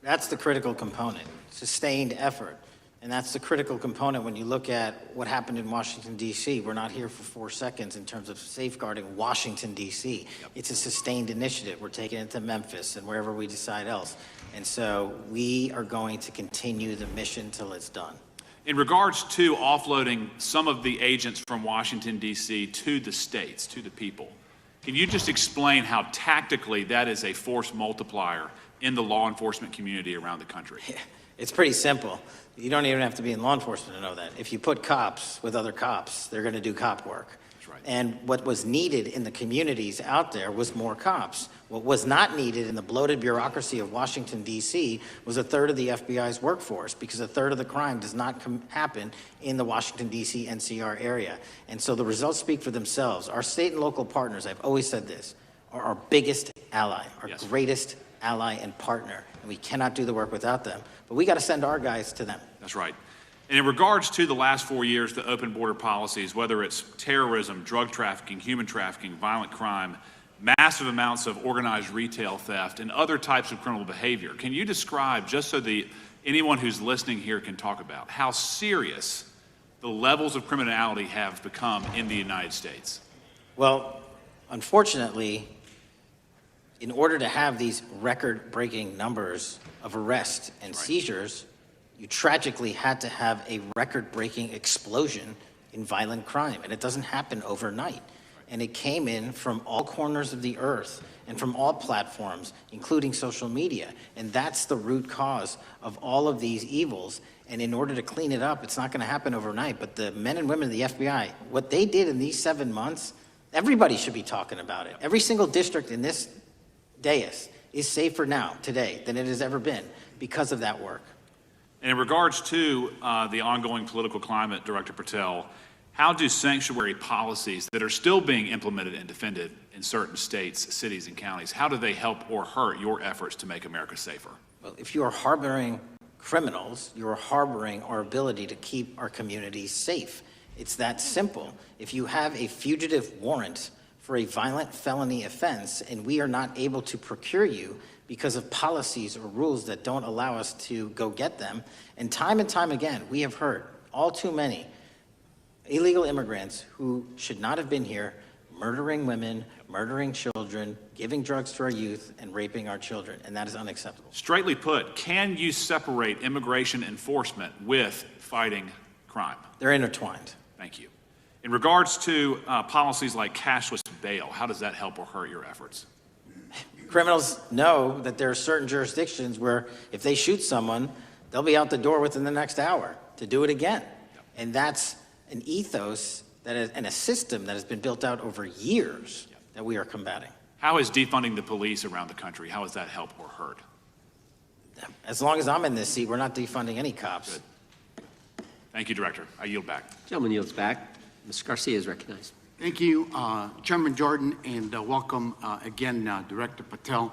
That's the critical component, sustained effort. And that's the critical component when you look at what happened in Washington, D.C. We're not here for 4 seconds in terms of safeguarding Washington, D.C. Yep. It's a sustained initiative. We're taking it to Memphis and wherever we decide else. And so we are going to continue the mission till it's done. In regards to offloading some of the agents from Washington, D.C. to the states, to the people, can you just explain how tactically that is a force multiplier in the law enforcement community around the country? Yeah, it's pretty simple. You don't even have to be in law enforcement to know that. If you put cops with other cops, they're going to do cop work. That's right. And what was needed in the communities out there was more cops. What was not needed in the bloated bureaucracy of Washington, D.C. was a third of the FBI's workforce, because a third of the crime does not happen in the Washington, D.C. NCR area. And so the results speak for themselves. Our state and local partners, I've always said this, are our biggest ally, our Yes. greatest ally and partner. And we cannot do the work without them. But we got to send our guys to them. That's right. And in regards to the last 4 years, the open border policies, whether it's terrorism, drug trafficking, human trafficking, violent crime, massive amounts of organized retail theft, and other types of criminal behavior, can you describe, just so anyone who's listening here can talk about, how serious the levels of criminality have become in the United States? Well, unfortunately, in order to have these record-breaking numbers of arrests and seizures, you tragically had to have a record-breaking explosion in violent crime, and it doesn't happen overnight. And it came in from all corners of the earth and from all platforms, including social media. And that's the root cause of all of these evils. And in order to clean it up, it's not going to happen overnight. But the men and women of the FBI, what they did in these 7 months, everybody should be talking about it. Every single district in this dais is safer now, today, than it has ever been because of that work. And in regards to the ongoing political climate, Director Patel, How do sanctuary policies that are still being implemented and defended in certain states, cities, and counties, how do they help or hurt your efforts to make America safer? Well, if you are harboring criminals, you are harboring our ability to keep our communities safe. It's that simple. If you have a fugitive warrant for a violent felony offense and we are not able to procure you because of policies or rules that don't allow us to go get them, and time again, we have heard all too many illegal immigrants who should not have been here, murdering women, murdering children, giving drugs to our youth, and raping our children, and that is unacceptable. Straightly put, can you separate immigration enforcement with fighting crime? They're intertwined. Thank you. In regards to policies like cashless bail, how does that help or hurt your efforts? Criminals know that there are certain jurisdictions where if they shoot someone, they'll be out the door within the next hour to do it again. And that's an ethos and a system that has been built out over years that we are combating. How is defunding the police around the country, how does that help or hurt? As long as I'm in this seat, we're not defunding any cops. Good. Thank you, Director. I yield back. Gentleman yields back. Mr. Garcia is recognized. Thank you, Chairman Jordan, and welcome again, Director Patel.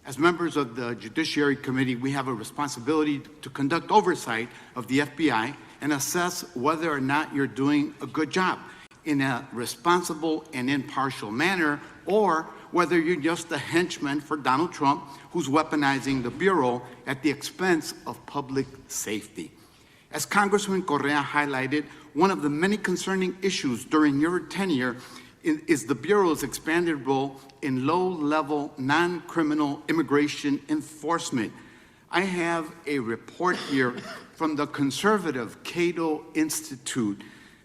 As members of the Judiciary Committee, we have a responsibility to conduct oversight of the FBI and assess whether or not you're doing a good job in a responsible and impartial manner, or whether you're just a henchman for Donald Trump who's weaponizing the Bureau at the expense of public safety. As Congressman Correa highlighted, one of the many concerning issues during your tenure is the Bureau's expanded role in low-level, non-criminal immigration enforcement. I have a report here from the conservative Cato Institute.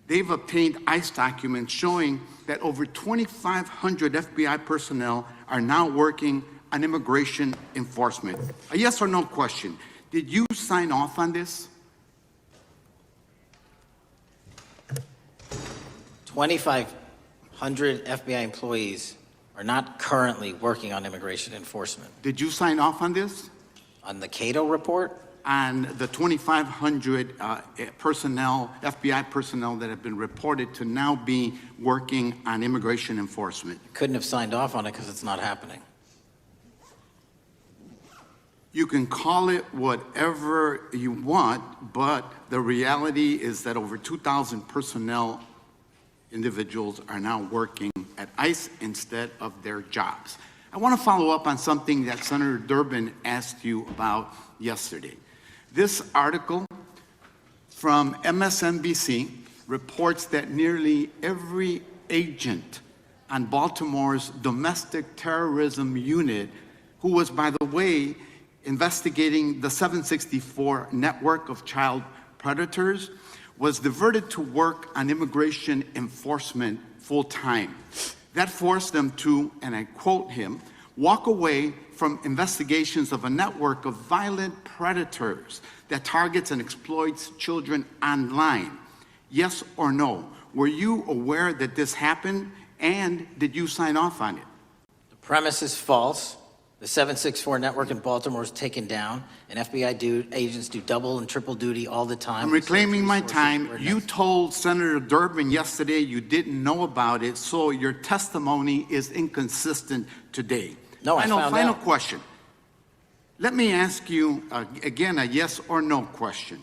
They've obtained ICE documents showing that over 2,500 FBI personnel are now working on immigration enforcement. A yes or no question. Did you sign off on this? 2,500 FBI employees are not currently working on immigration enforcement. Did you sign off on this? On the Cato report? On the 2,500 personnel, FBI personnel that have been reported to now be working on immigration enforcement. Couldn't have signed off on it because it's not happening. You can call it whatever you want, but the reality is that over 2,000 personnel individuals are now working at ICE instead of their jobs. I want to follow up on something that Senator Durbin asked you about yesterday. This article from MSNBC reports that nearly every agent on Baltimore's domestic terrorism unit, who was, by the way, investigating the 764 network of child predators, was diverted to work on immigration enforcement full-time. That forced them to, and I quote him, walk away from investigations of a network of violent predators that targets and exploits children online. Yes or no? Were you aware that this happened, and did you sign off on it? The premise is false. The 764 network in Baltimore is taken down, and FBI agents do double and triple duty all the time. I'm reclaiming my time. You told Senator Durbin yesterday you didn't know about it, so your testimony is inconsistent today. No, I found Final out. question. Let me ask you, again, a yes or no question.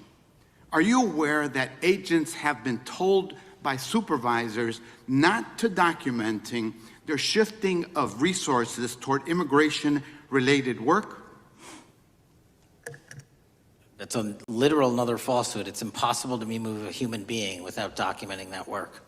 Are you aware that agents have been told by supervisors not to documenting their shifting of resources toward immigration-related work? That's a literal another falsehood. It's impossible to remove a human being without documenting that work.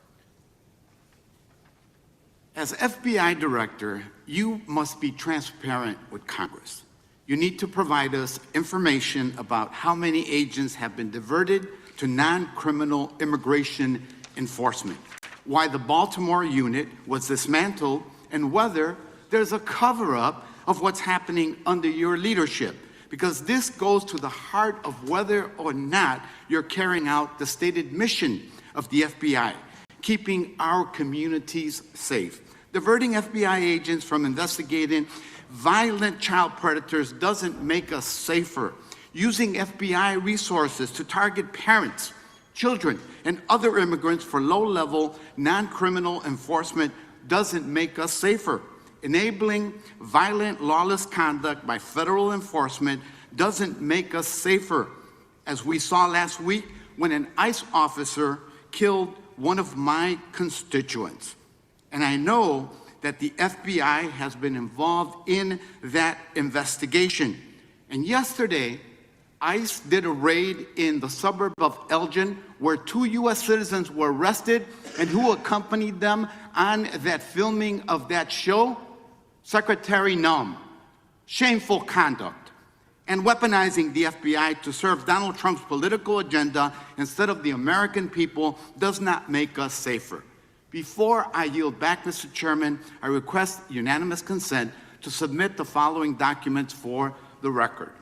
As FBI director, you must be transparent with Congress. You need to provide us information about how many agents have been diverted to non-criminal immigration enforcement, why the Baltimore unit was dismantled, and whether there's a cover-up of what's happening under your leadership. Because this goes to the heart of whether or not you're carrying out the stated mission of the FBI, keeping our communities safe. Diverting FBI agents from investigating violent child predators doesn't make us safer. Using FBI resources to target parents, children, and other immigrants for low-level, non-criminal enforcement doesn't make us safer. Enabling violent, lawless conduct by federal enforcement doesn't make us safer, as we saw last week when an ICE officer killed one of my constituents. And I know that the FBI has been involved in that investigation. And yesterday, ICE did a raid in the suburb of Elgin where 2 U.S. citizens were arrested, and who accompanied them on that filming of that show? Secretary Nunn. Shameful conduct. And weaponizing the FBI to serve Donald Trump's political agenda instead of the American people does not make us safer. Before I yield back, Mr. Chairman, I request unanimous consent to submit the following documents for the record.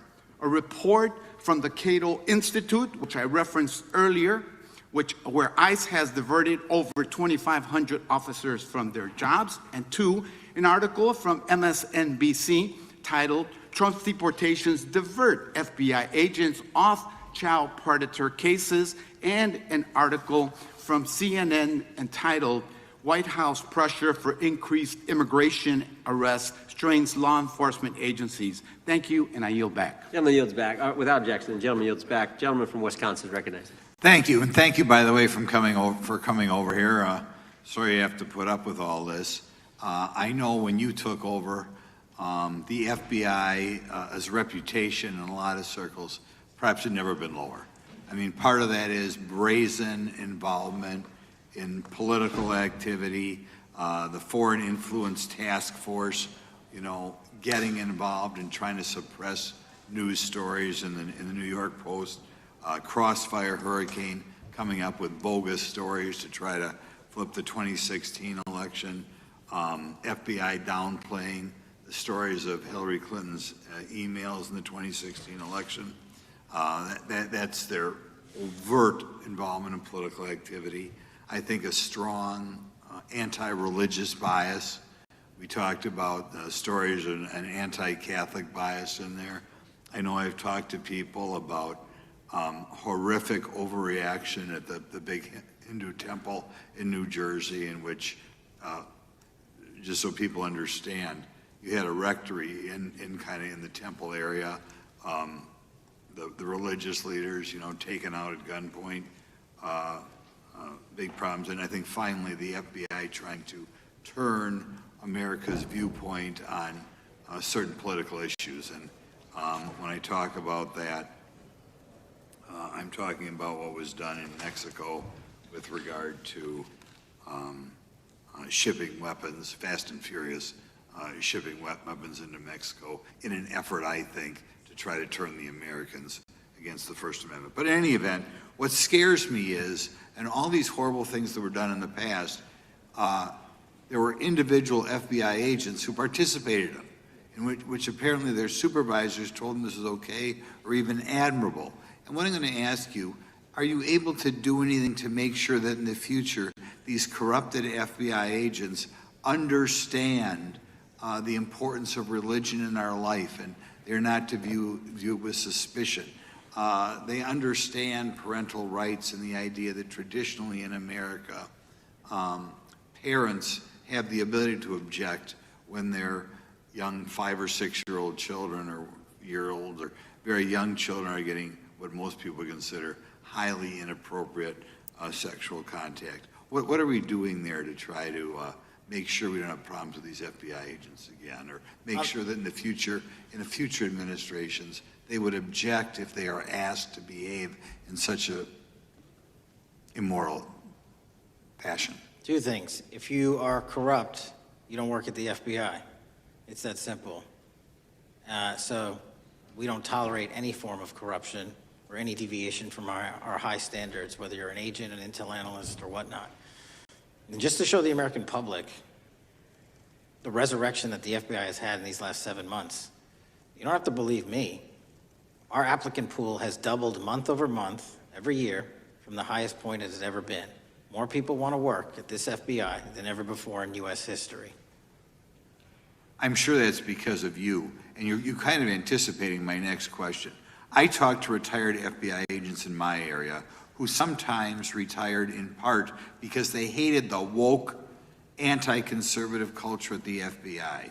A report from the Cato Institute, which I referenced earlier, where ICE has diverted over 2,500 officers from their jobs, and 2, an article from MSNBC titled Trump's Deportations Divert FBI Agents Off Child Predator Cases, and an article from CNN entitled White House Pressure for Increased Immigration Arrests Strains Law Enforcement Agencies. Thank you, and I yield back. Gentleman yields back. Without objection, the gentleman yields back. Gentleman from Wisconsin is recognized. Thank you, and thank you, by the way, for coming over here. Sorry you have to put up with all this. I know when you took over, the FBI's reputation in a lot of circles perhaps had never been lower. I mean, part of that is brazen involvement in political activity, the Foreign Influence Task Force, getting involved and trying to suppress news stories in the New York Post, Crossfire Hurricane coming up with bogus stories to try to flip the 2016 election, FBI downplaying the stories of Hillary Clinton's emails in the 2016 election. That's their overt involvement in political activity. I think a strong anti-religious bias. We talked about stories of an anti-Catholic bias in there. I know I've talked to people about horrific overreaction at the big Hindu temple in New Jersey, in which, just so people understand, you had a rectory in the temple area, the religious leaders, taken out at gunpoint, big problems. And I think finally the FBI trying to turn America's viewpoint on certain political issues. And when I talk about that, I'm talking about what was done in Mexico with regard to shipping weapons, fast and furious, shipping weapons into Mexico in an effort, I think, to try to turn the Americans against the First Amendment. But in any event, what scares me is, and all these horrible things that were done in the past, there were individual FBI agents who participated in them, in which apparently their supervisors told them this is okay or even admirable. And what I'm going to ask you, are you able to do anything to make sure that in the future these corrupted FBI agents understand the importance of religion in our life, and they're not to view it with suspicion? They understand parental rights and the idea that traditionally in America, parents have the ability to object when their young 5 or 6 year old children or year-old or very young children are getting what most people consider highly inappropriate sexual contact. What are we doing there to try to make sure we don't have problems with these FBI agents again, or make sure that in the future administrations, they would object if they are asked to behave in such a immoral fashion? 2 things. If you are corrupt, you don't work at the FBI. It's that simple. So we don't tolerate any form of corruption or any deviation from our high standards, whether you're an agent, an intel analyst, or whatnot. And just to show the American public the resurrection that the FBI has had in these last 7 months, you don't have to believe me. Our applicant pool has doubled month over month every year from the highest point it has ever been. More people want to work at this FBI than ever before in U.S. history. I'm sure that's because of you, and you're kind of anticipating my next question. I talked to retired FBI agents in my area who sometimes retired in part because they hated the woke, anti-conservative culture at the FBI.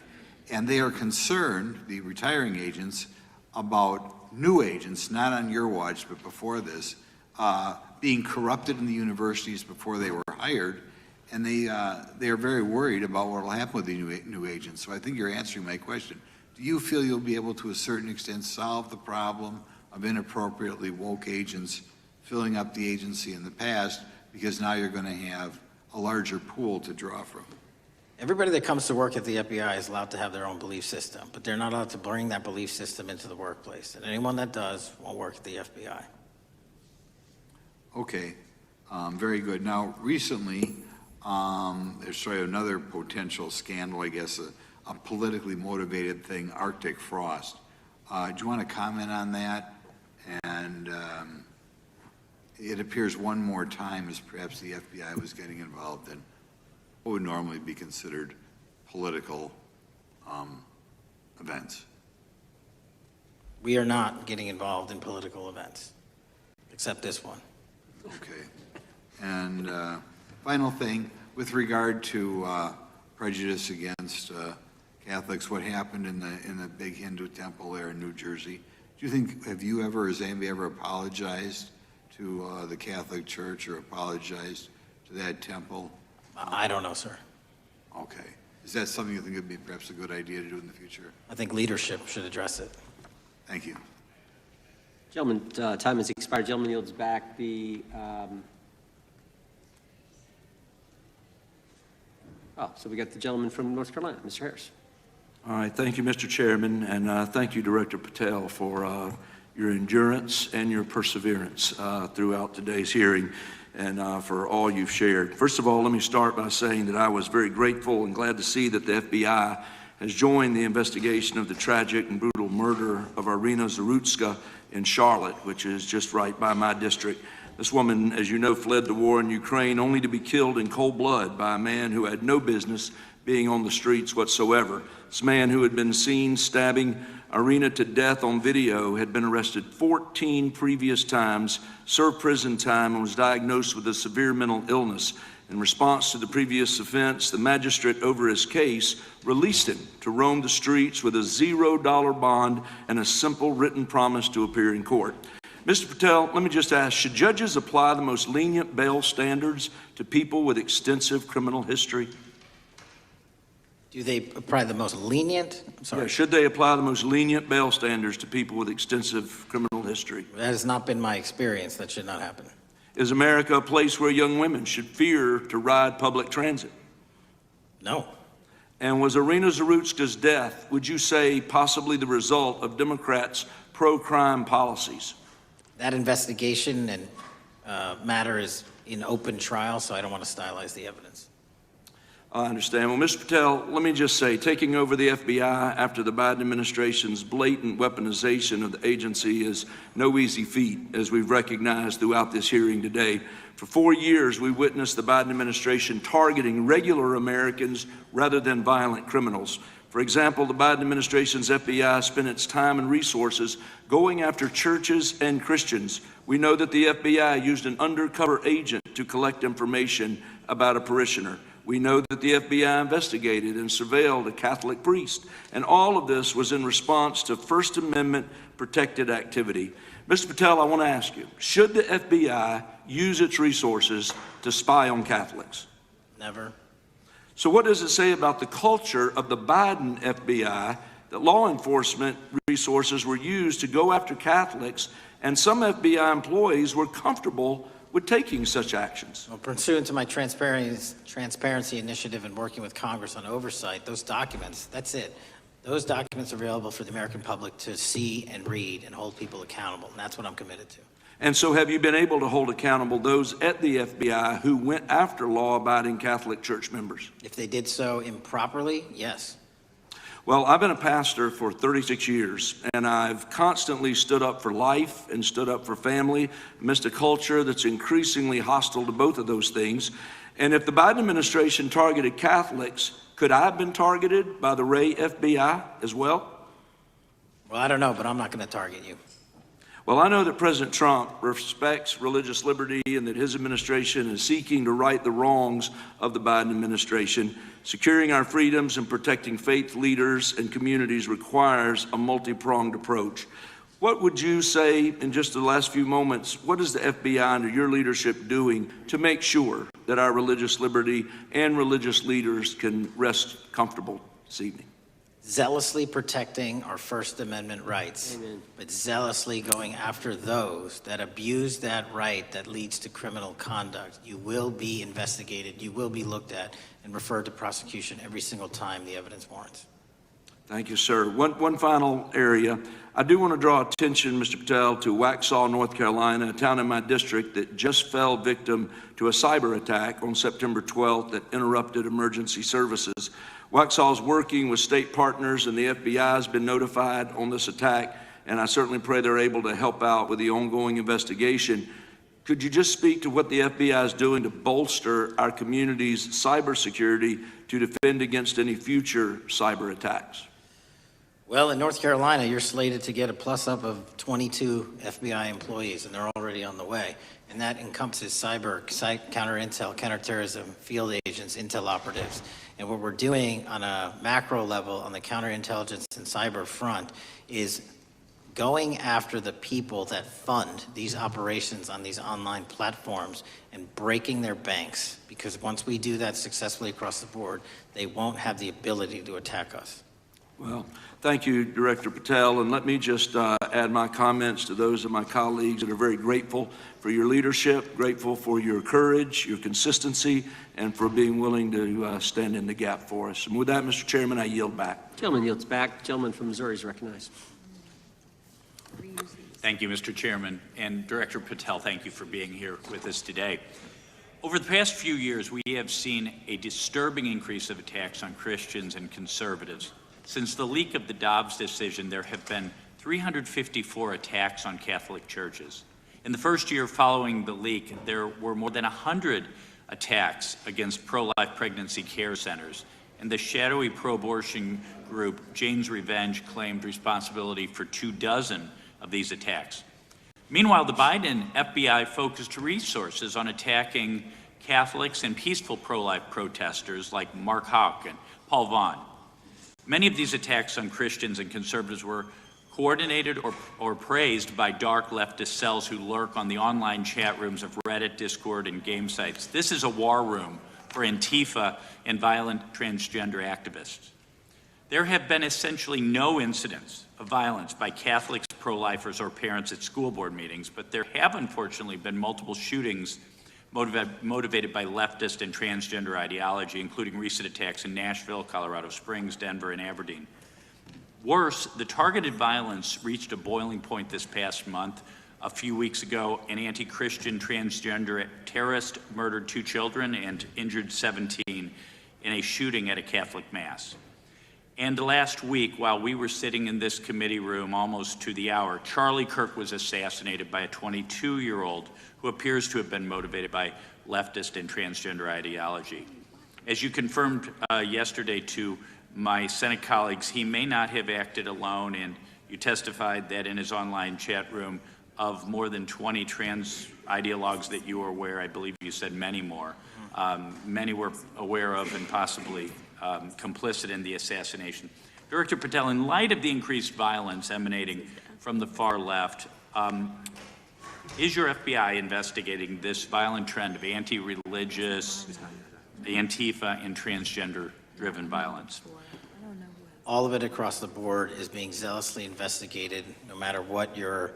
And they are concerned, the retiring agents, about new agents, not on your watch, but before this, being corrupted in the universities before they were hired. And they are very worried about what will happen with the new agents. So I think you're answering my question. Do you feel you'll be able to a certain extent solve the problem of inappropriately woke agents filling up the agency in the past, because now you're going to have a larger pool to draw from? Everybody that comes to work at the FBI is allowed to have their own belief system, but they're not allowed to bring that belief system into the workplace. And anyone that does won't work at the FBI. Okay, very good. Now, recently, there's sort of another potential scandal, I guess, a politically motivated thing, Arctic frost. Do you want to comment on that? And it appears one more time as perhaps the FBI was getting involved in what would normally be considered political events. We are not getting involved in political events, except this one. Okay. And final thing, with regard to prejudice against Catholics, what happened in the big Hindu temple there in New Jersey, do you think, have you ever, has anybody ever apologized to the Catholic Church or apologized to that temple? I don't know, sir. Okay. Is that something you think would be perhaps a good idea to do in the future? I think leadership should address it. Thank you. Gentlemen, time has expired. Gentleman yields back the, so we got the gentleman from North Carolina, Mr. Harris. All right, thank you, Mr. Chairman, and thank you, Director Patel, for your endurance and your perseverance throughout today's hearing, and for all you've shared. First of all, let me start by saying that I was very grateful and glad to see that the FBI has joined the investigation of the tragic and brutal murder of Irina Zarutska in Charlotte, which is just right by my district. This woman, as you know, fled the war in Ukraine only to be killed in cold blood by a man who had no business being on the streets whatsoever. This man, who had been seen stabbing Irina to death on video, had been arrested 14 previous times, served prison time, and was diagnosed with a severe mental illness. In response to the previous offense, the magistrate over his case released him to roam the streets with a $0 bond and a simple written promise to appear in court. Mr. Patel, let me just ask, should judges apply the most lenient bail standards to people with extensive criminal history? Do they apply the most lenient? I'm sorry. Yeah, should they apply the most lenient bail standards to people with extensive criminal history? That has not been my experience. That should not happen. Is America a place where young women should fear to ride public transit? No. And was Irina Zarutska's death, would you say, possibly the result of Democrats' pro-crime policies? That investigation and matter is in open trial, so I don't want to stylize the evidence. I understand. Well, Mr. Patel, let me just say, taking over the FBI after the Biden administration's blatant weaponization of the agency is no easy feat, as we've recognized throughout this hearing today. For 4 years, we witnessed the Biden administration targeting regular Americans rather than violent criminals. For example, the Biden administration's FBI spent its time and resources going after churches and Christians. We know that the FBI used an undercover agent to collect information about a parishioner. We know that the FBI investigated and surveilled a Catholic priest, and all of this was in response to First Amendment protected activity. Mr. Patel, I want to ask you, should the FBI use its resources to spy on Catholics? Never. So what does it say about the culture of the Biden FBI that law enforcement resources were used to go after Catholics, and some FBI employees were comfortable with taking such actions? Well, pursuant to my transparency initiative and working with Congress on oversight, those documents, that's it. Those documents are available for the American public to see and read and hold people accountable, and that's what I'm committed to. And so have you been able to hold accountable those at the FBI who went after law-abiding Catholic church members? If they did so improperly, yes. Well, I've been a pastor for 36 years, and I've constantly stood up for life and stood up for family amidst a culture that's increasingly hostile to both of those things. And if the Biden administration targeted Catholics, could I have been targeted by the Ray FBI as well? Well, I don't know, but I'm not going to target you. While I know that President Trump respects religious liberty and that his administration is seeking to right the wrongs of the Biden administration, securing our freedoms and protecting faith leaders and communities requires a multi-pronged approach. What would you say in just the last few moments, what is the FBI under your leadership doing to make sure that our religious liberty and religious leaders can rest comfortable this evening? Zealously protecting our First Amendment rights, but zealously going after those that abuse that right that leads to criminal conduct. You will be investigated, you will be looked at, and referred to prosecution every single time the evidence warrants. Thank you, sir. One final area. I do want to draw attention, Mr. Patel, to Waxhaw, North Carolina, a town in my district that just fell victim to a cyber attack on September 12th that interrupted emergency services. Waxhaw is working with state partners, and the FBI has been notified on this attack, and I certainly pray they're able to help out with the ongoing investigation. Could you just speak to what the FBI is doing to bolster our community's cybersecurity to defend against any future cyber attacks? Well, in North Carolina, you're slated to get a plus-up of 22 FBI employees, and they're already on the way. And that encompasses cyber, counter-intel, counterterrorism, field agents, intel operatives. And what we're doing on a macro level on the counterintelligence and cyber front is going after the people that fund these operations on these online platforms and breaking their banks. Because once we do that successfully across the board, they won't have the ability to attack us. Well, thank you, Director Patel, and let me just add my comments to those of my colleagues that are very grateful for your leadership, grateful for your courage, your consistency, and for being willing to stand in the gap for us. And with that, Mr. Chairman, I yield back. Gentleman yields back. Gentleman from Missouri is recognized. Thank you, Mr. Chairman. And Director Patel, thank you for being here with us today. Over the past few years, we have seen a disturbing increase of attacks on Christians and conservatives. Since the leak of the Dobbs decision, there have been 354 attacks on Catholic churches. In the first year following the leak, there were more than 100 attacks against pro-life pregnancy care centers, and the shadowy pro-abortion group Jane's Revenge claimed responsibility for 24 of these attacks. Meanwhile, the Biden FBI focused resources on attacking Catholics and peaceful pro-life protesters like Mark Houck and Paul Vaughn. Many of these attacks on Christians and conservatives were coordinated or praised by dark leftist cells who lurk on the online chat rooms of Reddit, Discord, and game sites. This is a war room for Antifa and violent transgender activists. There have been essentially no incidents of violence by Catholics, pro-lifers, or parents at school board meetings, but there have unfortunately been multiple shootings motivated by leftist and transgender ideology, including recent attacks in Nashville, Colorado Springs, Denver, and Aberdeen. Worse, the targeted violence reached a boiling point this past month. A few weeks ago, an anti-Christian transgender terrorist murdered 2 children and injured 17 in a shooting at a Catholic mass. And last week, while we were sitting in this committee room almost to the hour, Charlie Kirk was assassinated by a 22-year-old who appears to have been motivated by leftist and transgender ideology. As you confirmed yesterday to my Senate colleagues, he may not have acted alone, and you testified that in his online chat room of more than 20 trans ideologues that you were aware, I believe you said many more, many were aware of and possibly complicit in the assassination. Director Patel, in light of the increased violence emanating from the far left, is your FBI investigating this violent trend of anti-religious, Antifa, and transgender-driven violence? All of it across the board is being zealously investigated, no matter what your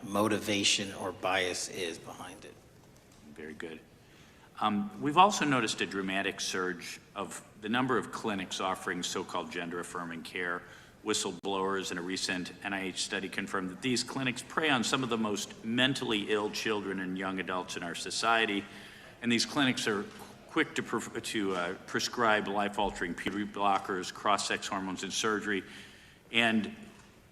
motivation or bias is behind it. Very good. We've also noticed a dramatic surge of the number of clinics offering so-called gender-affirming care. Whistleblowers in a recent NIH study confirmed that these clinics prey on some of the most mentally ill children and young adults in our society, and these clinics are quick to prescribe life-altering puberty blockers, cross-sex hormones, and surgery, and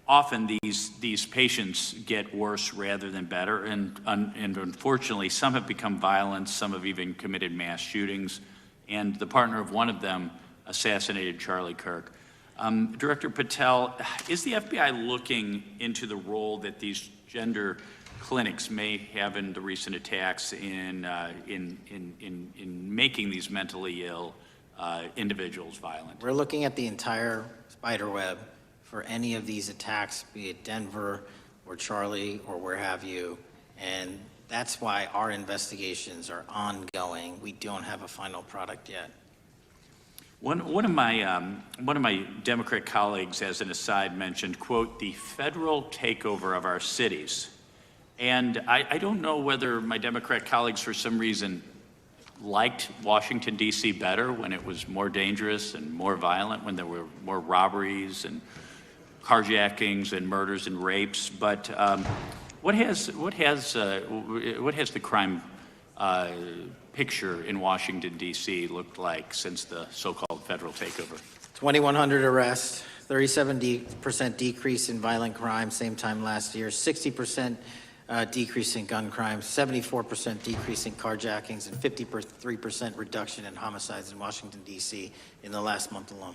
often these patients get worse rather than better, and unfortunately, some have become violent, some have even committed mass shootings, and the partner of one of them assassinated Charlie Kirk. Director Patel, is the FBI looking into the role that these gender clinics may have in the recent attacks in making these mentally ill individuals violent? We're looking at the entire spider web for any of these attacks, be it Denver or Charlie or where have you, and that's why our investigations are ongoing. We don't have a final product yet. One of my Democrat colleagues, as an aside, mentioned, quote, the federal takeover of our cities. And I don't know whether my Democrat colleagues, for some reason, liked Washington, D.C. better when it was more dangerous and more violent, when there were more robberies and carjackings and murders and rapes. But what has the crime picture in Washington, D.C. looked like since the so-called federal takeover? 2,100 arrests, 37% decrease in violent crime, same time last year, 60% decrease in gun crimes, 74% decrease in carjackings, and 53% reduction in homicides in Washington, D.C. in the last month alone.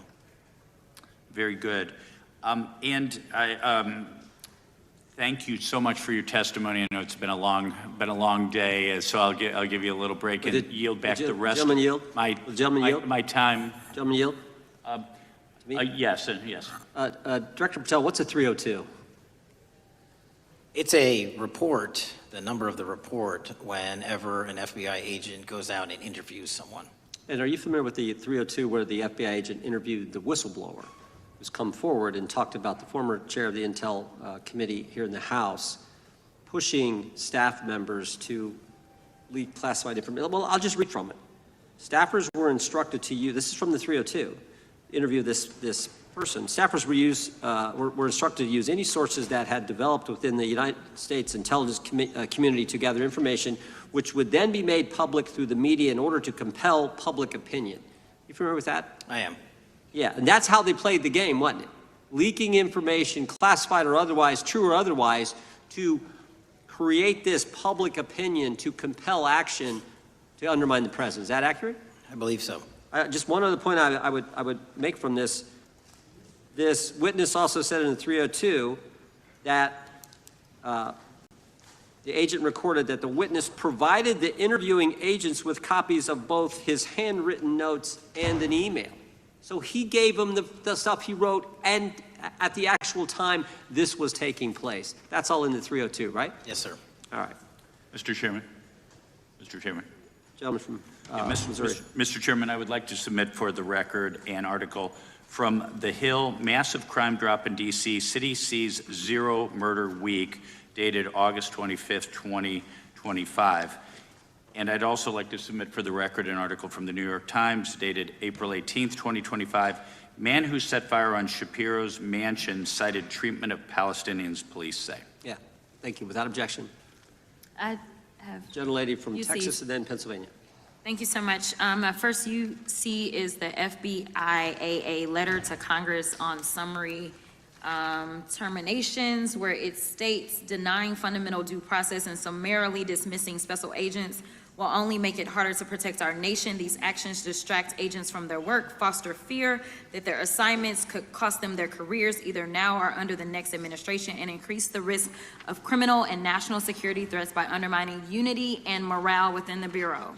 Very good. And I thank you so much for your testimony. I know it's been a long day, so I'll give you a little break and yield back the rest. Gentleman yield? My time. Gentleman yield? Yes, yes. Director Patel, what's a 302? It's a report, the number of the report, whenever an FBI agent goes out and interviews someone. And are you familiar with the 302 where the FBI agent interviewed the whistleblower who's come forward and talked about the former chair of the Intel Committee here in the House pushing staff members to leak classified information? Well, I'll just read from it. Staffers were instructed to use, this is from the 302, interview this person. Staffers were instructed to use any sources that had developed within the United States intelligence community to gather information, which would then be made public through the media in order to compel public opinion. You familiar with that? I am. Yeah, and that's how they played the game, wasn't it? Leaking information, classified or otherwise, true or otherwise, to create this public opinion to compel action to undermine the president. Is that accurate? I believe so. Just one other point I would make from this. This witness also said in the 302 that the agent recorded that the witness provided the interviewing agents with copies of both his handwritten notes and an email. So he gave them the stuff he wrote, and at the actual time this was taking place. That's all in the 302, right? Yes, sir. All right. Mr. Chairman. Mr. Chairman. Gentleman from Missouri. Mr. Chairman, I would like to submit for the record an article from The Hill, Massive Crime Drop in D.C., City Sees Zero Murder Week, dated August 25th, 2025. And I'd also like to submit for the record an article from the New York Times, dated April 18th, 2025. Man who set fire on Shapiro's mansion cited treatment of Palestinians, police say. Yeah, thank you. Without objection. I have. Gentlelady from UC. Texas and then Pennsylvania. Thank you so much. My first UC is the FBIAA letter to Congress on summary terminations, where it states denying fundamental due process and summarily dismissing special agents will only make it harder to protect our nation. These actions distract agents from their work, foster fear that their assignments could cost them their careers either now or under the next administration, and increase the risk of criminal and national security threats by undermining unity and morale within the Bureau.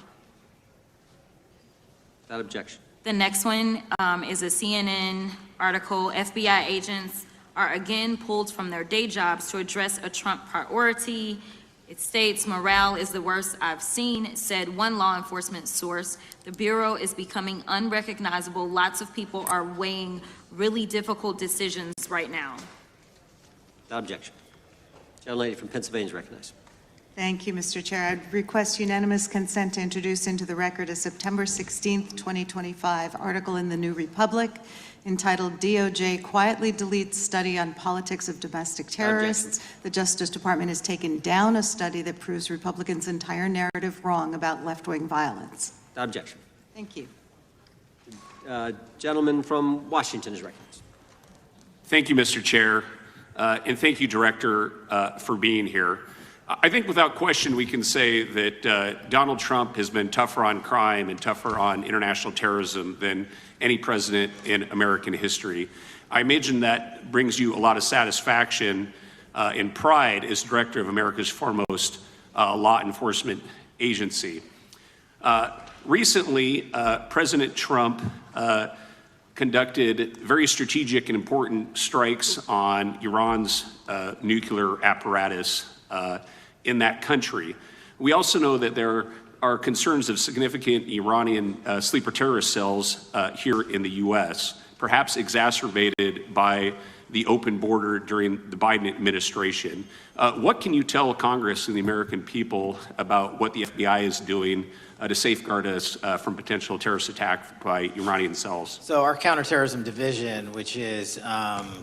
Without objection. The next one is a CNN article. FBI agents are again pulled from their day jobs to address a Trump priority. It states, morale is the worst I've seen, said one law enforcement source. The Bureau is becoming unrecognizable. Lots of people are weighing really difficult decisions right now. Without objection. Gentlelady from Pennsylvania is recognized. Thank you, Mr. Chair. I'd request unanimous consent to introduce into the record a September 16th, 2025 article in the New Republic entitled DOJ Quietly Deletes Study on Politics of Domestic Terrorists. The Justice Department has taken down a study that proves Republicans' entire narrative wrong about left-wing violence. Without objection. Thank you. Gentleman from Washington is recognized. Thank you, Mr. Chair, and thank you, Director, for being here. I think without question we can say that Donald Trump has been tougher on crime and tougher on international terrorism than any president in American history. I imagine that brings you a lot of satisfaction and pride as director of America's foremost law enforcement agency. Recently, President Trump conducted very strategic and important strikes on Iran's nuclear apparatus in that country. We also know that there are concerns of significant Iranian sleeper terrorist cells here in the U.S., perhaps exacerbated by the open border during the Biden administration. What can you tell Congress and the American people about what the FBI is doing to safeguard us from potential terrorist attack by Iranian cells? So our counterterrorism division, which is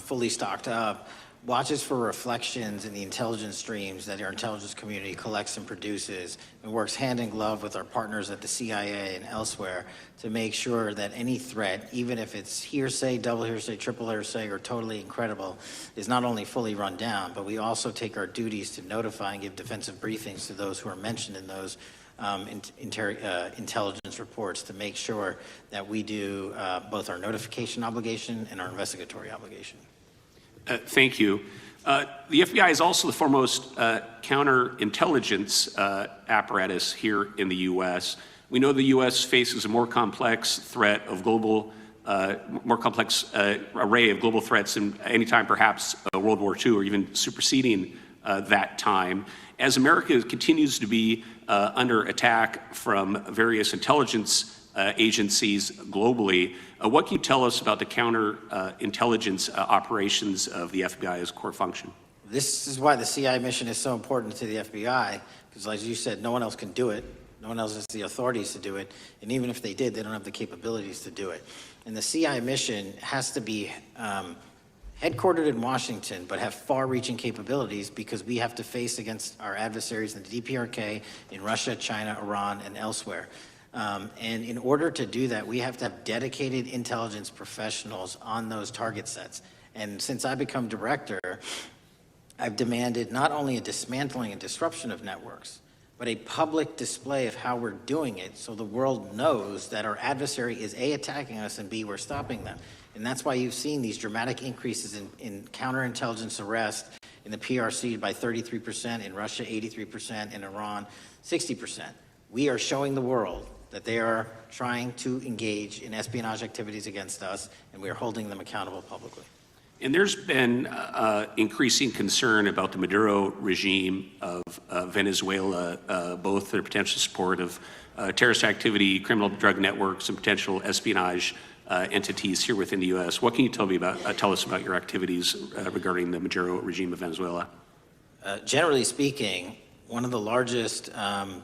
fully stocked up, watches for reflections in the intelligence streams that our intelligence community collects and produces, and works hand in glove with our partners at the CIA and elsewhere to make sure that any threat, even if it's hearsay, double hearsay, triple hearsay, or totally incredible, is not only fully run down, but we also take our duties to notify and give defensive briefings to those who are mentioned in those intelligence reports to make sure that we do both our notification obligation and our investigatory obligation. Thank you. The FBI is also the foremost counterintelligence apparatus here in the U.S. We know the U.S. faces a more complex threat of global, more complex array of global threats than any time perhaps World War II or even superseding that time. As America continues to be under attack from various intelligence agencies globally, what can you tell us about the counterintelligence operations of the FBI's core function? This is why the CIA mission is so important to the FBI, because as you said, no one else can do it. No one else has the authorities to do it. And even if they did, they don't have the capabilities to do it. And the CIA mission has to be headquartered in Washington, but have far-reaching capabilities because we have to face against our adversaries in the DPRK, in Russia, China, Iran, and elsewhere. And in order to do that, we have to have dedicated intelligence professionals on those target sets. And since I become director, I've demanded not only a dismantling and disruption of networks, but a public display of how we're doing it so the world knows that our adversary is A, attacking us, and B, we're stopping them. And that's why you've seen these dramatic increases in counterintelligence arrest in the PRC by 33%, in Russia 83%, in Iran 60%. We are showing the world that they are trying to engage in espionage activities against us, and we are holding them accountable publicly. And there's been increasing concern about the Maduro regime of Venezuela, both their potential support of terrorist activity, criminal drug networks, and potential espionage entities here within the U.S. What can you tell us about your activities regarding the Maduro regime of Venezuela? Generally speaking, one of the largest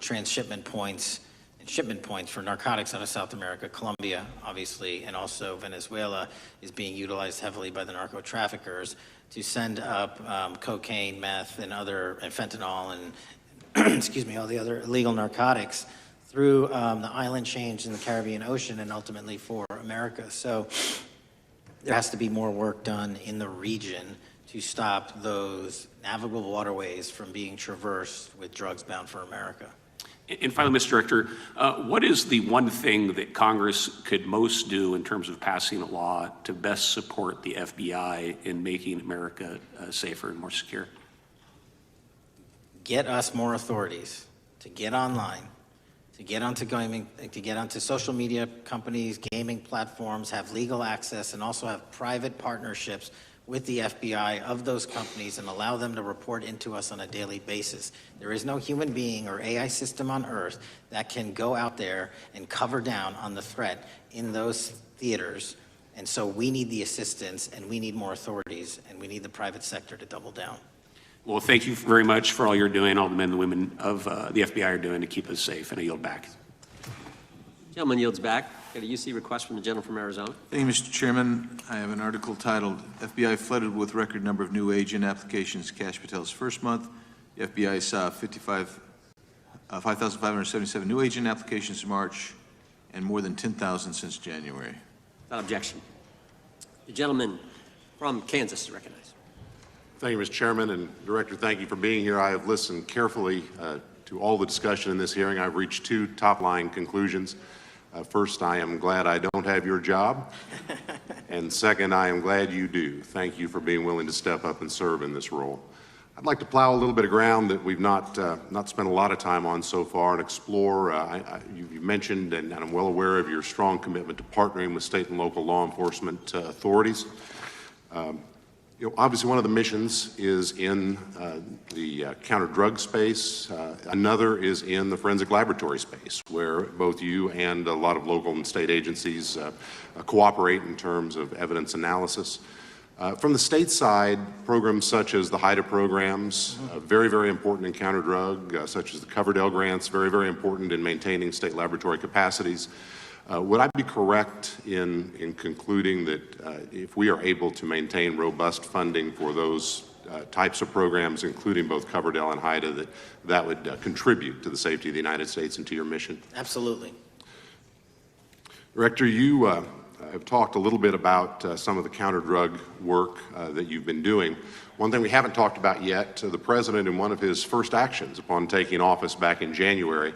transshipment points and shipment points for narcotics out of South America, Colombia, obviously, and also Venezuela, is being utilized heavily by the narco-traffickers to send up cocaine, meth, and fentanyl, and excuse me, all the other illegal narcotics through the island chains in the Caribbean Ocean and ultimately for America. So there has to be more work done in the region to stop those navigable waterways from being traversed with drugs bound for America. And finally, Mr. Director, what is the one thing that Congress could most do in terms of passing a law to best support the FBI in making America safer and more secure? Get us more authorities to get online, to get onto gaming, to get onto social media companies, gaming platforms, have legal access, and also have private partnerships with the FBI of those companies and allow them to report into us on a daily basis. There is no human being or AI system on earth that can go out there and cover down on the threat in those theaters. And so we need the assistance, and we need more authorities, and we need the private sector to double down. Well, thank you very much for all you're doing, all the men and women of the FBI are doing to keep us safe. And I yield back. Gentleman yields back. Got a UC request from the gentleman from Arizona. Thank you, Mr. Chairman. I have an article titled, FBI flooded with record number of new agent applications Kash Patel's first month. The FBI saw 5,577 new agent applications in March and more than 10,000 since January. Without objection. The gentleman from Kansas is recognized. Thank you, Mr. Chairman, and Director, thank you for being here. I have listened carefully to all the discussion in this hearing. I've reached two top-line conclusions. First, I am glad I don't have your job. And second, I am glad you do. Thank you for being willing to step up and serve in this role. I'd like to plow a little bit of ground that we've not spent a lot of time on so far and explore. You mentioned, and I'm well aware of your strong commitment to partnering with state and local law enforcement authorities. Obviously, one of the missions is in the counter-drug space. Another is in the forensic laboratory space, where both you and a lot of local and state agencies cooperate in terms of evidence analysis. From the state side, programs such as the HIDA programs, very, very important in counter-drug, such as the Coverdell grants, very, very important in maintaining state laboratory capacities. Would I be correct in concluding that if we are able to maintain robust funding for those types of programs, including both Coverdell and HIDA, that would contribute to the safety of the United States and to your mission? Absolutely. Director, you have talked a little bit about some of the counter-drug work that you've been doing. One thing we haven't talked about yet, the President, in one of his first actions upon taking office back in January,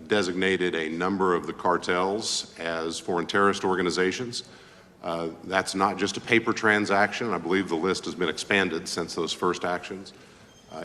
designated a number of the cartels as foreign terrorist organizations. That's not just a paper transaction. I believe the list has been expanded since those first actions.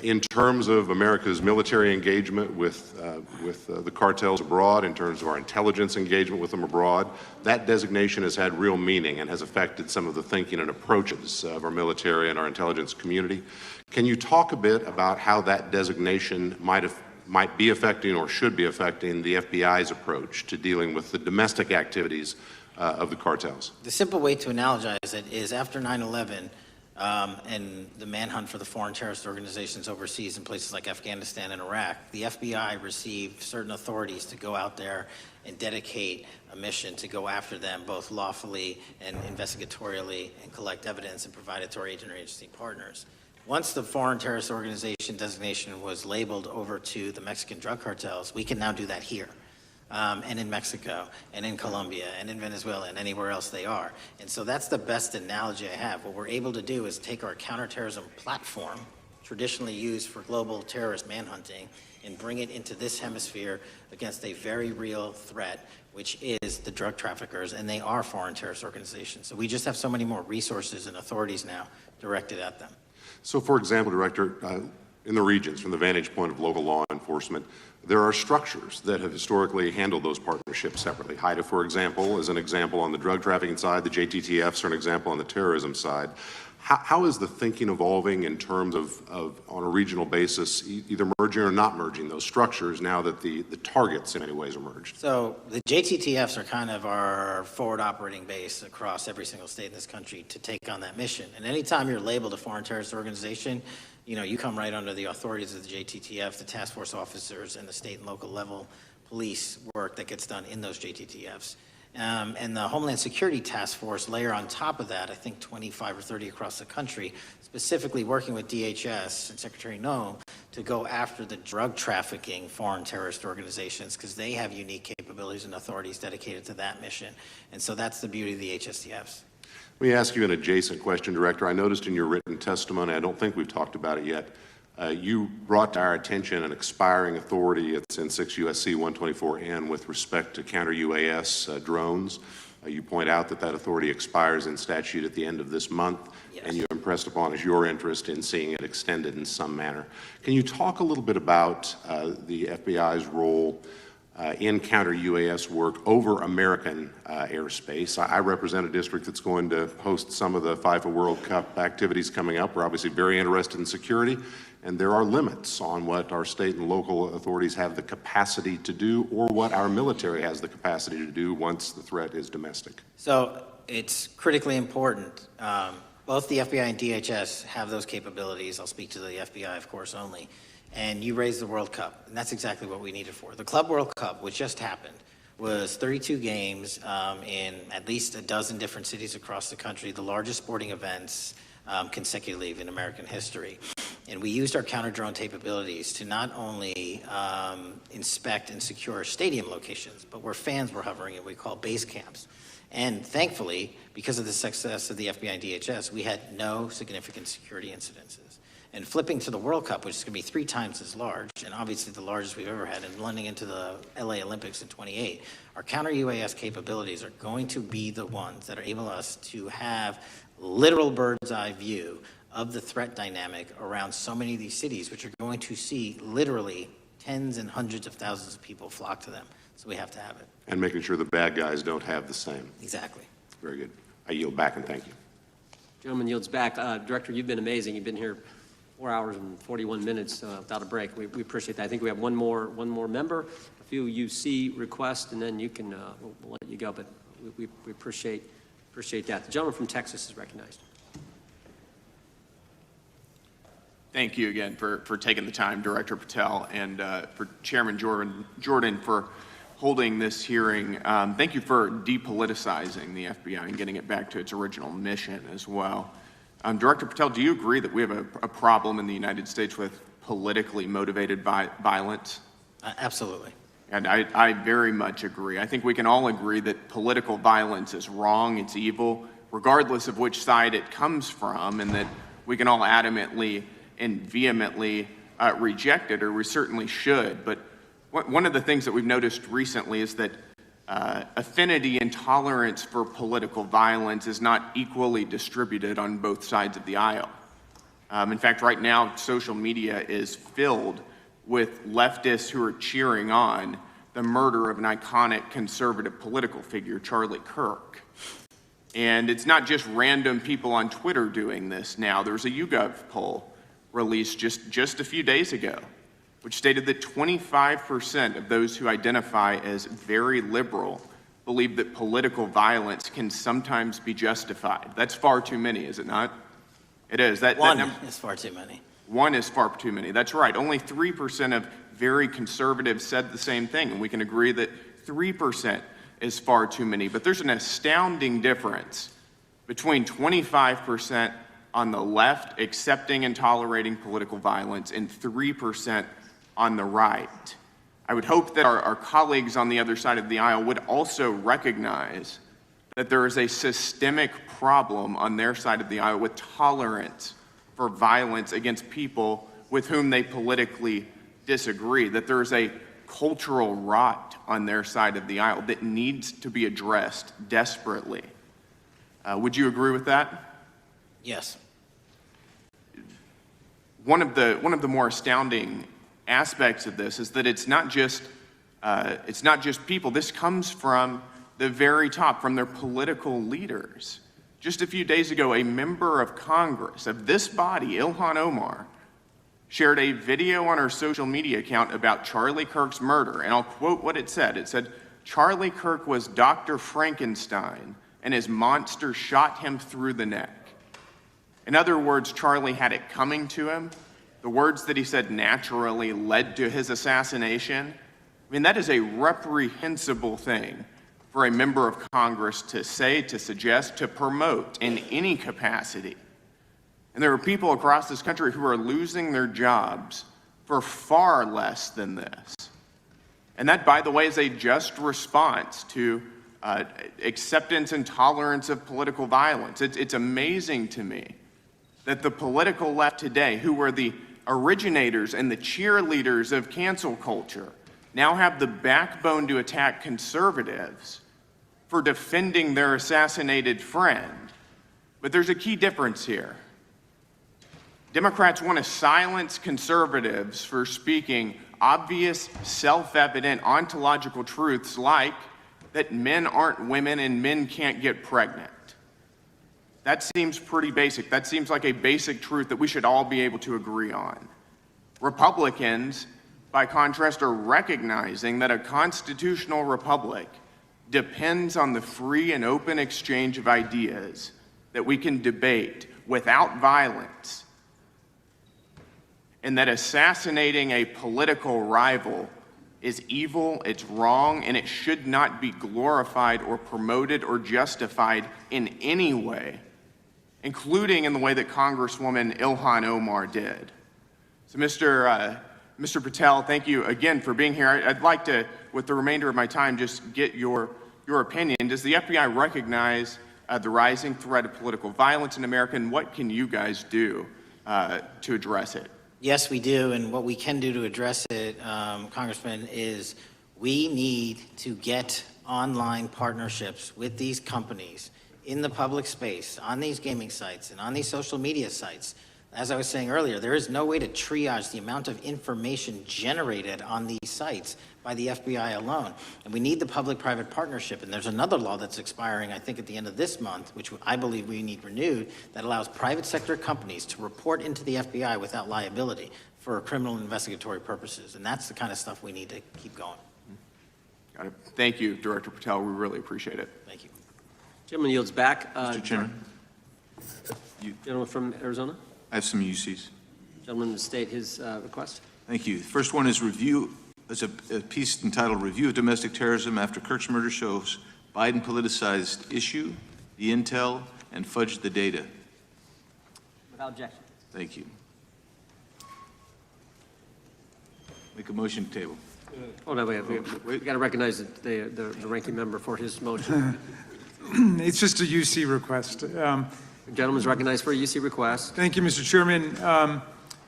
In terms of America's military engagement with the cartels abroad, in terms of our intelligence engagement with them abroad, that designation has had real meaning and has affected some of the thinking and approaches of our military and our intelligence community. Can you talk a bit about how that designation might be affecting or should be affecting the FBI's approach to dealing with the domestic activities of the cartels? The simple way to analogize it is after 9/11 and the manhunt for the foreign terrorist organizations overseas in places like Afghanistan and Iraq, the FBI received certain authorities to go out there and dedicate a mission to go after them both lawfully and investigatorially and collect evidence and provide it to our agency partners. Once the foreign terrorist organization designation was labeled over to the Mexican drug cartels, we can now do that here, and in Mexico, and in Colombia, and in Venezuela, and anywhere else they are. And so that's the best analogy I have. What we're able to do is take our counterterrorism platform, traditionally used for global terrorist manhunting, and bring it into this hemisphere against a very real threat, which is the drug traffickers, and they are foreign terrorist organizations. So we just have so many more resources and authorities now directed at them. So, for example, Director, in the regions, from the vantage point of local law enforcement, there are structures that have historically handled those partnerships separately. HIDA, for example, is an example on the drug trafficking side. The JTTFs are an example on the terrorism side. How is the thinking evolving in terms of on a regional basis, either merging or not merging those structures now that the targets in many ways are merged? So the JTTFs are kind of our forward operating base across every single state in this country to take on that mission. And anytime you're labeled a foreign terrorist organization, you come right under the authorities of the JTTF, the task force officers, and the state and local level police work that gets done in those JTTFs. And the Homeland Security Task Force layer on top of that, I think 25 or 30 across the country, specifically working with DHS and Secretary No to go after the drug trafficking foreign terrorist organizations because they have unique capabilities and authorities dedicated to that mission. And so that's the beauty of the HSTFs. Let me ask you an adjacent question, Director. I noticed in your written testimony, I don't think we've talked about it yet, you brought to our attention an expiring authority. It's in 6 U.S.C. 124N with respect to counter-UAS drones. You point out that authority expires in statute at the end of this month, and you impressed upon us your interest in seeing it extended in some manner. Can you talk a little bit about the FBI's role in counter-UAS work over American airspace? I represent a district that's going to host some of the FIFA World Cup activities coming up. We're obviously very interested in security, and there are limits on what our state and local authorities have the capacity to do or what our military has the capacity to do once the threat is domestic. So it's critically important. Both the FBI and DHS have those capabilities. I'll speak to the FBI, of course, only. And you raised the World Cup, and that's exactly what we need it for. The Club World Cup, which just happened, was 32 games in at least a dozen different cities across the country, the largest sporting events consecutively in American history. And we used our counter-drone capabilities to not only inspect and secure stadium locations, but where fans were hovering and we call base camps. And thankfully, because of the success of the FBI and DHS, we had no significant security incidences. And flipping to the World Cup, which is going to be 3 times as large, and obviously the largest we've ever had, and blending into the LA Olympics in 28, our counter-UAS capabilities are going to be the ones that are able us to have literal bird's eye view of the threat dynamic around so many of these cities, which are going to see literally tens and hundreds of thousands of people flock to them. So we have to have it. And making sure the bad guys don't have the same. Exactly. Very good. I yield back and thank you. Gentleman yields back. Director, you've been amazing. You've been here 4 hours and 41 minutes without a break. We appreciate that. I think we have one more member, a few UC requests, and then you can we'll let you go. But we appreciate that. The gentleman from Texas is recognized. Thank you again for taking the time, Director Patel, and for Chairman Jordan for holding this hearing. Thank you for depoliticizing the FBI and getting it back to its original mission as well. Director Patel, do you agree that we have a problem in the United States with politically motivated violence? Absolutely. And I very much agree. I think we can all agree that political violence is wrong, it's evil, regardless of which side it comes from, and that we can all adamantly and vehemently reject it, or we certainly should. But one of the things that we've noticed recently is that affinity and tolerance for political violence is not equally distributed on both sides of the aisle. In fact, right now, social media is filled with leftists who are cheering on the murder of an iconic conservative political figure, Charlie Kirk. And it's not just random people on Twitter doing this now. There's a YouGov poll released just a few days ago, which stated that 25% of those who identify as very liberal believe that political violence can sometimes be justified. That's far too many, is it not? It is. One is far too many. One is far too many. That's right. Only 3% of very conservatives said the same thing, and we can agree that 3% is far too many. But there's an astounding difference between 25% on the left accepting and tolerating political violence and 3% on the right. I would hope that our colleagues on the other side of the aisle would also recognize that there is a systemic problem on their side of the aisle with tolerance for violence against people with whom they politically disagree, that there is a cultural rot on their side of the aisle that needs to be addressed desperately. Would you agree with that? Yes. One of the more astounding aspects of this is that it's not just people. This comes from the very top, from their political leaders. Just a few days ago, a member of Congress of this body, Ilhan Omar, shared a video on her social media account about Charlie Kirk's murder, and I'll quote what it said. It said, "Charlie Kirk was Dr. Frankenstein, and his monster shot him through the neck." In other words, Charlie had it coming to him. The words that he said naturally led to his assassination. I mean, that is a reprehensible thing for a member of Congress to say, to suggest, to promote in any capacity. And there are people across this country who are losing their jobs for far less than this. And that, by the way, is a just response to acceptance and tolerance of political violence. It's amazing to me that the political left today, who were the originators and the cheerleaders of cancel culture, now have the backbone to attack conservatives for defending their assassinated friend. But there's a key difference here. Democrats want to silence conservatives for speaking obvious, self-evident, ontological truths like that men aren't women and men can't get pregnant. That seems pretty basic. That seems like a basic truth that we should all be able to agree on. Republicans, by contrast, are recognizing that a constitutional republic depends on the free and open exchange of ideas that we can debate without violence, and that assassinating a political rival is evil, it's wrong, and it should not be glorified or promoted or justified in any way, including in the way that Congresswoman Ilhan Omar did. So Mr. Patel, thank you again for being here. I'd like to, with the remainder of my time, just get your your opinion. Does the FBI recognize the rising threat of political violence in America, and what can you guys do to address it? Yes, we do, and what we can do to address it, Congressman, is we need to get online partnerships with these companies in the public space, on these gaming sites, and on these social media sites. As I was saying earlier, there is no way to triage the amount of information generated on these sites by the FBI alone. And we need the public-private partnership. And there's another law that's expiring, I think, at the end of this month, which I believe we need renewed, that allows private sector companies to report into the FBI without liability for criminal investigatory purposes. And that's the kind of stuff we need to keep going. Got it. Thank you, Director Patel. We really appreciate it. Thank you. Gentleman yields back. Mr. Chairman. Gentleman from Arizona. I have some UCs. Gentleman to state his request. Thank you. The first one is a piece entitled Review of Domestic Terrorism After Kirk's Murder Shows Biden Politicized Issue, the Intel, and Fudged the Data. Without objection. Thank you. Make a motion to table. Oh, no, wait. We got to recognize the ranking member for his motion. It's just a UC request. The gentleman's recognized for a UC request. Thank you, Mr. Chairman.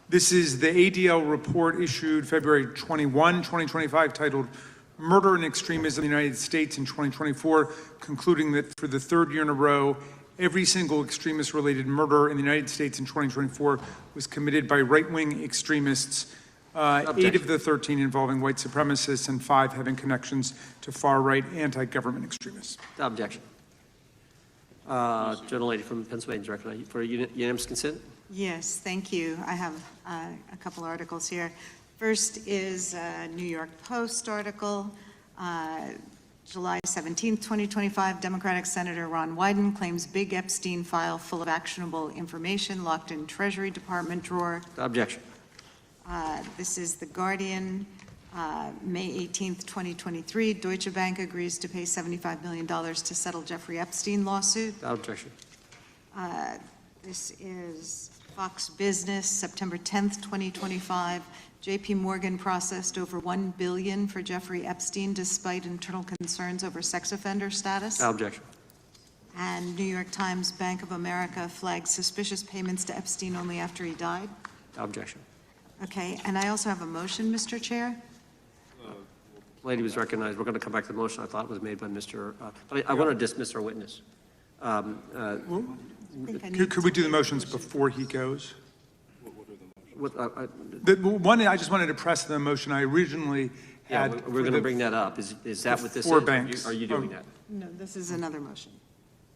This is the ADL report issued February 21, 2025, titled Murder and Extremism in the United States in 2024, concluding that for the third year in a row, every single extremist-related murder in the United States in 2024 was committed by right-wing extremists, 8 of the 13 involving white supremacists and 5 having connections to far-right anti-government extremists. Without objection. Gentlelady from Pennsylvania is recognized for unanimous consent. Yes, thank you. I have a couple articles here. First is a New York Post article, July 17th, 2025. Democratic Senator Ron Wyden claims big Epstein file full of actionable information locked in Treasury Department drawer. Without objection. This is The Guardian, May 18th, 2023. Deutsche Bank agrees to pay $75 million to settle Jeffrey Epstein lawsuit. Without objection. This is Fox Business, September 10th, 2025. JP Morgan processed over $1 billion for Jeffrey Epstein despite internal concerns over sex offender status. Without objection. And New York Times, Bank of America flagged suspicious payments to Epstein only after he died. Without objection. Okay, and I also have a motion, Mr. Chair. Lady was recognized. We're going to come back to the motion I thought was made by Mr. But I want to dismiss our witness. Could we do the motions before he goes? What, One, I just wanted to press the motion I originally yeah, had. we're going to bring that up. Is that what this is? 4 banks. Are you doing that? No, this is another motion.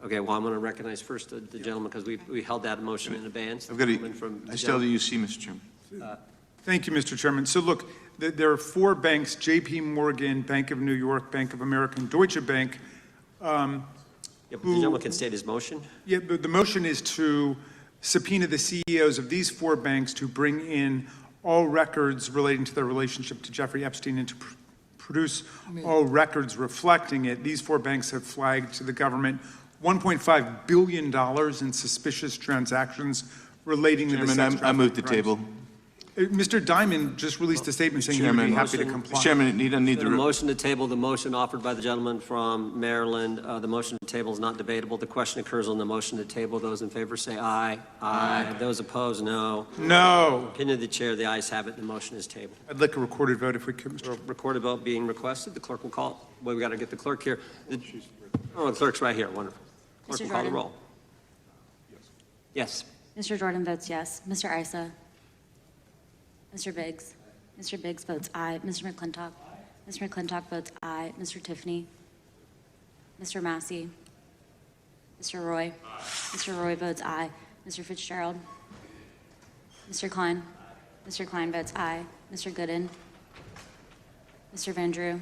Okay, well, I'm going to recognize first the gentleman because we held that motion in advance. I've got I still the UC, Mr. Chairman. Thank you, Mr. Chairman. So look, there are 4 banks, JP Morgan, Bank of New York, Bank of America, and Deutsche Bank. Yeah, but the gentleman can state his motion. Yeah, but the motion is to subpoena the CEOs of these 4 banks to bring in all records relating to their relationship to Jeffrey Epstein and to produce all records reflecting it. These 4 banks have flagged to the government $1.5 billion in suspicious transactions relating to the sex trafficking. I move the crimes. table. Mr. Diamond just released a statement saying he would be happy to comply. Chairman, need The motion to table, the motion offered by the gentleman from Maryland, the motion to table is not debatable. The question occurs on the motion to table. Those in favor say aye. Aye. Those opposed, no. No. Opinion of the chair, the ayes have it. The motion is tabled. I'd like a recorded vote if we could, Mr. Recorded vote being requested. The clerk will call. Well, we got to get the clerk here. The clerk's right here. Wonderful. Clerk will call the roll. Yes. Mr. Jordan votes yes. Mr. Issa? Mr. Biggs? Mr. Biggs votes aye. Mr. McClintock? Mr. McClintock votes aye. Mr. Tiffany? Mr. Massey? Mr. Roy? Mr. Roy votes aye. Mr. Fitzgerald? Mr. Klein? Mr. Klein votes aye. Mr. Gooden? Mr. Van Drew?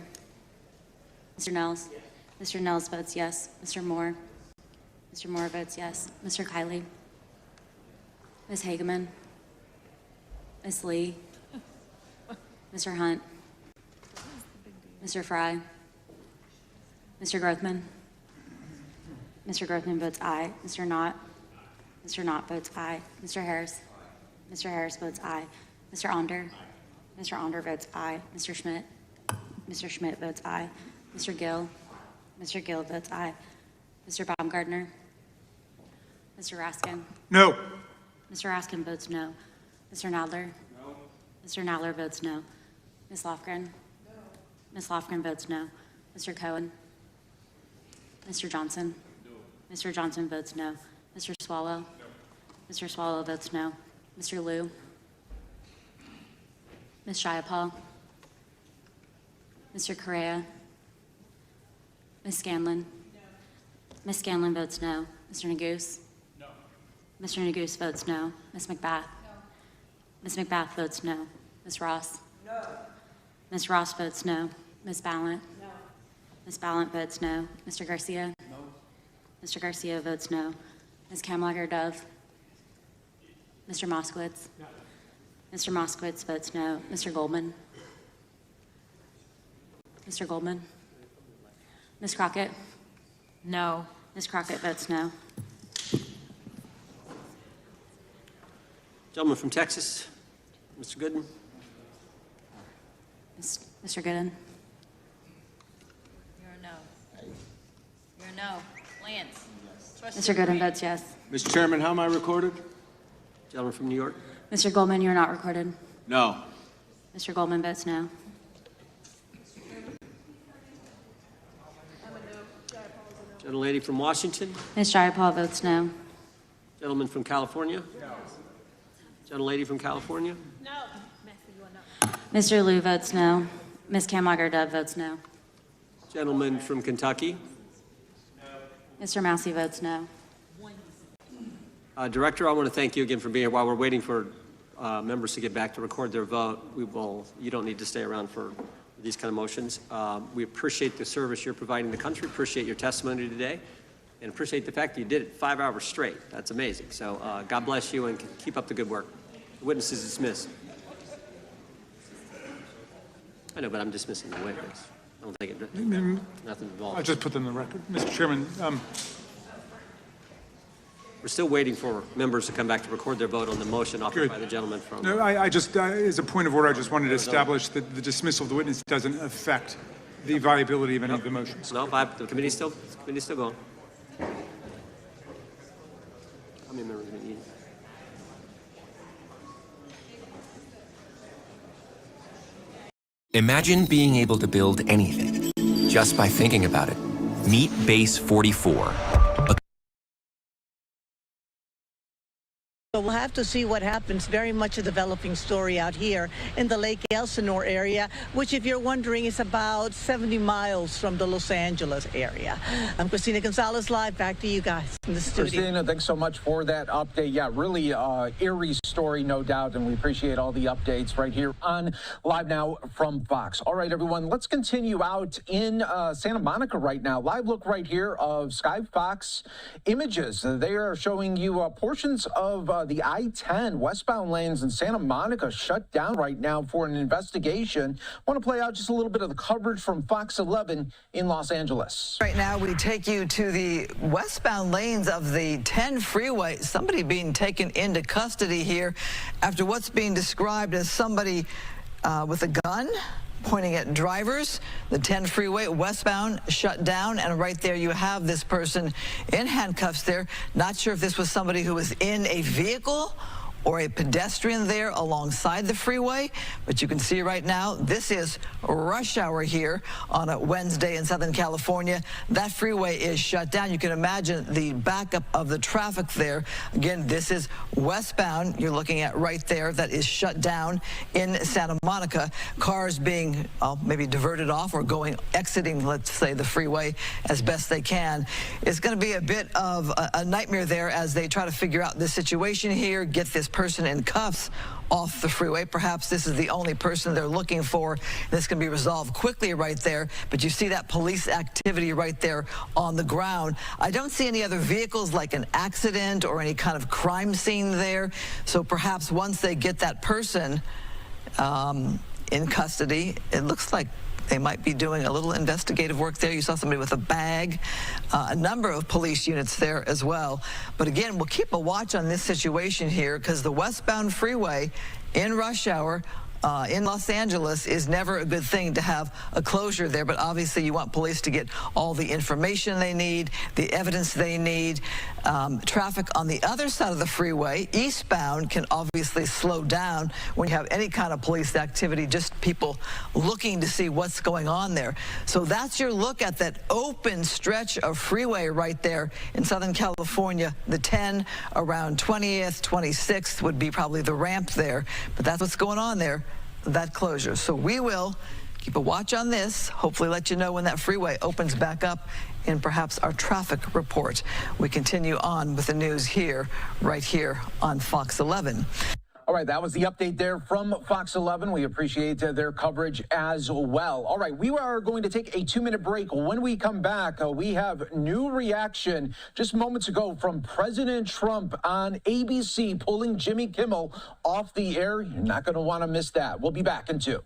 Mr. Nels? Mr. Nels votes yes. Mr. Moore? Mr. Moore votes yes. Mr. Kiley? Ms. Hageman? Ms. Lee? Mr. Hunt? Mr. Fry? Mr. Grothman? Mr. Grothman votes aye. Mr. Knott? Mr. Knott votes aye. Mr. Harris? Mr. Harris votes aye. Mr. Onder? Mr. Onder votes aye. Mr. Schmidt? Mr. Schmidt votes aye. Mr. Gill? Mr. Gill votes aye. Mr. Baumgartner? Mr. Raskin? No. Mr. Raskin votes no. Mr. Nadler? No. Mr. Nadler votes no. Ms. Lofgren? No. Ms. Lofgren votes no. Mr. Cohen? Mr. Johnson? No. Mr. Johnson votes no. Mr. Swallow? No. Mr. Swallow votes no. Mr. Liu? Ms. Shiapal? Mr. Correa? Ms. Scanlon? No. Ms. Scanlon votes no. Mr. Neguse? No. Mr. Neguse votes no. Ms. McBath? No. Ms. McBath votes no. Ms. Ross? No. Ms. Ross votes no. Ms. Ballant? No. Ms. Ballant votes no. Mr. Garcia? No. Mr. Garcia votes no. Ms. Kamlager-Dove? Mr. Moskowitz? No. Mr. Moskowitz votes no. Mr. Goldman? Mr. Goldman? Ms. Crockett? No. Ms. Crockett votes no. Gentleman from Texas, Mr. Gooden. Mr. Gooden? You're a no. You're a no. Lance? Mr. Gooden votes yes. Mr. Chairman, how am I recorded? Gentleman from New York. Mr. Goldman, you're not recorded. No. Mr. Goldman votes no. Gentlelady from Washington. Ms. Jayapal votes no. Gentleman from California. Gentlelady from California. Mr. Liu votes no. Ms. Kamlager-Dove votes no. Gentleman from Kentucky. Mr. Massey votes no. Director, I want to thank you again for being here. While we're waiting for members to get back to record their vote, you don't need to stay around for these kind of motions. We appreciate the service you're providing the country, appreciate your testimony today, and appreciate the fact that you did it 5 hours straight. That's amazing. So God bless you and keep up the good work. The witness is dismissed. I know, but I'm dismissing the witness. I don't think it, nothing involved. I just put them in the record. Mr. Chairman, we're still waiting for members to come back to record their vote on the motion offered Good. by the gentleman from... no, I just, as a point of order, I just wanted to establish that the dismissal of the witness doesn't affect the viability of any of the motions. No, the committee's still going. How many members are going to eat? Imagine being able to build anything just by thinking about it. Meet Base 44. So we'll have to see what happens. Very much a developing story out here in the Lake Elsinore area, which, if you're wondering, is about 70 miles from the Los Angeles area. I'm Christina Gonzalez, live. Back to you guys in the studio. Christina, thanks so much for that update. Yeah, really eerie story, no doubt, and we appreciate all the updates right here on Live Now from Fox. All right, everyone, let's continue out in Santa Monica right now. Live look right here of Sky Fox images. They are showing you portions of the I-10 westbound lanes in Santa Monica shut down right now for an investigation. I want to play out just a little bit of the coverage from Fox 11 in Los Angeles. Right now, we take you to the westbound lanes of the 10 freeway. Somebody being taken into custody here after what's being described as somebody with a gun pointing at drivers. The 10 freeway westbound shut down, and right there you have this person in handcuffs there. Not sure if this was somebody who was in a vehicle or a pedestrian there alongside the freeway, but you can see right now this is rush hour here on a Wednesday in Southern California. That freeway is shut down. You can imagine the backup of the traffic there. Again, this is westbound you're looking at right there that is shut down in Santa Monica. Cars being maybe diverted off or exiting, let's say, the freeway as best they can. It's going to be a bit of a nightmare there as they try to figure out this situation here, get this person in cuffs off the freeway. Perhaps this is the only person they're looking for. This can be resolved quickly right there, but you see that police activity right there on the ground. I don't see any other vehicles like an accident or any kind of crime scene there. So perhaps once they get that person in custody, it looks like they might be doing a little investigative work there. You saw somebody with a bag, a number of police units there as well. But again, we'll keep a watch on this situation here because the westbound freeway in rush hour in Los Angeles is never a good thing to have a closure there, but obviously you want police to get all the information they need, the evidence they need. Traffic on the other side of the freeway, eastbound, can obviously slow down when you have any kind of police activity, just people looking to see what's going on there. So that's your look at that open stretch of freeway right there in Southern California. The 10 around 20th, 26th would be probably the ramp there, but that's what's going on there, that closure. So we will keep a watch on this, hopefully let you know when that freeway opens back up in perhaps our traffic report. We continue on with the news here, right here on Fox 11. All right, that was the update there from Fox 11. We appreciate their coverage as well. All right, we are going to take a 2-minute break. When we come back, we have new reaction just moments ago from President Trump on ABC pulling Jimmy Kimmel off the air. You're not going to want to miss that. We'll be back in 2.